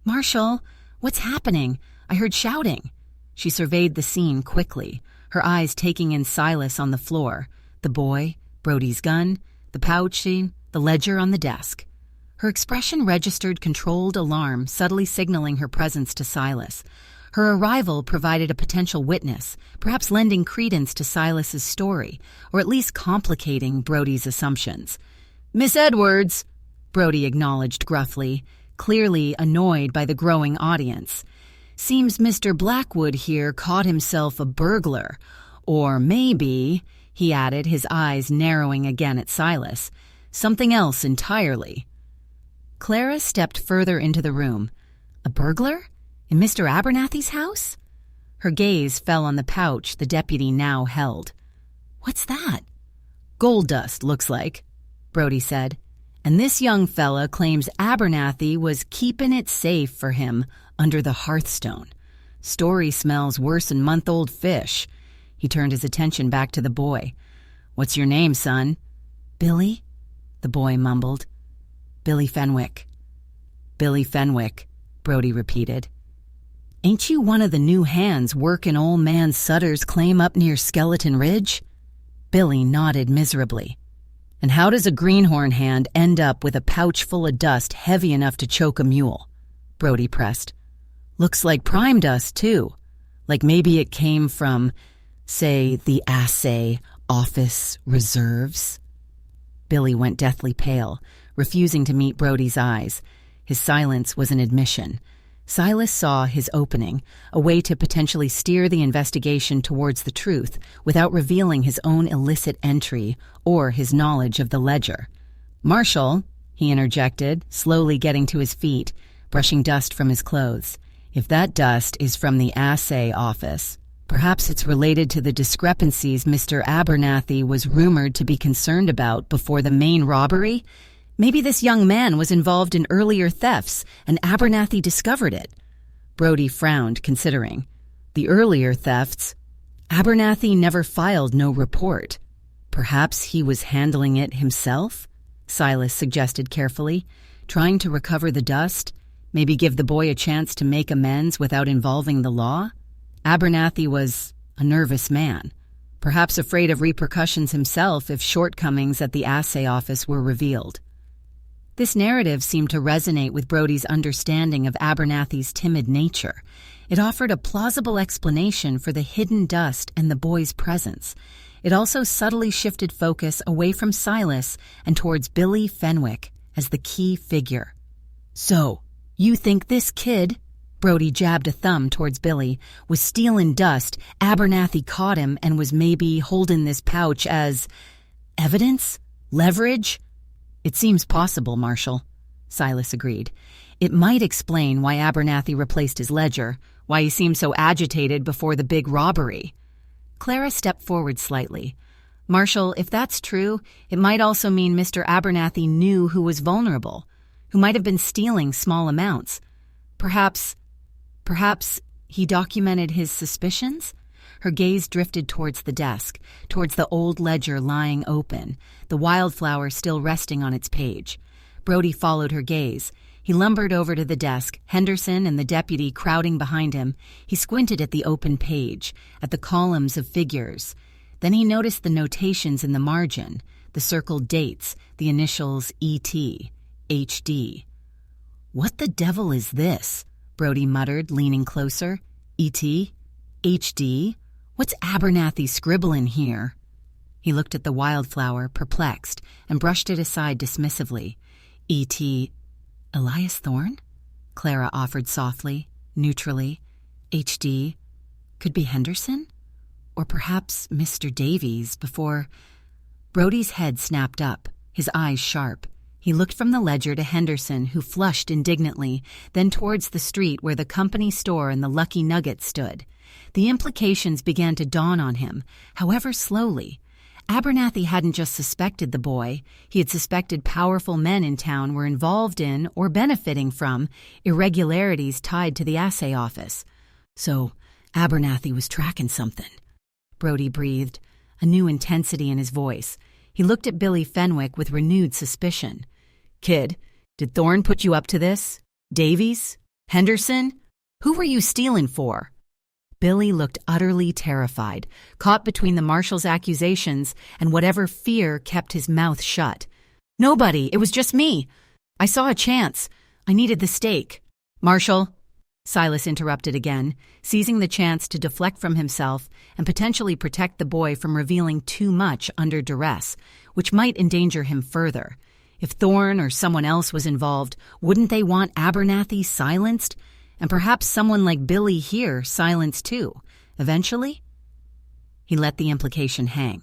"Marshal, what's happening? I heard shouting." She surveyed the scene quickly, her eyes taking in Silas on the floor, the boy, Brody's gun, the pouch, the ledger on the desk. Her expression registered controlled alarm, subtly signaling her presence to Silas. Her arrival provided a potential witness, perhaps lending credence to Silas's story, or at least complicating Brody's assumptions. "Miss Edwards," Brody acknowledged gruffly, clearly annoyed by the growing audience. "Seems Mr. Blackwood here caught himself a burglar. Or maybe," he added, his eyes narrowing again at Silas, "something else entirely." Clara stepped further into the room. A burglar? In Mr. Abernathy's house? Her gaze fell on the pouch the deputy now held. "What's that?" "Gold dust, looks like," Brody said. "And this young fella claims Abernathy was keeping it safe for him under the hearthstone. Story smells worse'n month-old fish." He turned his attention back to the boy. "What's your name, son?" "Billy," the boy mumbled. "Billy Fenwick." "Billy Fenwick," Brody repeated. "Ain't you one of the new hands working old man Sutter's claim up near Skeleton Ridge?" Billy nodded miserably. "And how does a greenhorn hand end up with a pouch full of dust heavy enough to choke a mule?" Brody pressed. "Looks like prime dust, too. Like maybe it came from, say, the assay office reserves." Billy went deathly pale, refusing to meet Brody's eyes. His silence was an admission. Silas saw his opening, a way to potentially steer the investigation towards the truth without revealing his own illicit entry or his knowledge of the ledger. "Marshal," he interjected, slowly getting to his feet, brushing dust from his clothes. If that dust is from the assay office, perhaps it's related to the discrepancies Mr. Abernathy was rumored to be concerned about before the main robbery. Maybe this young man was involved in earlier thefts, and Abernathy discovered it. Brody frowned, considering. The earlier thefts? Abernathy never filed no report. Perhaps he was handling it himself? Silas suggested carefully, trying to recover the dust, maybe give the boy a chance to make amends without involving the law. Abernathy was a nervous man, perhaps afraid of repercussions himself if shortcomings at the assay office were revealed. This narrative seemed to resonate with Brody's understanding of Abernathy's timid nature. It offered a plausible explanation for the hidden dust and the boy's presence. It also subtly shifted focus away from Silas and towards Billy Fenwick as the key figure. "So, you think this kid," Brody jabbed a thumb towards Billy, "was stealing dust, Abernathy caught him and was maybe holding this pouch as evidence? Leverage?" "It seems possible, Marshal," Silas agreed. "It might explain why Abernathy replaced his ledger, why he seemed so agitated before the big robbery." Clara stepped forward slightly. "Marshal, if that's true, it might also mean Mr. Abernathy knew who was vulnerable, who might have been stealing small amounts. Perhaps he documented his suspicions?" Her gaze drifted towards the desk, towards the old ledger lying open, the wildflower still resting on its page. Brody followed her gaze. He lumbered over to the desk, Henderson and the deputy crowding behind him. He squinted at the open page, at the columns of figures. Then he noticed the notations in the margin, the circled dates, the initials E.T., H.D. "What the devil is this?" Brody muttered, leaning closer. "E.T., H.D.? What's Abernathy scribbling here?" He looked at the wildflower, perplexed, and brushed it aside dismissively. "E.T. Elias Thorne?" Clara offered softly, neutrally. "H.D. could be Henderson? Or perhaps Mr. Davies before—" Brody's head snapped up, his eyes sharp. He looked from the ledger to Henderson, who flushed indignantly, then towards the street where the company store and the Lucky Nugget stood. The implications began to dawn on him, however slowly. Abernathy hadn't just suspected the boy. He had suspected powerful men in town were involved in or benefiting from irregularities tied to the assay office. So Abernathy was tracking something. Brody breathed, a new intensity in his voice. He looked at Billy Fenwick with renewed suspicion. "Kid, did Thorne put you up to this? Davies? Henderson? Who were you stealing for?" Billy looked utterly terrified, caught between the marshal's accusations and whatever fear kept his mouth shut. "Nobody, it was just me. I saw a chance. I needed the stake." "Marshal," Silas interrupted again, seizing the chance to deflect from himself and potentially protect the boy from revealing too much under duress, which might endanger him further. If Thorne or someone else was involved, wouldn't they want Abernathy silenced? And perhaps someone like Billy here silenced too, eventually? He let the implication hang,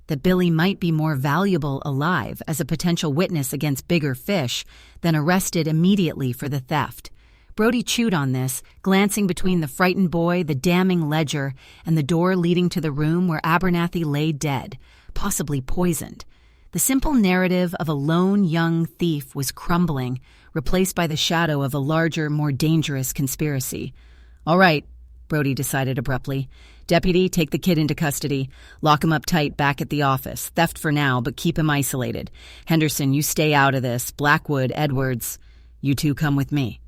that Billy might be more valuable alive as a potential witness against bigger fish than arrested immediately for the theft. Brody chewed on this, glancing between the frightened boy, the damning ledger, and the door leading to the room where Abernathy lay dead, possibly poisoned. The simple narrative of a lone young thief was crumbling, replaced by the shadow of a larger, more dangerous conspiracy. "All right," Brody decided abruptly. "Deputy, take the kid into custody. Lock him up tight back at the office. Theft for now, but keep him isolated. Henderson, you stay out of this. Blackwood, Edwards, you two come with me."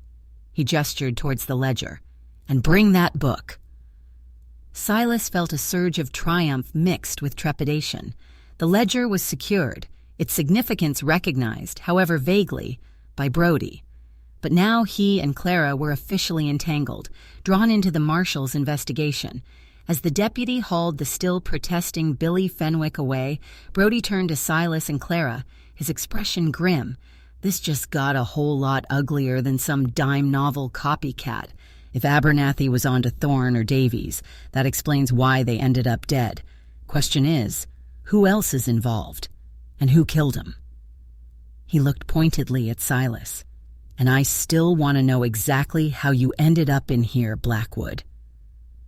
He gestured towards the ledger. "And bring that book." Silas felt a surge of triumph mixed with trepidation. The ledger was secured, its significance recognized, however vaguely, by Brody. But now he and Clara were officially entangled, drawn into the marshal's investigation. As the deputy hauled the still protesting Billy Fenwick away, Brody turned to Silas and Clara, his expression grim. This just got a whole lot uglier than some dime novel copycat. If Abernathy was onto Thorne or Davies, that explains why they ended up dead. Question is, who else is involved? And who killed him? He looked pointedly at Silas. "And I still want to know exactly how you ended up in here, Blackwood."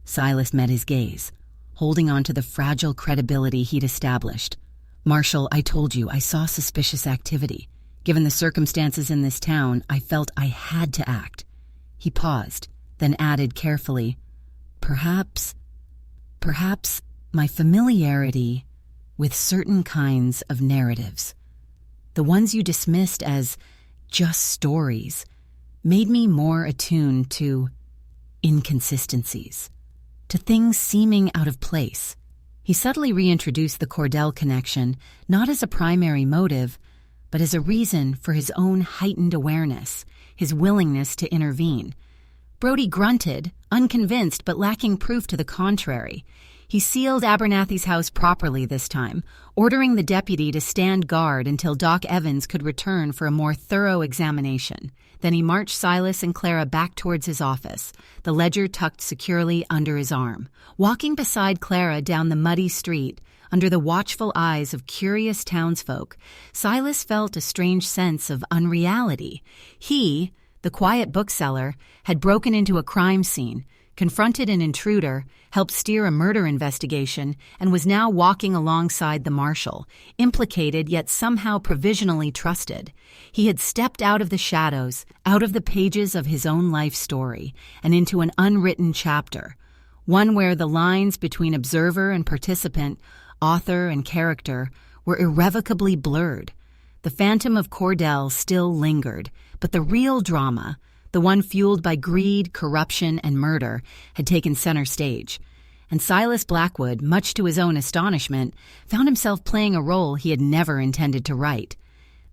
Silas met his gaze, holding on to the fragile credibility he'd established. "Marshal, I told you I saw suspicious activity. Given the circumstances in this town, I felt I had to act." He paused, then added carefully, Perhaps my familiarity with certain kinds of narratives, the ones you dismissed as just stories, made me more attuned to inconsistencies, to things seeming out of place." He subtly reintroduced the Cordell connection, not as a primary motive, but as a reason for his own heightened awareness, his willingness to intervene. Brody grunted, unconvinced but lacking proof to the contrary. He sealed Abernathy's house properly this time, ordering the deputy to stand guard until Doc Evans could return for a more thorough examination. Then he marched Silas and Clara back towards his office, the ledger tucked securely under his arm. Walking beside Clara down the muddy street, under the watchful eyes of curious townsfolk, Silas felt a strange sense of unreality. He, the quiet bookseller, had broken into a crime scene, confronted an intruder, helped steer a murder investigation, and was now walking alongside the marshal, implicated yet somehow provisionally trusted. He had stepped out of the shadows, out of the pages of his own life story, and into an unwritten chapter, one where the lines between observer and participant, author and character, were irrevocably blurred. The phantom of Cordell still lingered, but the real drama, the one fueled by greed, corruption, and murder, had taken center stage. And Silas Blackwood, much to his own astonishment, found himself playing a role he had never intended to write.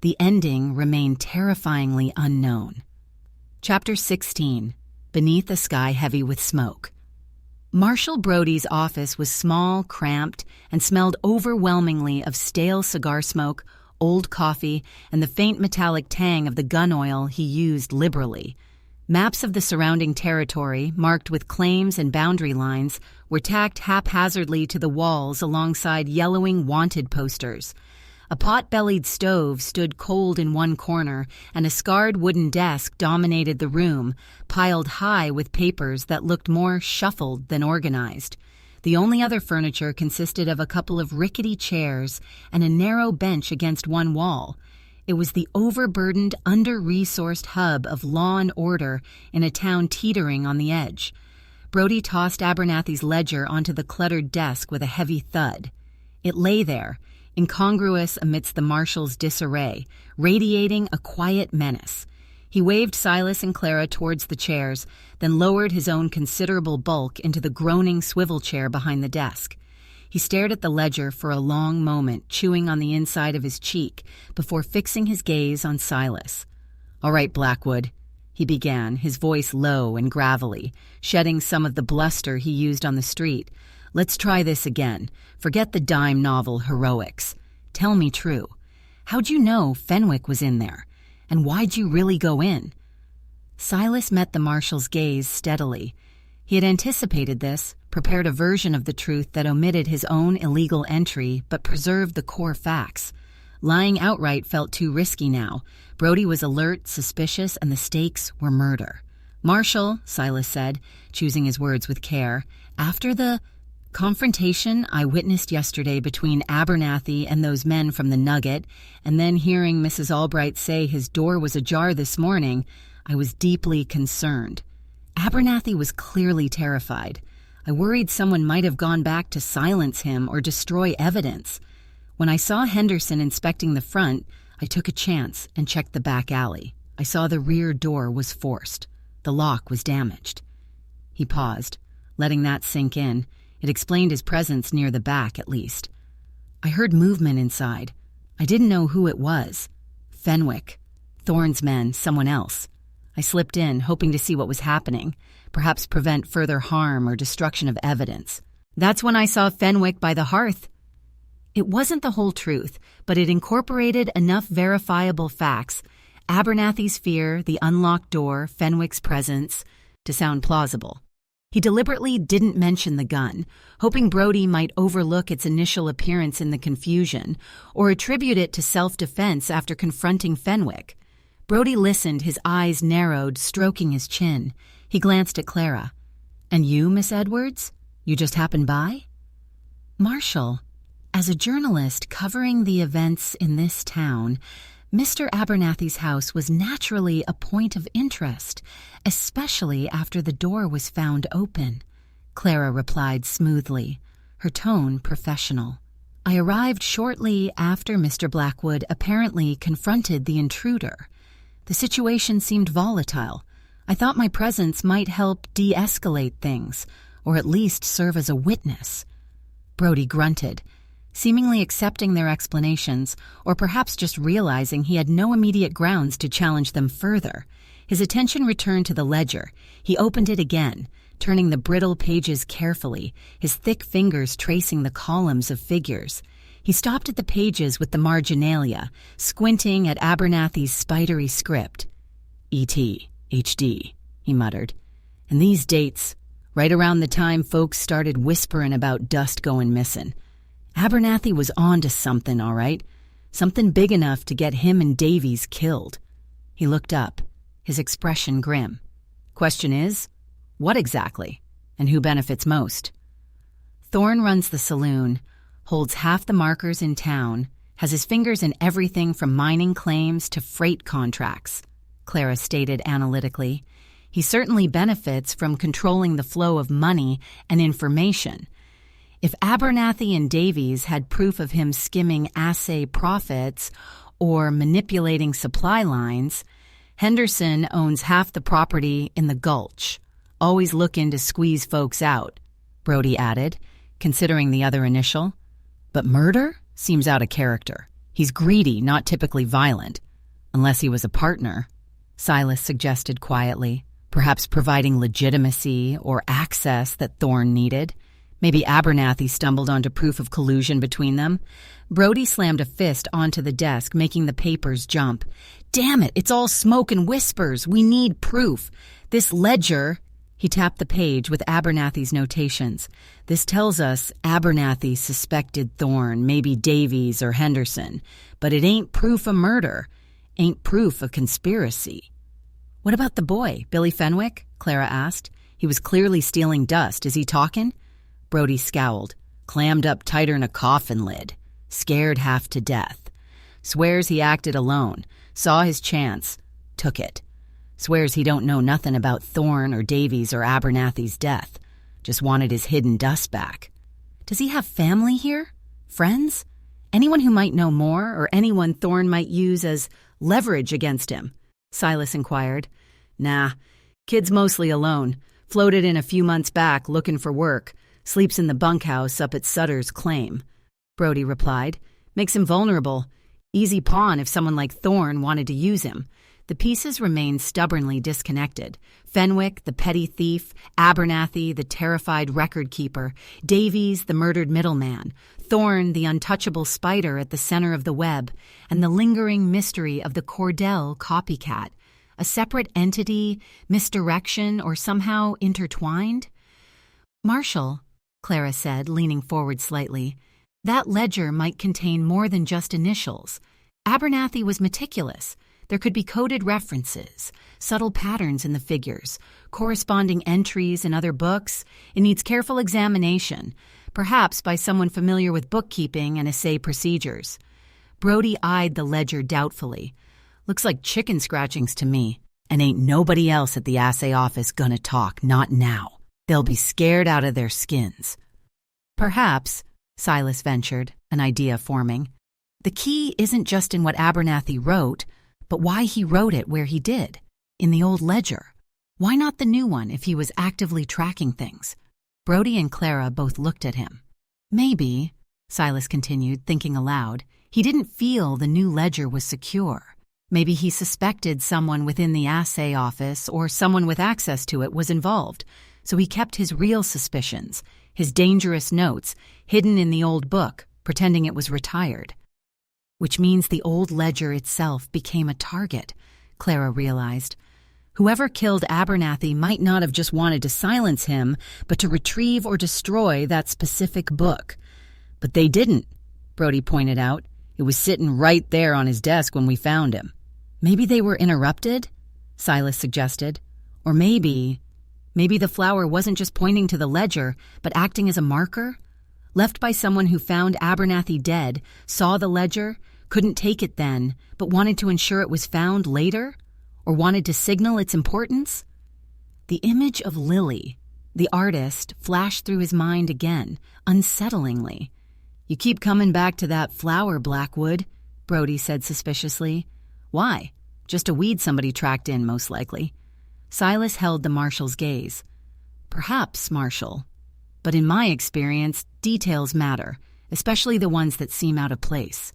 The ending remained terrifyingly unknown. Chapter 16. Beneath a Sky Heavy with Smoke. Marshal Brody's office was small, cramped, and smelled overwhelmingly of stale cigar smoke, old coffee, and the faint metallic tang of the gun oil he used liberally. Maps of the surrounding territory, marked with claims and boundary lines, were tacked haphazardly to the walls alongside yellowing wanted posters. A pot-bellied stove stood cold in one corner, and a scarred wooden desk dominated the room, piled high with papers that looked more shuffled than organized. The only other furniture consisted of a couple of rickety chairs and a narrow bench against one wall. It was the overburdened, under-resourced hub of law and order in a town teetering on the edge. Brody tossed Abernathy's ledger onto the cluttered desk with a heavy thud. It lay there, incongruous amidst the marshal's disarray, radiating a quiet menace. He waved Silas and Clara towards the chairs, then lowered his own considerable bulk into the groaning swivel chair behind the desk. He stared at the ledger for a long moment, chewing on the inside of his cheek, before fixing his gaze on Silas. "All right, Blackwood," he began, his voice low and gravelly, shedding some of the bluster he used on the street. "Let's try this again. Forget the dime novel heroics. Tell me true. How'd you know Fenwick was in there? And why'd you really go in?" Silas met the marshal's gaze steadily. He had anticipated this, prepared a version of the truth that omitted his own illegal entry but preserved the core facts. Lying outright felt too risky now. Brody was alert, suspicious, and the stakes were murder. "Marshal," Silas said, choosing his words with care, "after the confrontation I witnessed yesterday between Abernathy and those men from the Nugget, and then hearing Mrs. Albright say his door was ajar this morning, I was deeply concerned. Abernathy was clearly terrified. I worried someone might have gone back to silence him or destroy evidence. When I saw Henderson inspecting the front, I took a chance and checked the back alley. I saw the rear door was forced. The lock was damaged." He paused, letting that sink in. It explained his presence near the back, at least. "I heard movement inside. I didn't know who it was. Fenwick, Thorne's men, someone else. I slipped in, hoping to see what was happening, perhaps prevent further harm or destruction of evidence. That's when I saw Fenwick by the hearth." It wasn't the whole truth, but it incorporated enough verifiable facts, Abernathy's fear, the unlocked door, Fenwick's presence, to sound plausible. He deliberately didn't mention the gun, hoping Brody might overlook its initial appearance in the confusion or attribute it to self-defense after confronting Fenwick. Brody listened, his eyes narrowed, stroking his chin. He glanced at Clara. "And you, Miss Edwards? You just happened by?" "Marshall, as a journalist covering the events in this town, Mr. Abernathy's house was naturally a point of interest, especially after the door was found open," Clara replied smoothly, her tone professional. "I arrived shortly after Mr. Blackwood apparently confronted the intruder. The situation seemed volatile. I thought my presence might help de-escalate things, or at least serve as a witness." Brody grunted, seemingly accepting their explanations, or perhaps just realizing he had no immediate grounds to challenge them further. His attention returned to the ledger. He opened it again, turning the brittle pages carefully, his thick fingers tracing the columns of figures. He stopped at the pages with the marginalia, squinting at Abernathy's spidery script. "E.T., H.D., he muttered. "And these dates, right around the time folks started whisperin' about dust goin' missin'. Abernathy was on to something, all right. Something big enough to get him and Davies killed." He looked up, his expression grim. "Question is, what exactly? And who benefits most?" "Thorne runs the saloon, holds half the markers in town, has his fingers in everything from mining claims to freight contracts," Clara stated analytically. "He certainly benefits from controlling the flow of money and information. If Abernathy and Davies had proof of him skimming assay profits or manipulating supply lines, Henderson owns half the property in the Gulch. Always looking to squeeze folks out," Brody added, considering the other initial. "But murder seems out of character. He's greedy, not typically violent. Unless he was a partner," Silas suggested quietly, perhaps providing legitimacy or access that Thorne needed. Maybe Abernathy stumbled onto proof of collusion between them. Brody slammed a fist onto the desk, making the papers jump. "Damn it, it's all smoke and whispers. We need proof. This ledger—" He tapped the page with Abernathy's notations. "This tells us Abernathy suspected Thorne, maybe Davies or Henderson. But it ain't proof of murder. Ain't proof of conspiracy." "What about the boy, Billy Fenwick?" Clara asked. "He was clearly stealing dust. Is he talking?" Brody scowled, clammed up tighter'n a coffin lid, scared half to death. "Swears he acted alone, saw his chance, took it. Swears he don't know nothing about Thorne or Davies or Abernathy's death. Just wanted his hidden dust back." "Does he have family here? Friends? Anyone who might know more, or anyone Thorne might use as leverage against him?" Silas inquired. "Nah, kid's mostly alone. Floated in a few months back looking for work. Sleeps in the bunkhouse up at Sutter's Claim," Brody replied. "Makes him vulnerable. Easy pawn if someone like Thorne wanted to use him." The pieces remained stubbornly disconnected. Fenwick, the petty thief; Abernathy, the terrified record-keeper; Davies, the murdered middleman; Thorne, the untouchable spider at the center of the web; and the lingering mystery of the Cordell copycat. A separate entity, misdirection, or somehow intertwined? "Marshall," Clara said, leaning forward slightly, "that ledger might contain more than just initials. Abernathy was meticulous. There could be coded references, subtle patterns in the figures, corresponding entries in other books. It needs careful examination, perhaps by someone familiar with bookkeeping and assay procedures." Brody eyed the ledger doubtfully. "Looks like chicken scratchings to me. And ain't nobody else at the assay office gonna talk, not now. They'll be scared out of their skins." "Perhaps," Silas ventured, an idea forming, "the key isn't just in what Abernathy wrote, but why he wrote it where he did, in the old ledger. Why not the new one if he was actively tracking things?" Brody and Clara both looked at him. "Maybe," Silas continued, thinking aloud, "he didn't feel the new ledger was secure. Maybe he suspected someone within the assay office or someone with access to it was involved, so he kept his real suspicions, his dangerous notes, hidden in the old book, pretending it was retired." "Which means the old ledger itself became a target," Clara realized. Whoever killed Abernathy might not have just wanted to silence him, but to retrieve or destroy that specific book. But they didn't, Brody pointed out. It was sitting right there on his desk when we found him. Maybe they were interrupted, Silas suggested. Or maybe the flower wasn't just pointing to the ledger, but acting as a marker? Left by someone who found Abernathy dead, saw the ledger, couldn't take it then, but wanted to ensure it was found later? Or wanted to signal its importance? The image of Lily, the artist, flashed through his mind again, unsettlingly. "You keep coming back to that flower, Blackwood," Brody said suspiciously. "Why? Just a weed somebody tracked in, most likely." Silas held the marshal's gaze. "Perhaps, Marshal. But in my experience, details matter, especially the ones that seem out of place."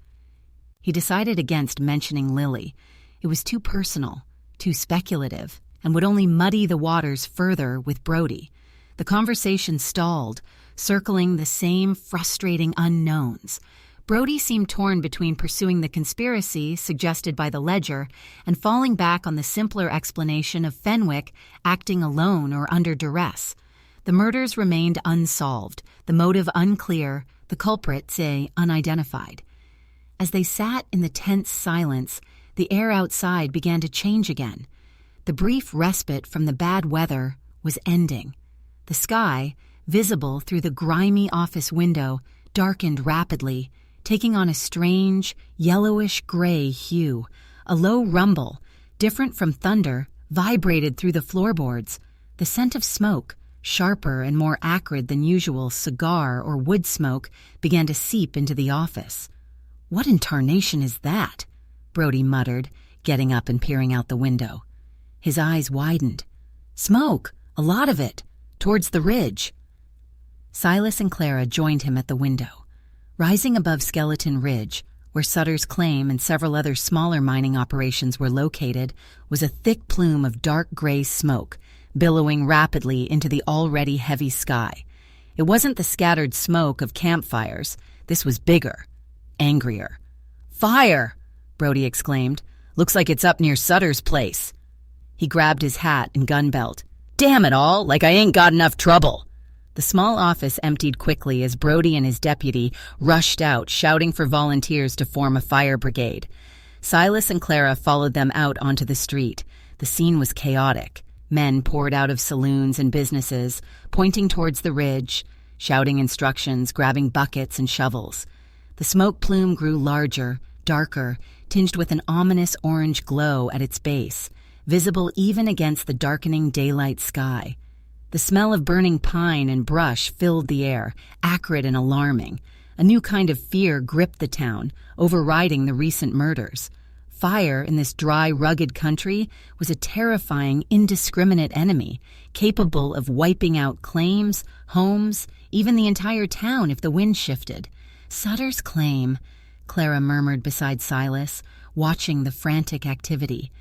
He decided against mentioning Lily. It was too personal, too speculative, and would only muddy the waters further with Brody. The conversation stalled, circling the same frustrating unknowns. Brody seemed torn between pursuing the conspiracy suggested by the ledger and falling back on the simpler explanation of Fenwick acting alone or under duress. The murders remained unsolved, the motive unclear, the culprit, say, unidentified. As they sat in the tense silence, the air outside began to change again. The brief respite from the bad weather was ending. The sky, visible through the grimy office window, darkened rapidly, taking on a strange, yellowish-gray hue. A low rumble, different from thunder, vibrated through the floorboards. The scent of smoke, sharper and more acrid than usual cigar or wood smoke, began to seep into the office. "What in tarnation is that?" Brody muttered, getting up and peering out the window. His eyes widened. "Smoke! A lot of it! Towards the ridge." Silas and Clara joined him at the window. Rising above Skeleton Ridge, where Sutter's Claim and several other smaller mining operations were located, was a thick plume of dark gray smoke, billowing rapidly into the already heavy sky. It wasn't the scattered smoke of campfires. This was bigger, angrier. "Fire!" Brody exclaimed. "Looks like it's up near Sutter's place." He grabbed his hat and gun belt. "Damn it all, like I ain't got enough trouble." The small office emptied quickly as Brody and his deputy rushed out, shouting for volunteers to form a fire brigade. Silas and Clara followed them out onto the street. The scene was chaotic. Men poured out of saloons and businesses, pointing towards the ridge, shouting instructions, grabbing buckets and shovels. The smoke plume grew larger, darker, tinged with an ominous orange glow at its base, visible even against the darkening daylight sky. The smell of burning pine and brush filled the air, acrid and alarming. A new kind of fear gripped the town, overriding the recent murders. Fire in this dry, rugged country was a terrifying, indiscriminate enemy, capable of wiping out claims, homes, even the entire town if the wind shifted. "Sutter's Claim," Clara murmured beside Silas, watching the frantic activity.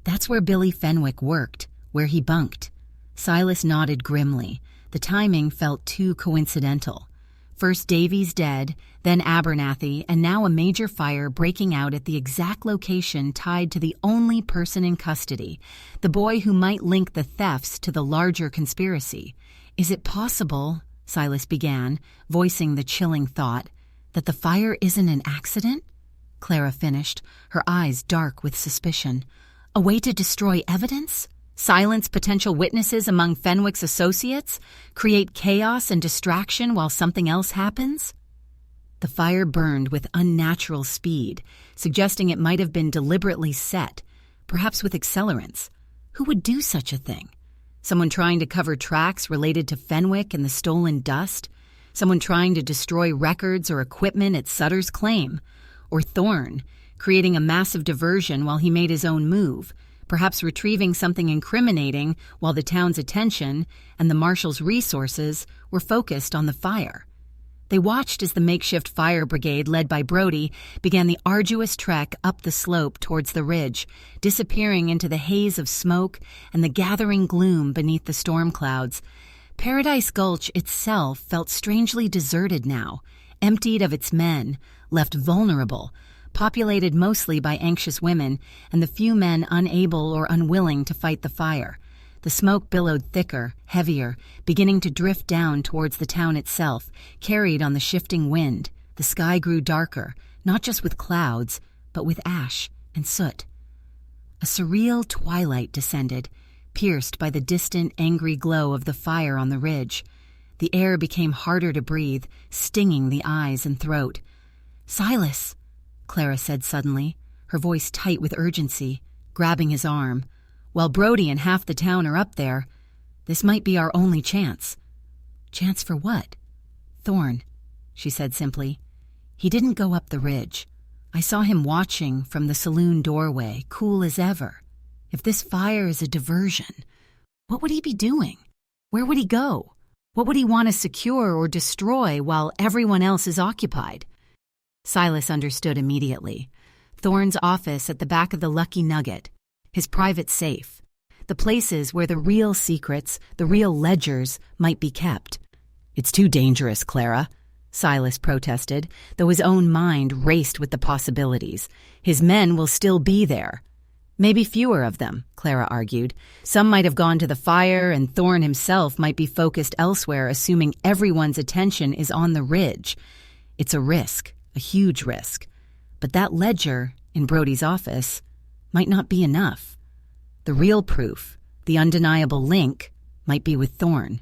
"That's where Billy Fenwick worked, where he bunked." Silas nodded grimly. The timing felt too coincidental. First Davies dead, then Abernathy, and now a major fire breaking out at the exact location tied to the only person in custody, the boy who might link the thefts to the larger conspiracy. "Is it possible," Silas began, voicing the chilling thought, "that the fire isn't an accident?" Clara finished, her eyes dark with suspicion. "A way to destroy evidence? Silence potential witnesses among Fenwick's associates? Create chaos and distraction while something else happens?" The fire burned with unnatural speed, suggesting it might have been deliberately set, perhaps with accelerants. Who would do such a thing? Someone trying to cover tracks related to Fenwick and the stolen dust? Someone trying to destroy records or equipment at Sutter's Claim? Or Thorne, creating a massive diversion while he made his own move, perhaps retrieving something incriminating while the town's attention and the marshal's resources were focused on the fire. They watched as the makeshift fire brigade led by Brody began the arduous trek up the slope towards the ridge, disappearing into the haze of smoke and the gathering gloom beneath the storm clouds. Paradise Gulch itself felt strangely deserted now, emptied of its men, left vulnerable, populated mostly by anxious women and the few men unable or unwilling to fight the fire. The smoke billowed thicker, heavier, beginning to drift down towards the town itself, carried on the shifting wind. The sky grew darker, not just with clouds, but with ash and soot. A surreal twilight descended, pierced by the distant, angry glow of the fire on the ridge. The air became harder to breathe, stinging the eyes and throat. "Silas," Clara said suddenly, her voice tight with urgency, grabbing his arm. "While Brody and half the town are up there, this might be our only chance." "Chance for what?" "Thorn," she said simply. "He didn't go up the ridge. I saw him watching from the saloon doorway, cool as ever. If this fire is a diversion, what would he be doing? Where would he go? What would he want to secure or destroy while everyone else is occupied?" Silas understood immediately. Thorn's office at the back of the Lucky Nugget, his private safe, the places where the real secrets, the real ledgers, might be kept. "It's too dangerous, Clara," Silas protested, though his own mind raced with the possibilities. "His men will still be there." "Maybe fewer of them," Clara argued. "Some might have gone to the fire, and Thorn himself might be focused elsewhere, assuming everyone's attention is on the ridge. It's a risk, a huge risk. But that ledger in Brody's office might not be enough. The real proof, the undeniable link, might be with Thorn."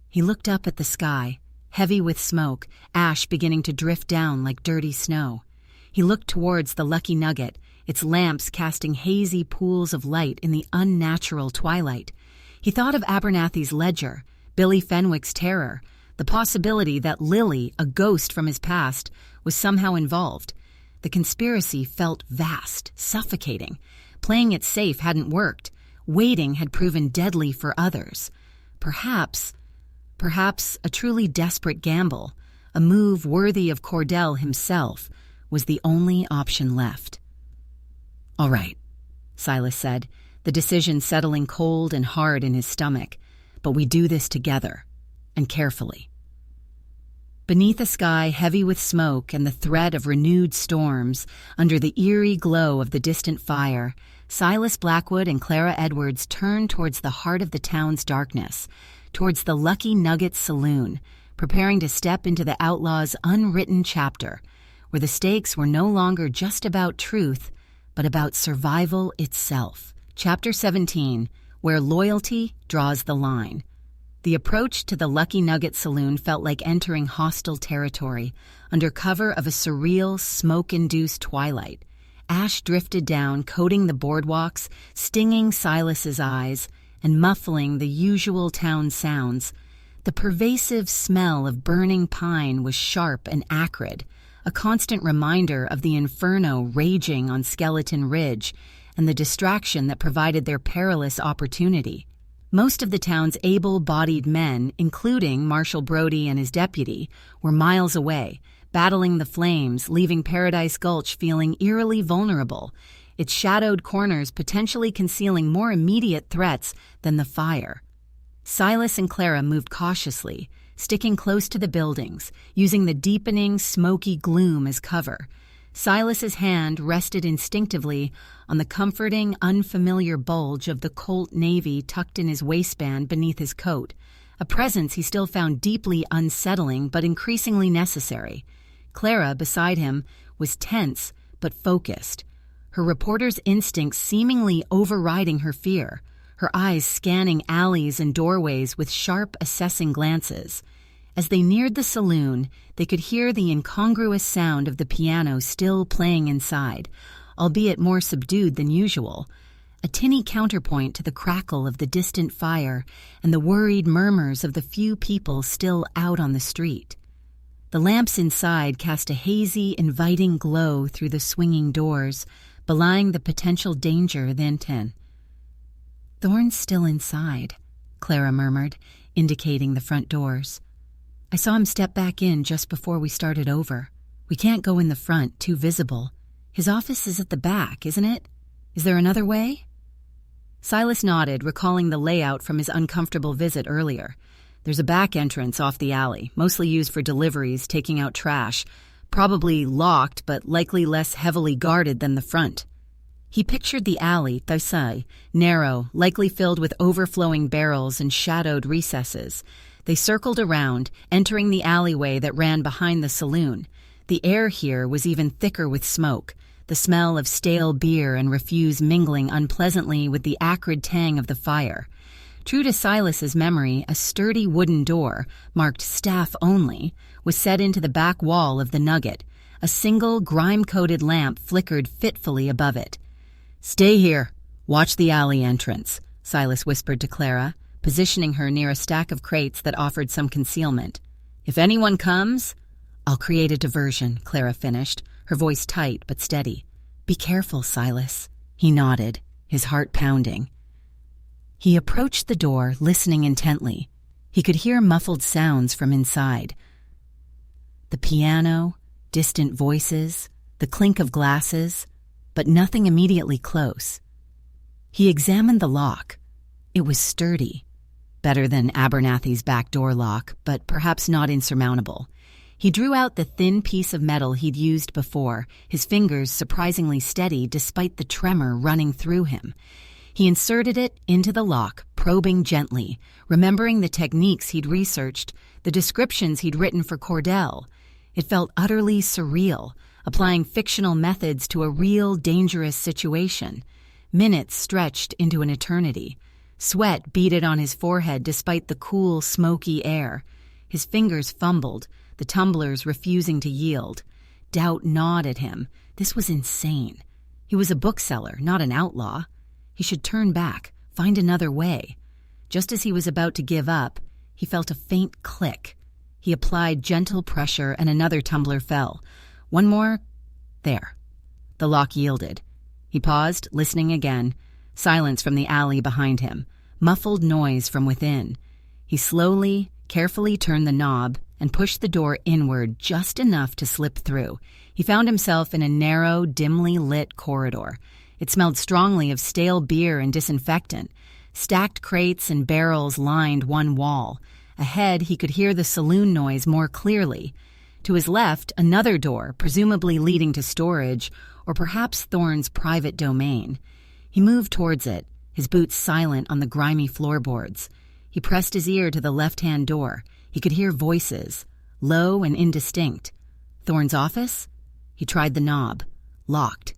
He looked up at the sky, heavy with smoke, ash beginning to drift down like dirty snow. He looked towards the Lucky Nugget, its lamps casting hazy pools of light in the unnatural twilight. He thought of Abernathy's ledger, Billy Fenwick's terror, the possibility that Lily, a ghost from his past, was somehow involved. The conspiracy felt vast, suffocating. Playing it safe hadn't worked. Waiting had proven deadly for others. Perhaps a truly desperate gamble, a move worthy of Cordell himself, was the only option left. "All right," Silas said, the decision settling cold and hard in his stomach. "But we do this together, and carefully." Beneath a sky heavy with smoke and the threat of renewed storms, under the eerie glow of the distant fire, Silas Blackwood and Clara Edwards turned towards the heart of the town's darkness, towards the Lucky Nugget Saloon, preparing to step into the outlaw's unwritten chapter, where the stakes were no longer just about truth, but about survival itself. Chapter 17, Where Loyalty Draws the Line. The approach to the Lucky Nugget Saloon felt like entering hostile territory, under cover of a surreal, smoke-induced twilight. Ash drifted down, coating the boardwalks, stinging Silas's eyes, and muffling the usual town sounds. The pervasive smell of burning pine was sharp and acrid, a constant reminder of the inferno raging on Skeleton Ridge and the distraction that provided their perilous opportunity. Most of the town's able-bodied men, including Marshal Brody and his deputy, were miles away, battling the flames, leaving Paradise Gulch feeling eerily vulnerable, its shadowed corners potentially concealing more immediate threats than the fire. Silas and Clara moved cautiously, sticking close to the buildings, using the deepening, smoky gloom as cover. Silas's hand rested instinctively on the comforting, unfamiliar bulge of the Colt Navy tucked in his waistband beneath his coat, a presence he still found deeply unsettling but increasingly necessary. Clara, beside him, was tense but focused, her reporter's instincts seemingly overriding her fear, her eyes scanning alleys and doorways with sharp, assessing glances. As they neared the saloon, they could hear the incongruous sound of the piano still playing inside, albeit more subdued than usual, a tinny counterpoint to the crackle of the distant fire and the worried murmurs of the few people still out on the street. The lamps inside cast a hazy, inviting glow through the swinging doors, belying the potential danger then. "Thorn's still inside," Clara murmured, indicating the front doors. "I saw him step back in just before we started over. We can't go in the front, too visible. His office is at the back, isn't it? Is there another way?" Silas nodded, recalling the layout from his uncomfortable visit earlier. "There's a back entrance off the alley, mostly used for deliveries, taking out trash, probably locked but likely less heavily guarded than the front. He pictured the alley, Taisai, narrow, likely filled with overflowing barrels and shadowed recesses. They circled around, entering the alleyway that ran behind the saloon. The air here was even thicker with smoke, the smell of stale beer and refuse mingling unpleasantly with the acrid tang of the fire. True to Silas's memory, a sturdy wooden door, marked staff only, was set into the back wall of the nugget. A single grime-coated lamp flickered fitfully above it. "Stay here. Watch the alley entrance," Silas whispered to Clara, positioning her near a stack of crates that offered some concealment. "If anyone comes—" "I'll create a diversion," Clara finished, her voice tight but steady. "Be careful, Silas." He nodded, his heart pounding. He approached the door, listening intently. He could hear muffled sounds from inside. The piano, distant voices, the clink of glasses, but nothing immediately close. He examined the lock. It was sturdy. Better than Abernathy's back door lock, but perhaps not insurmountable. He drew out the thin piece of metal he'd used before, his fingers surprisingly steady despite the tremor running through him. He inserted it into the lock, probing gently, remembering the techniques he'd researched, the descriptions he'd written for Cordell. It felt utterly surreal, applying fictional methods to a real, dangerous situation. Minutes stretched into an eternity. Sweat beaded on his forehead despite the cool, smoky air. His fingers fumbled, the tumblers refusing to yield. Doubt gnawed at him. This was insane. He was a bookseller, not an outlaw. He should turn back, find another way. Just as he was about to give up, he felt a faint click. He applied gentle pressure and another tumbler fell. One more. There. The lock yielded. He paused, listening again. Silence from the alley behind him. Muffled noise from within. He slowly, carefully turned the knob and pushed the door inward just enough to slip through. He found himself in a narrow, dimly lit corridor. It smelled strongly of stale beer and disinfectant. Stacked crates and barrels lined one wall. Ahead, he could hear the saloon noise more clearly. To his left, another door, presumably leading to storage, or perhaps Thorne's private domain. He moved towards it, his boots silent on the grimy floorboards. He pressed his ear to the left-hand door. He could hear voices, low and indistinct. Thorne's office? He tried the knob. Locked.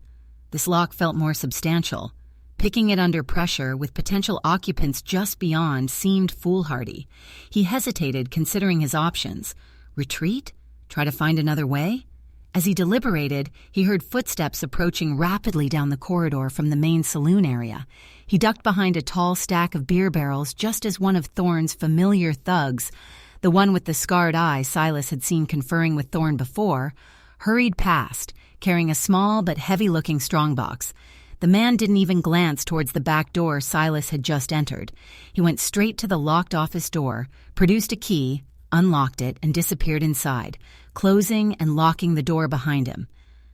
This lock felt more substantial. Picking it under pressure, with potential occupants just beyond, seemed foolhardy. He hesitated, considering his options. Retreat? Try to find another way? As he deliberated, he heard footsteps approaching rapidly down the corridor from the main saloon area. He ducked behind a tall stack of beer barrels just as one of Thorne's familiar thugs, the one with the scarred eye Silas had seen conferring with Thorne before, hurried past, carrying a small but heavy-looking strongbox. The man didn't even glance towards the back door Silas had just entered. He went straight to the locked office door, produced a key, unlocked it, and disappeared inside, closing and locking the door behind him.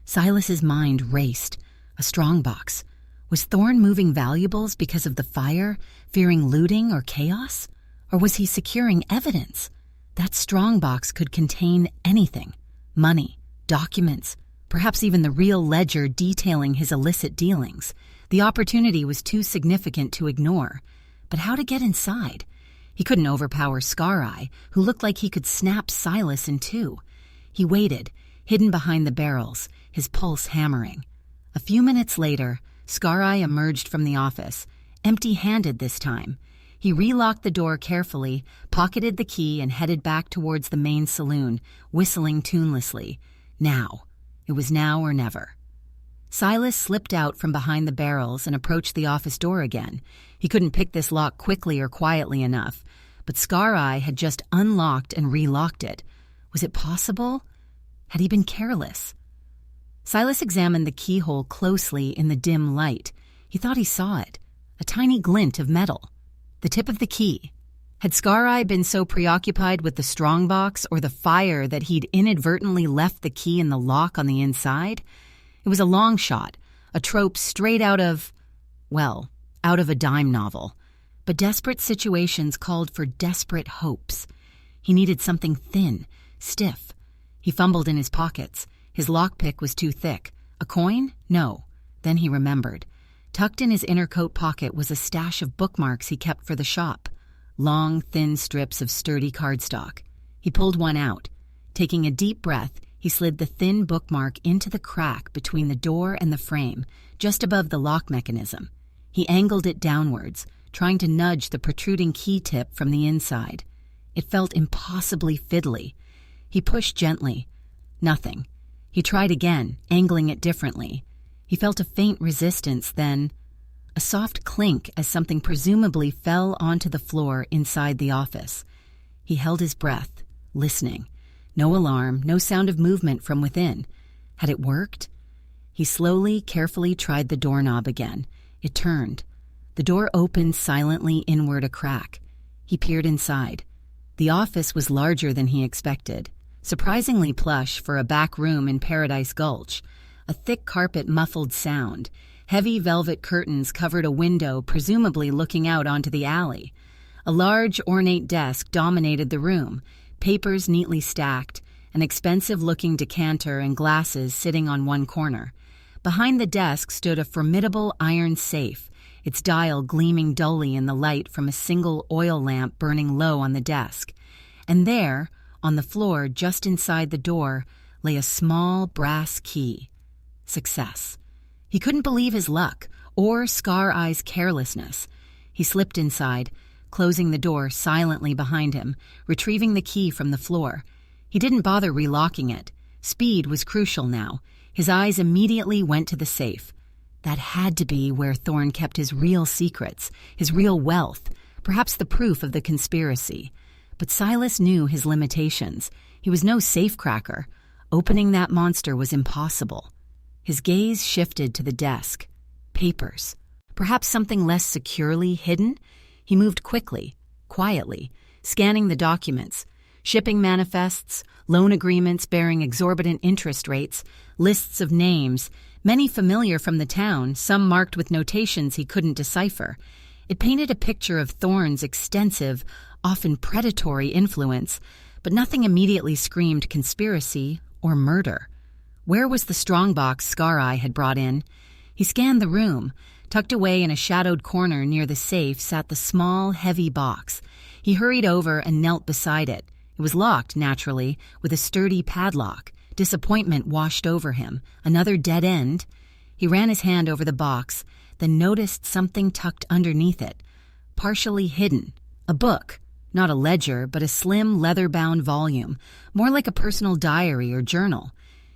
Silas's mind raced. A strongbox. Was Thorne moving valuables because of the fire, fearing looting or chaos? Or was he securing evidence? That strongbox could contain anything. Money, documents, perhaps even the real ledger detailing his illicit dealings. The opportunity was too significant to ignore. But how to get inside? He couldn't overpower Scar-Eye, who looked like he could snap Silas in two. He waited, hidden behind the barrels, his pulse hammering. A few minutes later, Scar-Eye emerged from the office, empty-handed this time. He relocked the door carefully, pocketed the key, and headed back towards the main saloon, whistling tunelessly. Now. It was now or never. Silas slipped out from behind the barrels and approached the office door again. He couldn't pick this lock quickly or quietly enough, but Scar-Eye had just unlocked and relocked it. Was it possible? Had he been careless? Silas examined the keyhole closely in the dim light. He thought he saw it, a tiny glint of metal. The tip of the key. Had Scar-Eye been so preoccupied with the strongbox or the fire that he'd inadvertently left the key in the lock on the inside? It was a long shot, a trope straight out of a dime novel. But desperate situations called for desperate hopes. He needed something thin, stiff. He fumbled in his pockets. His lockpick was too thick. A coin? No. Then he remembered. Tucked in his inner coat pocket was a stash of bookmarks he kept for the shop. Long, thin strips of sturdy cardstock. He pulled one out. Taking a deep breath, he slid the thin bookmark into the crack between the door and the frame, just above the lock mechanism. He angled it downwards, trying to nudge the protruding key tip from the inside. It felt impossibly fiddly. He pushed gently. Nothing. He tried again, angling it differently. He felt a faint resistance, then a soft clink as something presumably fell onto the floor inside the office. He held his breath, listening. No alarm, no sound of movement from within. Had it worked? He slowly, carefully tried the doorknob again. It turned. The door opened silently inward a crack. He peered inside. The office was larger than he expected. Surprisingly plush for a back room in Paradise Gulch. A thick carpet muffled sound. Heavy velvet curtains covered a window, presumably looking out onto the alley. A large, ornate desk dominated the room, papers neatly stacked, an expensive-looking decanter and glasses sitting on one corner. Behind the desk stood a formidable iron safe, its dial gleaming dully in the light from a single oil lamp burning low on the desk. And there, on the floor just inside the door, lay a small brass key. Success. He couldn't believe his luck, or Scar Eye's carelessness. He slipped inside, closing the door silently behind him, retrieving the key from the floor. He didn't bother relocking it. Speed was crucial now. His eyes immediately went to the safe. That had to be where Thorne kept his real secrets, his real wealth, perhaps the proof of the conspiracy. But Silas knew his limitations. He was no safecracker. Opening that monster was impossible. His gaze shifted to the desk. Papers. Perhaps something less securely hidden? He moved quickly, quietly, scanning the documents. Shipping manifests, loan agreements bearing exorbitant interest rates, lists of names, many familiar from the town, some marked with notations he couldn't decipher. It painted a picture of Thorne's extensive, often predatory influence, but nothing immediately screamed conspiracy or murder. Where was the strongbox Scar Eye had brought in? He scanned the room. Tucked away in a shadowed corner near the safe sat the small, heavy box. He hurried over and knelt beside it. It was locked, naturally, with a sturdy padlock. Disappointment washed over him. Another dead end. He ran his hand over the box, then noticed something tucked underneath it. Partially hidden. A book. Not a ledger, but a slim, leather-bound volume. More like a personal diary or journal.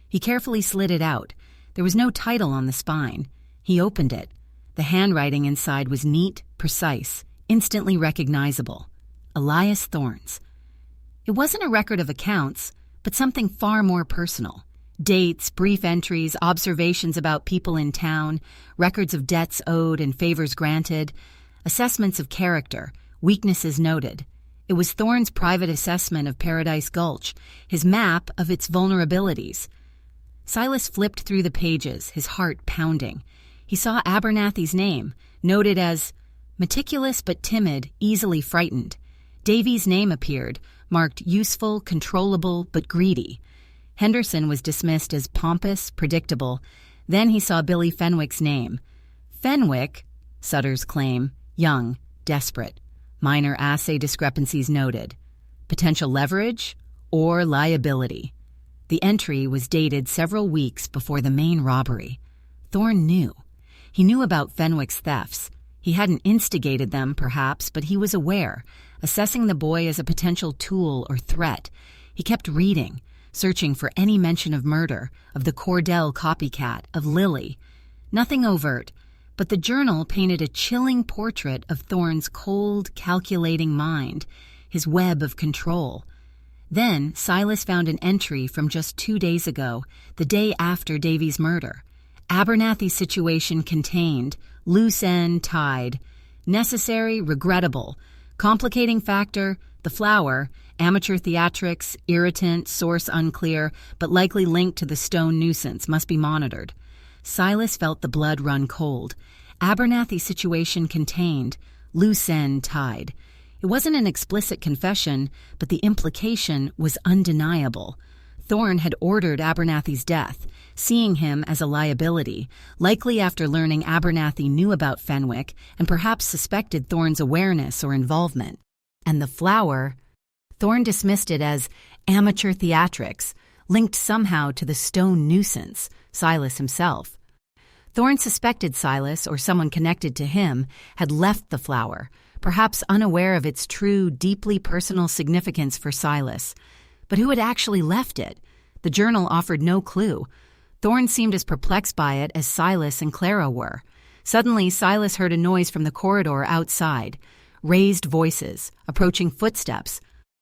He carefully slid it out. There was no title on the spine. He opened it. The handwriting inside was neat, precise, instantly recognizable. Elias Thorne's. It wasn't a record of accounts, but something far more personal. Dates, brief entries, observations about people in town, records of debts owed and favors granted, assessments of character, weaknesses noted. It was Thorne's private assessment of Paradise Gulch, his map of its vulnerabilities. Silas flipped through the pages, his heart pounding. He saw Abernathy's name, noted as meticulous but timid, easily frightened. Davy's name appeared, marked useful, controllable, but greedy. Henderson was dismissed as pompous, predictable. Then he saw Billy Fenwick's name. Fenwick, Sutter's claim, young, desperate. Minor assay discrepancies noted. Potential leverage or liability. The entry was dated several weeks before the main robbery. Thorne knew. He knew about Fenwick's thefts. He hadn't instigated them, perhaps, but he was aware, assessing the boy as a potential tool or threat. He kept reading, searching for any mention of murder, of the Cordell copycat, of Lily. Nothing overt, but the journal painted a chilling portrait of Thorne's cold, calculating mind, his web of control. Then Silas found an entry from just 2 days ago, the day after Davy's murder. Abernathy's situation contained, loose end tied, necessary, regrettable, complicating factor, the flower, amateur theatrics, irritant, source unclear, but likely linked to the stone nuisance, must be monitored. Silas felt the blood run cold. Abernathy's situation contained, loose end tied. It wasn't an explicit confession, but the implication was undeniable. Thorne had ordered Abernathy's death, seeing him as a liability, likely after learning Abernathy knew about Fenwick and perhaps suspected Thorne's awareness or involvement. And the flower, Thorne dismissed it as amateur theatrics, linked somehow to the stone nuisance, Silas himself. Thorne suspected Silas, or someone connected to him, had left the flower, perhaps unaware of its true, deeply personal significance for Silas. But who had actually left it? The journal offered no clue. Thorne seemed as perplexed by it as Silas and Clara were. Suddenly, Silas heard a noise from the corridor outside. Raised voices, approaching footsteps.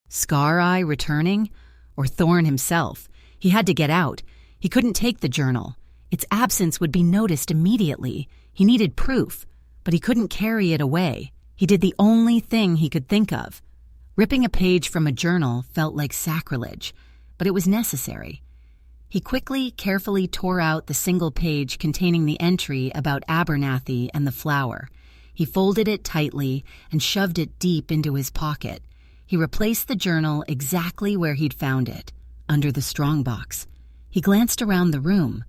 Scar-Eye returning? Or Thorne himself? He had to get out. He couldn't take the journal. Its absence would be noticed immediately. He needed proof, but he couldn't carry it away. He did the only thing he could think of. Ripping a page from a journal felt like sacrilege, but it was necessary. He quickly, carefully tore out the single page containing the entry about Abernathy and the flower. He folded it tightly and shoved it deep into his pocket. He replaced the journal exactly where he'd found it, under the strongbox. He glanced around the room.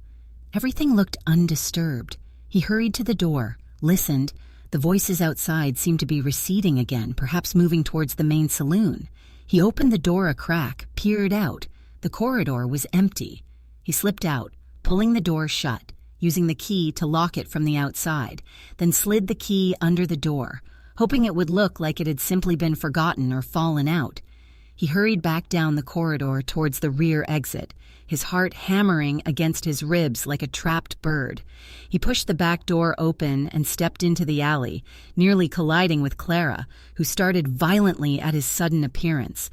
Everything looked undisturbed. He hurried to the door, listened. The voices outside seemed to be receding again, perhaps moving towards the main saloon. He opened the door a crack, peered out. The corridor was empty. He slipped out, pulling the door shut, using the key to lock it from the outside, then slid the key under the door, hoping it would look like it had simply been forgotten or fallen out. He hurried back down the corridor towards the rear exit, his heart hammering against his ribs like a trapped bird. He pushed the back door open and stepped into the alley, nearly colliding with Clara, who started violently at his sudden appearance.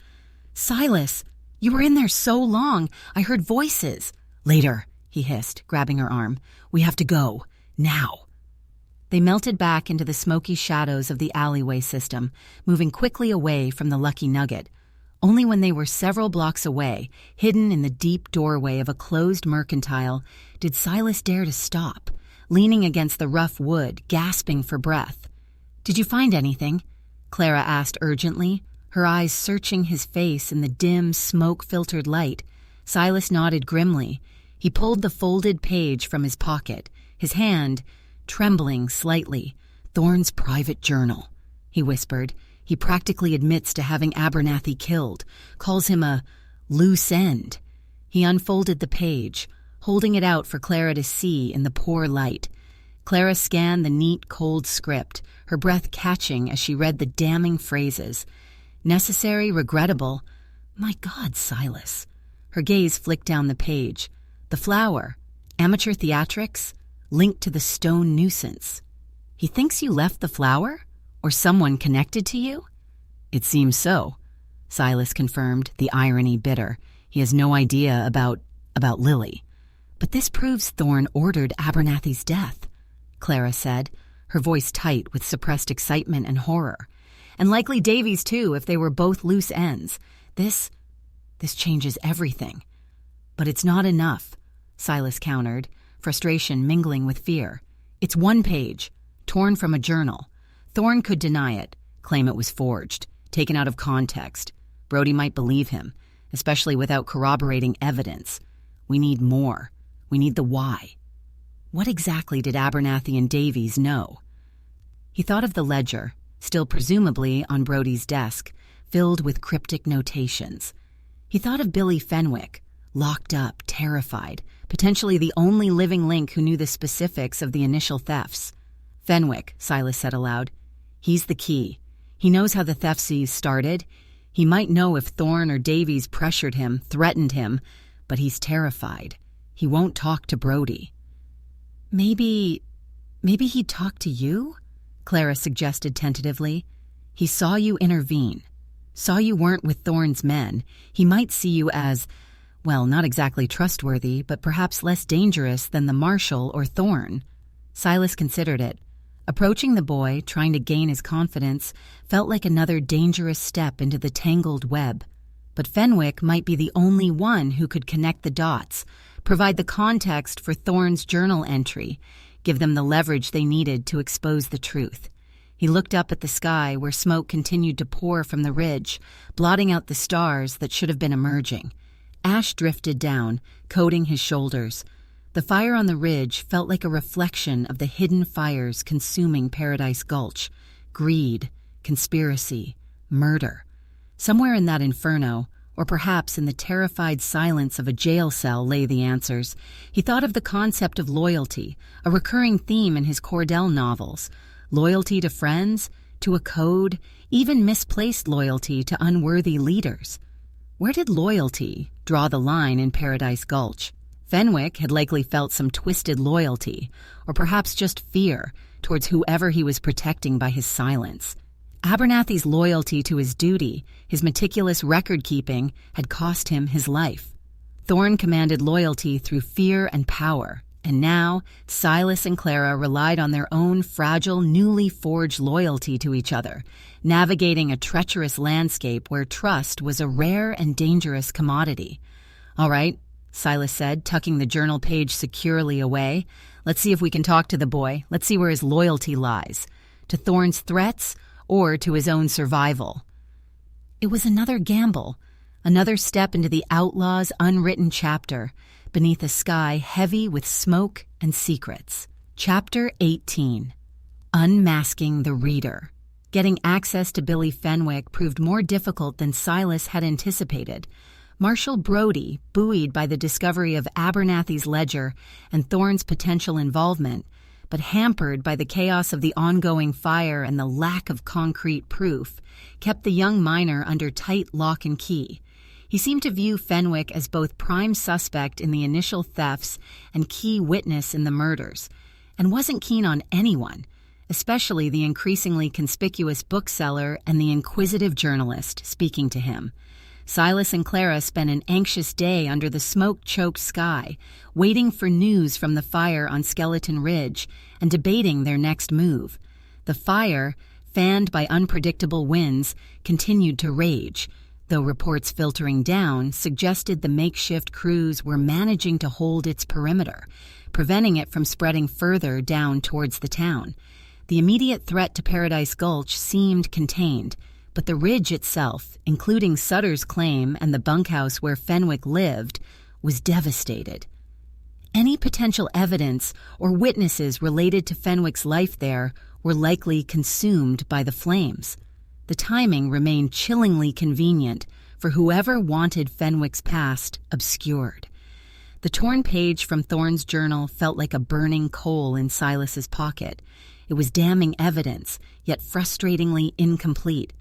"Silas, you were in there so long. I heard voices." "Later," he hissed, grabbing her arm. "We have to go. Now." They melted back into the smoky shadows of the alleyway system, moving quickly away from the Lucky Nugget. Only when they were several blocks away, hidden in the deep doorway of a closed mercantile, did Silas dare to stop, leaning against the rough wood, gasping for breath. "Did you find anything?" Clara asked urgently, her eyes searching his face in the dim, smoke-filtered light. Silas nodded grimly. He pulled the folded page from his pocket, his hand trembling slightly. "Thorne's private journal," he whispered. "He practically admits to having Abernathy killed, calls him a loose end." He unfolded the page, holding it out for Clara to see in the poor light. Clara scanned the neat, cold script, her breath catching as she read the damning phrases. "Necessary, regrettable." My God, Silas. Her gaze flicked down the page. "The flower. Amateur theatrics. Linked to the stone nuisance." "He thinks you left the flower? Or someone connected to you?" "It seems so," Silas confirmed, the irony bitter. "He has no idea about Lily." "But this proves Thorne ordered Abernathy's death," Clara said, her voice tight with suppressed excitement and horror. "And likely Davy's too, if they were both loose ends. This changes everything." "But it's not enough," Silas countered, frustration mingling with fear. "It's one page, torn from a journal. Thorne could deny it, claim it was forged, taken out of context. Brody might believe him, especially without corroborating evidence. We need more. We need the why. What exactly did Abernathy and Davies know?" He thought of the ledger, still presumably on Brody's desk, filled with cryptic notations. He thought of Billy Fenwick, locked up, terrified, potentially the only living link who knew the specifics of the initial thefts. "Fenwick," Silas said aloud. "He's the key. He knows how the thefts started. He might know if Thorne or Davies pressured him, threatened him, but he's terrified. He won't talk to Brody." Maybe he'd talk to you?" Clara suggested tentatively. "He saw you intervene. Saw you weren't with Thorne's men. He might see you as, well, not exactly trustworthy, but perhaps less dangerous than the Marshal or Thorne." Silas considered it. Approaching the boy, trying to gain his confidence, felt like another dangerous step into the tangled web. But Fenwick might be the only one who could connect the dots, provide the context for Thorne's journal entry, give them the leverage they needed to expose the truth. He looked up at the sky where smoke continued to pour from the ridge, blotting out the stars that should have been emerging. Ash drifted down, coating his shoulders. The fire on the ridge felt like a reflection of the hidden fires consuming Paradise Gulch. Greed, conspiracy, murder. Somewhere in that inferno, or perhaps in the terrified silence of a jail cell, lay the answers. He thought of the concept of loyalty, a recurring theme in his Cordell novels. Loyalty to friends, to a code, even misplaced loyalty to unworthy leaders. Where did loyalty draw the line in Paradise Gulch? Fenwick had likely felt some twisted loyalty, or perhaps just fear, towards whoever he was protecting by his silence. Abernathy's loyalty to his duty, his meticulous record-keeping, had cost him his life. Thorne commanded loyalty through fear and power, and now Silas and Clara relied on their own fragile, newly forged loyalty to each other, navigating a treacherous landscape where trust was a rare and dangerous commodity. "All right," Silas said, tucking the journal page securely away. "Let's see if we can talk to the boy. Let's see where his loyalty lies. To Thorne's threats or to his own survival." It was another gamble, another step into the outlaw's unwritten chapter, beneath a sky heavy with smoke and secrets. Chapter 18. Unmasking the Reader. Getting access to Billy Fenwick proved more difficult than Silas had anticipated. Marshal Brody, buoyed by the discovery of Abernathy's ledger and Thorne's potential involvement, but hampered by the chaos of the ongoing fire and the lack of concrete proof, kept the young miner under tight lock and key. He seemed to view Fenwick as both prime suspect in the initial thefts and key witness in the murders, and wasn't keen on anyone, especially the increasingly conspicuous bookseller and the inquisitive journalist speaking to him. Silas and Clara spent an anxious day under the smoke-choked sky, waiting for news from the fire on Skeleton Ridge and debating their next move. The fire, fanned by unpredictable winds, continued to rage, though reports filtering down suggested the makeshift crews were managing to hold its perimeter, preventing it from spreading further down towards the town. The immediate threat to Paradise Gulch seemed contained, but the ridge itself, including Sutter's claim and the bunkhouse where Fenwick lived, was devastated. Any potential evidence or witnesses related to Fenwick's life there were likely consumed by the flames. The timing remained chillingly convenient for whoever wanted Fenwick's past obscured. The torn page from Thorne's journal felt like a burning coal in Silas's pocket. It was damning evidence, yet frustratingly incomplete.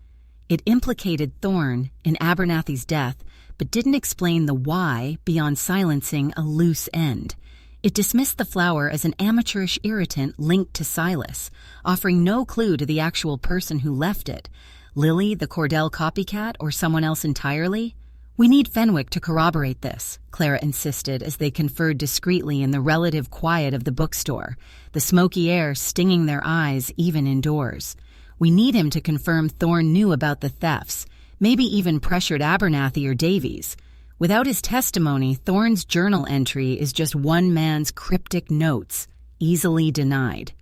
It implicated Thorne in Abernathy's death, but didn't explain the why beyond silencing a loose end. It dismissed the flower as an amateurish irritant linked to Silas, offering no clue to the actual person who left it. Lily, the Cordell copycat, or someone else entirely? "We need Fenwick to corroborate this," Clara insisted as they conferred discreetly in the relative quiet of the bookstore, the smoky air stinging their eyes even indoors. "We need him to confirm Thorne knew about the thefts, maybe even pressured Abernathy or Davies. Without his testimony, Thorne's journal entry is just one man's cryptic notes, easily denied."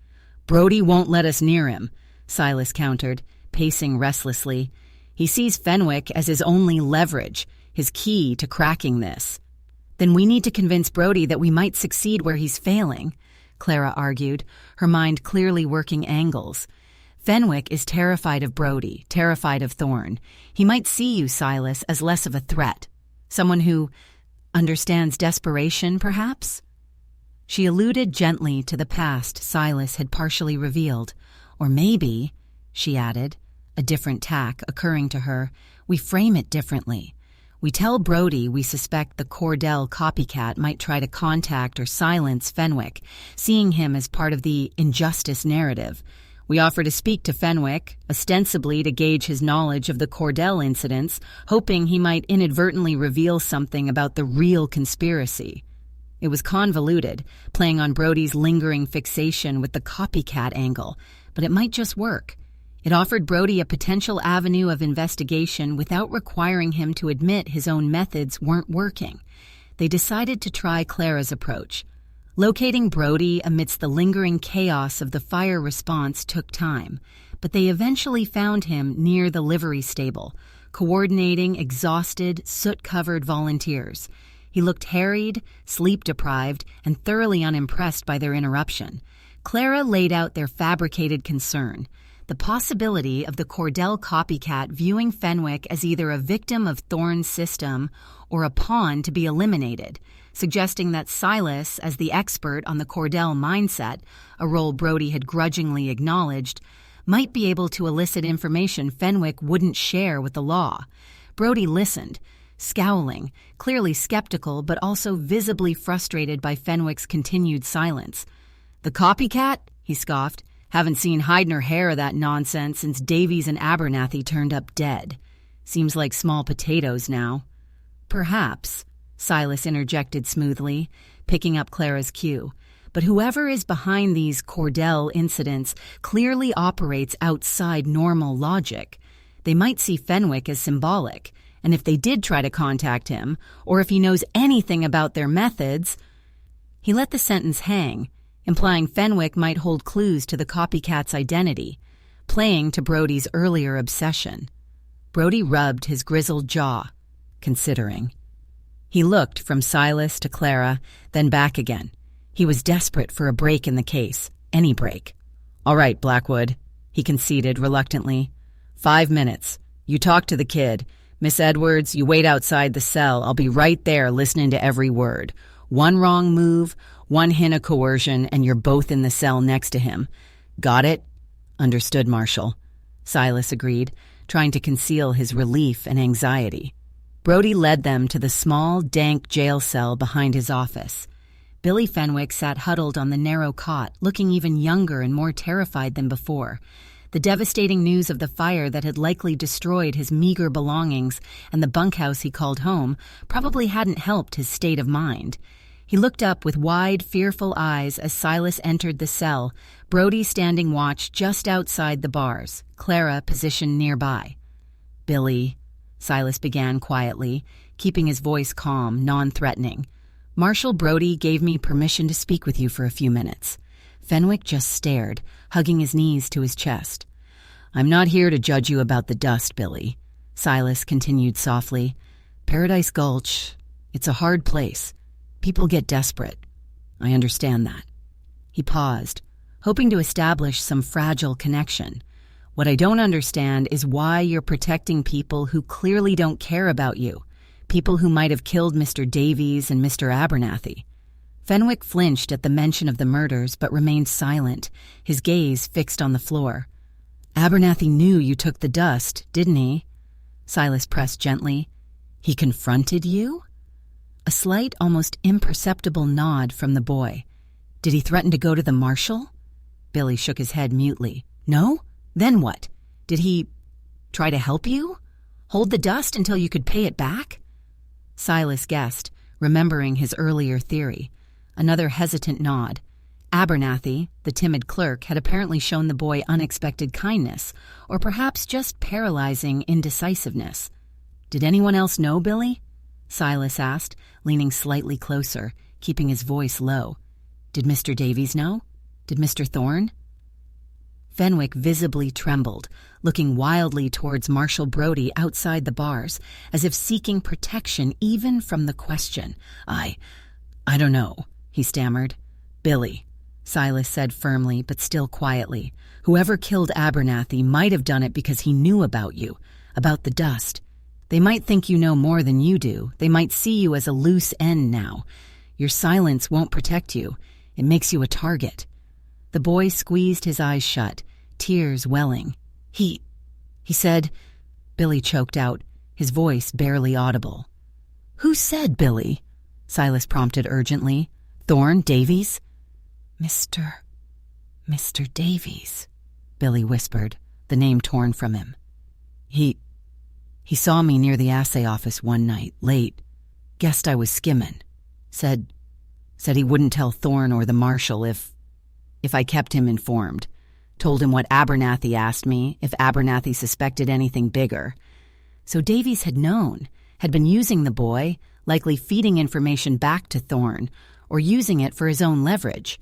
"Brody won't let us near him," Silas countered, pacing restlessly. "He sees Fenwick as his only leverage, his key to cracking this." "Then we need to convince Brody that we might succeed where he's failing," Clara argued, her mind clearly working angles. "Fenwick is terrified of Brody, terrified of Thorne. He might see you, Silas, as less of a threat. Someone who understands desperation, perhaps?" She alluded gently to the past Silas had partially revealed. "Or maybe," she added, a different tack occurring to her, "we frame it differently. We tell Brody we suspect the Cordell copycat might try to contact or silence Fenwick, seeing him as part of the injustice narrative. We offer to speak to Fenwick, ostensibly to gauge his knowledge of the Cordell incidents, hoping he might inadvertently reveal something about the real conspiracy." It was convoluted, playing on Brody's lingering fixation with the copycat angle, but it might just work. It offered Brody a potential avenue of investigation without requiring him to admit his own methods weren't working. They decided to try Clara's approach. Locating Brody amidst the lingering chaos of the fire response took time, but they eventually found him near the livery stable, coordinating exhausted, soot-covered volunteers. He looked harried, sleep-deprived, and thoroughly unimpressed by their interruption. Clara laid out their fabricated concern, the possibility of the Cordell copycat viewing Fenwick as either a victim of Thorne's system or a pawn to be eliminated, suggesting that Silas, as the expert on the Cordell mindset, a role Brody had grudgingly acknowledged, might be able to elicit information Fenwick wouldn't share with the law. Brody listened, scowling, clearly skeptical but also visibly frustrated by Fenwick's continued silence. "The copycat?" he scoffed. "Haven't seen hide nor hair of that nonsense since Davies and Abernathy turned up dead. Seems like small potatoes now." "Perhaps," Silas interjected smoothly, picking up Clara's cue. "But whoever is behind these Cordell incidents clearly operates outside normal logic. They might see Fenwick as symbolic, and if they did try to contact him, or if he knows anything about their methods—" He let the sentence hang, implying Fenwick might hold clues to the copycat's identity, playing to Brody's earlier obsession. Brody rubbed his grizzled jaw, considering. He looked from Silas to Clara, then back again. He was desperate for a break in the case, any break. "All right, Blackwood," he conceded reluctantly. 5 minutes. You talk to the kid. Miss Edwards, you wait outside the cell. I'll be right there listening to every word. One wrong move, one hint of coercion, and you're both in the cell next to him. Got it?" "Understood, Marshal," Silas agreed, trying to conceal his relief and anxiety. Brody led them to the small, dank jail cell behind his office. Billy Fenwick sat huddled on the narrow cot, looking even younger and more terrified than before. The devastating news of the fire that had likely destroyed his meager belongings and the bunkhouse he called home probably hadn't helped his state of mind. He looked up with wide, fearful eyes as Silas entered the cell, Brody standing watch just outside the bars, Clara positioned nearby. "Billy," Silas began quietly, keeping his voice calm, non-threatening. "Marshal Brody gave me permission to speak with you for a few minutes." Fenwick just stared, hugging his knees to his chest. "I'm not here to judge you about the dust, Billy," Silas continued softly. "Paradise Gulch, it's a hard place. People get desperate. I understand that." He paused, hoping to establish some fragile connection. "What I don't understand is why you're protecting people who clearly don't care about you. People who might have killed Mr. Davies and Mr. Abernathy." Fenwick flinched at the mention of the murders but remained silent, his gaze fixed on the floor. "Abernathy knew you took the dust, didn't he?" Silas pressed gently. "He confronted you?" A slight, almost imperceptible nod from the boy. "Did he threaten to go to the marshal?" Billy shook his head mutely. "No? Then what? Did he try to help you? Hold the dust until you could pay it back?" Silas guessed, remembering his earlier theory. Another hesitant nod. Abernathy, the timid clerk, had apparently shown the boy unexpected kindness, or perhaps just paralyzing indecisiveness. "Did anyone else know, Billy?" Silas asked, leaning slightly closer, keeping his voice low. "Did Mr. Davies know? Did Mr. Thorne?" Fenwick visibly trembled, looking wildly towards Marshal Brody outside the bars, as if seeking protection even from the question. I don't know," he stammered. "Billy," Silas said firmly but still quietly, "whoever killed Abernathy might have done it because he knew about you, about the dust. They might think you know more than you do. They might see you as a loose end now. Your silence won't protect you. It makes you a target." The boy squeezed his eyes shut, tears welling. He said, Billy choked out, his voice barely audible. "Who said, Billy?" Silas prompted urgently. "Thorne, Davies?" Mr. Davies," Billy whispered, the name torn from him. He saw me near the assay office one night, late. Guessed I was skimming. Said he wouldn't tell Thorne or the marshal if I kept him informed. Told him what Abernathy asked me, if Abernathy suspected anything bigger. So Davies had known, had been using the boy, likely feeding information back to Thorne, or using it for his own leverage.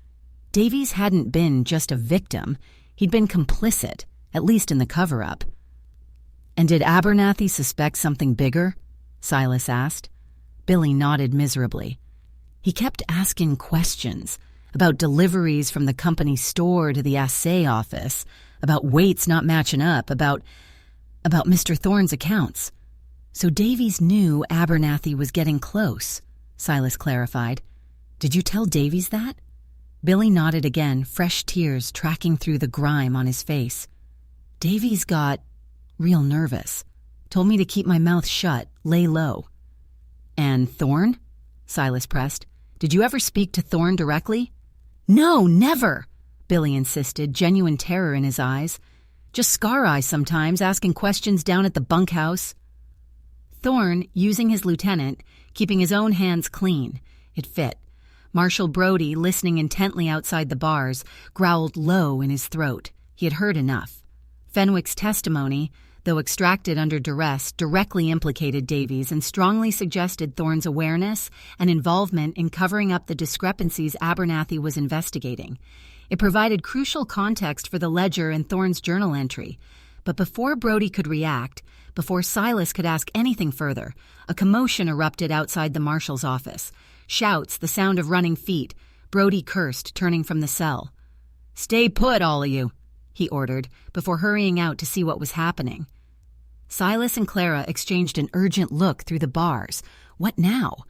Davies hadn't been just a victim. He'd been complicit, at least in the cover-up. "And did Abernathy suspect something bigger?" Silas asked. Billy nodded miserably. "He kept asking questions about deliveries from the company store to the assay office, about weights not matching up, about Mr. Thorne's accounts. So Davies knew Abernathy was getting close," Silas clarified. "Did you tell Davies that?" Billy nodded again, fresh tears tracking through the grime on his face. "Davies got real nervous. Told me to keep my mouth shut, lay low." "And Thorne?" Silas pressed. "Did you ever speak to Thorne directly?" "No, never," Billy insisted, genuine terror in his eyes. "Just Scar Eye sometimes, asking questions down at the bunkhouse." Thorne, using his lieutenant, keeping his own hands clean. It fit. Marshal Brody, listening intently outside the bars, growled low in his throat. He had heard enough. Fenwick's testimony, though extracted under duress, directly implicated Davies and strongly suggested Thorne's awareness and involvement in covering up the discrepancies Abernathy was investigating. It provided crucial context for the ledger and Thorne's journal entry. But before Brody could react, before Silas could ask anything further, a commotion erupted outside the marshal's office. Shouts, the sound of running feet. Brody cursed, turning from the cell. "Stay put, all of you," he ordered, before hurrying out to see what was happening. Silas and Clara exchanged an urgent look through the bars. What now?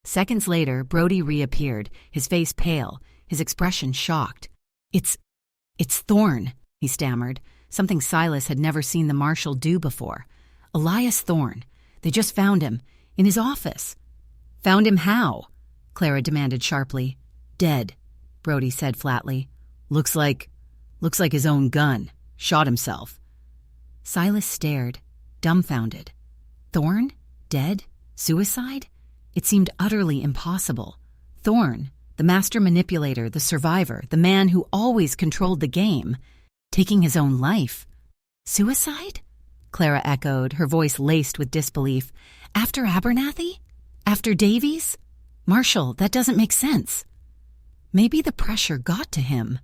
Seconds later, Brody reappeared, his face pale, his expression shocked. It's Thorne," he stammered, something Silas had never seen the marshal do before. "Elias Thorne. They just found him, in his office." "Found him how?" Clara demanded sharply. "Dead," Brody said flatly. Looks like his own gun. Shot himself." Silas stared, dumbfounded. Thorne? Dead? Suicide? It seemed utterly impossible. Thorne, the master manipulator, the survivor, the man who always controlled the game, taking his own life. "Suicide?" Clara echoed, her voice laced with disbelief. "After Abernathy? After Davies? Marshal, that doesn't make sense." "Maybe the pressure got to him,"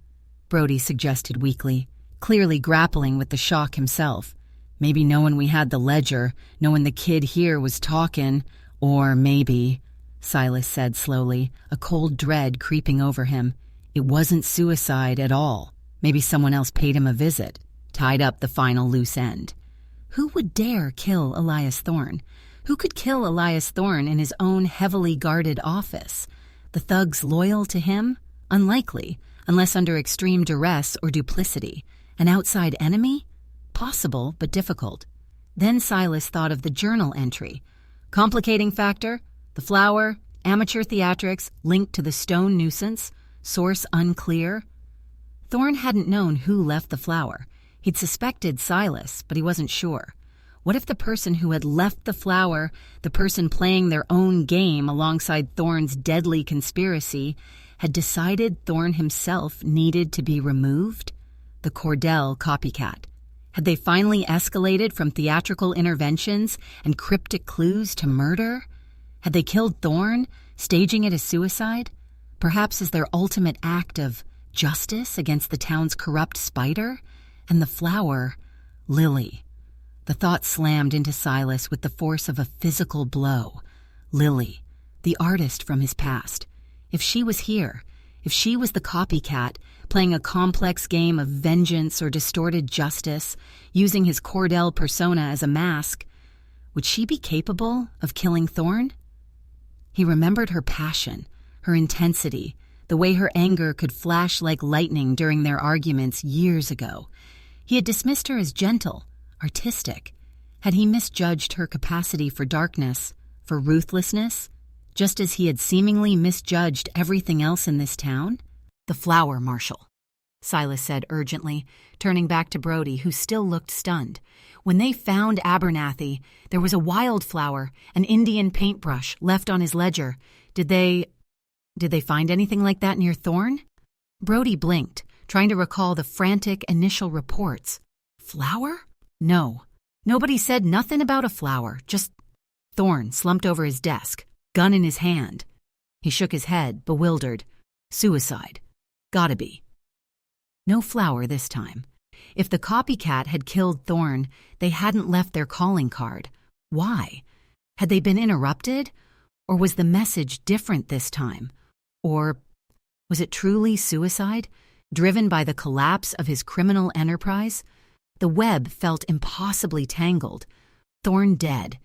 Brody suggested weakly, clearly grappling with the shock himself. "Maybe knowing we had the ledger, knowing the kid here was talking, or maybe," Silas said slowly, a cold dread creeping over him, "it wasn't suicide at all. Maybe someone else paid him a visit, tied up the final loose end." Who would dare kill Elias Thorne? Who could kill Elias Thorne in his own heavily guarded office? The thugs loyal to him? Unlikely, unless under extreme duress or duplicity. An outside enemy? Possible, but difficult. Then Silas thought of the journal entry. Complicating factor? The flower? Amateur theatrics linked to the stone nuisance? Source unclear? Thorne hadn't known who left the flower. He'd suspected Silas, but he wasn't sure. What if the person who had left the flower, the person playing their own game alongside Thorne's deadly conspiracy, had decided Thorne himself needed to be removed? The Cordell copycat. Had they finally escalated from theatrical interventions and cryptic clues to murder? Had they killed Thorne, staging it as suicide? Perhaps as their ultimate act of justice against the town's corrupt spider? And the flower, Lily. The thought slammed into Silas with the force of a physical blow. Lily, the artist from his past. If she was here, if she was the copycat, playing a complex game of vengeance or distorted justice, using his Cordell persona as a mask, would she be capable of killing Thorne? He remembered her passion, her intensity, the way her anger could flash like lightning during their arguments years ago. He had dismissed her as gentle, artistic. Had he misjudged her capacity for darkness, for ruthlessness, just as he had seemingly misjudged everything else in this town? "The flower, Marshal," Silas said urgently, turning back to Brody, who still looked stunned. "When they found Abernathy, there was a wildflower, an Indian paintbrush, left on his ledger. Did they find anything like that near Thorne?" Brody blinked, trying to recall the frantic initial reports. "Flower? No. Nobody said nothing about a flower, just Thorne slumped over his desk, gun in his hand." He shook his head, bewildered. "Suicide. Gotta be." No flower this time. If the copycat had killed Thorne, they hadn't left their calling card. Why? Had they been interrupted? Or was the message different this time? Or was it truly suicide, driven by the collapse of his criminal enterprise? The web felt impossibly tangled. Thorne dead.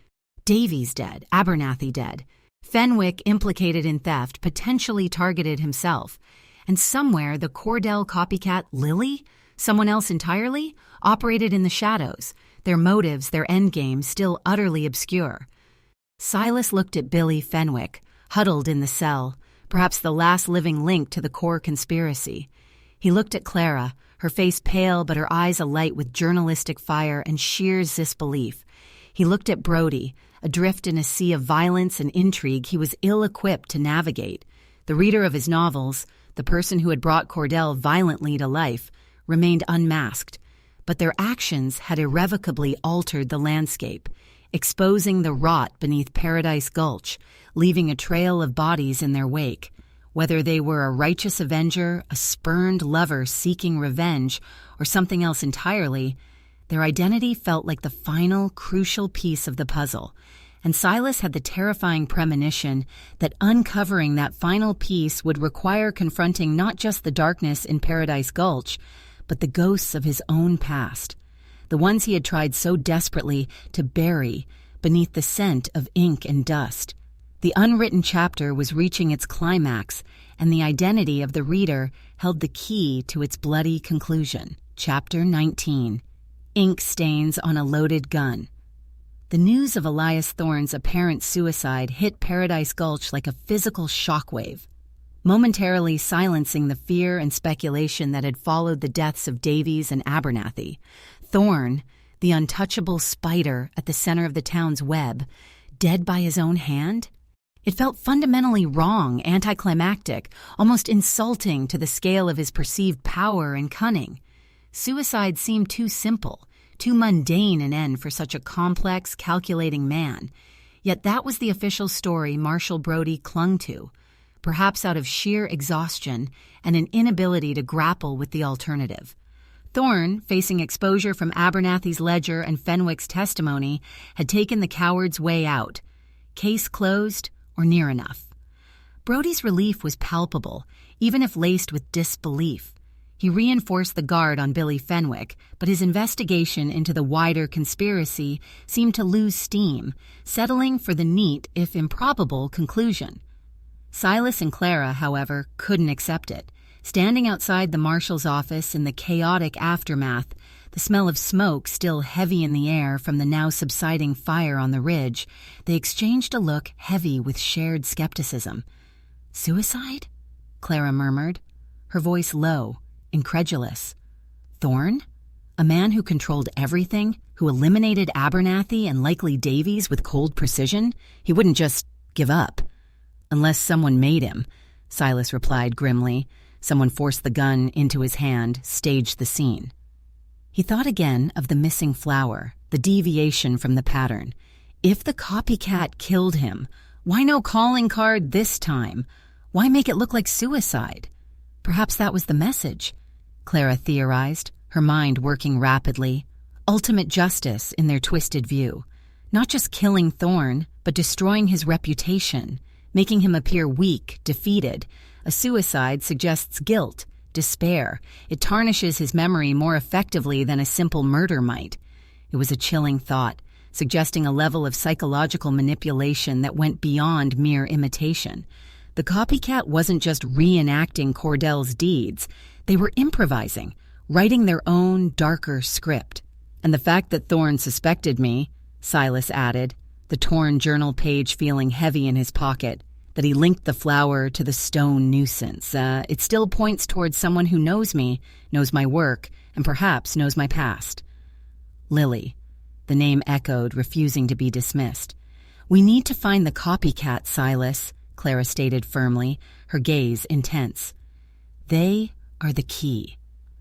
Davies dead. Abernathy dead. Fenwick implicated in theft, potentially targeted himself. And somewhere the Cordell copycat Lily, someone else entirely, operated in the shadows, their motives, their endgame still utterly obscure. Silas looked at Billy Fenwick, huddled in the cell, perhaps the last living link to the core conspiracy. He looked at Clara, her face pale but her eyes alight with journalistic fire and sheer disbelief. He looked at Brody, adrift in a sea of violence and intrigue he was ill-equipped to navigate. The reader of his novels, the person who had brought Cordell violently to life, remained unmasked, but their actions had irrevocably altered the landscape, exposing the rot beneath Paradise Gulch, leaving a trail of bodies in their wake. Whether they were a righteous avenger, a spurned lover seeking revenge, or something else entirely, their identity felt like the final, crucial piece of the puzzle. And Silas had the terrifying premonition that uncovering that final piece would require confronting not just the darkness in Paradise Gulch, but the ghosts of his own past, the ones he had tried so desperately to bury beneath the scent of ink and dust. The unwritten chapter was reaching its climax, and the identity of the reader held the key to its bloody conclusion. Chapter 19. Ink Stains on a Loaded Gun. The news of Elias Thorne's apparent suicide hit Paradise Gulch like a physical shockwave, momentarily silencing the fear and speculation that had followed the deaths of Davies and Abernathy. Thorne, the untouchable spider at the center of the town's web, dead by his own hand? It felt fundamentally wrong, anticlimactic, almost insulting to the scale of his perceived power and cunning. Suicide seemed too simple, too mundane an end for such a complex, calculating man. Yet that was the official story Marshall Brody clung to, perhaps out of sheer exhaustion and an inability to grapple with the alternative. Thorne, facing exposure from Abernathy's ledger and Fenwick's testimony, had taken the coward's way out. Case closed, or near enough. Brody's relief was palpable, even if laced with disbelief. He reinforced the guard on Billy Fenwick, but his investigation into the wider conspiracy seemed to lose steam, settling for the neat, if improbable, conclusion. Silas and Clara, however, couldn't accept it. Standing outside the marshal's office in the chaotic aftermath, the smell of smoke still heavy in the air from the now subsiding fire on the ridge, they exchanged a look heavy with shared skepticism. "Suicide?" Clara murmured, her voice low, incredulous. "Thorne? A man who controlled everything, who eliminated Abernathy and likely Davies with cold precision? He wouldn't just give up." "Unless someone made him," Silas replied grimly. Someone forced the gun into his hand, staged the scene. He thought again of the missing flower, the deviation from the pattern. If the copycat killed him, why no calling card this time? Why make it look like suicide? Perhaps that was the message, Clara theorized, her mind working rapidly. Ultimate justice in their twisted view. Not just killing Thorne, but destroying his reputation, making him appear weak, defeated. A suicide suggests guilt, despair. It tarnishes his memory more effectively than a simple murder might. It was a chilling thought, suggesting a level of psychological manipulation that went beyond mere imitation. The copycat wasn't just reenacting Cordell's deeds. They were improvising, writing their own darker script. "And the fact that Thorne suspected me," Silas added, the torn journal page feeling heavy in his pocket, "that he linked the flower to the stone nuisance. It still points towards someone who knows me, knows my work, and perhaps knows my past." "Lily," the name echoed, refusing to be dismissed. "We need to find the copycat, Silas," Clara stated firmly, her gaze intense. "They are the key.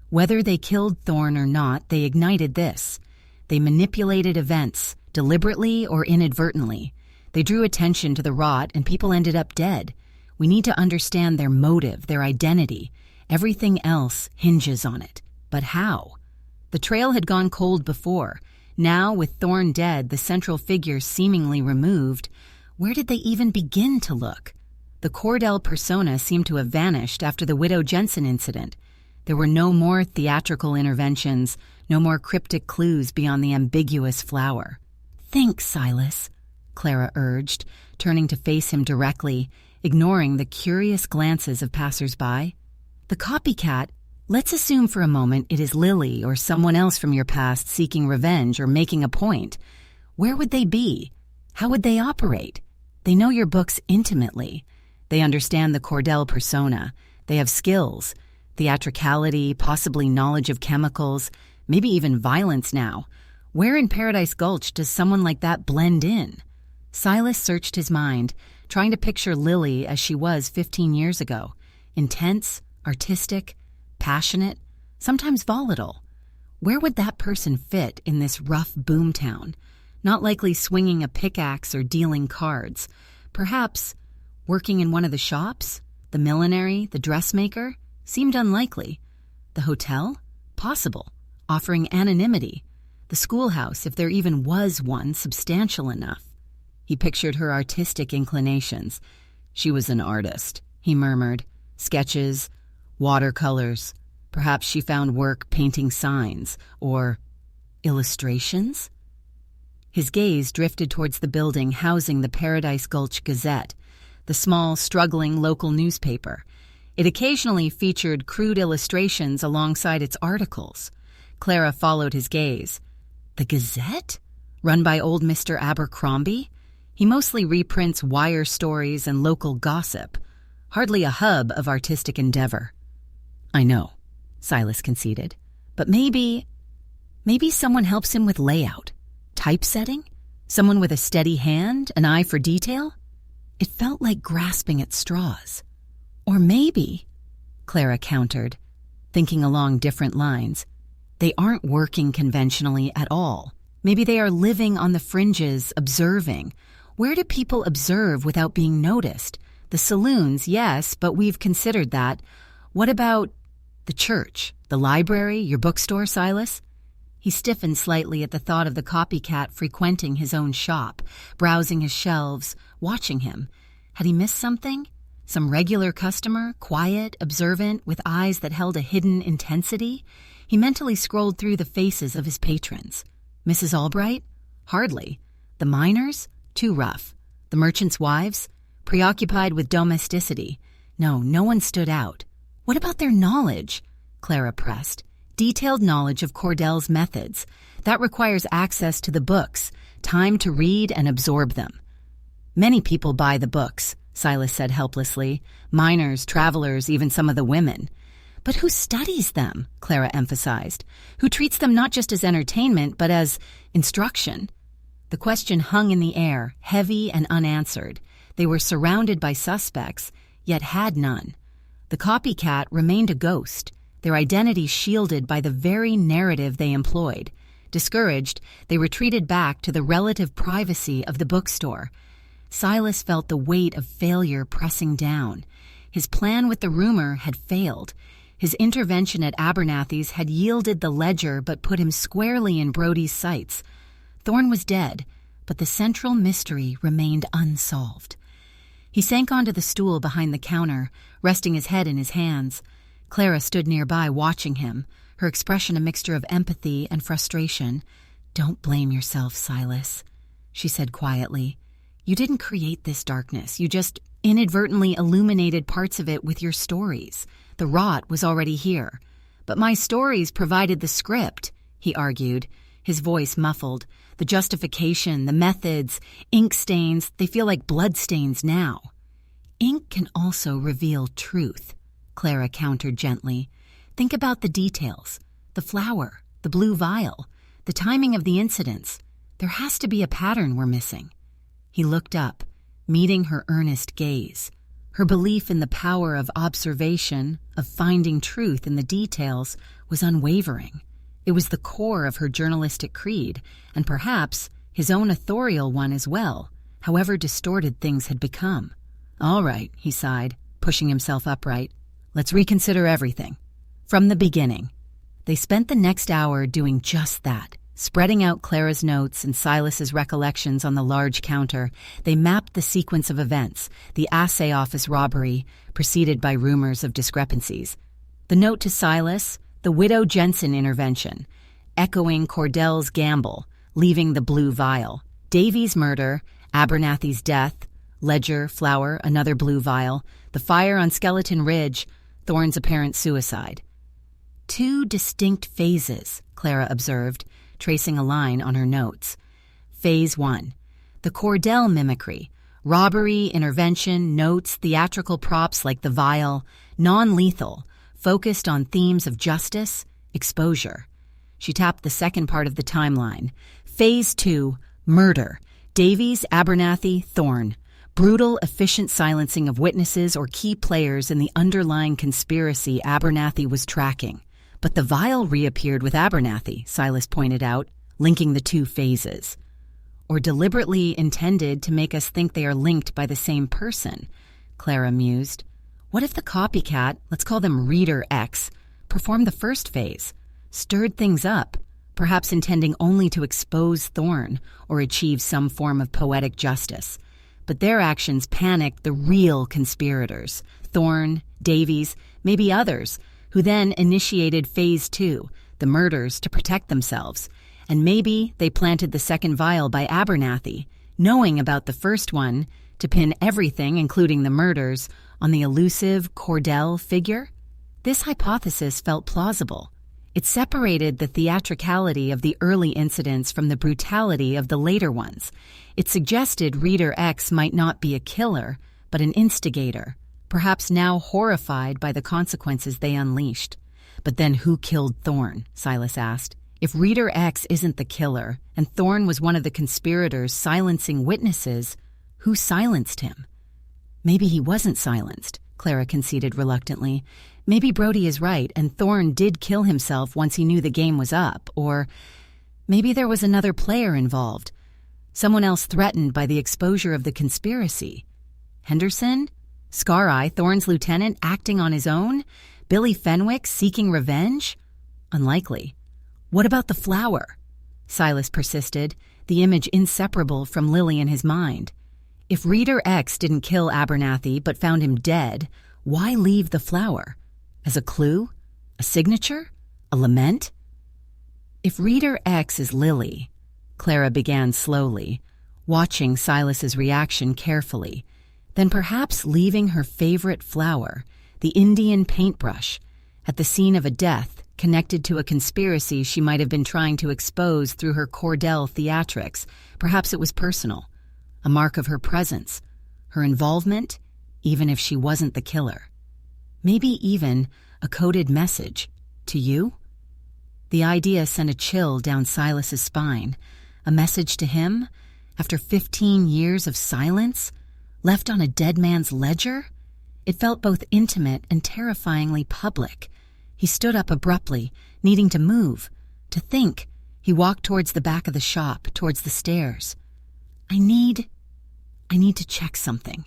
Whether they killed Thorne or not, they ignited this. They manipulated events, deliberately or inadvertently. They drew attention to the rot and people ended up dead. We need to understand their motive, their identity. Everything else hinges on it. But how?" The trail had gone cold before. Now, with Thorne dead, the central figure seemingly removed, where did they even begin to look? The Cordell persona seemed to have vanished after the Widow Jensen incident. There were no more theatrical interventions, no more cryptic clues beyond the ambiguous flower. "Think, Silas," Clara urged, turning to face him directly, ignoring the curious glances of passers-by. "The copycat, let's assume for a moment it is Lily or someone else from your past seeking revenge or making a point. Where would they be? How would they operate? They know your books intimately. They understand the Cordell persona. They have skills, theatricality, possibly knowledge of chemicals, maybe even violence now. Where in Paradise Gulch does someone like that blend in?" Silas searched his mind, trying to picture Lily as she was 15 years ago. Intense, artistic, passionate, sometimes volatile. Where would that person fit in this rough boomtown? Not likely swinging a pickaxe or dealing cards. Perhaps working in one of the shops? The millinery, the dressmaker? Seemed unlikely. The hotel? Possible. Offering anonymity. The schoolhouse, if there even was one substantial enough. He pictured her artistic inclinations. She was an artist, he murmured. Sketches, watercolors. Perhaps she found work painting signs, or illustrations? His gaze drifted towards the building housing the Paradise Gulch Gazette, the small, struggling local newspaper. It occasionally featured crude illustrations alongside its articles. Clara followed his gaze. The Gazette? Run by old Mr. Abercrombie? He mostly reprints wire stories and local gossip. Hardly a hub of artistic endeavor. "I know," Silas conceded. "But maybe someone helps him with layout, typesetting? Someone with a steady hand, an eye for detail?" It felt like grasping at straws. "Or maybe," Clara countered, thinking along different lines, "they aren't working conventionally at all. Maybe they are living on the fringes, observing. Where do people observe without being noticed? The saloons, yes, but we've considered that. What about the church, the library, your bookstore, Silas?" He stiffened slightly at the thought of the copycat frequenting his own shop, browsing his shelves, watching him. Had he missed something? Some regular customer, quiet, observant, with eyes that held a hidden intensity? He mentally scrolled through the faces of his patrons. Mrs. Albright? Hardly. The miners? Too rough. The merchants' wives? Preoccupied with domesticity. No one stood out. What about their knowledge? Clara pressed. Detailed knowledge of Cordell's methods. That requires access to the books, time to read and absorb them. Many people buy the books, Silas said helplessly. Miners, travelers, even some of the women. But who studies them? Clara emphasized. Who treats them not just as entertainment, but as instruction? The question hung in the air, heavy and unanswered. They were surrounded by suspects, yet had none. The copycat remained a ghost, their identity shielded by the very narrative they employed. Discouraged, they retreated back to the relative privacy of the bookstore. Silas felt the weight of failure pressing down. His plan with the rumor had failed. His intervention at Abernathy's had yielded the ledger but put him squarely in Brody's sights. Thorne was dead, but the central mystery remained unsolved. He sank onto the stool behind the counter, resting his head in his hands. Clara stood nearby watching him, her expression a mixture of empathy and frustration. "Don't blame yourself, Silas," she said quietly. "You didn't create this darkness. You just inadvertently illuminated parts of it with your stories. The rot was already here. But my stories provided the script," he argued, his voice muffled. "The justification, the methods, ink stains, they feel like blood stains now." "Ink can also reveal truth," Clara countered gently. "Think about the details. The flower, the blue vial, the timing of the incidents. There has to be a pattern we're missing." He looked up, meeting her earnest gaze. Her belief in the power of observation, of finding truth in the details, was unwavering. It was the core of her journalistic creed, and perhaps his own authorial one as well, however distorted things had become. "All right," he sighed, pushing himself upright. "Let's reconsider everything. From the beginning." They spent the next hour doing just that. Spreading out Clara's notes and Silas's recollections on the large counter, they mapped the sequence of events, the assay office robbery, preceded by rumors of discrepancies. The note to Silas, the widow Jensen intervention, echoing Cordell's gamble, leaving the blue vial, Davy's murder, Abernathy's death, ledger, flower, another blue vial, the fire on Skeleton Ridge, Thorne's apparent suicide. 2 distinct phases, Clara observed, tracing a line on her notes. Phase 1. The Cordell mimicry. Robbery, intervention, notes, theatrical props like the vial, non-lethal, focused on themes of justice, exposure. She tapped the second part of the timeline. Phase 2. Murder. Davies, Abernathy, Thorne. Brutal, efficient silencing of witnesses or key players in the underlying conspiracy Abernathy was tracking. But the vial reappeared with Abernathy, Silas pointed out, linking the 2 phases. Or deliberately intended to make us think they are linked by the same person, Clara mused. What if the copycat, let's call them Reader X, performed the first phase, stirred things up, perhaps intending only to expose Thorne or achieve some form of poetic justice? But their actions panicked the real conspirators, Thorne, Davies, maybe others, who then initiated Phase 2, the murders, to protect themselves. And maybe they planted the second vial by Abernathy, knowing about the first one, to pin everything, including the murders, on the elusive Cordell figure? This hypothesis felt plausible. It separated the theatricality of the early incidents from the brutality of the later ones. It suggested Reader X might not be a killer, but an instigator, perhaps now horrified by the consequences they unleashed. But then who killed Thorne? Silas asked. If Reader X isn't the killer, and Thorne was one of the conspirators silencing witnesses, who silenced him? Maybe he wasn't silenced, Clara conceded reluctantly. Maybe Brody is right, and Thorne did kill himself once he knew the game was up. Or maybe there was another player involved, someone else threatened by the exposure of the conspiracy. Henderson? Scar-Eye, Thorne's lieutenant, acting on his own? Billy Fenwick seeking revenge? Unlikely. What about the flower? Silas persisted, the image inseparable from Lily in his mind. If Reader X didn't kill Abernathy but found him dead, why leave the flower? As a clue? A signature? A lament? If Reader X is Lily, Clara began slowly, watching Silas's reaction carefully, then perhaps leaving her favorite flower, the Indian paintbrush, at the scene of a death connected to a conspiracy she might have been trying to expose through her Cordell theatrics. Perhaps it was personal, a mark of her presence, her involvement, even if she wasn't the killer. Maybe even a coded message. To you? The idea sent a chill down Silas's spine. A message to him? After 15 years of silence? Left on a dead man's ledger? It felt both intimate and terrifyingly public. He stood up abruptly, needing to move, to think. He walked towards the back of the shop, towards the stairs. I need to check something.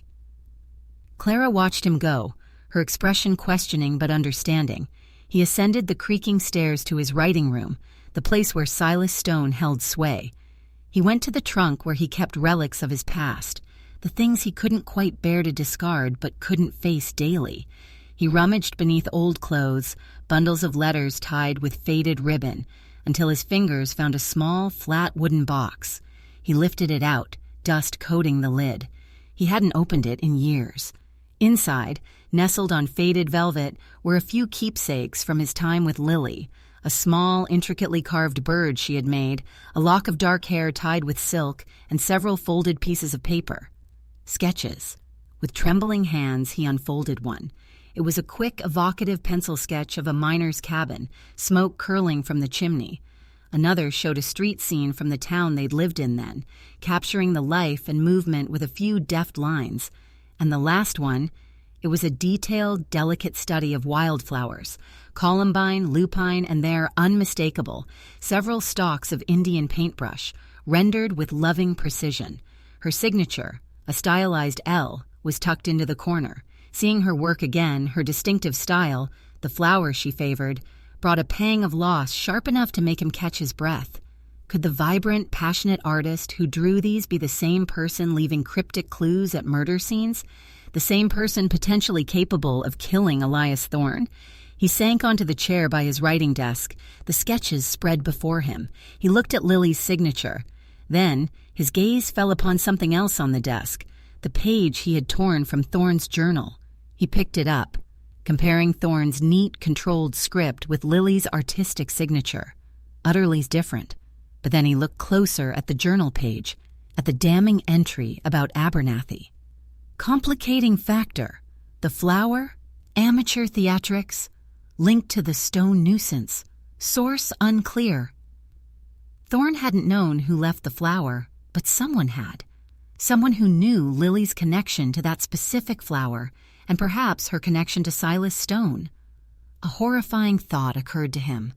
Clara watched him go, her expression questioning but understanding. He ascended the creaking stairs to his writing room, the place where Silas Stone held sway. He went to the trunk where he kept relics of his past, the things he couldn't quite bear to discard but couldn't face daily. He rummaged beneath old clothes, bundles of letters tied with faded ribbon, until his fingers found a small, flat wooden box. He lifted it out, dust coating the lid. He hadn't opened it in years. Inside, nestled on faded velvet, were a few keepsakes from his time with Lily, a small, intricately carved bird she had made, a lock of dark hair tied with silk, and several folded pieces of paper. Sketches. With trembling hands, he unfolded one. It was a quick, evocative pencil sketch of a miner's cabin, smoke curling from the chimney. Another showed a street scene from the town they'd lived in then, capturing the life and movement with a few deft lines. And the last one, it was a detailed, delicate study of wildflowers, columbine, lupine, and their unmistakable, several stalks of Indian paintbrush, rendered with loving precision. Her signature, a stylized L, was tucked into the corner. Seeing her work again, her distinctive style, the flower she favored, brought a pang of loss sharp enough to make him catch his breath. Could the vibrant, passionate artist who drew these be the same person leaving cryptic clues at murder scenes? The same person potentially capable of killing Elias Thorne? He sank onto the chair by his writing desk, the sketches spread before him. He looked at Lily's signature. Then, his gaze fell upon something else on the desk, the page he had torn from Thorne's journal. He picked it up, comparing Thorne's neat, controlled script with Lily's artistic signature. Utterly different. But then he looked closer at the journal page, at the damning entry about Abernathy. Complicating factor. The flower, amateur theatrics, linked to the stone nuisance. Source unclear. Thorne hadn't known who left the flower, but someone had. Someone who knew Lily's connection to that specific flower, and perhaps her connection to Silas Stone. A horrifying thought occurred to him.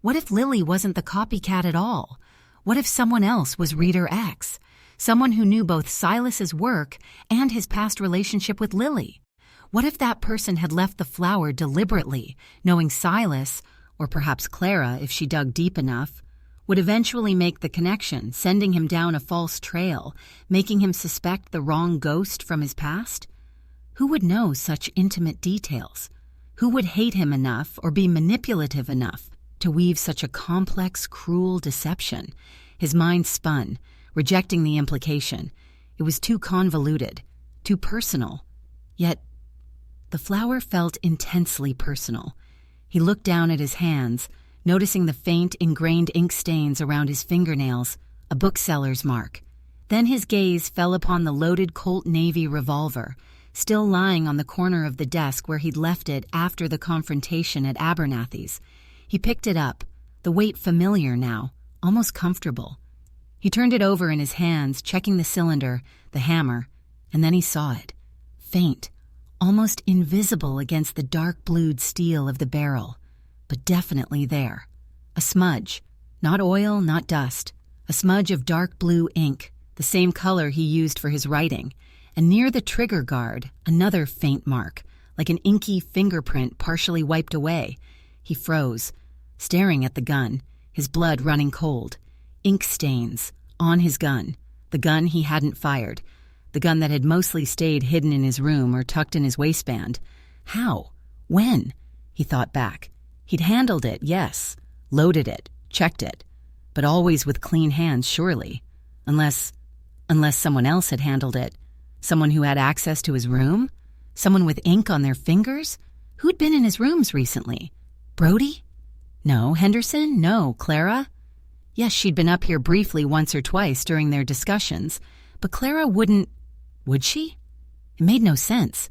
What if Lily wasn't the copycat at all? What if someone else was Reader X? Someone who knew both Silas's work and his past relationship with Lily? What if that person had left the flower deliberately, knowing Silas, or perhaps Clara if she dug deep enough, would eventually make the connection, sending him down a false trail, making him suspect the wrong ghost from his past? Who would know such intimate details? Who would hate him enough or be manipulative enough to weave such a complex, cruel deception? His mind spun, rejecting the implication. It was too convoluted, too personal. Yet, the flower felt intensely personal. He looked down at his hands, noticing the faint, ingrained ink stains around his fingernails, a bookseller's mark. Then his gaze fell upon the loaded Colt Navy revolver, still lying on the corner of the desk where he'd left it after the confrontation at Abernathy's. He picked it up, the weight familiar now, almost comfortable. He turned it over in his hands, checking the cylinder, the hammer, and then he saw it. Faint, almost invisible against the dark-blued steel of the barrel, but definitely there. A smudge, not oil, not dust, a smudge of dark blue ink, the same color he used for his writing, and near the trigger guard, another faint mark, like an inky fingerprint partially wiped away. He froze, staring at the gun, his blood running cold. Ink stains, on his gun, the gun he hadn't fired, the gun that had mostly stayed hidden in his room or tucked in his waistband. How? When? He thought back. He'd handled it, yes, loaded it, checked it, but always with clean hands, surely. Unless someone else had handled it. Someone who had access to his room? Someone with ink on their fingers? Who'd been in his rooms recently? Brody? No. Henderson? No. Clara? Yes, she'd been up here briefly once or twice during their discussions, but Clara wouldn't... Would she? It made no sense.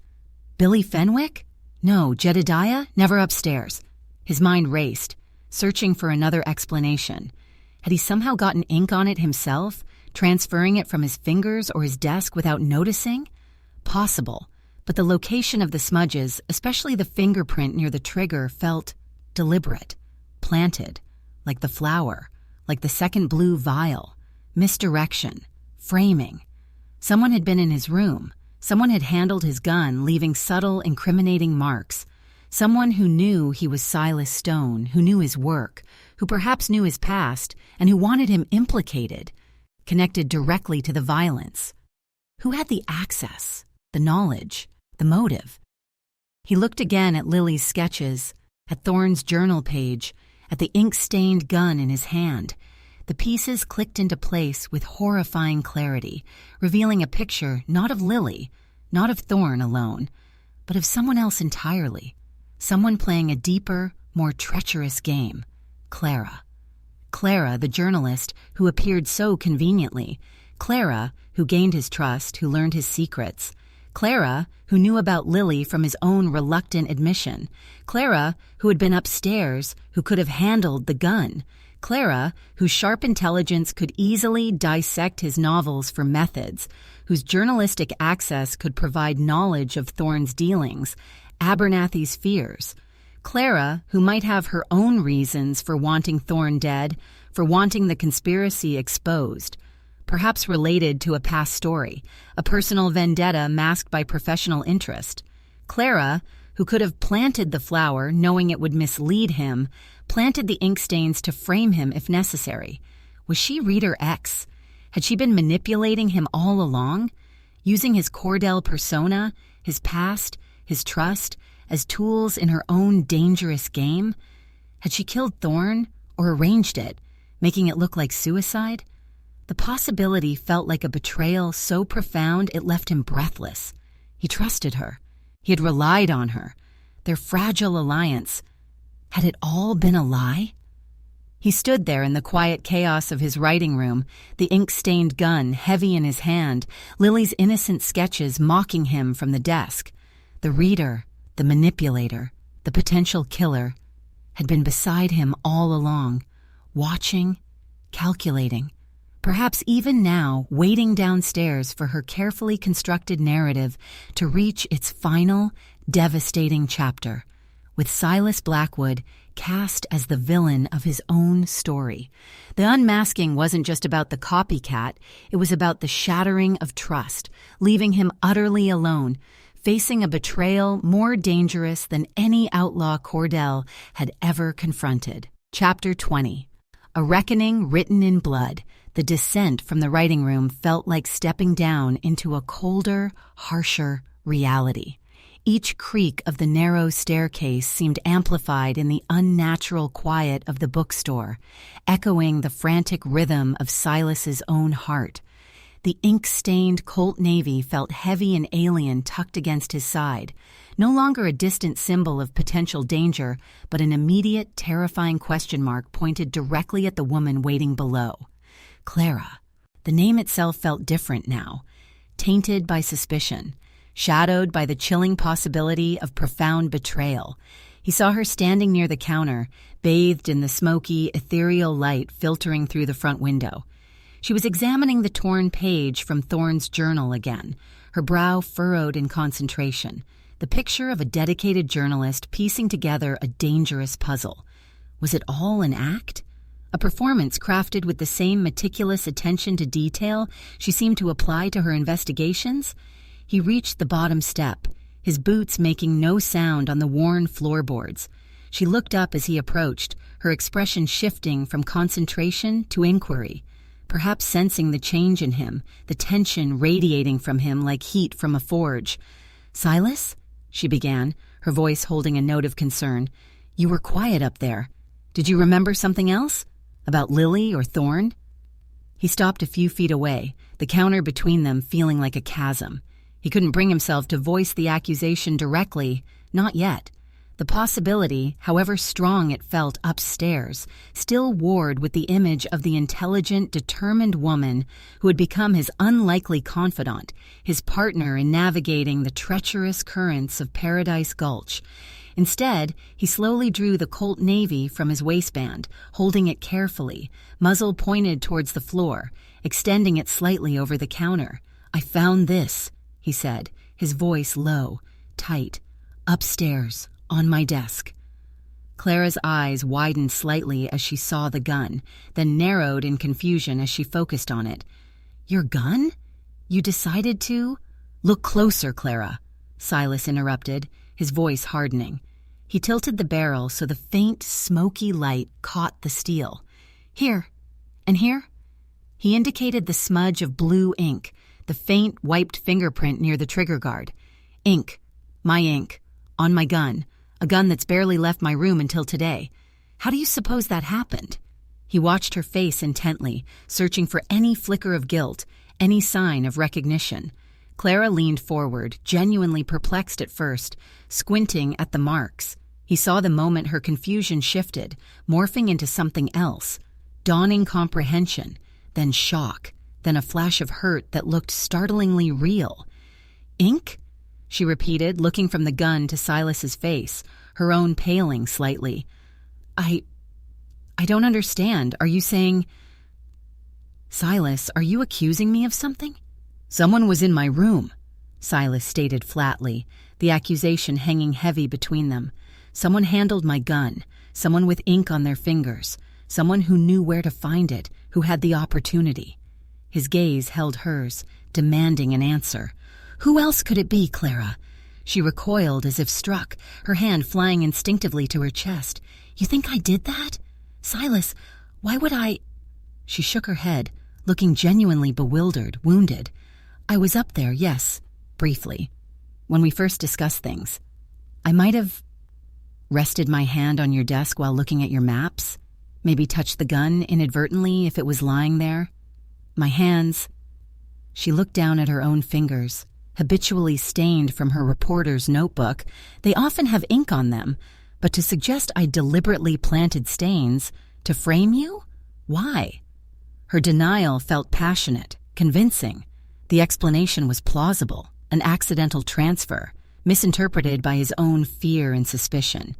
Billy Fenwick? No. Jedediah? Never upstairs. His mind raced, searching for another explanation. Had he somehow gotten ink on it himself, transferring it from his fingers or his desk without noticing? Possible, but the location of the smudges, especially the fingerprint near the trigger, felt deliberate, planted, like the flower, like the second blue vial. Misdirection, framing. Someone had been in his room. Someone had handled his gun, leaving subtle, incriminating marks. Someone who knew he was Silas Stone, who knew his work, who perhaps knew his past, and who wanted him implicated, connected directly to the violence. Who had the access, the knowledge, the motive? He looked again at Lily's sketches, at Thorne's journal page, at the ink-stained gun in his hand. The pieces clicked into place with horrifying clarity, revealing a picture not of Lily, not of Thorne alone, but of someone else entirely. Someone playing a deeper, more treacherous game. Clara. Clara, the journalist, who appeared so conveniently. Clara, who gained his trust, who learned his secrets. Clara, who knew about Lily from his own reluctant admission. Clara, who had been upstairs, who could have handled the gun. Clara, whose sharp intelligence could easily dissect his novels for methods, whose journalistic access could provide knowledge of Thorne's dealings, Abernathy's fears. Clara, who might have her own reasons for wanting Thorne dead, for wanting the conspiracy exposed, perhaps related to a past story, a personal vendetta masked by professional interest. Clara, who could have planted the flower knowing it would mislead him, planted the ink stains to frame him if necessary. Was she Reader X? Had she been manipulating him all along, using his Cordell persona, his past, his trust, as tools in her own dangerous game? Had she killed Thorne, or arranged it, making it look like suicide? The possibility felt like a betrayal so profound it left him breathless. He trusted her. He had relied on her. Their fragile alliance. Had it all been a lie? He stood there in the quiet chaos of his writing room, the ink-stained gun heavy in his hand, Lily's innocent sketches mocking him from the desk. The reader, the manipulator, the potential killer, had been beside him all along, watching, calculating, perhaps even now waiting downstairs for her carefully constructed narrative to reach its final, devastating chapter, with Silas Blackwood cast as the villain of his own story. The unmasking wasn't just about the copycat, it was about the shattering of trust, leaving him utterly alone, facing a betrayal more dangerous than any outlaw Cordell had ever confronted. Chapter 20. A reckoning written in blood. The descent from the writing room felt like stepping down into a colder, harsher reality. Each creak of the narrow staircase seemed amplified in the unnatural quiet of the bookstore, echoing the frantic rhythm of Silas's own heart. The ink-stained Colt Navy felt heavy and alien tucked against his side, no longer a distant symbol of potential danger, but an immediate, terrifying question mark pointed directly at the woman waiting below. Clara. The name itself felt different now, tainted by suspicion, shadowed by the chilling possibility of profound betrayal. He saw her standing near the counter, bathed in the smoky, ethereal light filtering through the front window. She was examining the torn page from Thorne's journal again, her brow furrowed in concentration, the picture of a dedicated journalist piecing together a dangerous puzzle. Was it all an act? A performance crafted with the same meticulous attention to detail she seemed to apply to her investigations? He reached the bottom step, his boots making no sound on the worn floorboards. She looked up as he approached, her expression shifting from concentration to inquiry, perhaps sensing the change in him, the tension radiating from him like heat from a forge. "Silas?" she began, her voice holding a note of concern. "You were quiet up there. Did you remember something else? About Lily or Thorne?" He stopped a few feet away, the counter between them feeling like a chasm. He couldn't bring himself to voice the accusation directly, not yet. The possibility, however strong it felt upstairs, still warred with the image of the intelligent, determined woman who had become his unlikely confidant, his partner in navigating the treacherous currents of Paradise Gulch. Instead, he slowly drew the Colt Navy from his waistband, holding it carefully, muzzle pointed towards the floor, extending it slightly over the counter. "I found this," he said, his voice low, tight, "upstairs, on my desk." Clara's eyes widened slightly as she saw the gun, then narrowed in confusion as she focused on it. "Your gun? You decided to—" "Look closer, Clara," Silas interrupted, his voice hardening. He tilted the barrel so the faint, smoky light caught the steel. "Here. And here?" He indicated the smudge of blue ink, the faint, wiped fingerprint near the trigger guard. "Ink. My ink. On my gun. A gun that's barely left my room until today. How do you suppose that happened?" He watched her face intently, searching for any flicker of guilt, any sign of recognition. Clara leaned forward, genuinely perplexed at first, squinting at the marks. He saw the moment her confusion shifted, morphing into something else. Dawning comprehension, then shock, then a flash of hurt that looked startlingly real. "Ink?" she repeated, looking from the gun to Silas's face, her own paling slightly. I don't understand. Are you saying—" "Silas, are you accusing me of something?" "Someone was in my room," Silas stated flatly, the accusation hanging heavy between them. "Someone handled my gun, someone with ink on their fingers, someone who knew where to find it, who had the opportunity." His gaze held hers, demanding an answer. "Who else could it be, Clara? She recoiled as if struck, her hand flying instinctively to her chest. "You think I did that? Silas, why would I—" She shook her head, looking genuinely bewildered, wounded. "I was up there, yes, briefly, when we first discussed things. I might have rested my hand on your desk while looking at your maps, maybe touched the gun inadvertently if it was lying there. My hands—" She looked down at her own fingers, habitually stained from her reporter's notebook. They often have ink on them, but to suggest I deliberately planted stains to frame you? Why? Her denial felt passionate, convincing. The explanation was plausible, an accidental transfer, misinterpreted by his own fear and suspicion.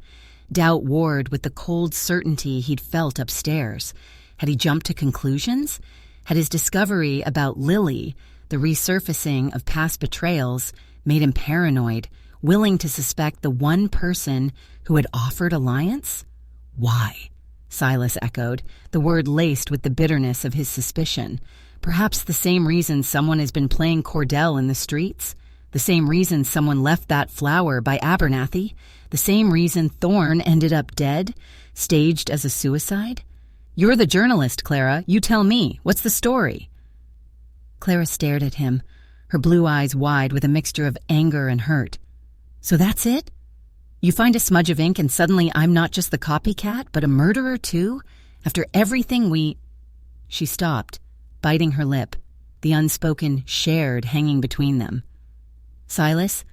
Doubt warred with the cold certainty he'd felt upstairs. Had he jumped to conclusions? Had his discovery about Lily, the resurfacing of past betrayals, made him paranoid, willing to suspect the one person who had offered alliance? "Why?" Silas echoed, the word laced with the bitterness of his suspicion. Perhaps the same reason someone has been playing cordel in the streets? The same reason someone left that flower by Abernathy? The same reason Thorne ended up dead, staged as a suicide? "You're the journalist, Clara. You tell me. What's the story?" Clara stared at him, her blue eyes wide with a mixture of anger and hurt. "So that's it? You find a smudge of ink and suddenly I'm not just the copycat, but a murderer too? After everything we—" She stopped, biting her lip, the unspoken shared hanging between them. "Silas,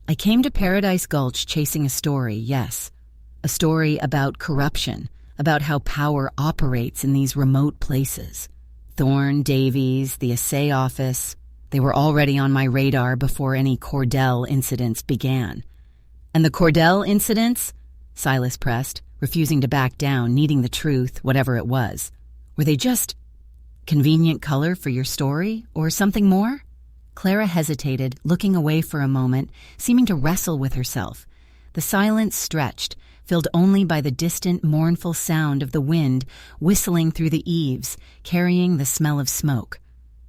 I came to Paradise Gulch chasing a story, yes. A story about corruption, about how power operates in these remote places. Thorne, Davies, the assay office, they were already on my radar before any Cordell incidents began." "And the Cordell incidents?" Silas pressed, refusing to back down, needing the truth, whatever it was. "Were they just convenient color for your story, or something more?" Clara hesitated, looking away for a moment, seeming to wrestle with herself. The silence stretched, filled only by the distant, mournful sound of the wind whistling through the eaves, carrying the smell of smoke.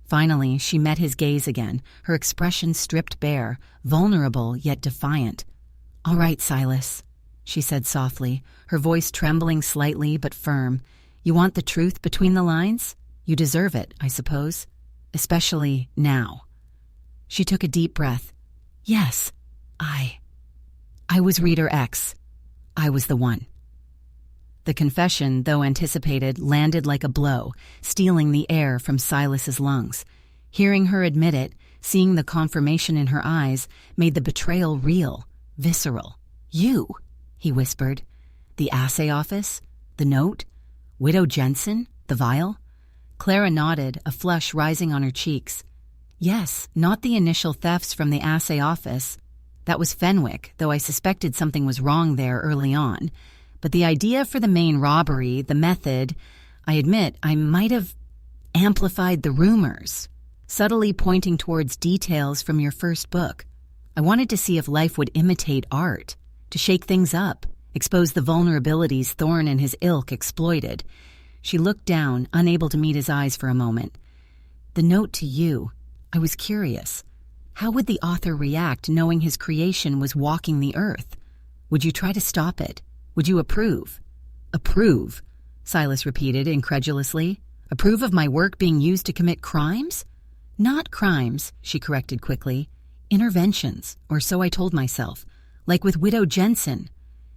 Finally, she met his gaze again, her expression stripped bare, vulnerable yet defiant. "All right, Silas," she said softly, her voice trembling slightly but firm. "You want the truth between the lines? You deserve it, I suppose. Especially now." She took a deep breath. "Yes, I was Reader X. I was the one." The confession, though anticipated, landed like a blow, stealing the air from Silas's lungs. Hearing her admit it, seeing the confirmation in her eyes, made the betrayal real, visceral. "You," he whispered. "The assay office? The note? Widow Jensen? The vial?" Clara nodded, a flush rising on her cheeks. "Yes, not the initial thefts from the assay office. That was Fenwick, though I suspected something was wrong there early on. But the idea for the main robbery, the method, I admit I might have amplified the rumors, subtly pointing towards details from your first book. I wanted to see if life would imitate art, to shake things up, expose the vulnerabilities Thorne and his ilk exploited." She looked down, unable to meet his eyes for a moment. "The note to you, I was curious. How would the author react knowing his creation was walking the earth? Would you try to stop it? Would you approve?" "Approve?" Silas repeated incredulously. "Approve of my work being used to commit crimes?" "Not crimes," she corrected quickly. "Interventions, or so I told myself. Like with Widow Jensen.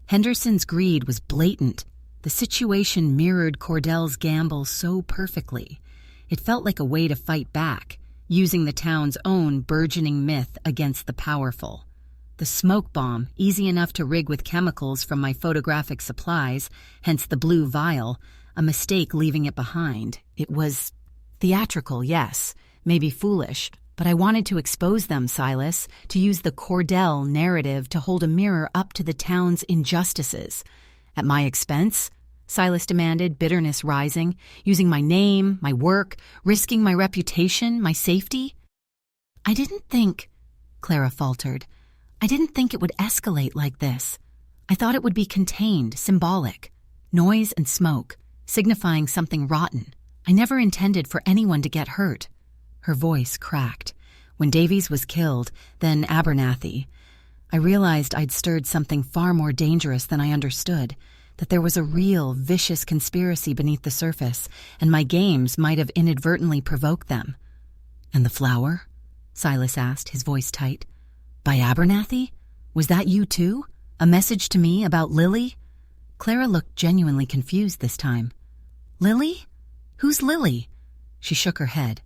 Henderson's greed was blatant. The situation mirrored Cordell's gamble so perfectly. It felt like a way to fight back, using the town's own burgeoning myth against the powerful. The smoke bomb, easy enough to rig with chemicals from my photographic supplies, hence the blue vial, a mistake leaving it behind. It was theatrical, yes, maybe foolish, but I wanted to expose them, Silas, to use the Cordell narrative to hold a mirror up to the town's injustices. At my expense? Silas demanded, bitterness rising, using my name, my work, risking my reputation, my safety. "I didn't think," Clara faltered, "I didn't think it would escalate like this. I thought it would be contained, symbolic. Noise and smoke, signifying something rotten. I never intended for anyone to get hurt." Her voice cracked. "When Davies was killed, then Abernathy, I realized I'd stirred something far more dangerous than I understood, that there was a real, vicious conspiracy beneath the surface, and my games might have inadvertently provoked them. "And the flower?" Silas asked, his voice tight. "By Abernathy? Was that you too? A message to me about Lily?" Clara looked genuinely confused this time. "Lily? Who's Lily?" She shook her head.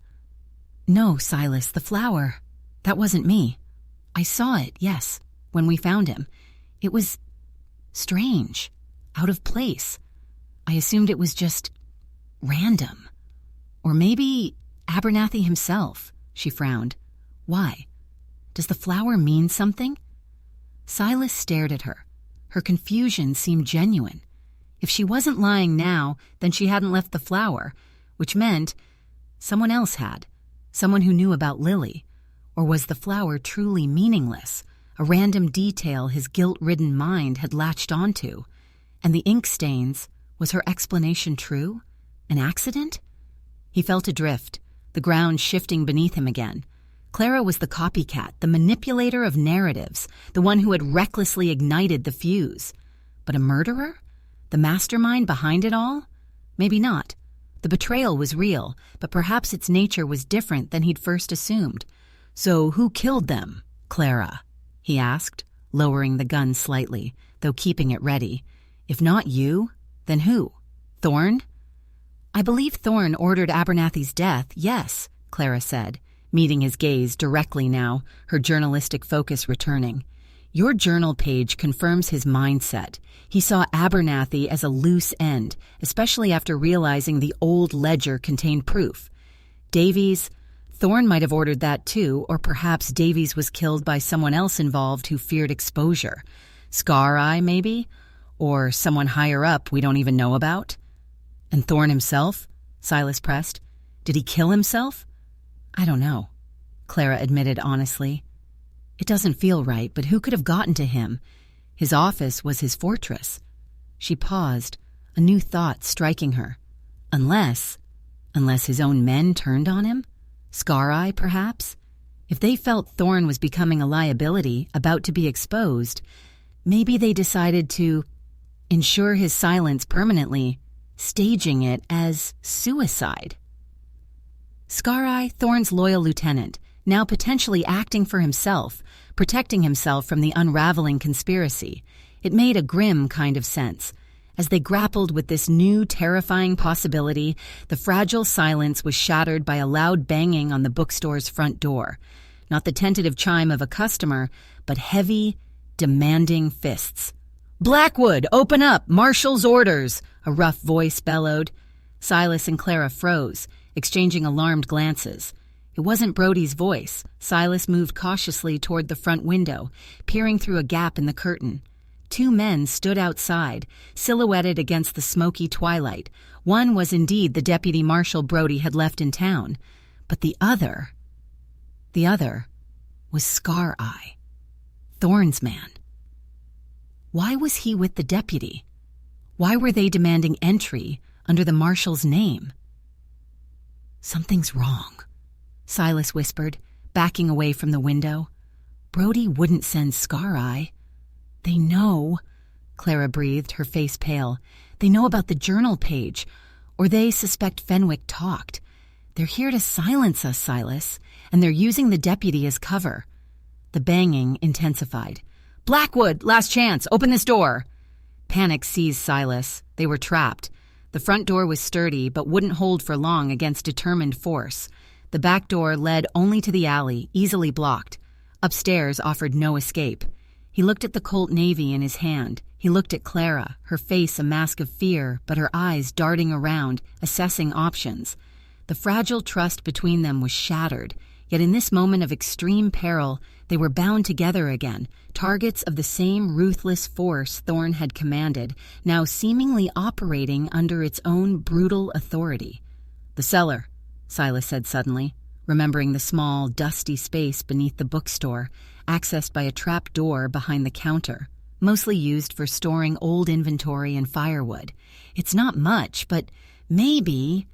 "No, Silas, the flower. That wasn't me. I saw it, yes, when we found him. It was strange, out of place. I assumed it was just random. Or maybe Abernathy himself." She frowned. "Why? Does the flower mean something?" Silas stared at her. Her confusion seemed genuine. If she wasn't lying now, then she hadn't left the flower, which meant someone else had, someone who knew about Lily. Or was the flower truly meaningless, a random detail his guilt-ridden mind had latched onto? And the ink stains, was her explanation true? An accident? He felt adrift, the ground shifting beneath him again. Clara was the copycat, the manipulator of narratives, the one who had recklessly ignited the fuse. But a murderer? The mastermind behind it all? Maybe not. The betrayal was real, but perhaps its nature was different than he'd first assumed. "So who killed them, Clara?" he asked, lowering the gun slightly, though keeping it ready. "If not you, then who? Thorne?" "I believe Thorne ordered Abernathy's death, yes," Clara said, meeting his gaze directly now, her journalistic focus returning. "Your journal page confirms his mindset. He saw Abernathy as a loose end, especially after realizing the old ledger contained proof. Thorne might have ordered that too, or perhaps Davies was killed by someone else involved who feared exposure. Scar Eye, maybe? Or someone higher up we don't even know about?" "And Thorne himself?" Silas pressed. "Did he kill himself?" "I don't know," Clara admitted honestly. "It doesn't feel right, but who could have gotten to him? His office was his fortress." She paused, a new thought striking her. Unless his own men turned on him? Scar Eye, perhaps? If they felt Thorne was becoming a liability, about to be exposed, maybe they decided to ensure his silence permanently, staging it as suicide. Scar Eye, Thorne's loyal lieutenant, now potentially acting for himself, protecting himself from the unraveling conspiracy. It made a grim kind of sense. As they grappled with this new, terrifying possibility, the fragile silence was shattered by a loud banging on the bookstore's front door. Not the tentative chime of a customer, but heavy, demanding fists. "Blackwood, open up! Marshal's orders!" a rough voice bellowed. Silas and Clara froze, exchanging alarmed glances. It wasn't Brody's voice. Silas moved cautiously toward the front window, peering through a gap in the curtain. Two men stood outside, silhouetted against the smoky twilight. One was indeed the deputy marshal Brody had left in town, but the other was Scar Eye, Thorne's man. Why was he with the deputy? Why were they demanding entry under the marshal's name? "Something's wrong," Silas whispered, backing away from the window. "Brody wouldn't send Scar Eye." "They know," Clara breathed, her face pale. "They know about the journal page, or they suspect Fenwick talked. They're here to silence us, Silas, and they're using the deputy as cover." The banging intensified. "Blackwood, last chance, open this door!" Panic seized Silas. They were trapped. The front door was sturdy, but wouldn't hold for long against determined force. The back door led only to the alley, easily blocked. Upstairs offered no escape. He looked at the Colt Navy in his hand. He looked at Clara, her face a mask of fear, but her eyes darting around, assessing options. The fragile trust between them was shattered, yet in this moment of extreme peril, they were bound together again, targets of the same ruthless force Thorne had commanded, now seemingly operating under its own brutal authority. "The cellar," Silas said suddenly, remembering the small, dusty space beneath the bookstore, accessed by a trap door behind the counter, mostly used for storing old inventory and firewood. "It's not much, but maybe—"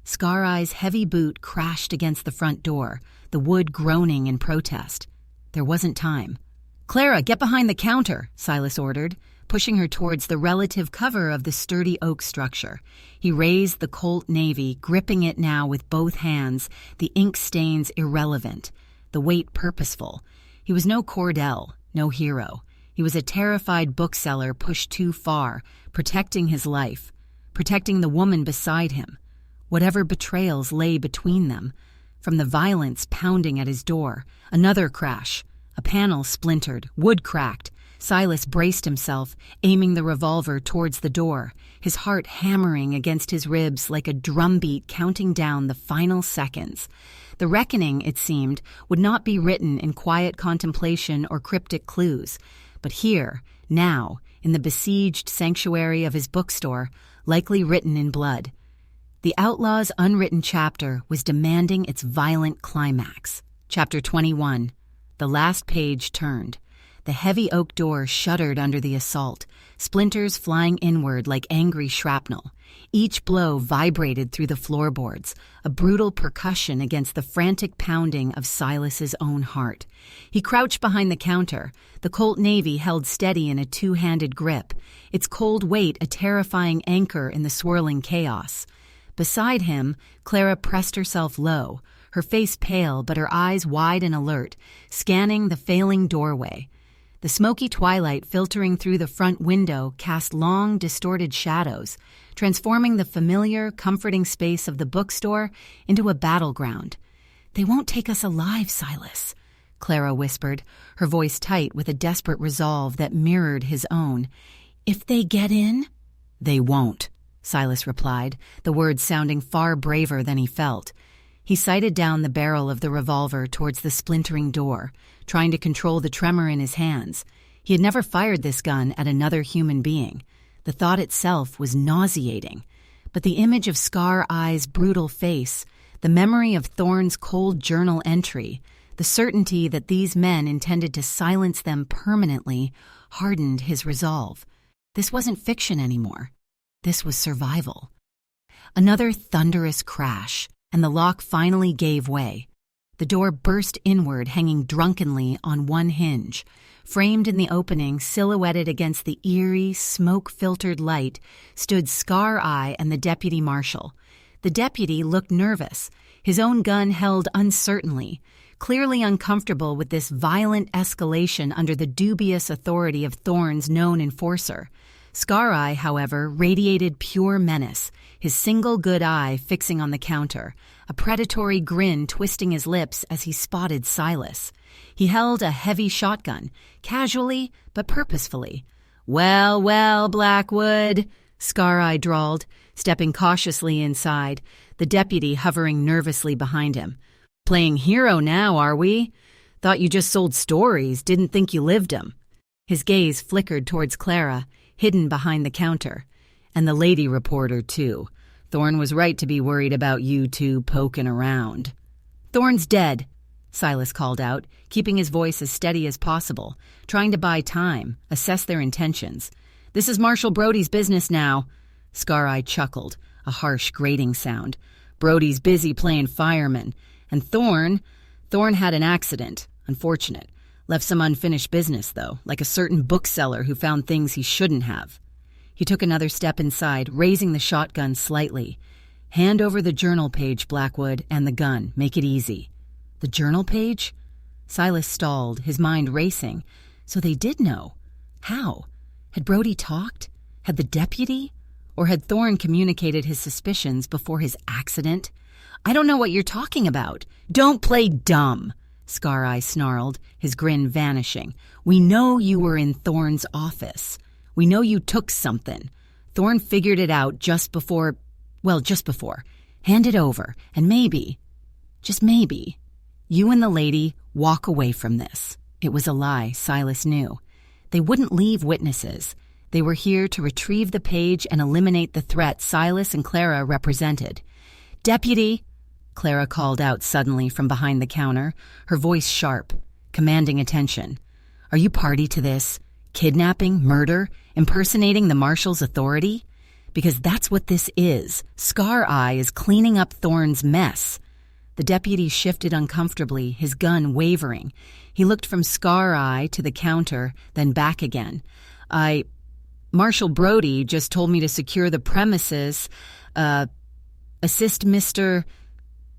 Scar Eye's heavy boot crashed against the front door, the wood groaning in protest. There wasn't time. "Clara, get behind the counter," Silas ordered, pushing her towards the relative cover of the sturdy oak structure. He raised the Colt Navy, gripping it now with both hands, the ink stains irrelevant, the weight purposeful. He was no Cordell, no hero. He was a terrified bookseller pushed too far, protecting his life, protecting the woman beside him. Whatever betrayals lay between them. From the violence pounding at his door, another crash. A panel splintered, wood cracked. Silas braced himself, aiming the revolver towards the door, his heart hammering against his ribs like a drumbeat counting down the final seconds. The reckoning, it seemed, would not be written in quiet contemplation or cryptic clues, but here, now, in the besieged sanctuary of his bookstore, likely written in blood. The outlaw's unwritten chapter was demanding its violent climax. Chapter 21. The last page turned. The heavy oak door shuddered under the assault, splinters flying inward like angry shrapnel. Each blow vibrated through the floorboards, a brutal percussion against the frantic pounding of Silas's own heart. He crouched behind the counter, the Colt Navy held steady in a two-handed grip, its cold weight a terrifying anchor in the swirling chaos. Beside him, Clara pressed herself low, her face pale but her eyes wide and alert, scanning the failing doorway. The smoky twilight filtering through the front window cast long, distorted shadows, transforming the familiar, comforting space of the bookstore into a battleground. "They won't take us alive, Silas," Clara whispered, her voice tight with a desperate resolve that mirrored his own. "If they get in?" "They won't," Silas replied, the words sounding far braver than he felt. He sighted down the barrel of the revolver towards the splintering door, trying to control the tremor in his hands. He had never fired this gun at another human being. The thought itself was nauseating. But the image of Scar Eye's brutal face, the memory of Thorne's cold journal entry, the certainty that these men intended to silence them permanently, hardened his resolve. This wasn't fiction anymore. This was survival. Another thunderous crash, and the lock finally gave way. The door burst inward, hanging drunkenly on one hinge. Framed in the opening, silhouetted against the eerie, smoke-filtered light, stood Scar Eye and the deputy marshal. The deputy looked nervous, his own gun held uncertainly, clearly uncomfortable with this violent escalation under the dubious authority of Thorne's known enforcer. Scar Eye, however, radiated pure menace, his single good eye fixing on the counter, a predatory grin twisting his lips as he spotted Silas. He held a heavy shotgun, casually but purposefully. "Well, well, Blackwood," Scar Eye drawled, stepping cautiously inside, the deputy hovering nervously behind him. "Playing hero now, are we? Thought you just sold stories, didn't think you lived 'em." His gaze flickered towards Clara, hidden behind the counter. "And the lady reporter, too. Thorne was right to be worried about you two poking around." "Thorne's dead," Silas called out, keeping his voice as steady as possible, trying to buy time, assess their intentions. "This is Marshal Brody's business now." Scar Eye chuckled, a harsh grating sound. "Brody's busy playing fireman. And Thorne had an accident. Unfortunate. Left some unfinished business, though, like a certain bookseller who found things he shouldn't have." He took another step inside, raising the shotgun slightly. "Hand over the journal page, Blackwood, and the gun. Make it easy." "The journal page?" Silas stalled, his mind racing. So they did know. How? Had Brody talked? Had the deputy? Or had Thorne communicated his suspicions before his accident? "I don't know what you're talking about." "Don't play dumb," Scar Eye snarled, his grin vanishing. "We know you were in Thorne's office. We know you took something. Thorne figured it out just before. Hand it over, and maybe, just maybe, you and the lady walk away from this." It was a lie, Silas knew. They wouldn't leave witnesses. They were here to retrieve the page and eliminate the threat Silas and Clara represented. "Deputy," Clara called out suddenly from behind the counter, her voice sharp, commanding attention. "Are you party to this? Kidnapping, murder, impersonating the marshal's authority? Because that's what this is. Scar Eye is cleaning up Thorne's mess." The deputy shifted uncomfortably, his gun wavering. He looked from Scar Eye to the counter, then back again. Marshal Brody just told me to secure the premises. Assist Mr.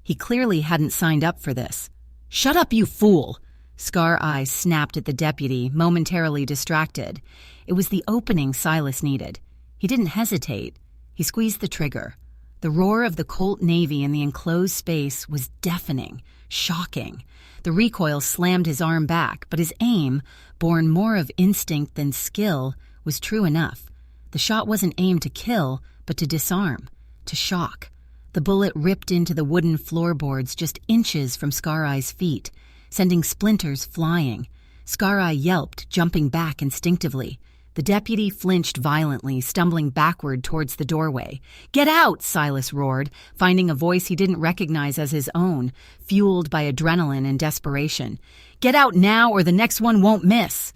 He clearly hadn't signed up for this. "Shut up, you fool!" Scar Eye snapped at the deputy, momentarily distracted. It was the opening Silas needed. He didn't hesitate. He squeezed the trigger. The roar of the Colt Navy in the enclosed space was deafening, shocking. The recoil slammed his arm back, but his aim, born more of instinct than skill, was true enough. The shot wasn't aimed to kill, but to disarm, to shock. The bullet ripped into the wooden floorboards just inches from Scar Eye's feet, sending splinters flying. Scar Eye yelped, jumping back instinctively. The deputy flinched violently, stumbling backward towards the doorway. "Get out!" Silas roared, finding a voice he didn't recognize as his own, fueled by adrenaline and desperation. "Get out now or the next one won't miss!"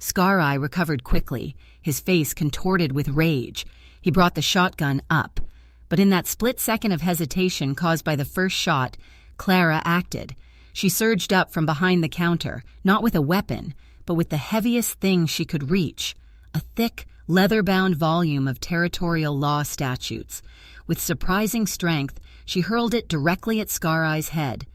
Scar Eye recovered quickly, his face contorted with rage. He brought the shotgun up. But in that split second of hesitation caused by the first shot, Clara acted. She surged up from behind the counter, not with a weapon, but with the heaviest thing she could reach, a thick, leather-bound volume of territorial law statutes. With surprising strength, she hurled it directly at Scar Eye's head.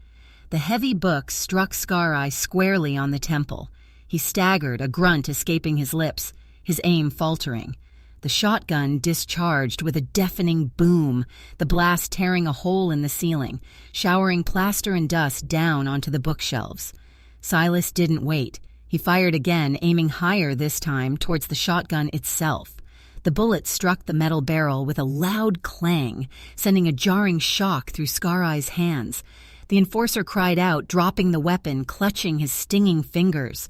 The heavy book struck Scar Eye squarely on the temple. He staggered, a grunt escaping his lips, his aim faltering. The shotgun discharged with a deafening boom, the blast tearing a hole in the ceiling, showering plaster and dust down onto the bookshelves. Silas didn't wait. He fired again, aiming higher this time towards the shotgun itself. The bullet struck the metal barrel with a loud clang, sending a jarring shock through Scar Eye's hands. The enforcer cried out, dropping the weapon, clutching his stinging fingers.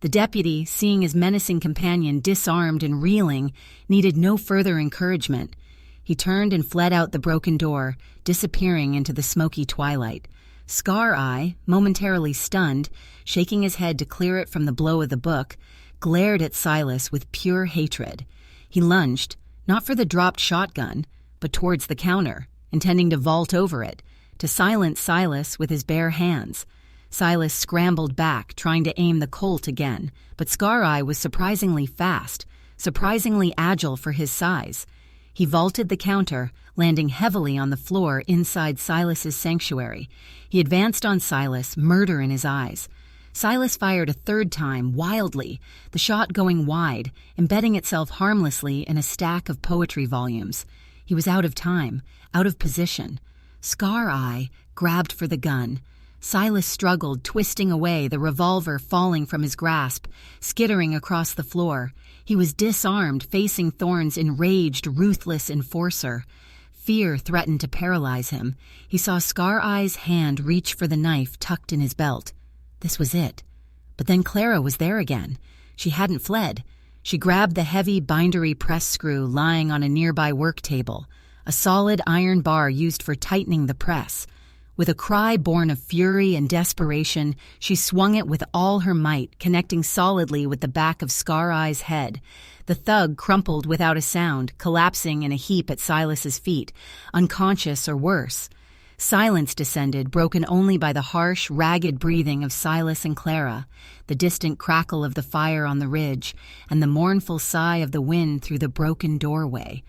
The deputy, seeing his menacing companion disarmed and reeling, needed no further encouragement. He turned and fled out the broken door, disappearing into the smoky twilight. Scar Eye, momentarily stunned, shaking his head to clear it from the blow of the book, glared at Silas with pure hatred. He lunged, not for the dropped shotgun, but towards the counter, intending to vault over it, to silence Silas with his bare hands. Silas scrambled back, trying to aim the Colt again, but Scar Eye was surprisingly fast, surprisingly agile for his size. He vaulted the counter, landing heavily on the floor inside Silas's sanctuary. He advanced on Silas, murder in his eyes. Silas fired a third time, wildly, the shot going wide, embedding itself harmlessly in a stack of poetry volumes. He was out of time, out of position. Scar Eye grabbed for the gun. Silas struggled, twisting away, the revolver falling from his grasp, skittering across the floor. He was disarmed, facing Thorne's enraged, ruthless enforcer. Fear threatened to paralyze him. He saw Scar Eye's hand reach for the knife tucked in his belt. This was it. But then Clara was there again. She hadn't fled. She grabbed the heavy bindery press screw lying on a nearby work table, a solid iron bar used for tightening the press. With a cry born of fury and desperation, she swung it with all her might, connecting solidly with the back of Scar Eye's head. The thug crumpled without a sound, collapsing in a heap at Silas's feet, unconscious or worse. Silence descended, broken only by the harsh, ragged breathing of Silas and Clara, the distant crackle of the fire on the ridge, and the mournful sigh of the wind through the broken doorway.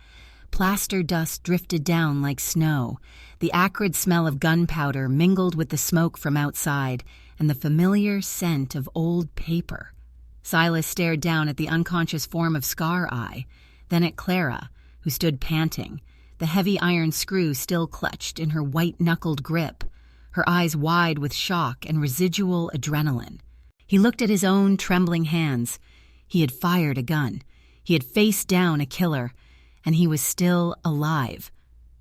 Plaster dust drifted down like snow. The acrid smell of gunpowder mingled with the smoke from outside and the familiar scent of old paper. Silas stared down at the unconscious form of Scar Eye, then at Clara, who stood panting, the heavy iron screw still clutched in her white-knuckled grip, her eyes wide with shock and residual adrenaline. He looked at his own trembling hands. He had fired a gun. He had faced down a killer, and he was still alive.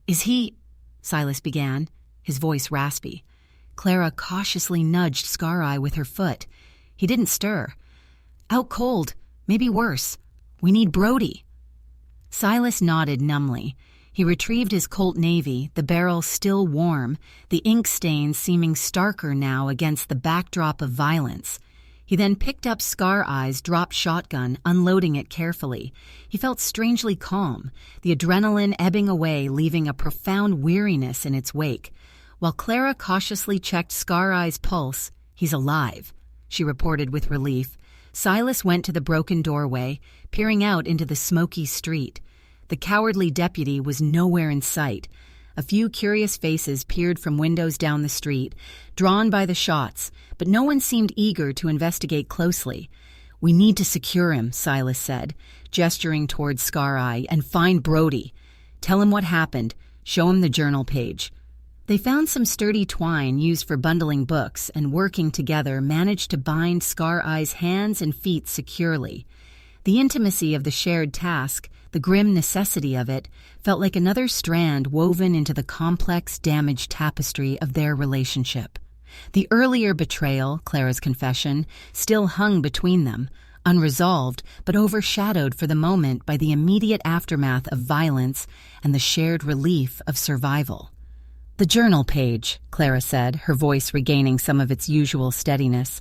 "Is he—" Silas began, his voice raspy. Clara cautiously nudged Scar Eye with her foot. He didn't stir. "Out cold, maybe worse. We need Brody." Silas nodded numbly. He retrieved his Colt Navy, the barrel still warm, the ink stains seeming starker now against the backdrop of violence. He then picked up Scar Eye's dropped shotgun, unloading it carefully. He felt strangely calm, the adrenaline ebbing away, leaving a profound weariness in its wake. While Clara cautiously checked Scar Eye's pulse, "He's alive," she reported with relief. Silas went to the broken doorway, peering out into the smoky street. The cowardly deputy was nowhere in sight. A few curious faces peered from windows down the street, drawn by the shots, but no one seemed eager to investigate closely. "We need to secure him," Silas said, gesturing toward Scar Eye, "and find Brody. Tell him what happened. Show him the journal page." They found some sturdy twine used for bundling books and, working together, managed to bind Scar Eye's hands and feet securely. The intimacy of the shared task, the grim necessity of it, felt like another strand woven into the complex, damaged tapestry of their relationship. The earlier betrayal, Clara's confession, still hung between them, unresolved but overshadowed for the moment by the immediate aftermath of violence and the shared relief of survival. "The journal page," Clara said, her voice regaining some of its usual steadiness.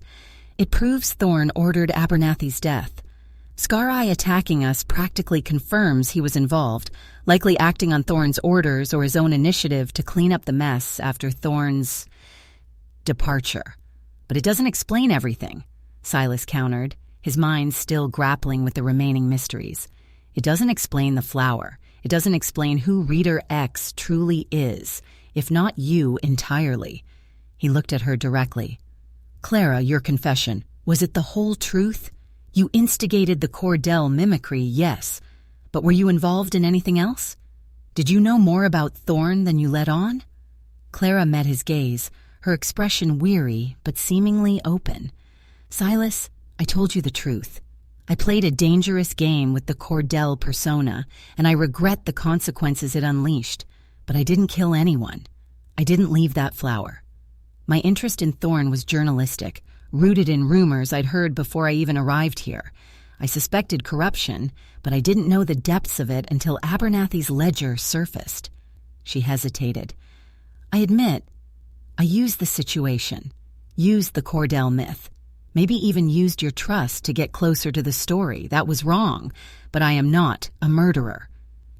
"It proves Thorn ordered Abernathy's death. Scar Eye attacking us practically confirms he was involved, likely acting on Thorn's orders or his own initiative to clean up the mess after Thorn's departure. But it doesn't explain everything," Silas countered, his mind still grappling with the remaining mysteries. "It doesn't explain the flower. It doesn't explain who Reader X truly is, if not you entirely." He looked at her directly. "Clara, your confession, was it the whole truth? You instigated the Cordell mimicry, yes, but were you involved in anything else? Did you know more about Thorn than you let on?" Clara met his gaze, her expression weary but seemingly open. "Silas, I told you the truth. I played a dangerous game with the Cordell persona, and I regret the consequences it unleashed, but I didn't kill anyone. I didn't leave that flower. My interest in Thorn was journalistic, rooted in rumors I'd heard before I even arrived here. I suspected corruption, but I didn't know the depths of it until Abernathy's ledger surfaced." She hesitated. "I admit, I used the situation, used the Cordell myth, maybe even used your trust to get closer to the story. That was wrong, but I am not a murderer."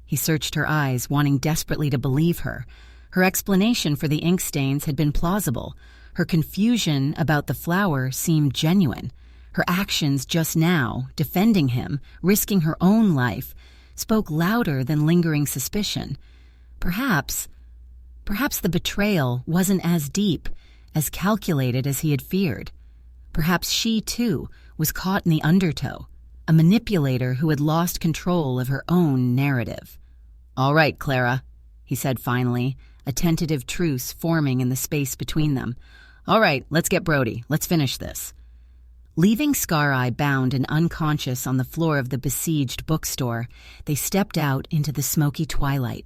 He searched her eyes, wanting desperately to believe her. Her explanation for the ink stains had been plausible. Her confusion about the flower seemed genuine. Her actions just now, defending him, risking her own life, spoke louder than lingering suspicion. Perhaps the betrayal wasn't as deep, as calculated as he had feared. Perhaps she, too, was caught in the undertow, a manipulator who had lost control of her own narrative. "All right, Clara," he said finally, a tentative truce forming in the space between them. "All right, let's get Brody. Let's finish this." Leaving Scar Eye bound and unconscious on the floor of the besieged bookstore, they stepped out into the smoky twilight.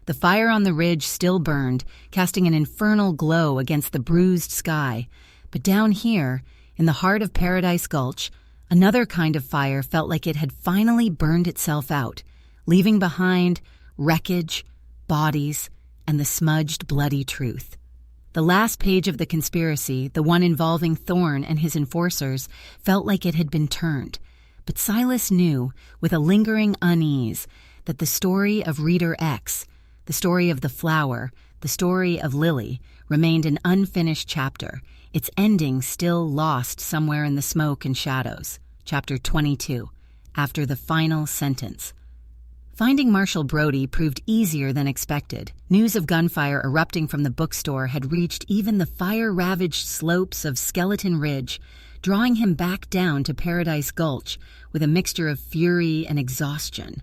The fire on the ridge still burned, casting an infernal glow against the bruised sky. But down here, in the heart of Paradise Gulch, another kind of fire felt like it had finally burned itself out, leaving behind wreckage, bodies, and the smudged, bloody truth. The last page of the conspiracy, the one involving Thorn and his enforcers, felt like it had been turned. But Silas knew, with a lingering unease, that the story of Reader X, the story of the flower, the story of Lily, remained an unfinished chapter, its ending still lost somewhere in the smoke and shadows. Chapter 22, after the final sentence. Finding Marshal Brody proved easier than expected. News of gunfire erupting from the bookstore had reached even the fire-ravaged slopes of Skeleton Ridge, drawing him back down to Paradise Gulch with a mixture of fury and exhaustion.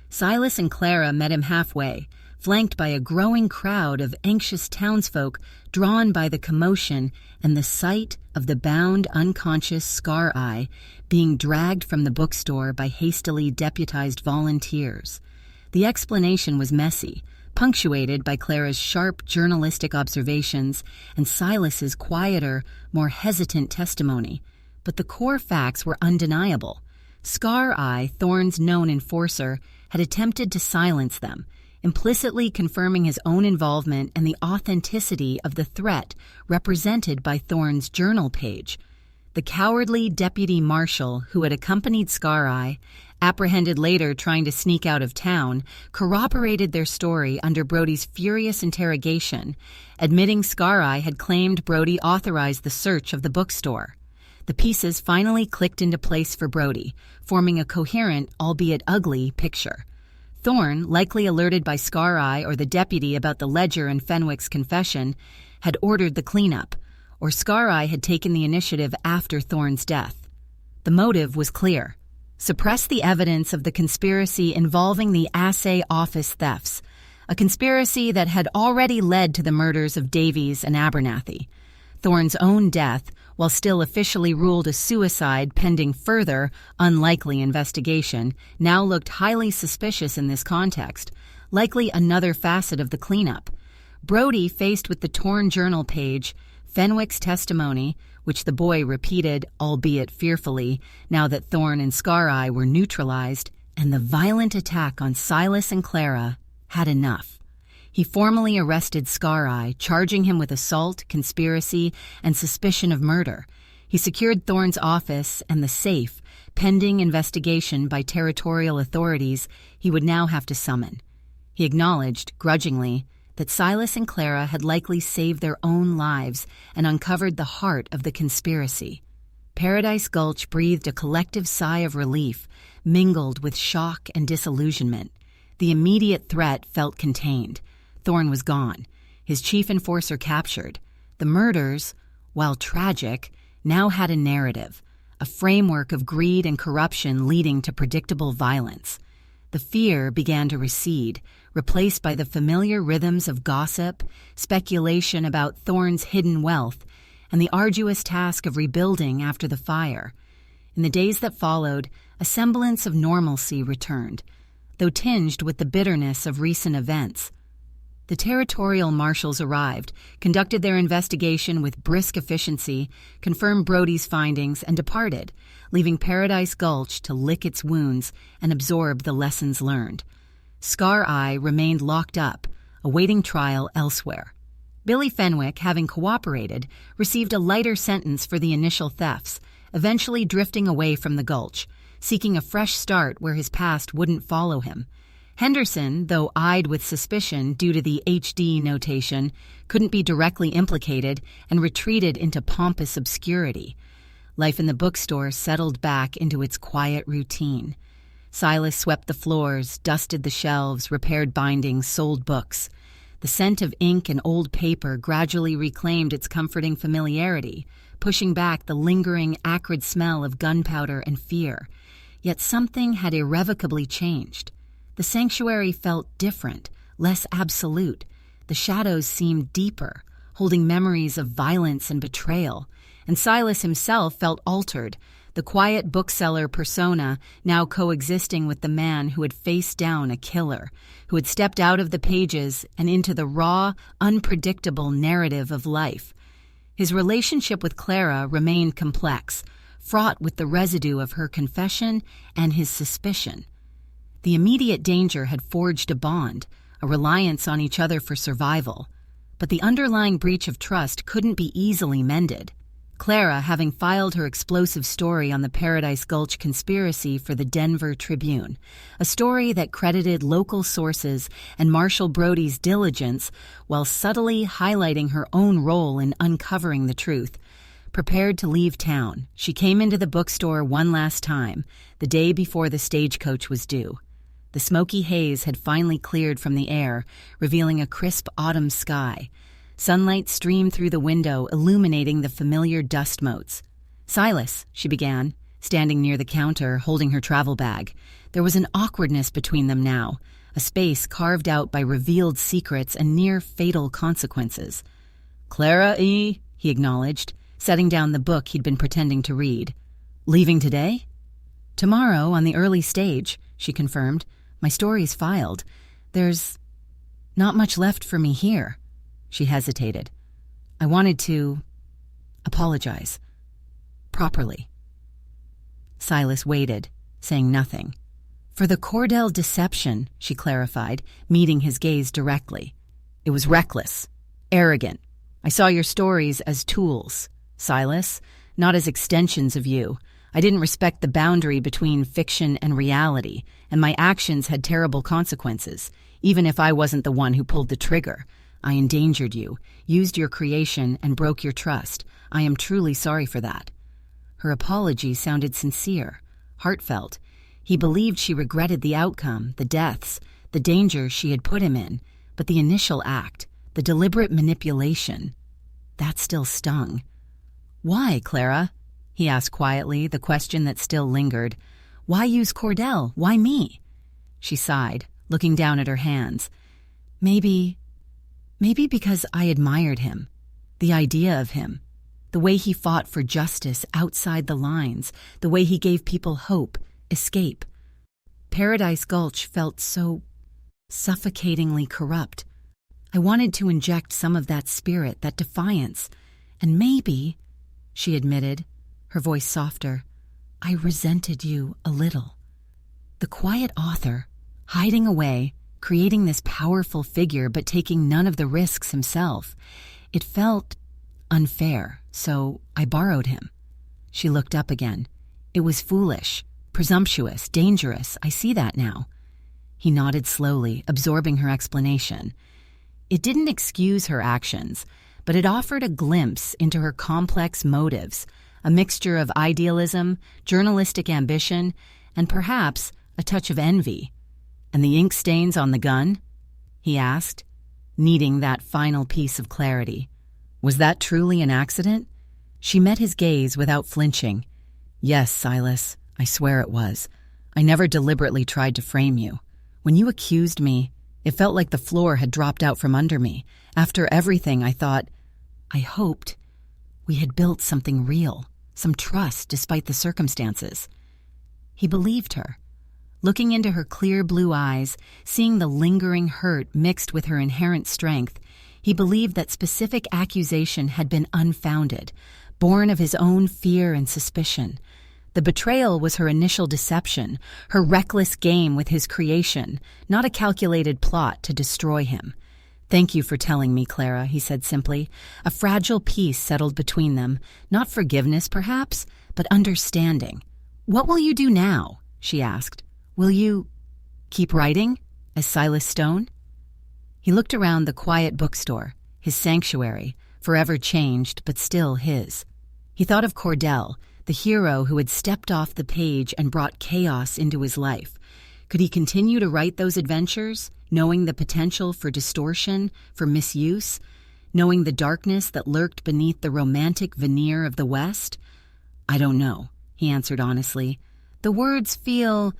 Silas and Clara met him halfway, flanked by a growing crowd of anxious townsfolk drawn by the commotion and the sight of the bound, unconscious Scar Eye being dragged from the bookstore by hastily deputized volunteers. The explanation was messy, punctuated by Clara's sharp journalistic observations and Silas's quieter, more hesitant testimony. But the core facts were undeniable. Scar Eye, Thorn's known enforcer, had attempted to silence them, implicitly confirming his own involvement and the authenticity of the threat represented by Thorn's journal page. The cowardly deputy marshal who had accompanied Scar-Eye, apprehended later trying to sneak out of town, corroborated their story under Brody's furious interrogation, admitting Scar-Eye had claimed Brody authorized the search of the bookstore. The pieces finally clicked into place for Brody, forming a coherent, albeit ugly, picture. Thorne, likely alerted by Scar-Eye or the deputy about the ledger and Fenwick's confession, had ordered the cleanup, or Scar-Eye had taken the initiative after Thorne's death. The motive was clear: suppress the evidence of the conspiracy involving the assay office thefts, a conspiracy that had already led to the murders of Davies and Abernathy. Thorne's own death, while still officially ruled a suicide pending further, unlikely investigation, now looked highly suspicious in this context, likely another facet of the cleanup. Brody, faced with the torn journal page, Fenwick's testimony, which the boy repeated, albeit fearfully, now that Thorne and Scar-Eye were neutralized, and the violent attack on Silas and Clara, had enough. He formally arrested Scar-Eye, charging him with assault, conspiracy, and suspicion of murder. He secured Thorne's office and the safe, pending investigation by territorial authorities he would now have to summon. He acknowledged, grudgingly, that Silas and Clara had likely saved their own lives and uncovered the heart of the conspiracy. Paradise Gulch breathed a collective sigh of relief, mingled with shock and disillusionment. The immediate threat felt contained. Thorne was gone, his chief enforcer captured. The murders, while tragic, now had a narrative, a framework of greed and corruption leading to predictable violence. The fear began to recede, replaced by the familiar rhythms of gossip, speculation about Thorne's hidden wealth, and the arduous task of rebuilding after the fire. In the days that followed, a semblance of normalcy returned, though tinged with the bitterness of recent events. The territorial marshals arrived, conducted their investigation with brisk efficiency, confirmed Brody's findings, and departed, leaving Paradise Gulch to lick its wounds and absorb the lessons learned. Scar-Eye remained locked up, awaiting trial elsewhere. Billy Fenwick, having cooperated, received a lighter sentence for the initial thefts, eventually drifting away from the Gulch, seeking a fresh start where his past wouldn't follow him. Henderson, though eyed with suspicion due to the HD notation, couldn't be directly implicated and retreated into pompous obscurity. Life in the bookstore settled back into its quiet routine. Silas swept the floors, dusted the shelves, repaired bindings, sold books. The scent of ink and old paper gradually reclaimed its comforting familiarity, pushing back the lingering, acrid smell of gunpowder and fear. Yet something had irrevocably changed. The sanctuary felt different, less absolute. The shadows seemed deeper, holding memories of violence and betrayal. And Silas himself felt altered, the quiet bookseller persona now coexisting with the man who had faced down a killer, who had stepped out of the pages and into the raw, unpredictable narrative of life. His relationship with Clara remained complex, fraught with the residue of her confession and his suspicion. The immediate danger had forged a bond, a reliance on each other for survival, but the underlying breach of trust couldn't be easily mended. Clara, having filed her explosive story on the Paradise Gulch conspiracy for the Denver Tribune, a story that credited local sources and Marshal Brody's diligence while subtly highlighting her own role in uncovering the truth, prepared to leave town, she came into the bookstore one last time, the day before the stagecoach was due. The smoky haze had finally cleared from the air, revealing a crisp autumn sky. Sunlight streamed through the window, illuminating the familiar dust motes. "Silas," she began, standing near the counter, holding her travel bag. There was an awkwardness between them now, a space carved out by revealed secrets and near-fatal consequences. "Clara E.," he acknowledged, setting down the book he'd been pretending to read. "Leaving today?" "Tomorrow, on the early stage," she confirmed. "My story's filed. There's not much left for me here." She hesitated. "I wanted to apologize. Properly." Silas waited, saying nothing. "For the Cordell deception," she clarified, meeting his gaze directly. "It was reckless, arrogant. I saw your stories as tools, Silas, not as extensions of you. I didn't respect the boundary between fiction and reality, and my actions had terrible consequences, even if I wasn't the one who pulled the trigger. I endangered you, used your creation, and broke your trust. I am truly sorry for that." Her apology sounded sincere, heartfelt. He believed she regretted the outcome, the deaths, the danger she had put him in, but the initial act, the deliberate manipulation, that still stung. "Why, Clara?" he asked quietly, the question that still lingered. "Why use Cordell? Why me?" She sighed, looking down at her hands. Maybe because I admired him, the idea of him, the way he fought for justice outside the lines, the way he gave people hope, escape. Paradise Gulch felt so suffocatingly corrupt. I wanted to inject some of that spirit, that defiance, and maybe, she admitted, her voice softer, I resented you a little. The quiet author, hiding away, creating this powerful figure but taking none of the risks himself. It felt unfair, so I borrowed him. She looked up again. It was foolish, presumptuous, dangerous. I see that now. He nodded slowly, absorbing her explanation. It didn't excuse her actions, but it offered a glimpse into her complex motives, a mixture of idealism, journalistic ambition, and perhaps a touch of envy. "And the ink stains on the gun?" he asked, needing that final piece of clarity. "Was that truly an accident?" She met his gaze without flinching. "Yes, Silas, I swear it was. I never deliberately tried to frame you. When you accused me, it felt like the floor had dropped out from under me. After everything, I hoped we had built something real, some trust despite the circumstances." He believed her. Looking into her clear blue eyes, seeing the lingering hurt mixed with her inherent strength, he believed that specific accusation had been unfounded, born of his own fear and suspicion. The betrayal was her initial deception, her reckless game with his creation, not a calculated plot to destroy him. "Thank you for telling me, Clara," he said simply. A fragile peace settled between them, not forgiveness perhaps, but understanding. "What will you do now?" she asked. "Will you keep writing, as Silas Stone?" He looked around the quiet bookstore, his sanctuary, forever changed but still his. He thought of Cordell, the hero who had stepped off the page and brought chaos into his life. Could he continue to write those adventures, knowing the potential for distortion, for misuse, knowing the darkness that lurked beneath the romantic veneer of the West? "I don't know," he answered honestly. "The words feel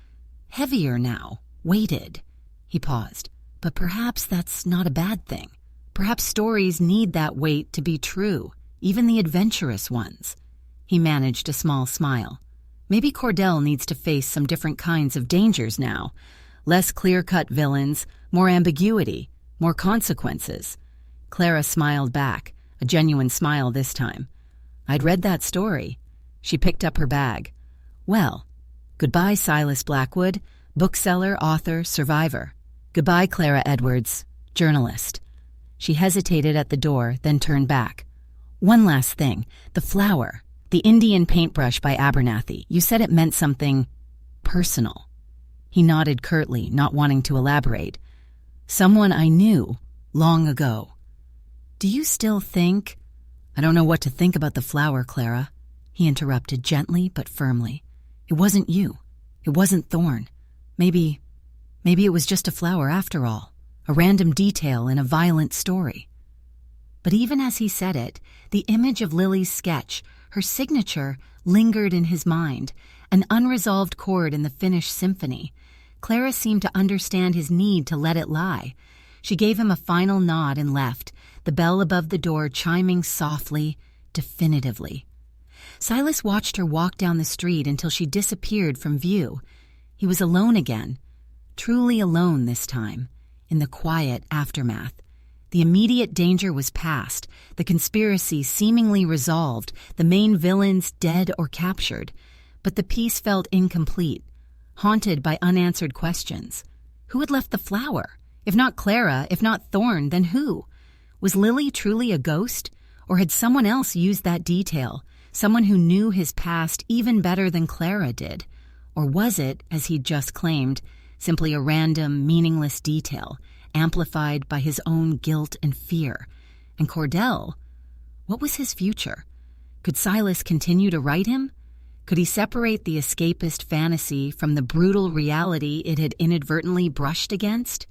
heavier now, weighted." He paused. "But perhaps that's not a bad thing. Perhaps stories need that weight to be true, even the adventurous ones." He managed a small smile. Maybe Cordell needs to face some different kinds of dangers now. Less clear-cut villains, more ambiguity, more consequences. Clara smiled back, a genuine smile this time. "I'd read that story." She picked up her bag. "Well, goodbye, Silas Blackwood, bookseller, author, survivor. Goodbye, Clara Edwards, journalist." She hesitated at the door, then turned back. "One last thing. The flower. The Indian paintbrush by Abernathy. You said it meant something personal." He nodded curtly, not wanting to elaborate. "Someone I knew long ago." "Do you still think—" "I don't know what to think about the flower, Clara," he interrupted gently but firmly. "It wasn't you. It wasn't Thorn. Maybe it was just a flower after all, a random detail in a violent story." But even as he said it, the image of Lily's sketch, her signature, lingered in his mind, an unresolved chord in the finished symphony. Clara seemed to understand his need to let it lie. She gave him a final nod and left, the bell above the door chiming softly, definitively. Silas watched her walk down the street until she disappeared from view. He was alone again, truly alone this time, in the quiet aftermath. The immediate danger was past, the conspiracy seemingly resolved, the main villains dead or captured. But the peace felt incomplete, haunted by unanswered questions. Who had left the flower? If not Clara, if not Thorn, then who? Was Lily truly a ghost? Or had someone else used that detail, someone who knew his past even better than Clara did. Or was it, as he'd just claimed, simply a random, meaningless detail, amplified by his own guilt and fear? And Cordell, what was his future? Could Silas continue to write him? Could he separate the escapist fantasy from the brutal reality it had inadvertently brushed against?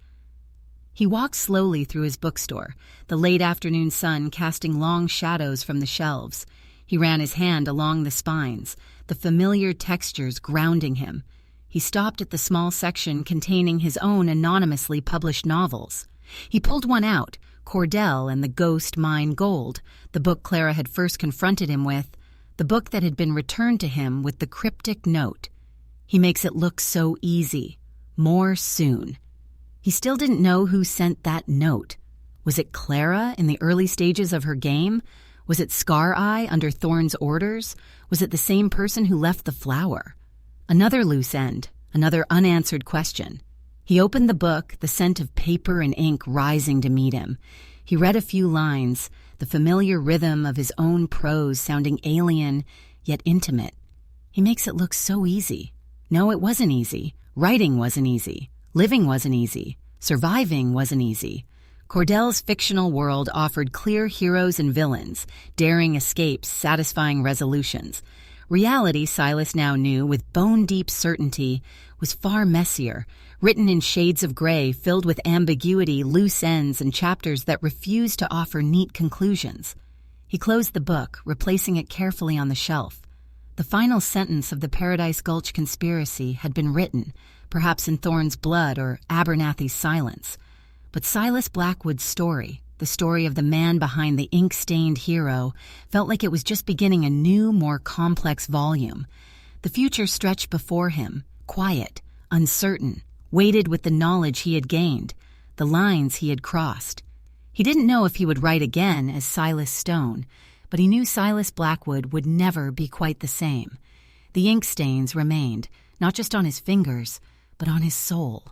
He walked slowly through his bookstore, the late afternoon sun casting long shadows from the shelves. He ran his hand along the spines, the familiar textures grounding him. He stopped at the small section containing his own anonymously published novels. He pulled one out, Cordell and the Ghost Mine Gold, the book Clara had first confronted him with, the book that had been returned to him with the cryptic note, "He makes it look so easy. More soon." He still didn't know who sent that note. Was it Clara in the early stages of her game? Was it Scar Eye under Thorne's orders? Was it the same person who left the flower? Another loose end, another unanswered question. He opened the book, the scent of paper and ink rising to meet him. He read a few lines, the familiar rhythm of his own prose sounding alien, yet intimate. He makes it look so easy. No, it wasn't easy. Writing wasn't easy. Living wasn't easy. Surviving wasn't easy. Cordell's fictional world offered clear heroes and villains, daring escapes, satisfying resolutions. Reality, Silas now knew with bone-deep certainty, was far messier, written in shades of gray, filled with ambiguity, loose ends, and chapters that refused to offer neat conclusions. He closed the book, replacing it carefully on the shelf. The final sentence of the Paradise Gulch conspiracy had been written, perhaps in Thorne's blood or Abernathy's silence. But Silas Blackwood's story, the story of the man behind the ink-stained hero, felt like it was just beginning a new, more complex volume. The future stretched before him, quiet, uncertain, weighted with the knowledge he had gained, the lines he had crossed. He didn't know if he would write again as Silas Stone, but he knew Silas Blackwood would never be quite the same. The ink stains remained, not just on his fingers, but on his soul,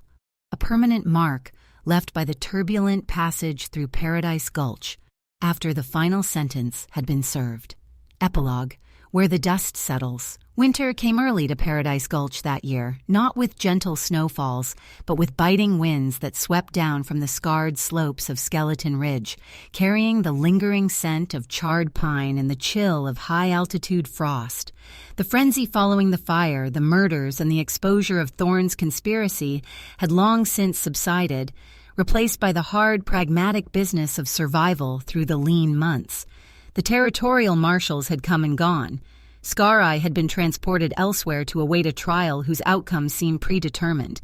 a permanent mark left by the turbulent passage through Paradise Gulch after the final sentence had been served. Epilogue, where the dust settles. Winter came early to Paradise Gulch that year, not with gentle snowfalls, but with biting winds that swept down from the scarred slopes of Skeleton Ridge, carrying the lingering scent of charred pine and the chill of high-altitude frost. The frenzy following the fire, the murders, and the exposure of Thorne's conspiracy had long since subsided, replaced by the hard, pragmatic business of survival through the lean months. The territorial marshals had come and gone. Scar Eye had been transported elsewhere to await a trial whose outcome seemed predetermined,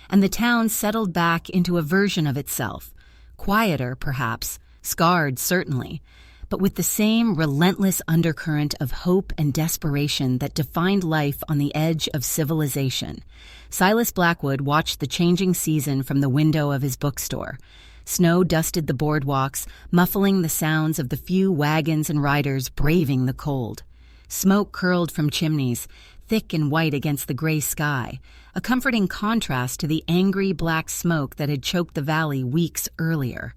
and the town settled back into a version of itself, quieter, perhaps, scarred, certainly, but with the same relentless undercurrent of hope and desperation that defined life on the edge of civilization. Silas Blackwood watched the changing season from the window of his bookstore. Snow dusted the boardwalks, muffling the sounds of the few wagons and riders braving the cold. Smoke curled from chimneys, thick and white against the gray sky, a comforting contrast to the angry black smoke that had choked the valley weeks earlier.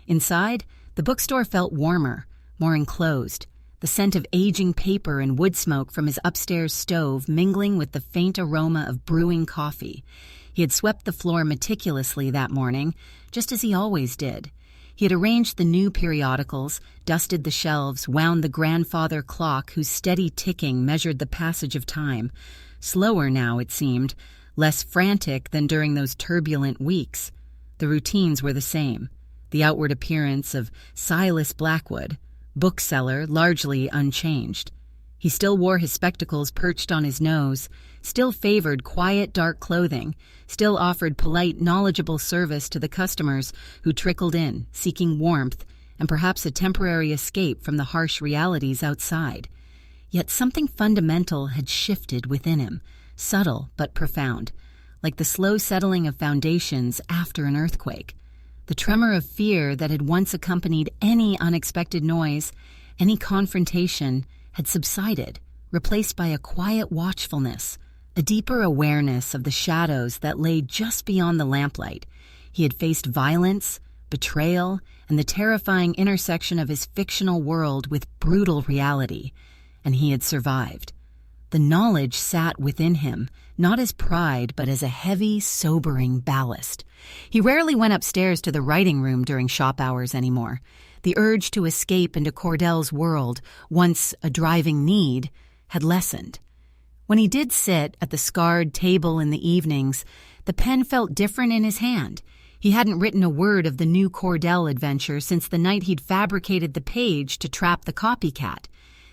Inside, the bookstore felt warmer, more enclosed, the scent of aging paper and wood smoke from his upstairs stove mingling with the faint aroma of brewing coffee. He had swept the floor meticulously that morning, just as he always did. He had arranged the new periodicals, dusted the shelves, wound the grandfather clock whose steady ticking measured the passage of time. Slower now, it seemed, less frantic than during those turbulent weeks. The routines were the same. The outward appearance of Silas Blackwood, bookseller, largely unchanged. He still wore his spectacles perched on his nose, still favored quiet, dark clothing, still offered polite, knowledgeable service to the customers who trickled in, seeking warmth and perhaps a temporary escape from the harsh realities outside. Yet something fundamental had shifted within him, subtle but profound, like the slow settling of foundations after an earthquake. The tremor of fear that had once accompanied any unexpected noise, any confrontation, had subsided, replaced by a quiet watchfulness, a deeper awareness of the shadows that lay just beyond the lamplight. He had faced violence, betrayal, and the terrifying intersection of his fictional world with brutal reality. and he had survived. The knowledge sat within him, not as pride but as a heavy, sobering ballast. He rarely went upstairs to the writing room during shop hours anymore. The urge to escape into Cordell's world, once a driving need, had lessened. When he did sit at the scarred table in the evenings, the pen felt different in his hand. He hadn't written a word of the new Cordell adventure since the night he'd fabricated the page to trap the copycat.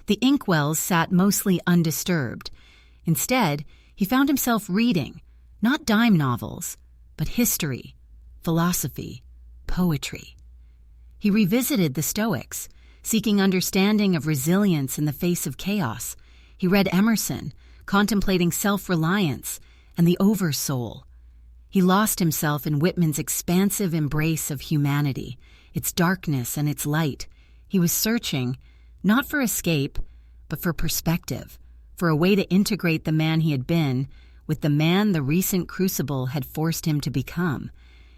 The inkwells sat mostly undisturbed. Instead, he found himself reading, not dime novels, but history, philosophy, poetry. He revisited the Stoics, seeking understanding of resilience in the face of chaos. He read Emerson, contemplating self-reliance and the oversoul. He lost himself in Whitman's expansive embrace of humanity, its darkness and its light. He was searching, not for escape, but for perspective, for a way to integrate the man he had been with the man the recent crucible had forced him to become.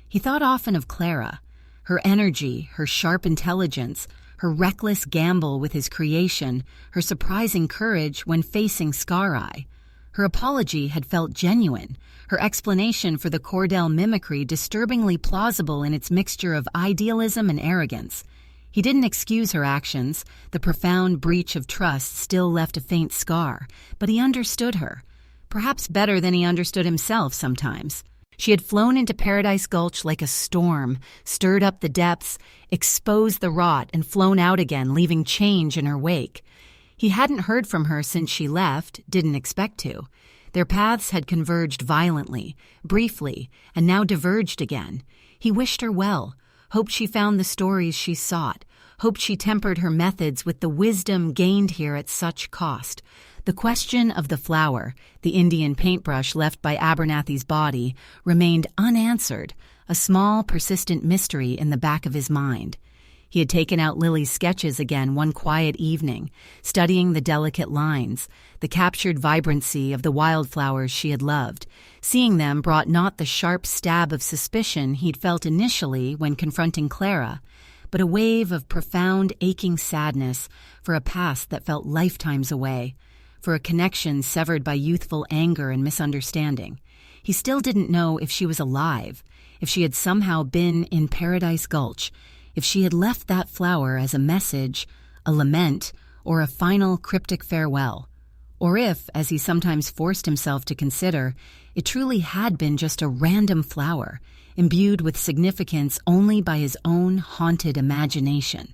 He thought often of Clara, her energy, her sharp intelligence, her reckless gamble with his creation, her surprising courage when facing Scar-Eye. Her apology had felt genuine, her explanation for the Cordell mimicry disturbingly plausible in its mixture of idealism and arrogance. He didn't excuse her actions. The profound breach of trust still left a faint scar, but he understood her, perhaps better than he understood himself sometimes. She had flown into Paradise Gulch like a storm, stirred up the depths, exposed the rot, and flown out again, leaving change in her wake. He hadn't heard from her since she left, didn't expect to. Their paths had converged violently, briefly, and now diverged again. He wished her well, hoped she found the stories she sought, hoped she tempered her methods with the wisdom gained here at such cost. The question of the flower, the Indian paintbrush left by Abernathy's body, remained unanswered, a small, persistent mystery in the back of his mind. He had taken out Lily's sketches again one quiet evening, studying the delicate lines, the captured vibrancy of the wildflowers she had loved. Seeing them brought not the sharp stab of suspicion he'd felt initially when confronting Clara, but a wave of profound, aching sadness for a past that felt lifetimes away, for a connection severed by youthful anger and misunderstanding. He still didn't know if she was alive, if she had somehow been in Paradise Gulch, if she had left that flower as a message, a lament, or a final cryptic farewell, or if, as he sometimes forced himself to consider, it truly had been just a random flower, imbued with significance only by his own haunted imagination.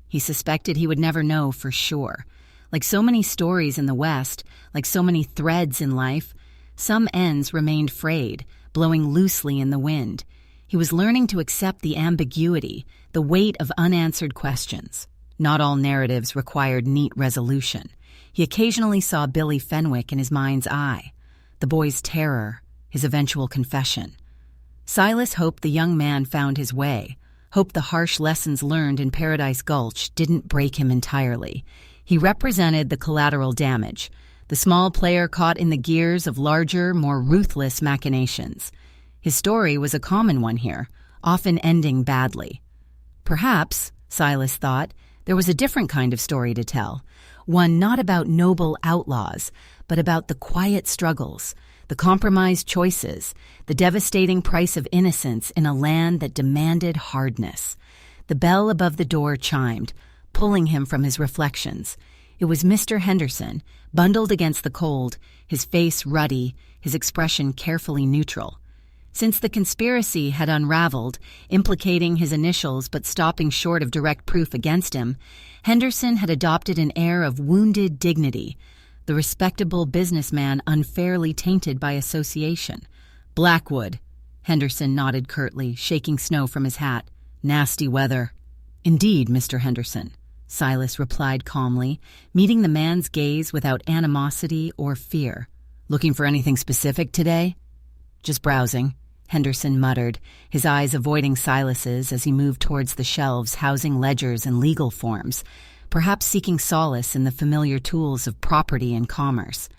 He suspected he would never know for sure. Like so many stories in the West, like so many threads in life, some ends remained frayed, blowing loosely in the wind. He was learning to accept the ambiguity, the weight of unanswered questions. Not all narratives required neat resolution. He occasionally saw Billy Fenwick in his mind's eye, the boy's terror, his eventual confession. Silas hoped the young man found his way, hoped the harsh lessons learned in Paradise Gulch didn't break him entirely. He represented the collateral damage, the small player caught in the gears of larger, more ruthless machinations. His story was a common one here, often ending badly. Perhaps, Silas thought, there was a different kind of story to tell, one not about noble outlaws, but about the quiet struggles, the compromised choices, the devastating price of innocence in a land that demanded hardness. The bell above the door chimed, pulling him from his reflections. It was Mr. Henderson, bundled against the cold, his face ruddy, his expression carefully neutral. Since the conspiracy had unraveled, implicating his initials but stopping short of direct proof against him, Henderson had adopted an air of wounded dignity, the respectable businessman unfairly tainted by association. "Blackwood," Henderson nodded curtly, shaking snow from his hat. "Nasty weather." "Indeed, Mr. Henderson," Silas replied calmly, meeting the man's gaze without animosity or fear. "Looking for anything specific today?" "Just browsing," Henderson muttered, his eyes avoiding Silas's as he moved towards the shelves housing ledgers and legal forms, perhaps seeking solace in the familiar tools of property and commerce.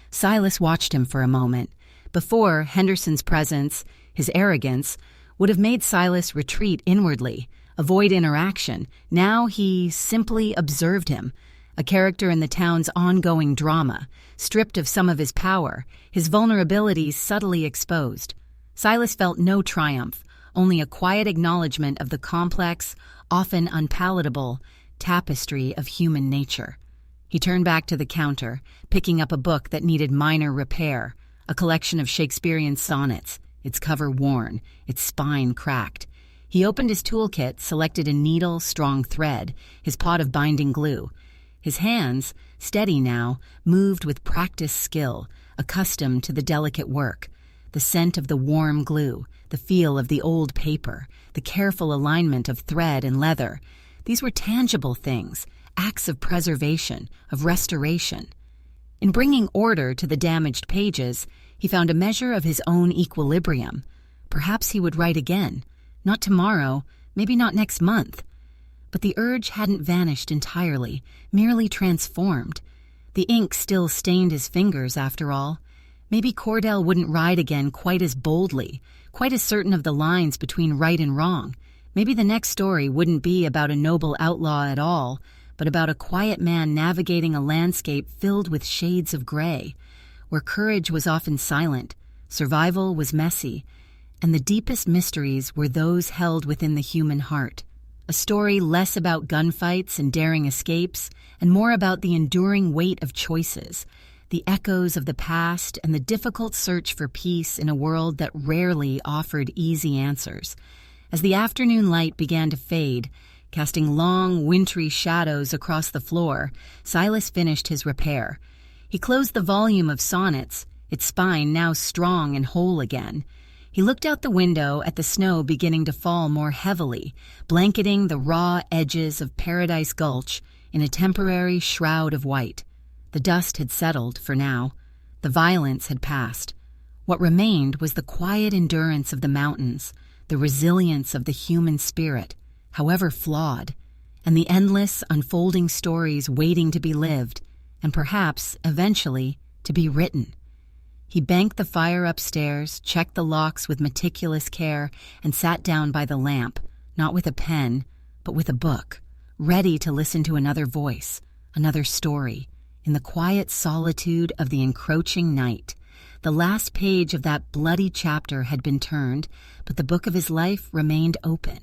Silas watched him for a moment. Before, Henderson's presence, his arrogance, would have made Silas retreat inwardly, avoid interaction. Now he simply observed him, a character in the town's ongoing drama, stripped of some of his power, his vulnerabilities subtly exposed. Silas felt no triumph, only a quiet acknowledgement of the complex, often unpalatable, tapestry of human nature. He turned back to the counter, picking up a book that needed minor repair, a collection of Shakespearean sonnets, its cover worn, its spine cracked. He opened his toolkit, selected a needle, strong thread, his pot of binding glue. His hands, steady now, moved with practiced skill, accustomed to the delicate work. The scent of the warm glue, the feel of the old paper, the careful alignment of thread and leather. These were tangible things, acts of preservation, of restoration. In bringing order to the damaged pages, he found a measure of his own equilibrium. Perhaps he would write again. Not tomorrow, maybe not next month. But the urge hadn't vanished entirely, merely transformed. The ink still stained his fingers, after all. Maybe Cordell wouldn't ride again quite as boldly, quite as certain of the lines between right and wrong. Maybe the next story wouldn't be about a noble outlaw at all, but about a quiet man navigating a landscape filled with shades of gray, where courage was often silent, survival was messy, and the deepest mysteries were those held within the human heart. A story less about gunfights and daring escapes, and more about the enduring weight of choices, the echoes of the past, and the difficult search for peace in a world that rarely offered easy answers. As the afternoon light began to fade, casting long, wintry shadows across the floor, Silas finished his repair. He closed the volume of sonnets, its spine now strong and whole again. He looked out the window at the snow beginning to fall more heavily, blanketing the raw edges of Paradise Gulch in a temporary shroud of white. The dust had settled for now. The violence had passed. What remained was the quiet endurance of the mountains, the resilience of the human spirit, however flawed, and the endless, unfolding stories waiting to be lived, and perhaps, eventually, to be written. He banked the fire upstairs, checked the locks with meticulous care, and sat down by the lamp, not with a pen, but with a book, ready to listen to another voice, another story, in the quiet solitude of the encroaching night. The last page of that bloody chapter had been turned, but the book of his life remained open.